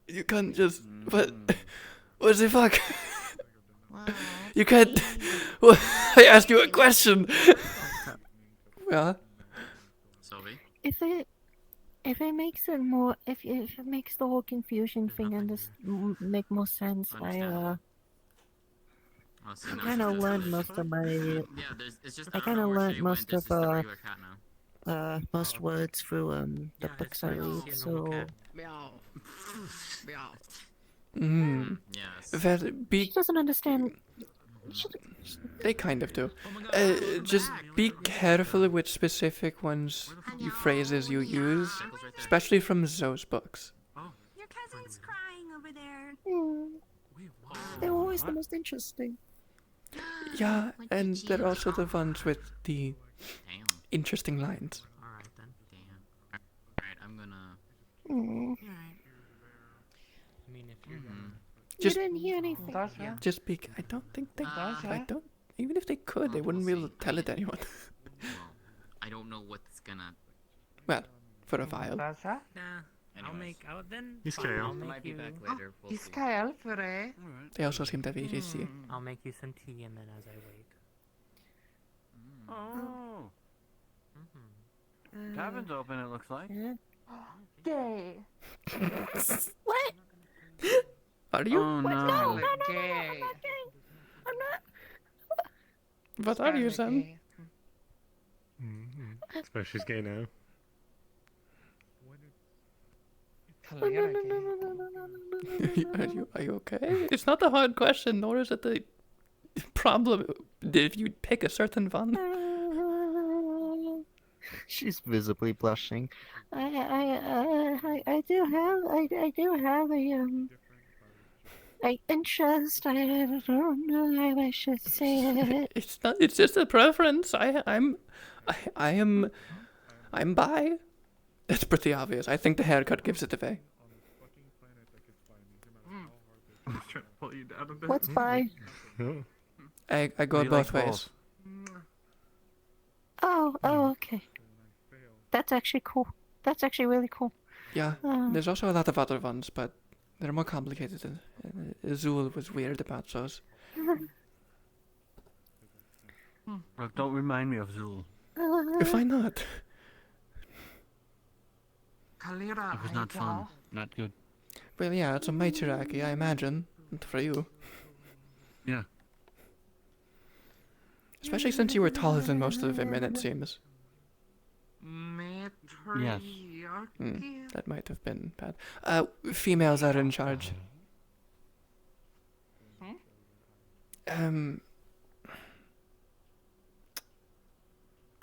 You can't just. What? What the fuck? You can't. What? I asked you a question. Yeah. Sylvie? If it makes it more, if it makes the whole confusion thing and this make more sense, I kind of learned most of my. Yeah, it's just I kind of learned most of regular cat now. most words through the books I read. So Meow. Meow. Yes. That be. she doesn't understand. They kind of do. Just be careful with specific ones, phrases you use, especially from Zoe's books. Your cousin's crying over there. They're always the most interesting. Yeah, and they're also the ones with the interesting lines. Alright then. Damn. Alright, I'm gonna. Mm. I mean, if you're gonna. You didn't hear anything. Just be. I don't think they. I don't. Even if they could, they wouldn't be able to tell it to anyone. I don't know what's gonna. Well, for a while. Nah. I'll make out then. He's fine, Kyle. I'll I make might be you. back later. We'll He's see. Kyle for a. They also seem to have ADC. I'll make you some tea and then as I wait. Oh. Tavern's open, it looks like. Gay. What? Are you? Oh no. No, I'm not gay. I'm not. What are you, son? Suppose she's gay now. Are you okay? It's not a hard question, nor is it the problem if you pick a certain one. She's visibly blushing. I do have a interest. I don't know how I should say it. It's not. It's just a preference. I'm bi. It's pretty obvious. I think the haircut gives it away. I'm trying to pull you down a bit. What's bi? I go You both like ways. Oh, okay. That's actually cool. That's actually really cool. Yeah. There's also a lot of other ones, but they're more complicated. Azul was weird about those. Look, don't remind me of Zul. Why not? It was not fun. Not good. Well, yeah, it's a matriarchy, I imagine. For you. Yeah. Especially since you were taller than most of the women, it seems. Yes. That might have been bad. Females are in charge.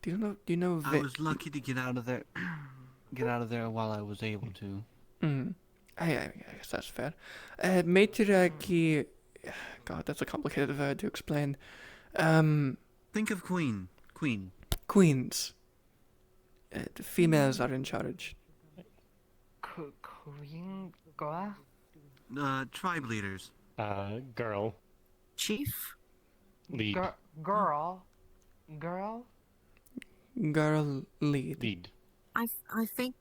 Do you know I was lucky to get out of there. Get out of there while I was able to. I guess that's fair. Matriarchy. God, that's a complicated word to explain. Think of queen. Queens. The females are in charge. Queen girl. Tribe leaders. Girl. Chief. Lead. Girl. Girl lead. I think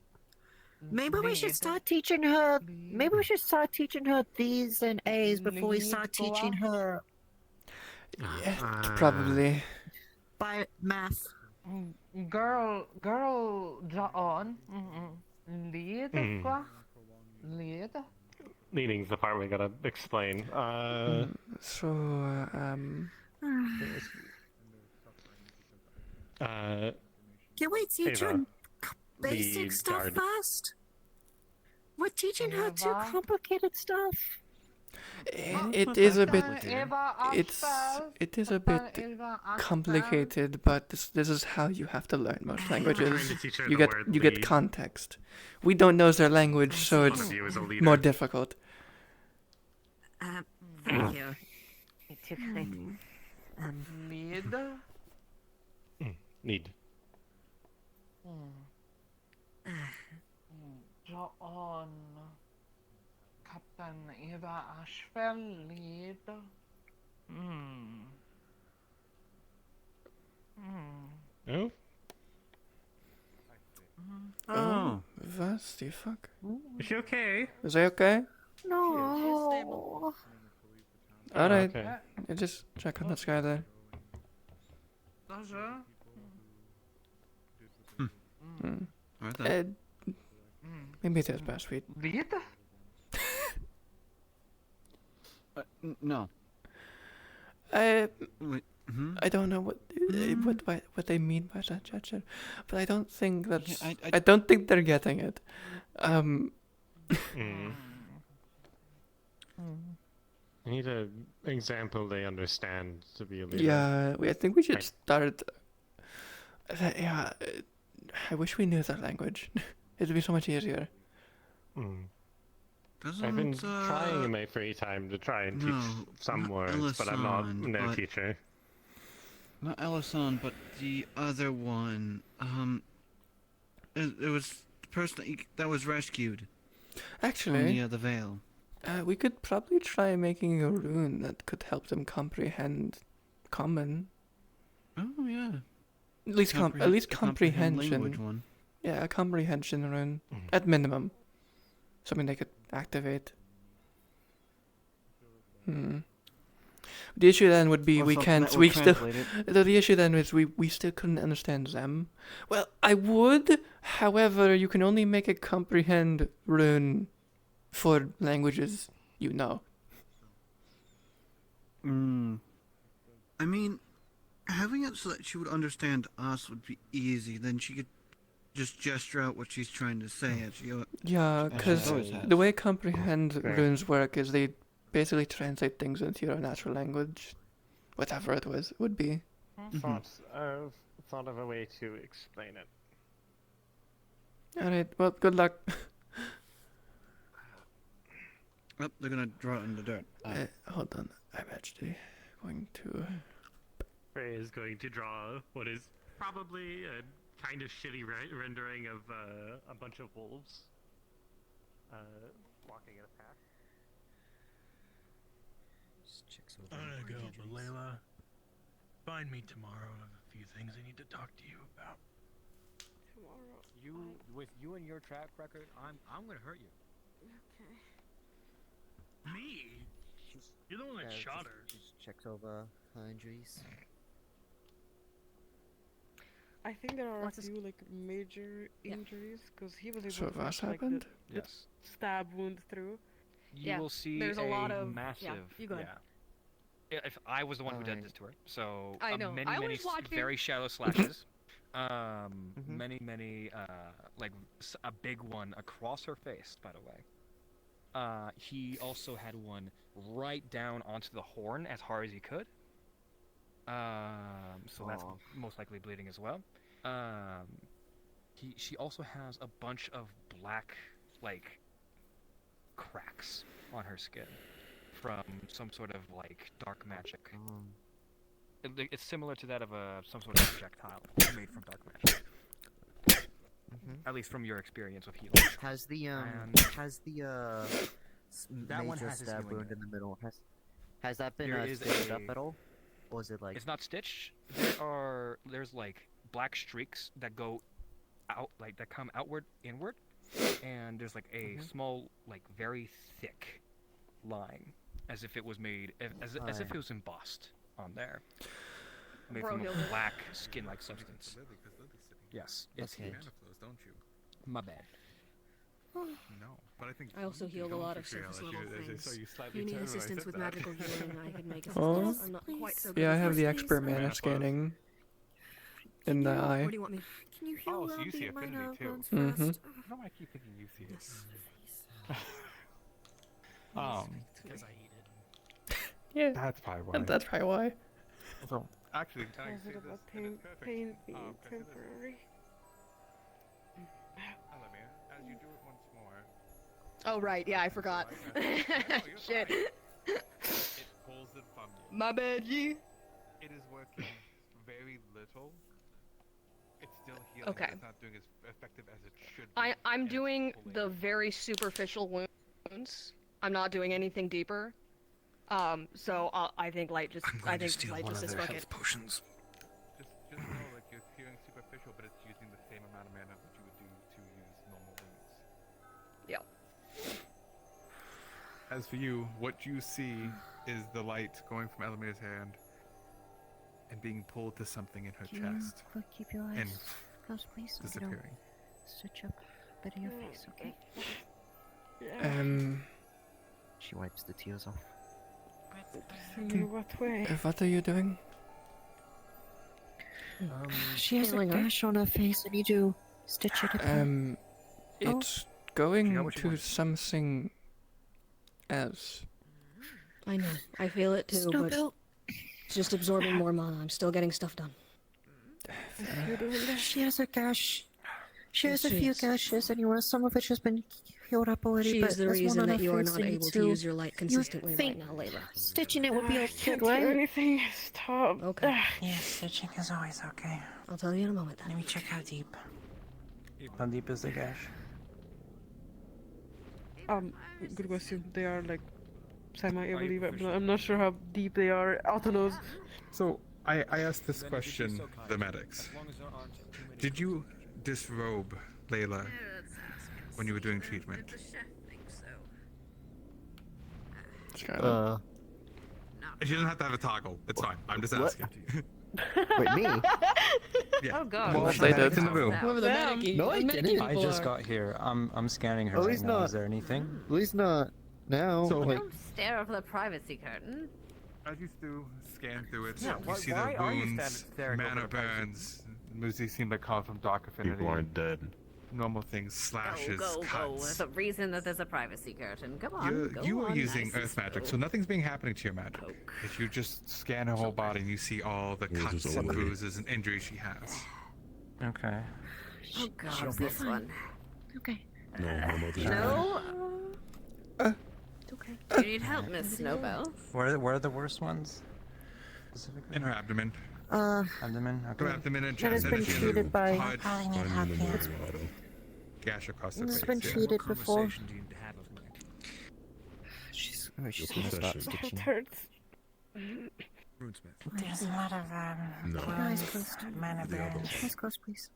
maybe we should start teaching her. Maybe we should start teaching her Th's and A's before we start teaching her. Yeah, probably. By math. Girl, John. Lead. Lead. Leading's the part we gotta explain. Can we teach her Ava, basic the stuff guard. first? We're teaching her too complicated stuff. It is a bit. It is a bit complicated, but this is how you have to learn most languages. Trying to teach her You the get word you get lead. context. We don't know their language, so One it's of you is a leader. more difficult. Thank you. Lead. Need. John. Captain Eva Ashfell. Lead. Oh? Oh, what the fuck? Is she okay? Is they okay? No. Alright. okay. Yeah, just check on this guy there. Right there. Maybe it is best we. Lead? No. I I don't know what they mean by that, Judge, but I don't think that's. I don't think they're getting it. I need an example they understand to be a leader. Yeah, I think we should start. Yeah, I wish we knew that language. It'd be so much easier. I've been trying in my free time to try and teach some words, but I'm not no teacher. Not Ellison, but the other one. It was the person that was rescued. Actually, from the Veil. We could probably try making a rune that could help them comprehend common. Oh yeah. At least comprehension. Language one. Yeah, a comprehension rune at minimum. Something they could activate. The issue then would be we still. The issue then is we still couldn't understand them. Well, I would. However, you can only make a comprehend rune for languages you know. I mean, having it so that she would understand us would be easy. Then she could just gesture out what she's trying to say. Yeah, because the way comprehend runes work is they basically translate things into your natural language, whatever it would be. Thought of a way to explain it. Alright, well, good luck. Oh, they're gonna draw it in the dirt. Hold on, I'm actually going to... Frey is going to draw what is probably a kind of shitty rendering of a bunch of wolves walking in a pack. I'm gonna go, but Layla, find me tomorrow. I have a few things I need to talk to you about. Tomorrow? With you and your track record, I'm gonna hurt you. Okay. Me? You're the one that shot her. Just checks over her injuries. I think there are a few like major injuries because he was able So to what's push, happened? the stab wound through. You will see there's a lot of massive. Yeah, you go ahead. If I was the one who did this to her, so I know. many I many was watching. very shallow slashes, many like a big one across her face. By the way, he also had one right down onto the horn as hard as he could. So that's most likely bleeding as well. She also has a bunch of black like cracks on her skin from some sort of like dark magic. It's similar to that of some sort of projectile made from dark magic. At least from your experience with healing. Has the that one major has his stab healing wound in in the middle has that been There is stitched a- up at all, or is it like? It's not stitched. There's like black streaks that go out, like that come outward, inward, and there's like a small, like very thick line, as if it was made, as if it was embossed on there, made from a black skin-like substance. Yes, it's Okay. Don't you? my bad. No, but I think I also healed a lot of surface level things. If you need assistance with magical healing, I can make assistance. I'm not quite so good. Yeah, I with have the first expert aid. mana scanning in the eye. Where do you want me? Can you heal so you see my affinity too. bones Mhm. first? No, I keep thinking you see it. Because I eat it. Yeah, That's probably why. that's probably why. So, actually, can I say Positive this? about And pain, it's perfect. pain being Can I say this? temporary. Elamir, as you do it once more, Oh right, yeah, I forgot. Shit. it pulls it from you. My bad, G. It is working very little. It's still healing. Okay. But it's not doing as effective as it should be. I'm doing the very superficial wounds. I'm not doing anything deeper. So I think light just I think light just is fuck it. Potions. Just know like you're healing superficial, but it's using the same amount of mana that you would do to use normal wounds. Yeah. As for you, what you see is the light going from Elamir's hand and being pulled to something in her Can you chest keep your eyes and closed, please? So we don't disappearing. stitch up a bit of your face, okay? She wipes the tears off. In what way? What are you doing? She has a gash on her face. I need to stitch it up. It's going to something else. I know. I feel it too, but Snowbell. it's just absorbing more mana. I'm still getting stuff done. She has a gash. She has a She few is. gashes anyway. Some of which has been healed up already. She but is the there's one reason on that her you are face not I need able to use your light consistently think right now, Layla. Stitching it would be I okay, can't do right? anything. Stop. Okay. Yeah, stitching is always okay. I'll tell you in a moment. Let me check how deep. How deep is the gash? Good question. They are like I believe. I'm not sure how deep they are. Alta knows. So I asked this question to the medics. Did you disrobe Layla when you were doing treatment? She doesn't have to have a toggle. It's fine. I'm just asking. Wait, me? Yeah. Oh god. Well, they did in the room. Whoever the medic No, I didn't. I just got here. I'm scanning her Oh, right he's now. not. Is there anything? At least not now. So, like, Don't stare over the privacy curtain. As you do scan through it, Yeah, you see the why are you wounds, staring over mana the privacy? burns. Muzi seem like call from Dark Affinity. People aren't dead. Normal things, slashes, Go. cuts. There's a reason that there's a privacy curtain. Come on, go You are on, using nice and earth magic, slow. so nothing's being happening to your magic. If you just scan her whole body and you see all the cuts and bruises and injuries she has. Okay. Oh god, this one. Okay. No? It's okay. Do you need help, Miss Snowbell? Where are the worst ones? Specifically? In her abdomen. Abdomen. Her Okay. abdomen and That has chest. been and she has a treated by. hard gash across the It's face. been yeah. treated before. she's gonna start stitching. It hurts. There's a lot of Eyes closed. mana burns. Eyes closed, please.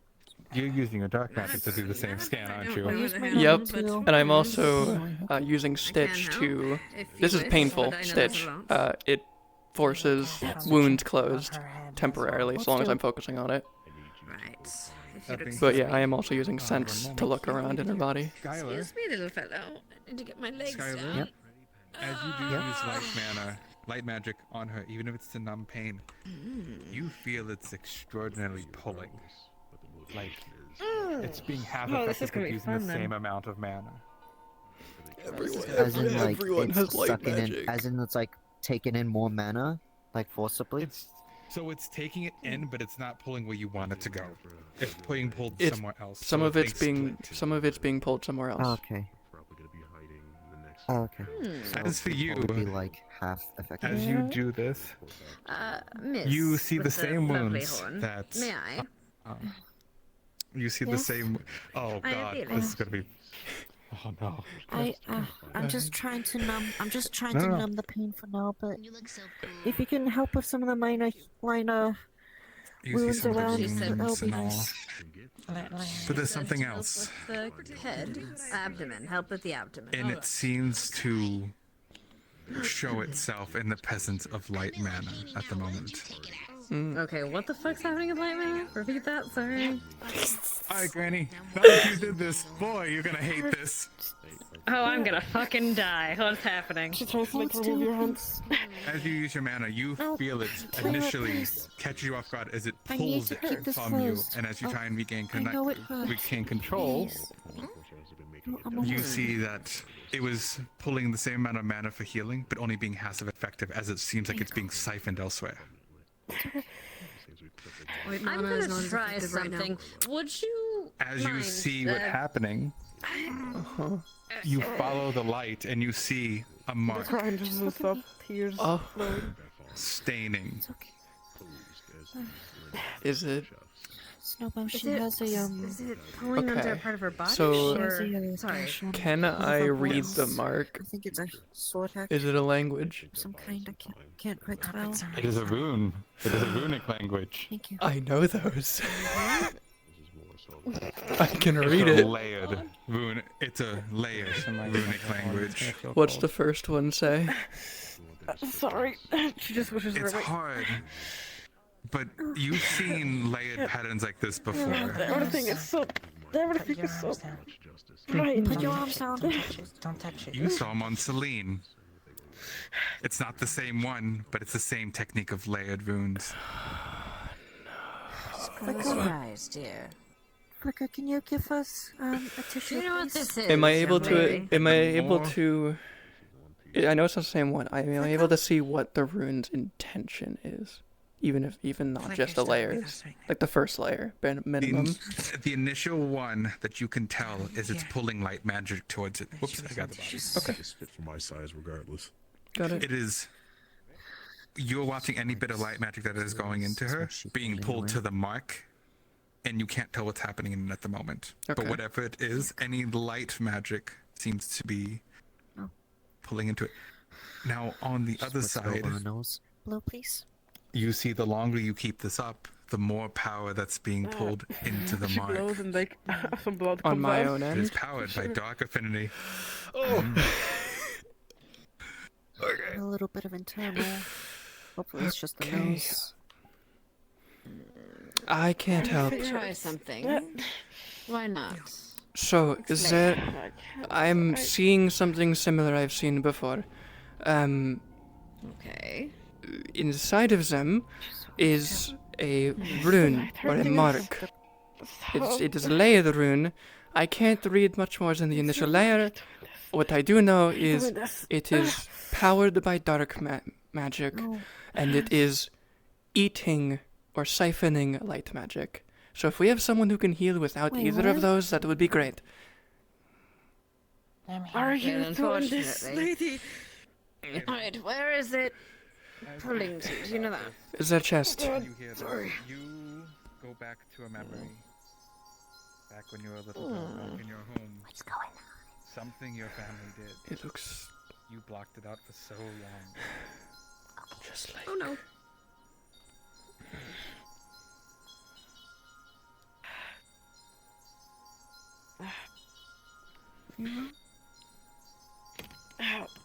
You're using your dark magic to do the same scan, aren't you? Yep, and I'm also using Stitch to. This is painful, Stitch. It forces wounds closed temporarily, as long as I'm focusing on it. Right. But yeah, I am also using Sense to look around in her body. Skylar, Excuse me, little fellow. I need to get my legs Skylar, down. as you do use light magic on her, even if it's to numb pain, you feel it's extraordinarily pulling. Like, it's being half Oh, this is effective gonna with be using fun, the then. same amount of mana. As in, like, everyone it's has light sucking magic. in. As in, it's like taking in more mana, like forcibly. So it's taking it in, but it's not pulling where you want it to go. It's being pulled It's somewhere else. some so of it's being being pulled somewhere else. Oh, okay. Oh, okay. So As for it'd you, probably be like half effective. as you do this, Miss. you see the with same lovely wounds horn. that. May I? You see the Yes? same. Oh I god, feel this it. is gonna be. Oh no. I'm just trying to numb. I'm just trying No, to no. numb the pain for now. But if you can help with some of the minor You see wounds some of the around, wounds that'll be and all. nice. But there's something Help else, with the head, abdomen. Help with the abdomen. and it seems to show itself in the presence of light mana at the moment. Okay, what the fuck's happening with light mana? Repeat that, sorry. Alright, Granny. Now that you did this, boy, you're gonna hate this. Oh, I'm gonna fucking die. What's happening? She tries to like remove your hands. As you use your mana, you feel it Taylor, initially please. catch you off guard as it I need pulls to it keep this from you, closed. and as you try and regain I know it hurts. control, Please. No, I'm you okay. see that it was pulling the same amount of mana for healing, but only being half as effective as it seems like it's being siphoned elsewhere. Wait, I'm mana is gonna not as try effective right now. something. Would you As you mind, see what's happening, you follow the light and you see a mark Crying just doesn't stop. Tears flowing. staining. Is it? Snowbell, she it- has a Is it pulling onto a Okay. part of her body? So- or... Sorry. Can I read the mark? I think it's a sword hack. Is it a language? Some kind. I can't quite tell. It is a rune. It is a runic language. Thank you. I know those. I can read It's a it. layered rune. It's a layered runic language. What's the first one say? Sorry. She just wishes her It's away. hard, but you've seen layered patterns like this before. Everything is so. Everything is so. Right. Put your arms down. Don't touch it. You saw him on Celine. It's not the same one, but it's the same technique of layered runes. Close your eyes, dear. Flicker, can you give us a tissue, Do you know what please? this is? Am I able young to? lady? Am I able More? to? I know it's not the same one. Am I able to see what the rune's intention is, even not just the layers, like the first layer, minimum. The initial one that you can tell is it's pulling light magic towards it. Whoops, I got the body. Okay. It's fit for my size, regardless. Got it. It is. You're watching any bit of light magic that is going into her being pulled to the mark, and you can't tell what's happening in it at the moment. But Okay. whatever it is, any light magic seems to be pulling into it. Now, on the other side, Blow, please. you see the longer you keep this up, the more power that's being pulled into the She mark. blows and like some blood On comes my out. own It end. is powered by dark affinity. A little bit of internal. Hopefully it's just the Okay. nose. I can't help. Try something. Why not? So, is there... I'm seeing something similar I've seen before. Okay. Inside of them is a rune, or a mark. It is a layered rune. I can't read much more than the initial layer. What I do know is it is powered by dark magic, and it is eating or siphoning light magic. So if we have someone who can heal without Wait, either of what? those, that would be great. Are you Well, doing this, unfortunately. lady? Alright, where is it pulling to? Do you know that? Is there a chest? You hear that? You go back to a memory. Back when you were a little girl, back in your home. What's going on? Something your family did. It looks... You blocked it out for so long. Just like... Oh no.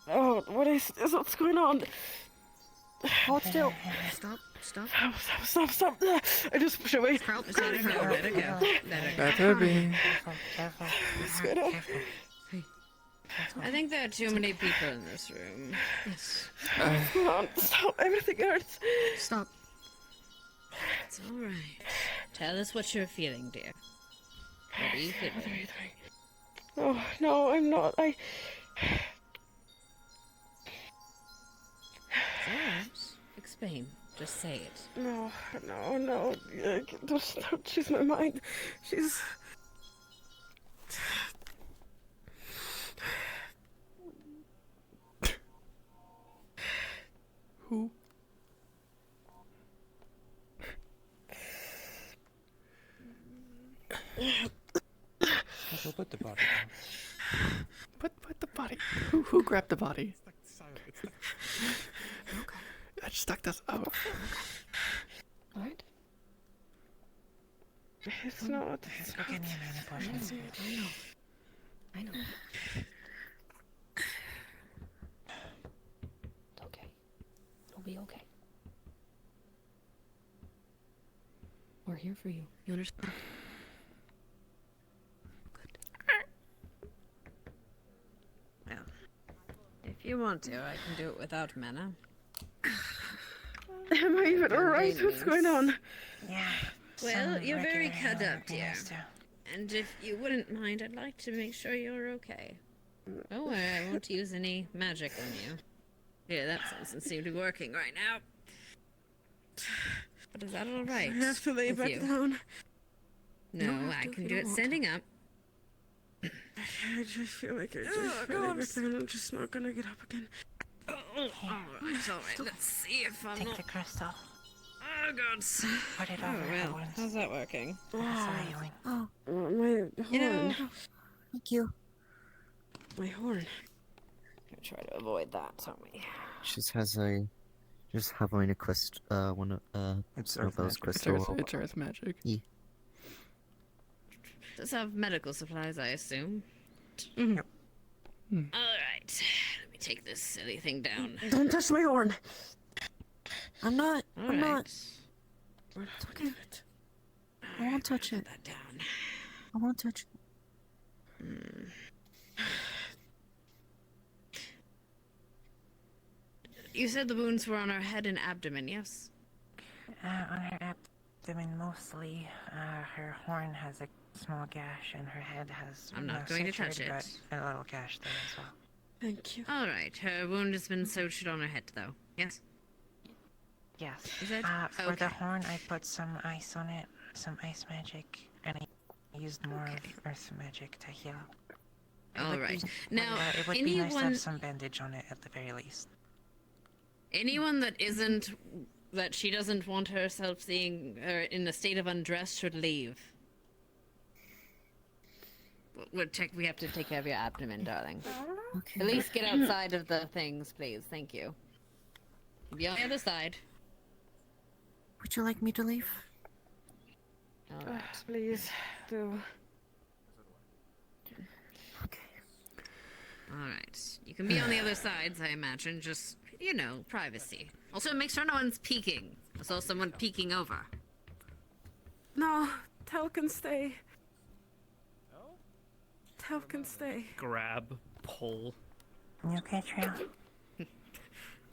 Oh, what is this? What's going on? Hold still. Stop. Stop. I just push away. Help, let it go. Let it go. Let it go. Better be. What's going on? I think there are too many people in this room. Yes. What's going on? Stop. Everything hurts. Stop. It's alright. Tell us what you're feeling, dear. What are you feeling? Oh, no, I'm not. It's alright. Explain. Just say it. No. Don't choose my mind. She's... Who? Put the body down. Put the body. Who grabbed the body? I just stuck this out. What? It's not. Let's go get me a mana potion. I know. It's okay. It'll be okay. We're here for you. You understand? Well, if you want to, I can do it without mana. Am I even alright? What's going on? Yeah. Well, some you're very regular cut up, dear. things to- And if you wouldn't mind, I'd like to make sure you're okay. Don't worry, I won't use any magic on you. Yeah, that doesn't seem to be working right now. But is that alright? I have to lay with back you? down. No, I can do it standing up. I just feel like I just Oh, fell God. back down. I'm just not gonna get up again. Alright, let's see if I'm Take not... the crystal. Oh, God. Put it Oh, over her well, wounds. how's that working? That's healing. Oh, My You know, horn. thank you. My horn. I try to avoid that, don't we? Just having a one of those crystals. It's earth magic. Yeah. Does have medical supplies, I assume. Mm-hmm. Alright, let me take this silly thing down. Don't touch my horn. I'm not. I'm not. Alright. It's okay. I won't touch it. That down. I won't touch it. You said the wounds were on her head and abdomen, yes? On her I mean, mostly, her horn has a small gash, and her head has I'm no not going to touch sutured, it. but a little gash there as well. Thank you. Alright, her wound has been sutured on her head, though. Yes? Yes. Is it? For the Okay. horn, I put some ice on it, some ice magic, and I used more of earth magic to heal. Alright. Now, it would be nice to anyone... have some bandage on it at the very least. Anyone that she doesn't want herself seeing in a state of undress should leave. We have to take care of your abdomen, darling. Okay. At least get outside of the things, please. Thank you. Be on the other side. Would you like me to leave? Alright. Please, do. Alright. You can be on the other sides, I imagine. Just, you know, privacy. Also, make sure no one's peeking. I saw someone peeking over. No, Tel can stay. Tel can stay. Grab, pull. You okay, Trail?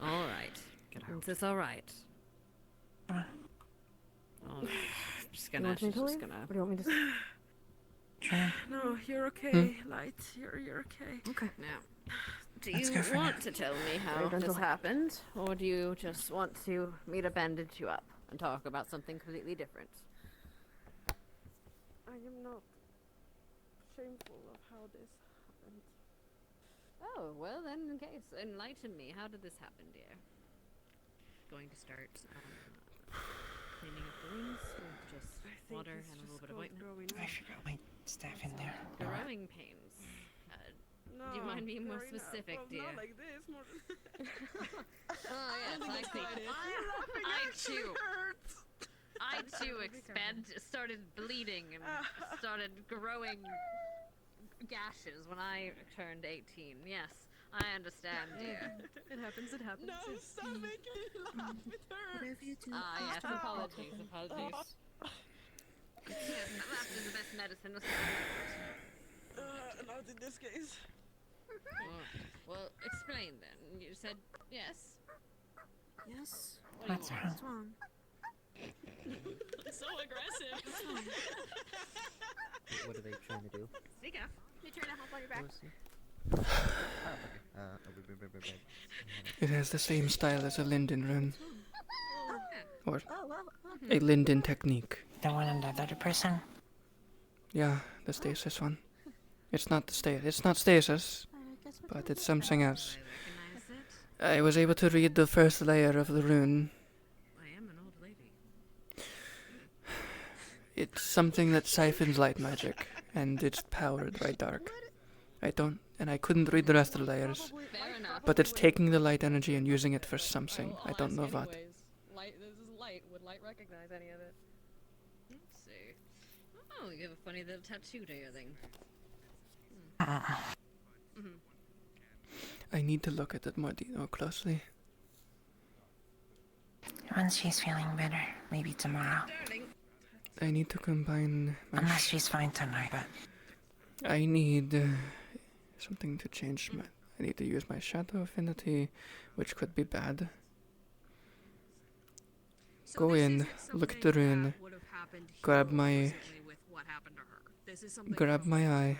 Alright. Is this alright? Alright. Just gonna. You want me to leave? Or do you want me to? No, you're okay, Light. You're okay. Okay. Now, do Let's you go for want now. to tell me how Very gentle. this happened, or do you just want me to bandage you up and talk about something completely different? I am not shameful of how this happened. Oh, well then, in case, enlighten me. How did this happen, dear? Going to start cleaning up the wounds with just water and a little bit of ointment. I forgot my staff in there. Growing pains. Do you mind being more specific, dear? Not like this. More. Oh yes, I see. I too started bleeding and started growing gashes when I turned 18. Yes, I understand, dear. It happens. It happens. No, stop making me laugh. It hurts. Whatever you do. Ah, yes, apologies. Yes, laughter is the best medicine. Not in this case. Alright. Well, explain then. You said yes? Yes. What's wrong? What's wrong? So aggressive. What are they trying to do? Speak up. You're trying to help on your back. It has the same style as a Linden rune. Or Oh, a Linden technique. The one on the other person? Yeah, the stasis one. It's not it's not stasis, but it's something else. I was able to read the first layer of the rune. I am an old lady. It's something that siphons light magic, and it's powered by dark. I couldn't read the rest of the layers. Fair enough. But it's taking the light energy and using it for something. I don't know what. This is light. Would light recognize any of it? Let's see. Oh, you have a funny little tattoo to your thing. I need to look at it more closely. Once she's feeling better, maybe tomorrow. I need to combine my... Unless she's fine tonight, but... I need something to change my... I need to use my shadow affinity, which could be bad. Go in, look at the rune, grab my eye,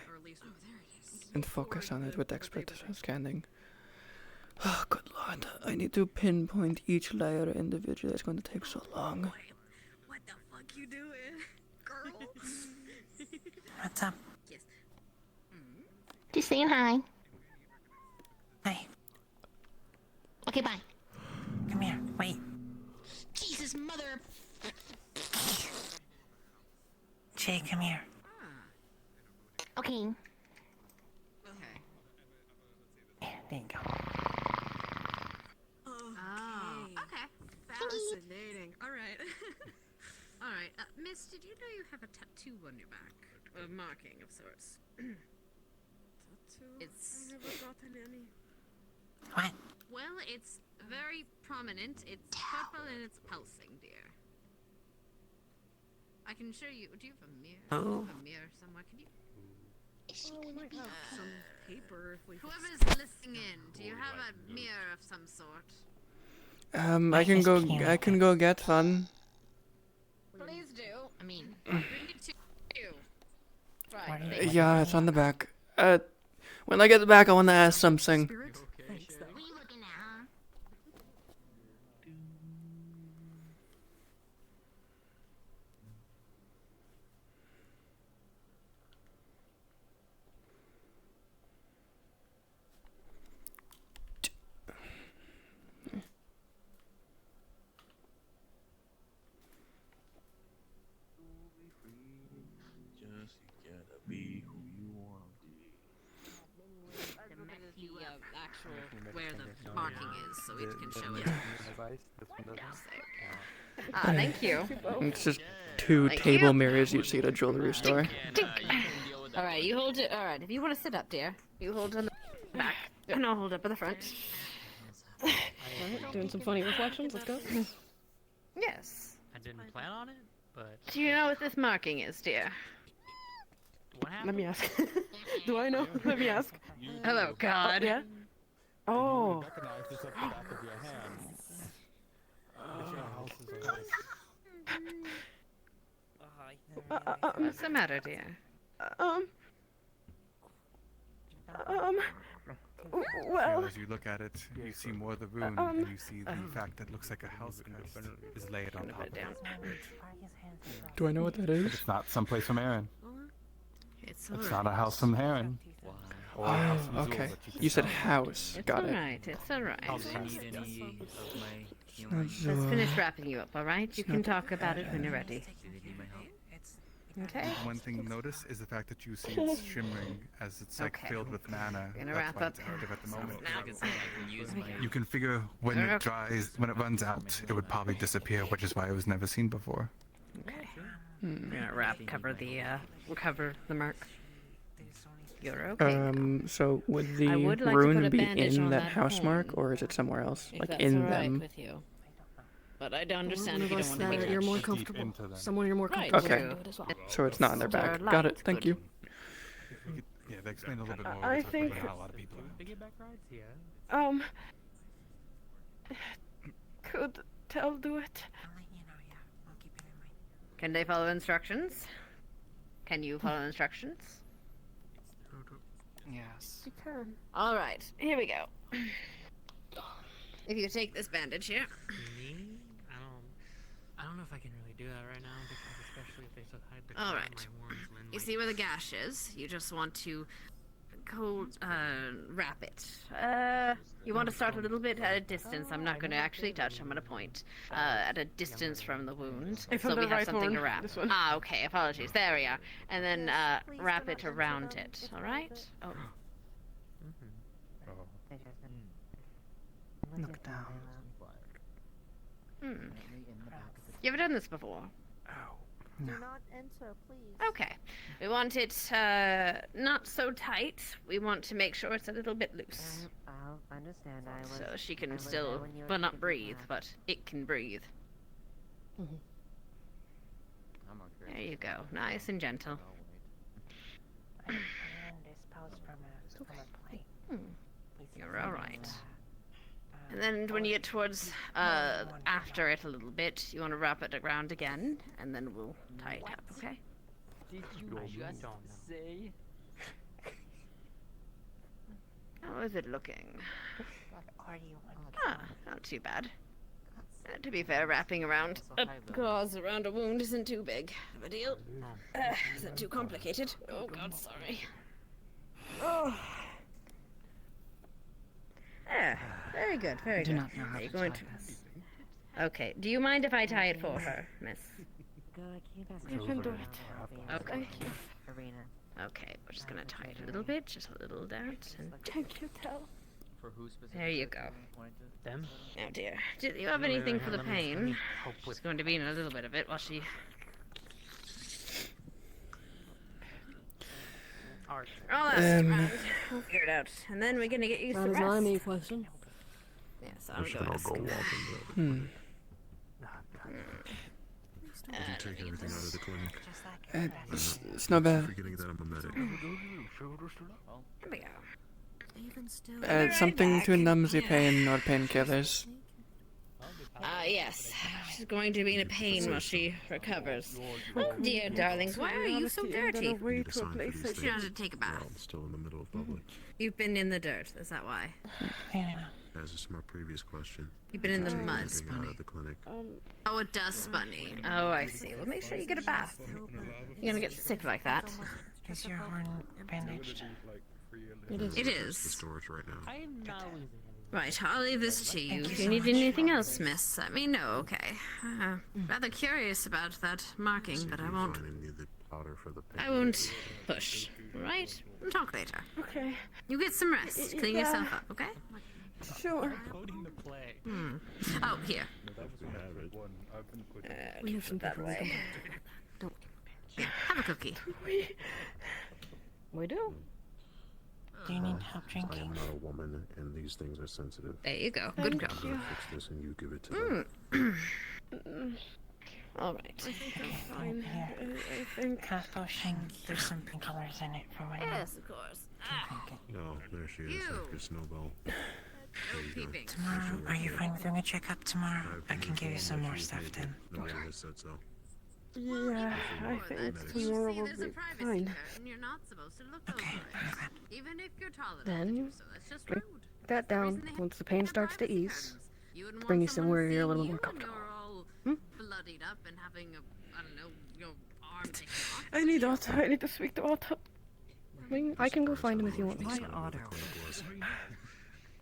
and focus on it with expert scanning. Oh, good lord, I need to pinpoint each layer individually. It's going to take so long. What the fuck you doing, girl? What's up? Yes. Just saying hi. Hey. Okay, bye. Come here. Wait. Jesus, mother. Jay, come here. Okay. Okay. There you go. Oh, okay. Fascinating. All right. All right. Miss, did you know you have a tattoo on your back? A marking of sorts. Tattoo? It's... I never gotten any. What? Well, it's very prominent. It's purple and it's pulsing, dear. I can show you. Do you have a mirror? Do you have a mirror somewhere? Can you... Oh, we might have some paper if we... Whoever's listening in, do you have a mirror of some sort? I can go get one. Please mean, bring it to you. Right. thank you. Yeah, it's on the back. When I get back, I want to ask something. Thanks, though. What are you looking at, huh? Just gotta be who you want to be. The actual where the marking is, so it can show it. Thank you. It's just two Thank table you. mirrors you see at a jewelry store. All right, you hold it. All right, if you want to sit up, dear, you hold on the back, and I'll hold up at the front. Alright, doing some funny reflections. Let's go. Yes. I didn't plan on it, but Do you know what this marking is, dear? what happened? Let me ask. Do I know? Let me ask. Hello, God. Yeah. Oh. Recognize this at the back of your hand. If your house is a house. What's the matter, dear? Well. As you look at it, you see more of the rune, and you see the fact that looks like a house crest is laid on top of it. Do I know what that is? It's not someplace from Aaron. It's It's not a house from Aaron. Or a house from Oh, Zool okay. that you can You said sell. house. It's Got it. alright. It's alright. Do you need any of my healing? Not Let's finish Zool. wrapping you up, all right? You can talk about it when you're ready. Do they need my help? Okay. One thing you notice is the fact that you see it's shimmering as it's like Okay. filled with mana. Gonna That's wrap why up it's active at the moment. now. I can say I can use my. You can figure when it dries, when it runs out, it would probably disappear, which is why it was never seen before. Okay. We're gonna cover the mark. You're okay. So would I the would like to put rune a be bandage in on that that house mark, horn, or is it somewhere else? If Like that's in all right them? with you. But I don't understand One if of you us don't want to that be you're more Deep comfortable. into them. Someone you're more Right. comfortable Okay. with as well. So it's not in their So bag. our Got lights, it. Thank good. you. Yeah, they explain a little bit more. I with it, but think- not a lot of people. Piggyback rides? Yeah. Could Tell do it? Can they follow instructions? Can you follow instructions? Yes. You can. All right, here we go. If you take this bandage here. Me? I don't know if I can really do that right now, because especially if they said hide the All car, right. my wards Lynn You might- see where the gash is? You just want to go wrap it. You want to start a little bit at a distance. I'm not going to actually touch. I'm going to point at a distance from the wound, If so I'm we the have right something to one, wrap. this one. Ah, okay. Apologies. There we are. And then wrap it around it. All right. Oh. Look down. Hmm. You ever done this before? Do not enter, please. Okay. We want it not so tight. We want to make sure it's a little bit loose. I'll understand. I was. So she I can was still, there when you were well, not kicking breathe, around. but it can breathe. I'm okay. There you go. Nice and gentle. I suppose from a plate. You're all right. And then when you get towards after it a little bit, you want to wrap it around again, and then we'll tie it up, okay? Did you just say? How is it looking? What are you Ah, not too bad. To be fair, wrapping around a gauze around a wound isn't too big of a deal. Is it too complicated? Oh God, sorry. Oh. Ah, very good, very Do good. not know how Are you to going tie to? Okay. Do you mind if I tie it for her, Miss? You can do it. Okay. Arena. Okay, we're just gonna tie it a little bit, just a little dart, and Thank you, Tell. For who specifically? there you go. Them? Oh dear. Do you have Wait, anything wait, for the let me pain? help with- She's going to be in a little bit of it while she. Art. I'll ask around. We'll figure it out, and then we're gonna get you That some is not rest. a question. Yes, I'm Or should going I to go ask. walking Uh, Did you take everything out of the clinic? It's not bad. Forgetting that I'm a medic. Here we go. Even still. Something to numb the pain or painkillers. Yes. She's going to be in a pain while she recovers. Oh, dear darlings, why are you so dirty? She wanted to take a bath. I'm still in the middle of public. You've been in the dirt, is that why? As is my previous question. You've been in the mud. Out of the clinic. Oh, it does spunny. Oh, I see. Well, make sure you get a bath. You're gonna get sick like that. Is your horn bandaged? It The is. storage right now. Right, I'll leave this to you. If you need anything else, miss, let me know, okay? Rather curious about that marking, but I won't. Powder for the I won't push. Right? We'll talk later. Okay. You get some rest. Clean yourself up, okay? Sure. Oh, here. We have some that way. Yeah, have a cookie. We do. Do you need help I drinking? am not a woman, and these things are sensitive. There you go. Good girl. I'm gonna fix this, and you give it to them. All right. I think I'm fine. I think. Half potion. There's some painkillers in it for when Yes, of course. No, there she is. Like a snowball. Tomorrow, are you fine with doing a checkup tomorrow? I can give you some more stuff then. No one has said so. Yeah, I think tomorrow will be fine. And you're not supposed to look over it. Even if you're tall enough Then to, so that's just rude. that down once the pain starts to ease. Bring you somewhere you're a little more comfortable. Bloodied up and having a, I don't know, your arm taken off. I need Otto. I need to speak to Otto. I can go find him if you want me Why to. Otto?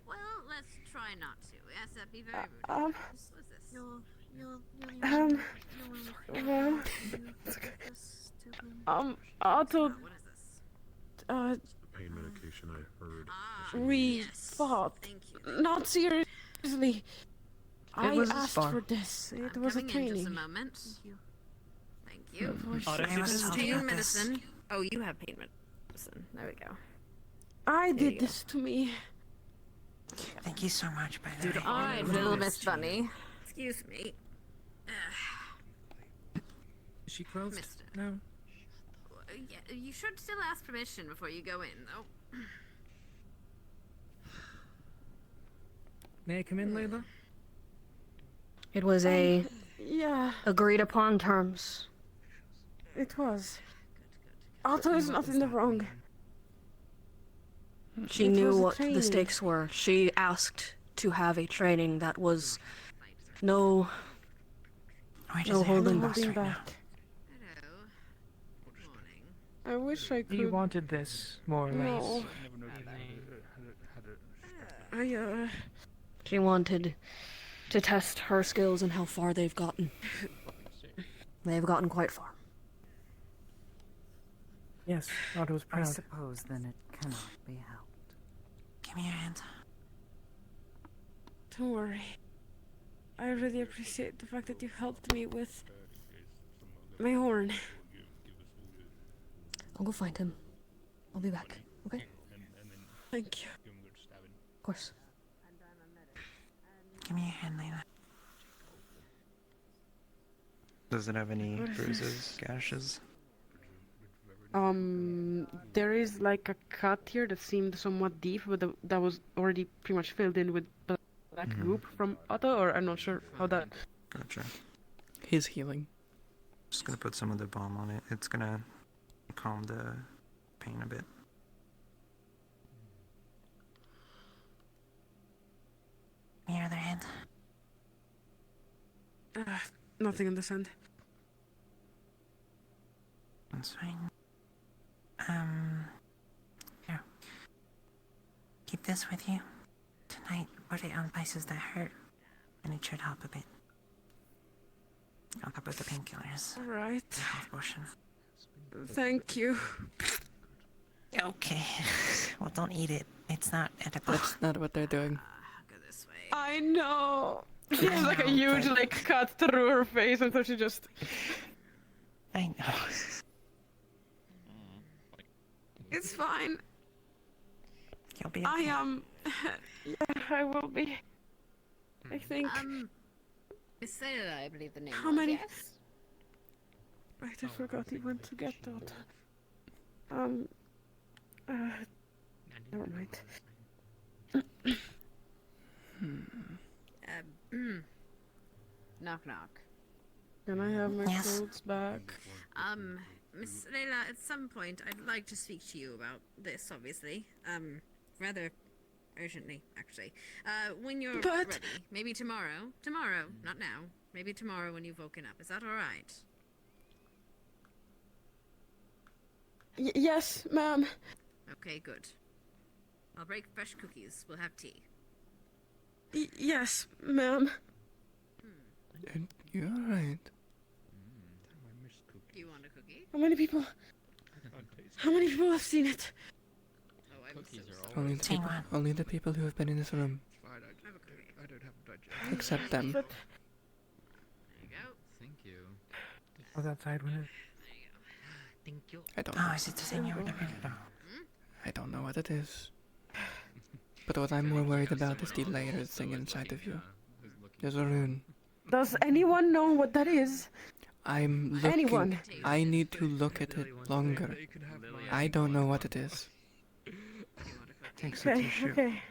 Well, let's try not to. Yes, that'd be very rude. What's this? Otto, Pain medication, I heard. we fought. Not seriously. I asked for this. It was a Coming in just training. a moment. Thank you. I was told Pain about medicine. Oh, you have pain medicine. There we go. I There you did go. this to me. Thank you so much, by the way. All right, little Miss Bunny. Excuse me. Is she closed? Mister. No. Yeah, you should still ask permission before you go in, though. May I come in, Layla? It was a Yeah, agreed upon terms. it was. Otto is not in the wrong. She It knew was a what the training. stakes were. She asked to have a training that was no no holding back. Holding back. I wish I could. You wanted this, more or less. No. She wanted to test her skills and how far they've gotten. They've gotten quite far. Yes, Otto's I proud. suppose then it cannot be helped. Give me your hand. Don't worry. I really appreciate the fact that you helped me with my horn. I'll go find him. I'll be back. Okay? Thank you. Of course. Give me your hand, Layla. Does it have any What is bruises, gashes? There is like a cut here that seemed somewhat deep, but that was already pretty much filled in with black goop from Otto, or I'm not sure how that. Gotcha. His healing. Just gonna put some of the balm on it. It's gonna calm the pain a bit. Give me your other hand. Nothing on this end. That's fine. Here. Keep this with you. Tonight, put it on places that hurt, and it should help a bit. On top of the painkillers. Alright. The health potion. Thank you. Okay. Well, don't eat it. It's not edible. That's not what they're doing. I know. She has like a huge like cut through her face, and so she just. I know. It's fine. You'll be I am. Yeah, I will be. I think. Miss Sailor, I believe the name How was, many? yes? Right, I forgot he went to get that. Never mind. Knock knock. Can I have my Yes. clothes back? Miss Layla, at some point I'd like to speak to you about this, obviously. Rather urgently, actually. When you're But- ready. Maybe tomorrow. Tomorrow, not now. Maybe tomorrow when you've woken up. Is that alright? Yes, ma'am. Okay, good. I'll break fresh cookies. We'll have tea. Yes, ma'am. You're right. Do you want a cookie? How many people? How many people have seen it? Oh, I'm so sorry. Only the people who have been in this room. I don't have a digest. Except them. There you go. Thank you. What's outside window? Thank you. I don't Oh, know. is it the thing you were looking for? I don't know what it is. But what I'm more worried about is the layered thing inside of you. There's a rune. Does anyone know what that is? I'm looking. Anyone? I need to look at it longer. I don't know what it is. Takes a Okay, tissue. okay.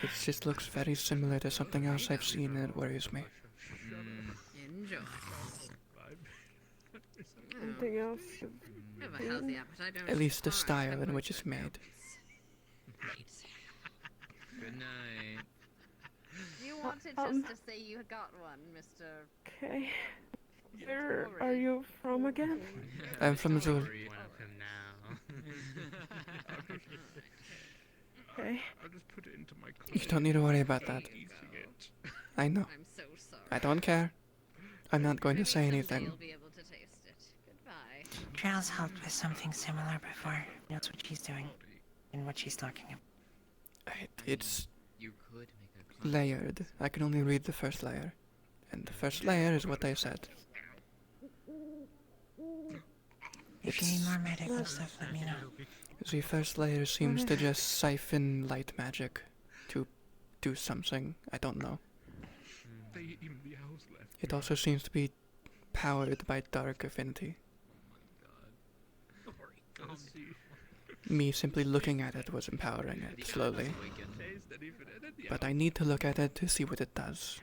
It just looks very similar to something else I've seen and it worries me. Enjoy. Something else. I have a healthy appetite, don't At least the Alright, style I'm in going which to it's made. Good night. You wanted Um, just to say you got one, Mr. Okay. Where are you from again? I'm from Zul. One of him now. Okay. I'll just put it into my You don't need to worry about that. I know. I'm so sorry. I don't care. I'm not going to Maybe say someday anything. You'll be able to taste it. Goodbye. Trail's helped with something similar before. That's what she's doing. And what she's talking about. It's You could make a layered. I can only read the first layer. And the first layer is what they said. If you need more medical stuff, let me know. The first layer seems to just siphon light magic to do something. I don't know. Even the owls left. It also seems to be powered by dark affinity. Me simply looking at it was empowering it slowly. But I need to look at it to see what it does.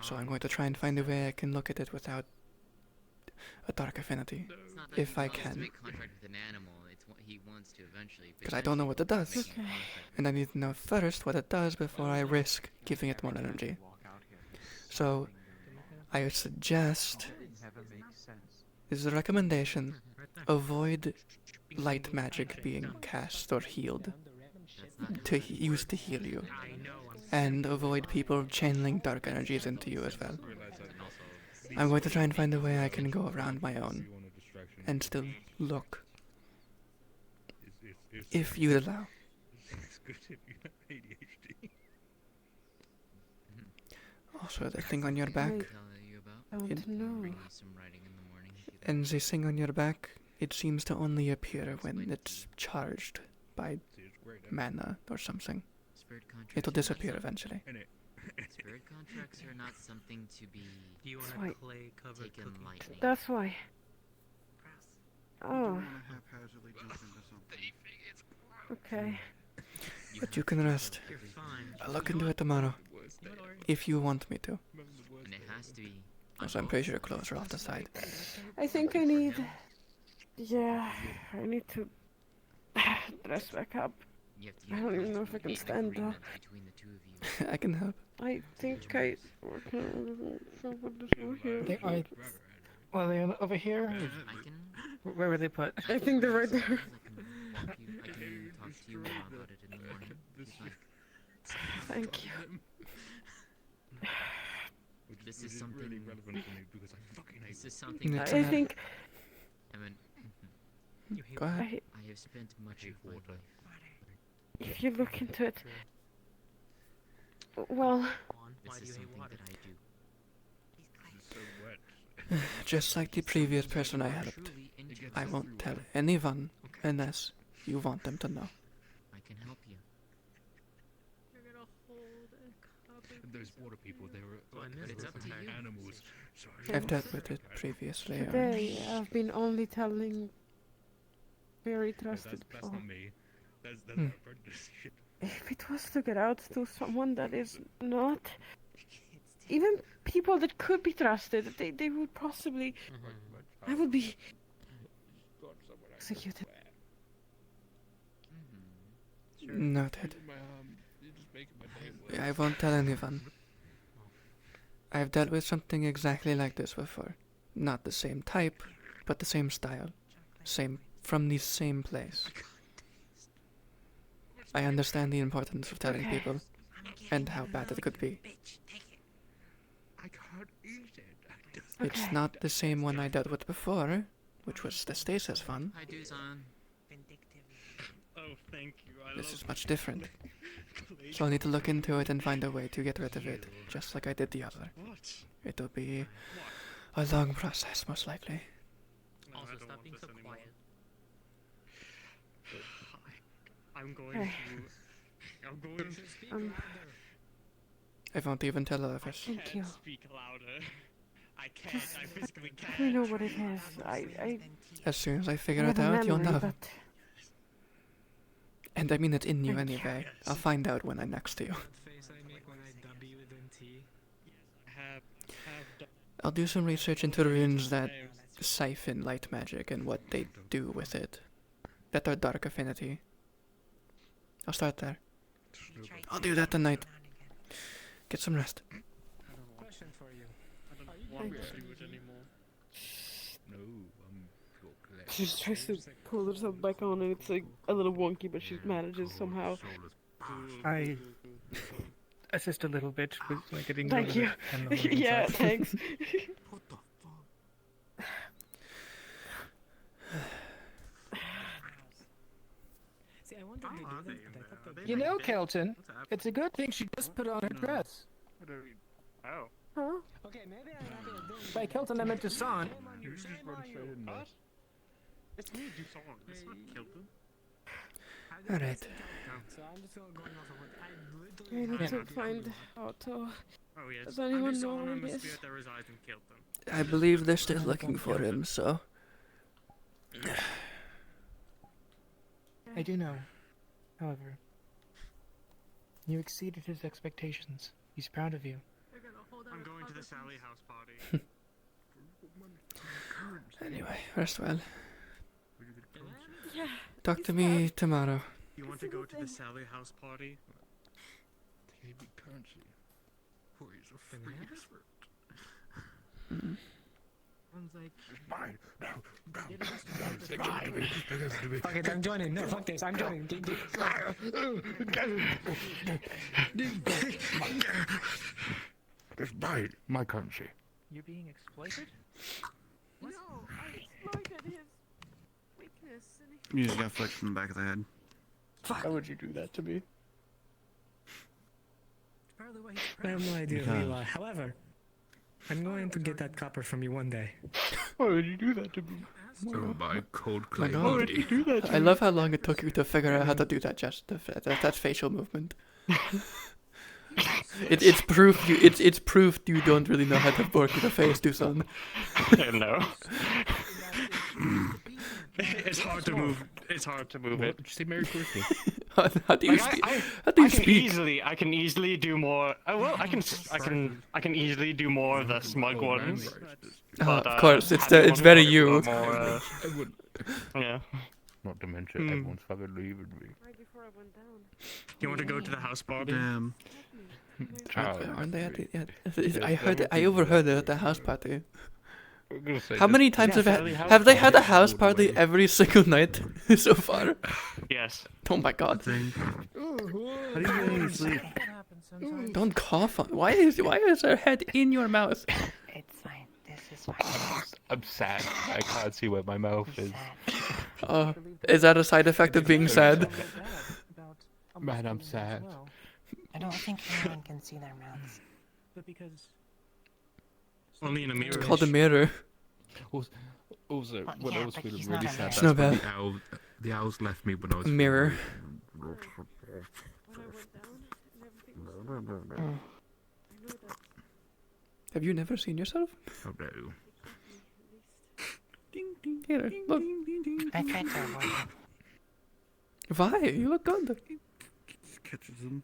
So I'm going to try and find a way I can look at it without a dark affinity, if I can. Make contract with an animal. It's what he wants to eventually. Because I don't know what it does. And I need to know first what it does before I risk giving it more energy. So, I would suggest, this is a recommendation, avoid light magic being cast or healed, used to heal you. And avoid people channeling dark energies into you as well. I'm going to try and find a way I can go around my own and still look. If you'd allow. It's good if you have ADHD. Also, the thing on your back. I want to know. And the thing on your back, it seems to only appear when it's charged by mana or something. It'll disappear eventually. Spirit contracts are not something to be Do you want Why- a clay covered taken cookie? lightly. That's why. Oh, haphazardly jump into something. okay. But you can rest. You're fine. I'll look into it tomorrow. If you want me to. And it has to be. Also, I'm pretty sure your clothes are off the side. I think I need. Yeah, I need to dress back up. You have to I don't even know if I can stand though. between the two of you. I can help. I think I. Here. They are. Well, they're over here. I can. Where were they put? I think they're right there. I can talk to you about it in the morning. if you'd like. Thank you. This is something. really relevant for me because I fucking hate This is something. It's I a- think. I mean, Go ahead. I have spent much of my life. If you look into it. Well. This is something that I do. so wet. Just like the previous person I helped. I won't tell anyone unless you want them to know. I can help you. You're gonna hold a cup of And those water people, they were Well, like it's up to you. animals. So I've dealt with it previously. Today I've been only telling very that's trusted not people. me. That's Hmm. our apprentice shit. if it was to get out to someone that is not, even people that could be trusted, they would possibly, I would be executed. Noted. I won't tell anyone. I've dealt with something exactly like this before. Not the same type, but the same style. From the same place. I understand the importance of telling people, and how bad it could be. I can't eat it. It's not the same one I dealt with before, which was the stasis one. I do, son. Oh, thank you. This is much different. So I'll need to look into it and find a way to get rid of it, just like I did the other. It'll be a long process, most likely. Also, stop being so quiet. I'm going to. I won't even tell Elvis. Thank you. Speak louder. I can't. Just I physically can't. let me know what it is. I As soon as I figure have it a out, you'll memory, know. but And I mean it in you anyway. I'll find out when I'm next to you. I'll do some research into runes that siphon light magic and what they do with it. That are dark affinity. I'll start there. I'll do that tonight. Get some rest. Question for you. I don't want to do it anymore. No, she just tries to pull herself back on, and it's like a little wonky, but she manages somehow. I assist a little bit with like getting. Thank you. Yeah, thanks. You know, Kelton, it's a good thing she just put on her dress. Oh. Huh? Okay, maybe by Kelton I meant to son. It's me, Duson. It's not Kilton. Alright. So I'm just going off of what I I literally need to find Otto. Oh, yes. Does anyone I'm just know on where the it is? spirit that resides in Kilton. I believe they're still looking for him, so... I do know. However, you exceeded his expectations. He's proud of you. I'm going to the Sally house party. Anyway, rest well. Yeah. Talk to me tomorrow. You want to go to the Sally house party? Fuck it, I'm joining. No, fuck this. I'm joining. It's my country. You're being exploited? No, I exploited his weakness. You just got flicked from the back of the head. Why would you do that to me? I have no idea who you are. However, I'm going to get that copper from you one day. Why would you do that to me? So my cold My clay God. body. I love how long it took you to figure out how to do that. Just that facial movement. It's proof you. It's proof you don't really know how to work with a face, Dusan. No. It's hard to move. It's hard to move it. Say Merry Christmas. How do you Like, speak? I How do you can speak? I can easily do more. Well, I can easily do more of the smug ones. But, Of course, it's having it's one very more is a you. lot more, yeah. Not to mention everyone's fucking leaving me. Right before I went down. You want to go to the house party? Damn. Aren't they at the? Yeah, I overheard it at the house party. How many times have they had a house party every single night so far? Yes. Oh my God! How do you get any sleep? Don't cough on. Why is her head in your mouth? It's fine. This is fine. I'm sad. I can't see where my mouth is. Is that a side effect of being sad? Man, I'm sad. I don't think anyone can see their mouths. But because Only in a mirror. It's called a mirror. Also, when yeah, I was but feeling he's really not a sad, It's that's not when bad. the owls left me when I was A mirror. Have you never seen yourself? Oh no. Here, look. I tried to avoid it. Why? You look good. catches him.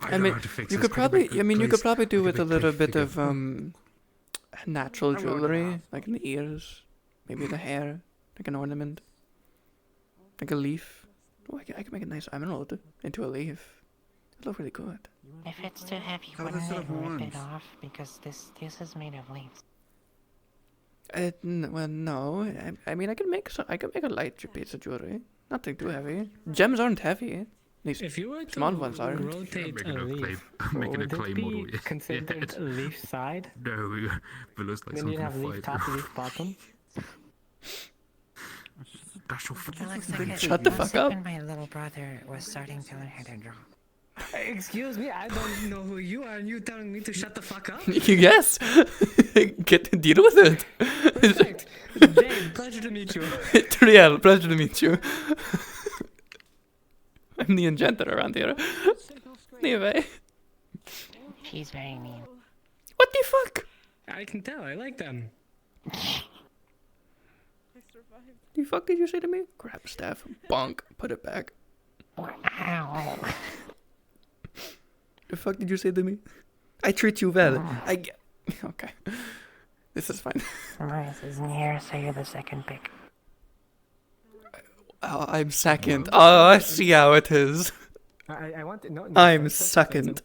I mean, you could probably, you could probably do with a little bit of natural jewelry, like in the ears, maybe the hair, like an ornament, like a leaf. Oh, I could make a nice emerald into a leaf. It'd look really good. If it's too heavy, How wouldn't does it it have rip horns? it off? Because this is made of leaves. Well, no. I mean, I could make a light piece of jewelry. Nothing too heavy. Gems aren't heavy. At least If you were to small ones are. rotate a leaf, making a would clay it be model, yeah. considered Yeah. leaf side? No, but it looks like Then something you'd have from leaf Fight. top, leaf bottom. That's your It looks like it Shut the must fuck have up. been my little brother was starting to learn how to draw. Excuse me, I don't know who you are, and you telling me to shut the fuck up? Yes. Deal with it. Perfect. Jane, pleasure to meet you. Triel, pleasure to meet you. I'm the enchanter around here. Anyway. She's very mean. What the fuck? I can tell, I like them. The fuck did you say to me? Grab staff, bonk, put it back. Ow. The fuck did you say to me? I treat you well. Okay. This is fine. Morris isn't here, so you're the second pick. Oh, I'm second. Oh, I see how it is. I want to, no, I'm second.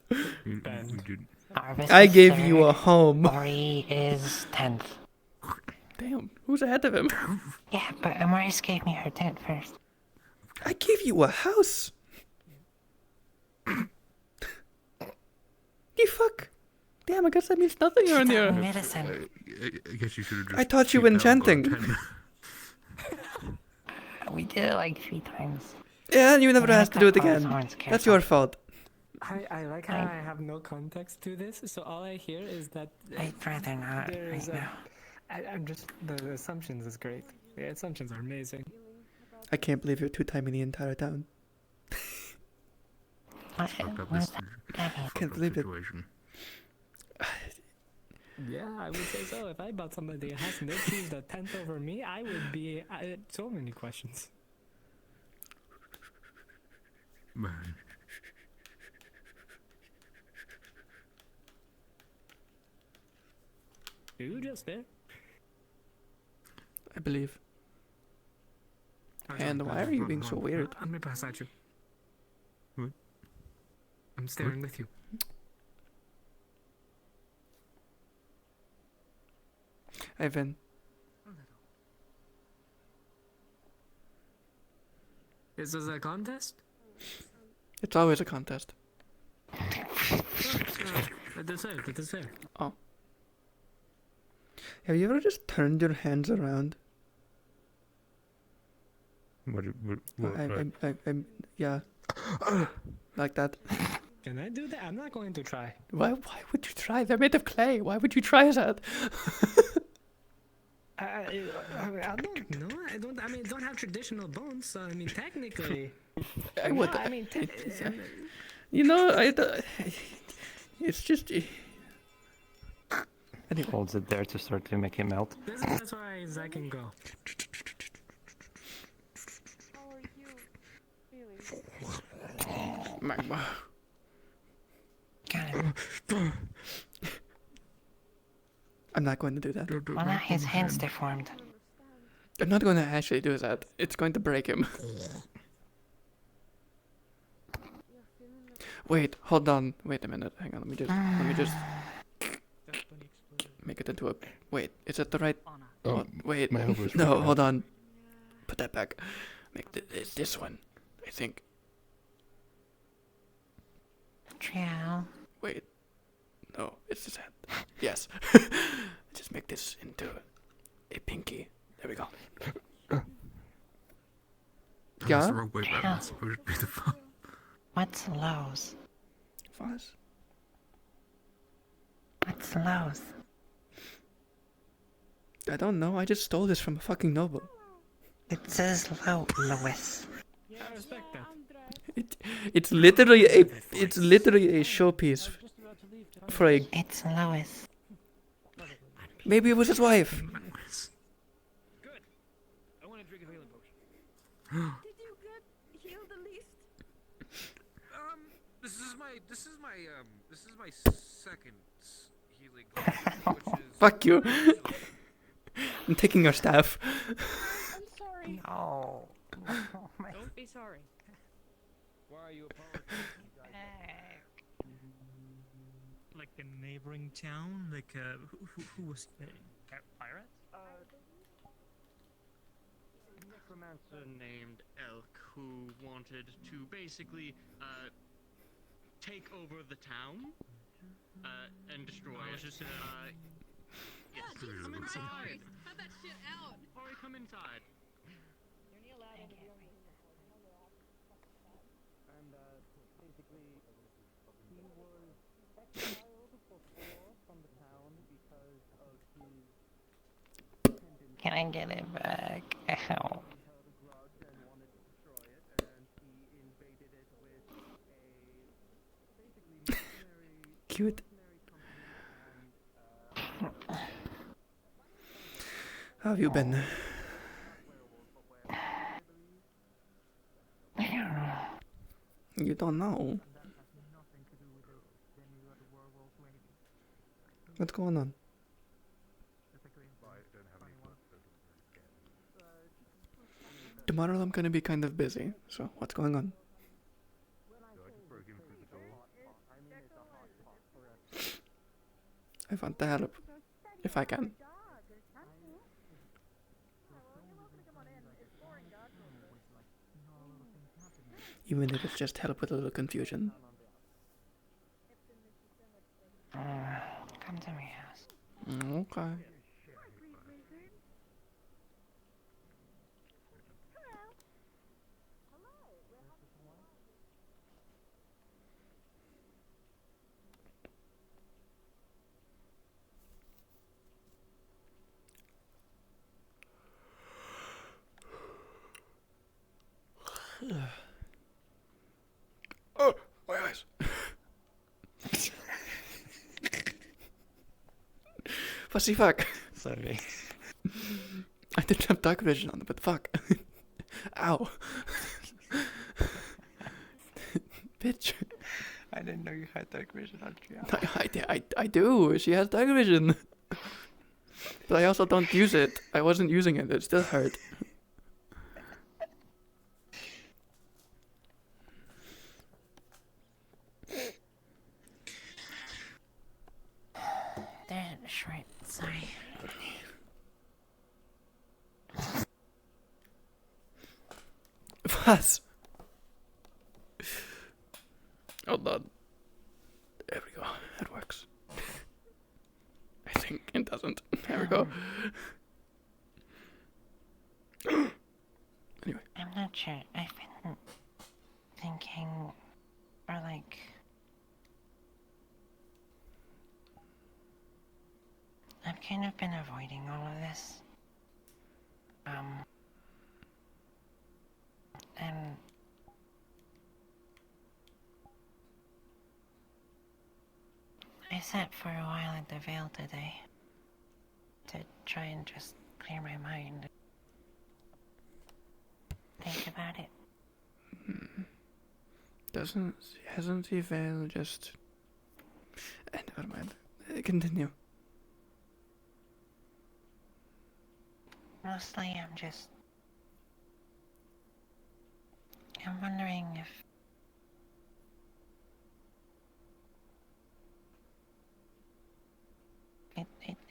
Arvis I is gave third, you a home. Ori is 10th. Damn, who's ahead of him? Yeah, but Amaris gave me her tent first. I gave you a house. The fuck? Damn, I guess that means nothing around here. Medicine. I guess you should have just. I taught you enchanting. We did it like 3 times. Yeah, and you never Yeah, asked to do it that again. horns, That's your fault. I like how I have no context to this, so all I hear is that I'd rather not there's right now. I'm just the assumptions is great. The assumptions are amazing. I can't believe you're two-timing the entire town. What? What's that? Can't believe it. Yeah, I would say so. If I bought somebody a house and they choose the 10th over me, I would be so many questions. Man. You just there? I believe. And why are you being so weird? Let me pass at you. What? I'm staring with you. Ivan. Is this a contest? It's always a contest. It is fair, it is fair. Oh. Have you ever just turned your hands around? I'm yeah. Like that. Can I do that? I'm not going to try. Why would you try? They're made of clay. Why would you try that? I don't know. I mean, don't have traditional bones, so I mean, technically. I would. No, I mean, You know, it's just. Anyway. Holds it there to start to make it melt. This is as far as I can go. Magma. I'm not going to do that. Well, now his hands deformed. I'm not going to actually do that. It's going to break him. Wait, hold on. Wait a minute. Hang on. Let me just make it into a. Wait, is that the right? Oh, wait. my elbow's No, right. hold on. Put that back. Make this one. I think. Trial. Wait. No, it's this hand. Yes. Just make this into a pinky. There we go. That's Yeah? the wrong way back. That's supposed to be the fun. What's Lowe's? Fuzz? What's Lowe's? I don't know. I just stole this from a fucking noble. It says Lois. I respect that. It's literally a showpiece for a. It's Lois. Maybe it was his wife. heal the least? This is my second healing potion, which is Fuck you. I'm taking your staff. I'm sorry. No. Don't be sorry. Why are you apologizing? Like a neighboring town? Like, who was it? Pirates? Necromancer named Elk who wanted to basically take over the town and destroy it. Yeah, Come inside. cut that shit out. Ori, come inside. You're only allowed into the room. And basically, he was exiled before from the town because of his. Can I get it back? Ow. Cute. How have you been? You don't know. What's going on? Tomorrow I'm gonna be kind of busy, so what's going on? I want to help, if I can. Even if it's just help with a little confusion. Come to my house. Okay. Oh, my eyes. Pussy fuck. Sorry. I didn't have dark vision on it, but fuck. Ow. Bitch. I didn't know you had dark vision on you. I do. She has dark vision. But I also don't use it. I wasn't using it. It still hurt. They're short. Sorry. Was. Hold on. There we go. It works. I think it doesn't. There we go. Anyway. I'm not sure. I've been thinking, or like, I've kind of been avoiding all of this. And I sat for a while at the Veil today to try and just clear my mind. Think about it. Hasn't the veil just... Never mind. Continue. Mostly I'm wondering if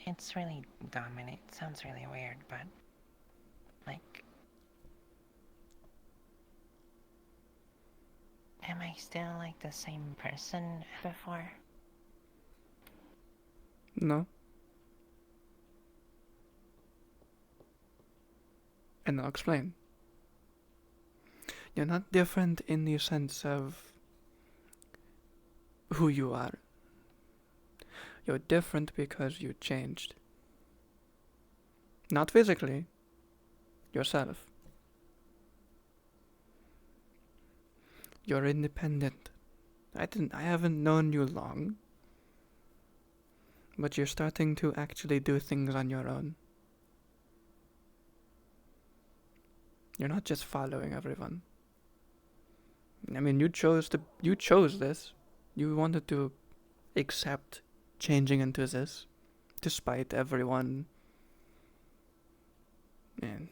it's really dumb and it sounds really weird, but like, am I still like the same person before? No. And I'll explain. You're not different in the sense of who you are. You're different because you changed. Not physically. Yourself. You're independent. I haven't known you long. But you're starting to actually do things on your own. You're not just following everyone. I mean, you chose this. You wanted to accept changing into this, despite everyone, and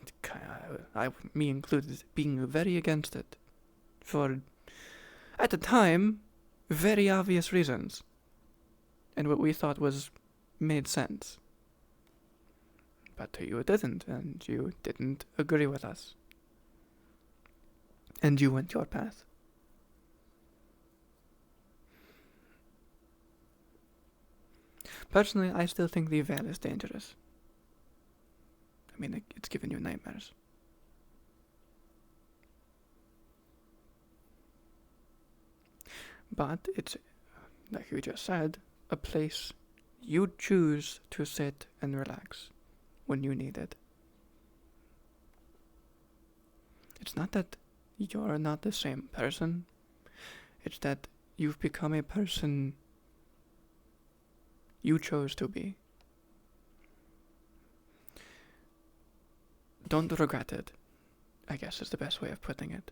me included, being very against it, for, at the time, very obvious reasons, and what we thought made sense. But to you it didn't, and you didn't agree with us. And you went your path. Personally, I still think the veil is dangerous. I mean, it's given you nightmares. But it's, like you just said, a place you choose to sit and relax when you need it. It's not that you're not the same person. It's that you've become a person you chose to be. Don't regret it, I guess is the best way of putting it.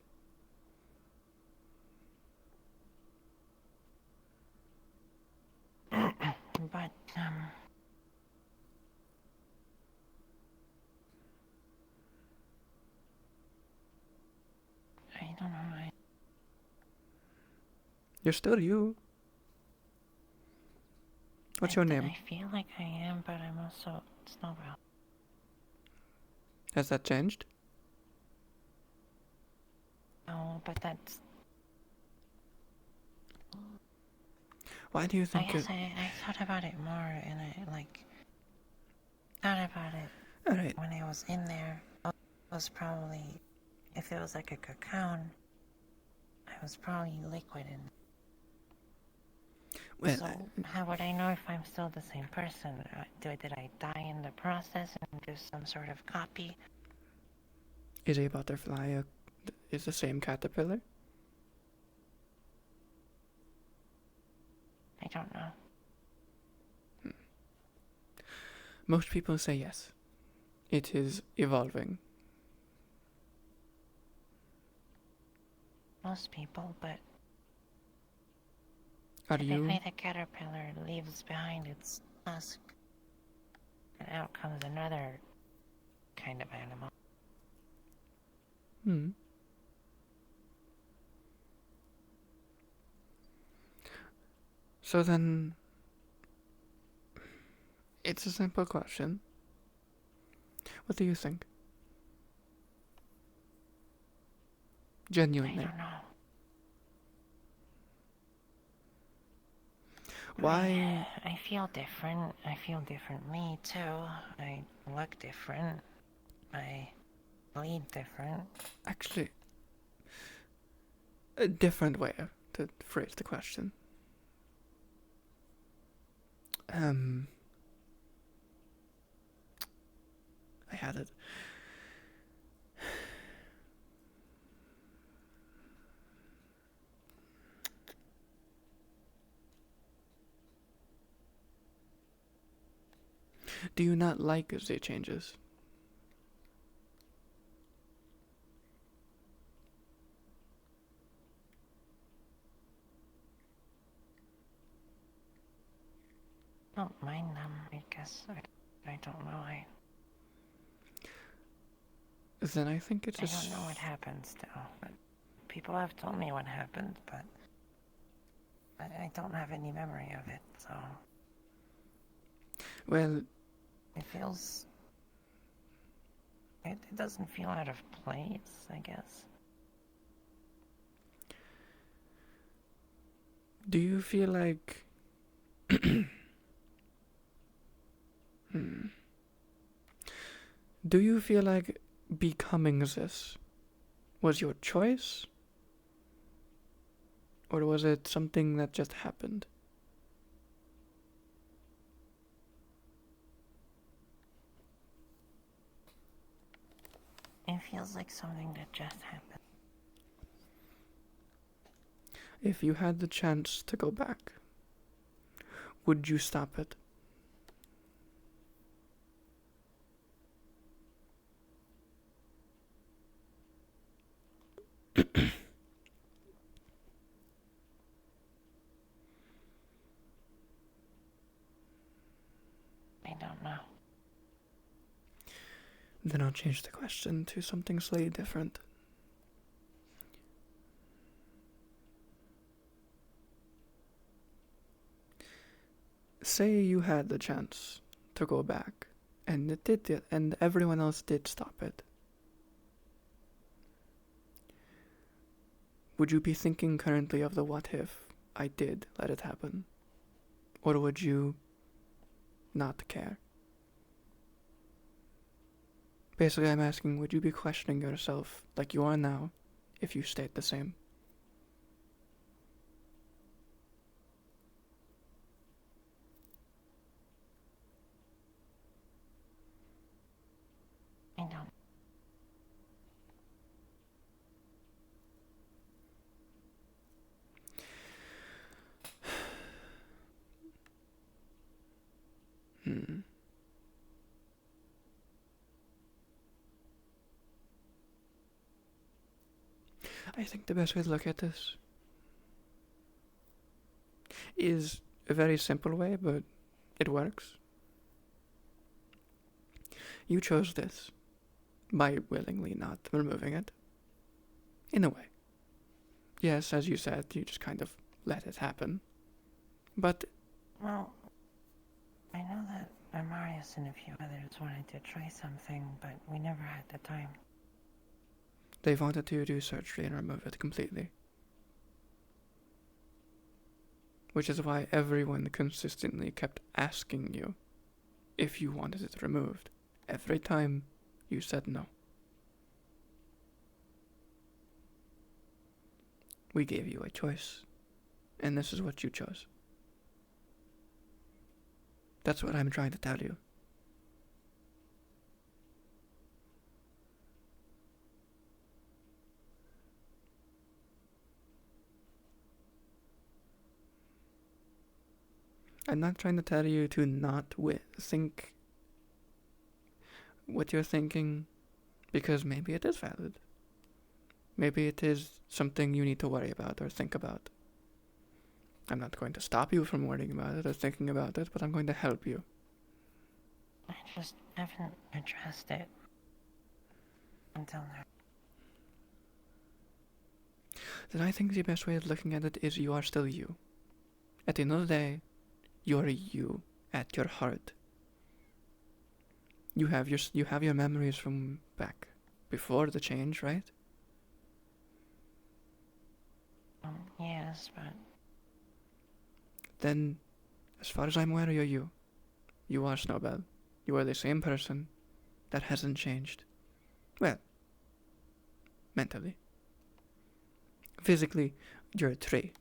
But, I don't know. You're still you. What's your name? I feel like I am, but I'm also Snowbell. Has that changed? No, but that's... Why do you think I guess I thought about it more, and I, thought about it Alright. when I was in there. It was probably, if it was like a cocoon, I was probably liquid in. Well, So, how would I know if I'm still the same person? Did I die in the process and just some sort of copy? Is a butterfly is the same caterpillar? I don't know. Most people say yes. It is evolving. Most people, but Are you? typically the caterpillar leaves behind its husk, and out comes another kind of animal. Hmm. So then, it's a simple question. What do you think? Genuinely. I don't know. Why? I feel different. I feel differently too. I look different. I bleed different. Actually, a different way to phrase the question. I had it. Do you not like the changes? Don't mind them, I guess. I don't know. Then I think it's I just... don't know what happened still. But people have told me what happened, but I don't have any memory of it, so... Well... It feels... It doesn't feel out of place, I guess. Do you feel like... Do you feel like becoming this was your choice? Or was it something that just happened? It feels like something that just happened. If you had the chance to go back, would you stop it? Then I'll change the question to something slightly different. Say you had the chance to go back, and and everyone else did stop it. Would you be thinking currently of the what if I did let it happen? Or would you not care? Basically, I'm asking, would you be questioning yourself like you are now if you stayed the same? I don't. I think the best way to look at this is a very simple way, but it works. You chose this by willingly not removing it. In a way. Yes, as you said, you just kind of let it happen. But... Well, I know that Amarius and a few others wanted to try something, but we never had the time. they wanted to do surgery and remove it completely. Which is why everyone consistently kept asking you if you wanted it removed. Every time you said no. We gave you a choice, and this is what you chose. That's what I'm trying to tell you. I'm not trying to tell you to not think what you're thinking, because maybe it is valid. Maybe it is something you need to worry about or think about. I'm not going to stop you from worrying about it or thinking about it, but I'm going to help you. I just haven't addressed it until now. Then I think the best way of looking at it is you are still you. At the end of the day, you're you at your heart. You have your memories from back before the change, right? Yes, but... Then, as far as I'm aware, you're you. You are Snowbell. You are the same person. That hasn't changed. Well, mentally. Physically, you're a tree.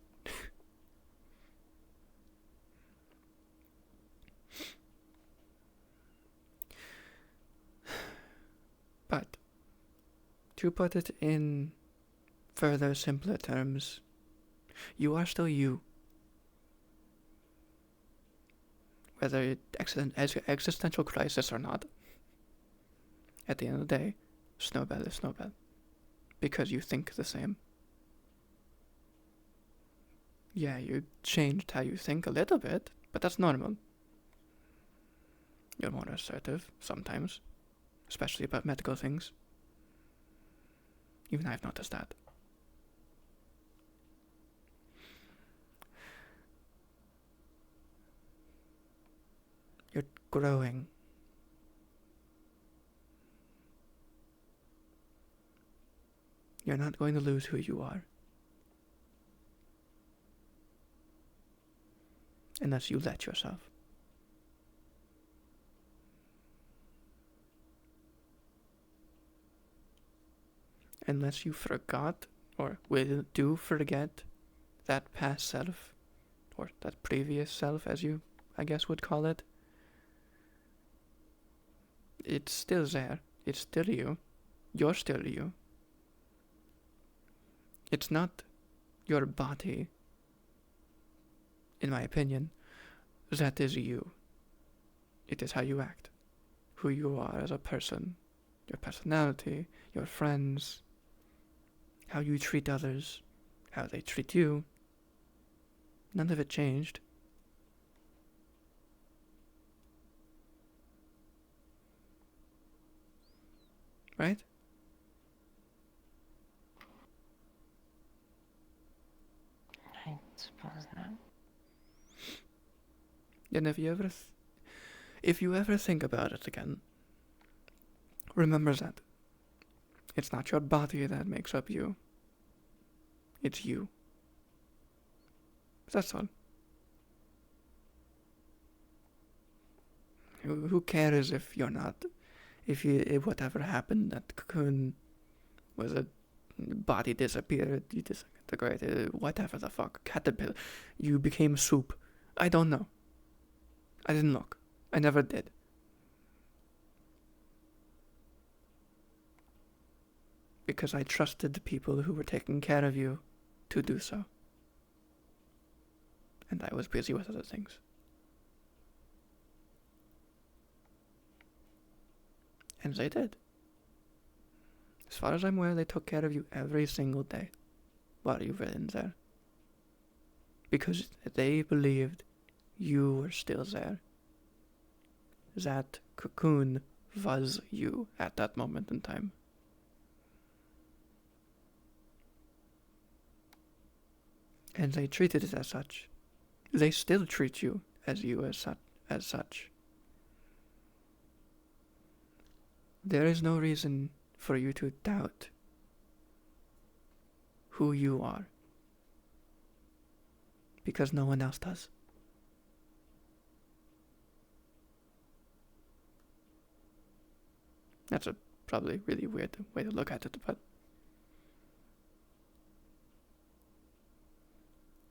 But, to put it in further simpler terms, you are still you. Whether it's an existential crisis or not, at the end of the day, Snowbell is Snowbell. Because you think the same. Yeah, you changed how you think a little bit, but that's normal. You're more assertive, sometimes. Especially about medical things. Even I've noticed that. You're growing. You're not going to lose who you are. Unless you let yourself. Unless you forgot, or do forget, that past self, or that previous self, as you, I guess, would call it. It's still there. It's still you. You're still you. It's not your body, in my opinion, that is you. It is how you act, who you are as a person, your personality, your friends, how you treat others, how they treat you. None of it changed. right? I suppose not. And if you ever think about it again, remember that it's not your body that makes up you. It's you. That's all. Who cares if you're not, if whatever happened, that cocoon was a body disappeared, you disintegrated, whatever the fuck, caterpillar, you became soup. I don't know. I didn't look. I never did. Because I trusted the people who were taking care of you to do so. And I was busy with other things. And they did. As far as I'm aware, they took care of you every single day while you were in there. Because they believed you were still there. That cocoon was you at that moment in time. And they treated it as such. They still treat you as such. There is no reason for you to doubt who you are. Because no one else does. That's a probably really weird way to look at it, but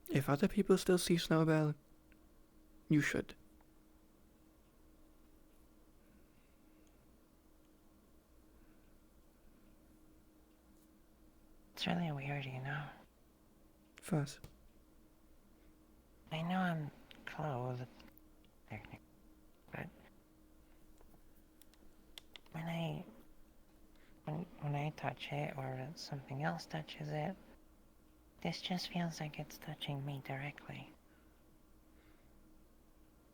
if other people still see Snowbell, you should. It's really weird, you know. Fuss. I know I'm clothed, technically, but when I touch it or something else touches it, this just feels like it's touching me directly.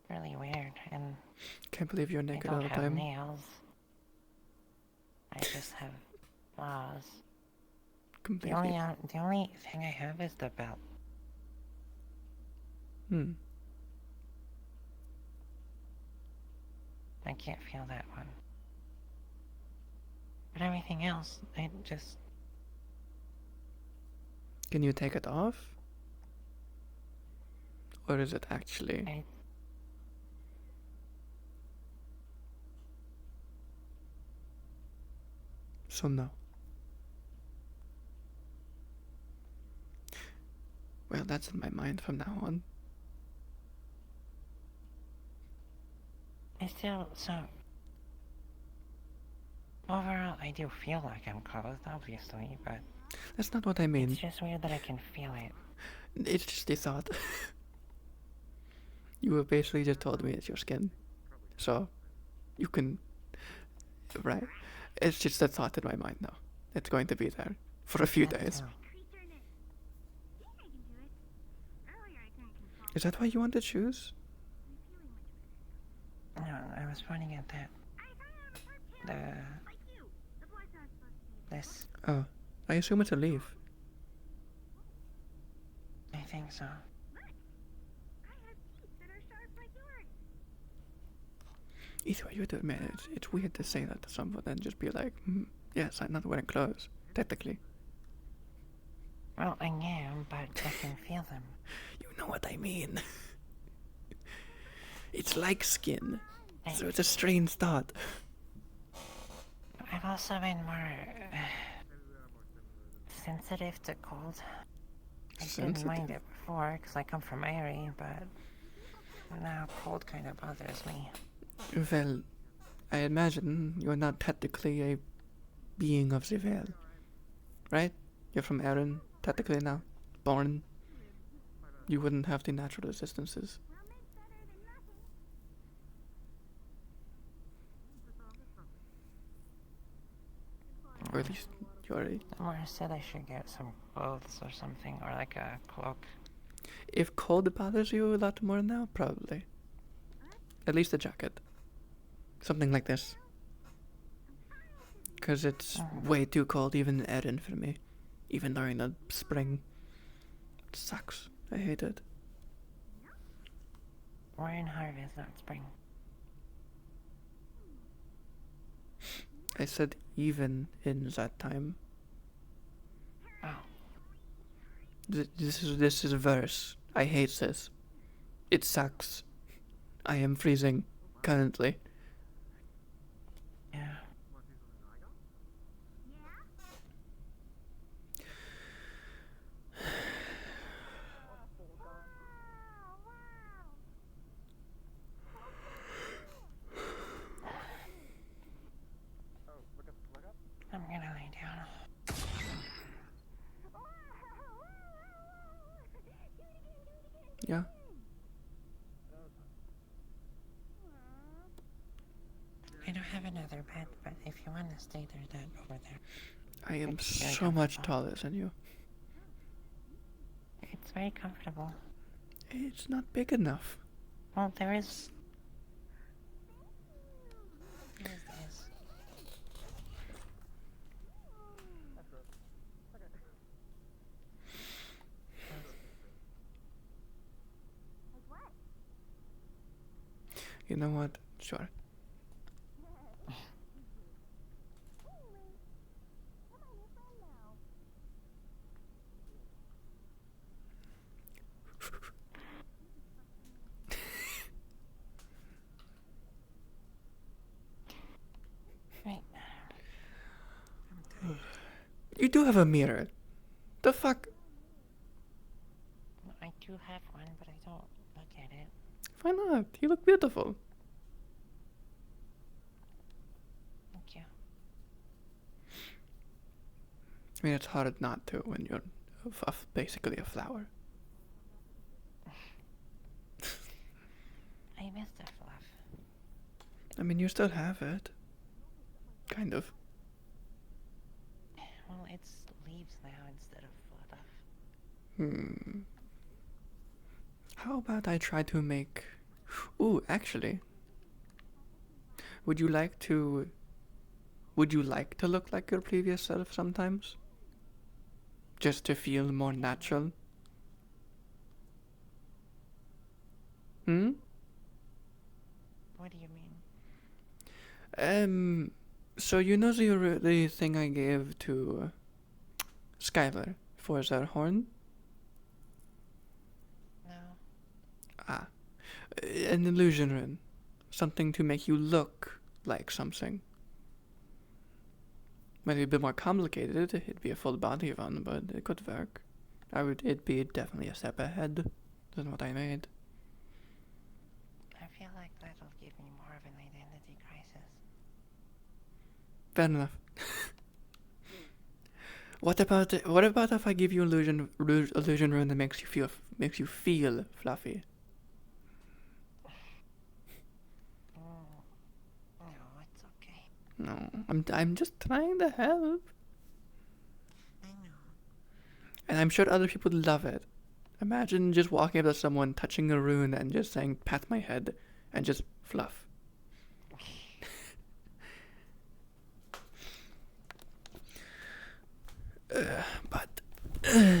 Really weird, and can't believe you're naked all the I don't have time. nails. I just have claws. Completely. The only thing I have is the belt. I can't feel that one. But everything else, I just... Can you take it off? Or is it actually... So no. Well, that's in my mind from now on. I still, so... Overall, I do feel like I'm clothed, obviously, but... That's not what I mean. It's just weird that I can feel it. It's just a thought. You have basically just told me it's your skin. So, you can... Right. It's just a thought in my mind now. It's going to be there for a few days. Is that why you want to choose? No, I was pointing at that. This. Oh, I assume it's a leaf. I think so. Either way, you have to admit it's weird to say that to someone and just be like, yes, I'm not wearing clothes, technically. Well, I am, but I can feel them. You know what I mean. It's like skin, so it's a strange thought. I've also been more sensitive to cold. I didn't mind it before, because I come from Erie, but now cold kind of bothers me. Well, I imagine you're not technically a being of the Vale, right? You're from Erin, technically now, born. You wouldn't have the natural resistances. Or at least you already... Someone said I should get some clothes or something, or like a cloak. If cold bothers you a lot more now, probably. At least a jacket. Something like this. Because it's way too cold even in Erin for me. Even during the spring. It sucks. I hate it. We're in harvest, not spring. I said even in that time. Oh. This is a verse. I hate this. It sucks. I am freezing currently. Yeah. I'm gonna lay down. Yeah. I don't have another bed, but if you want to stay there, that over there. I am It's very so much comfortable. taller than you. It's very comfortable. It's not big enough. Well, there is this. You know what? Sure. Right. You do have a mirror. The fuck? I do have one, but I don't look at it. Why not? You look beautiful. Thank you. I mean, it's hard not to when you're basically a flower. I miss the fluff. I mean, you still have it. Kind of. Well, it's leaves now instead of fluff. How about I try to make... Ooh, actually. Would you like to look like your previous self sometimes? Just to feel more natural? What do you mean? So you know the thing I gave to Skylar for their horn? No. Ah. An illusion rune. Something to make you look like something. Might be a bit more complicated, it'd be a full body one, but it could work. It'd be definitely a step ahead than what I made. I feel like that'll give me more of an identity crisis. Fair enough. What about if I give you illusion rune that makes you feel fluffy? No, it's okay. No, I'm just trying to help. I know. And I'm sure other people would love it. Imagine just walking up to someone, touching a rune, and just saying, pat my head, and just fluff. But... yeah.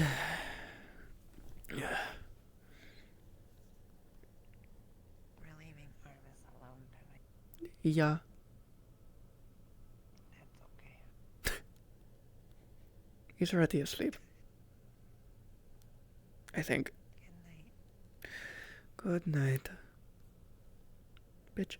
We're leaving Arvis alone tonight. Yeah. That's okay. He's already asleep. I think. Good night. Good night. Bitch.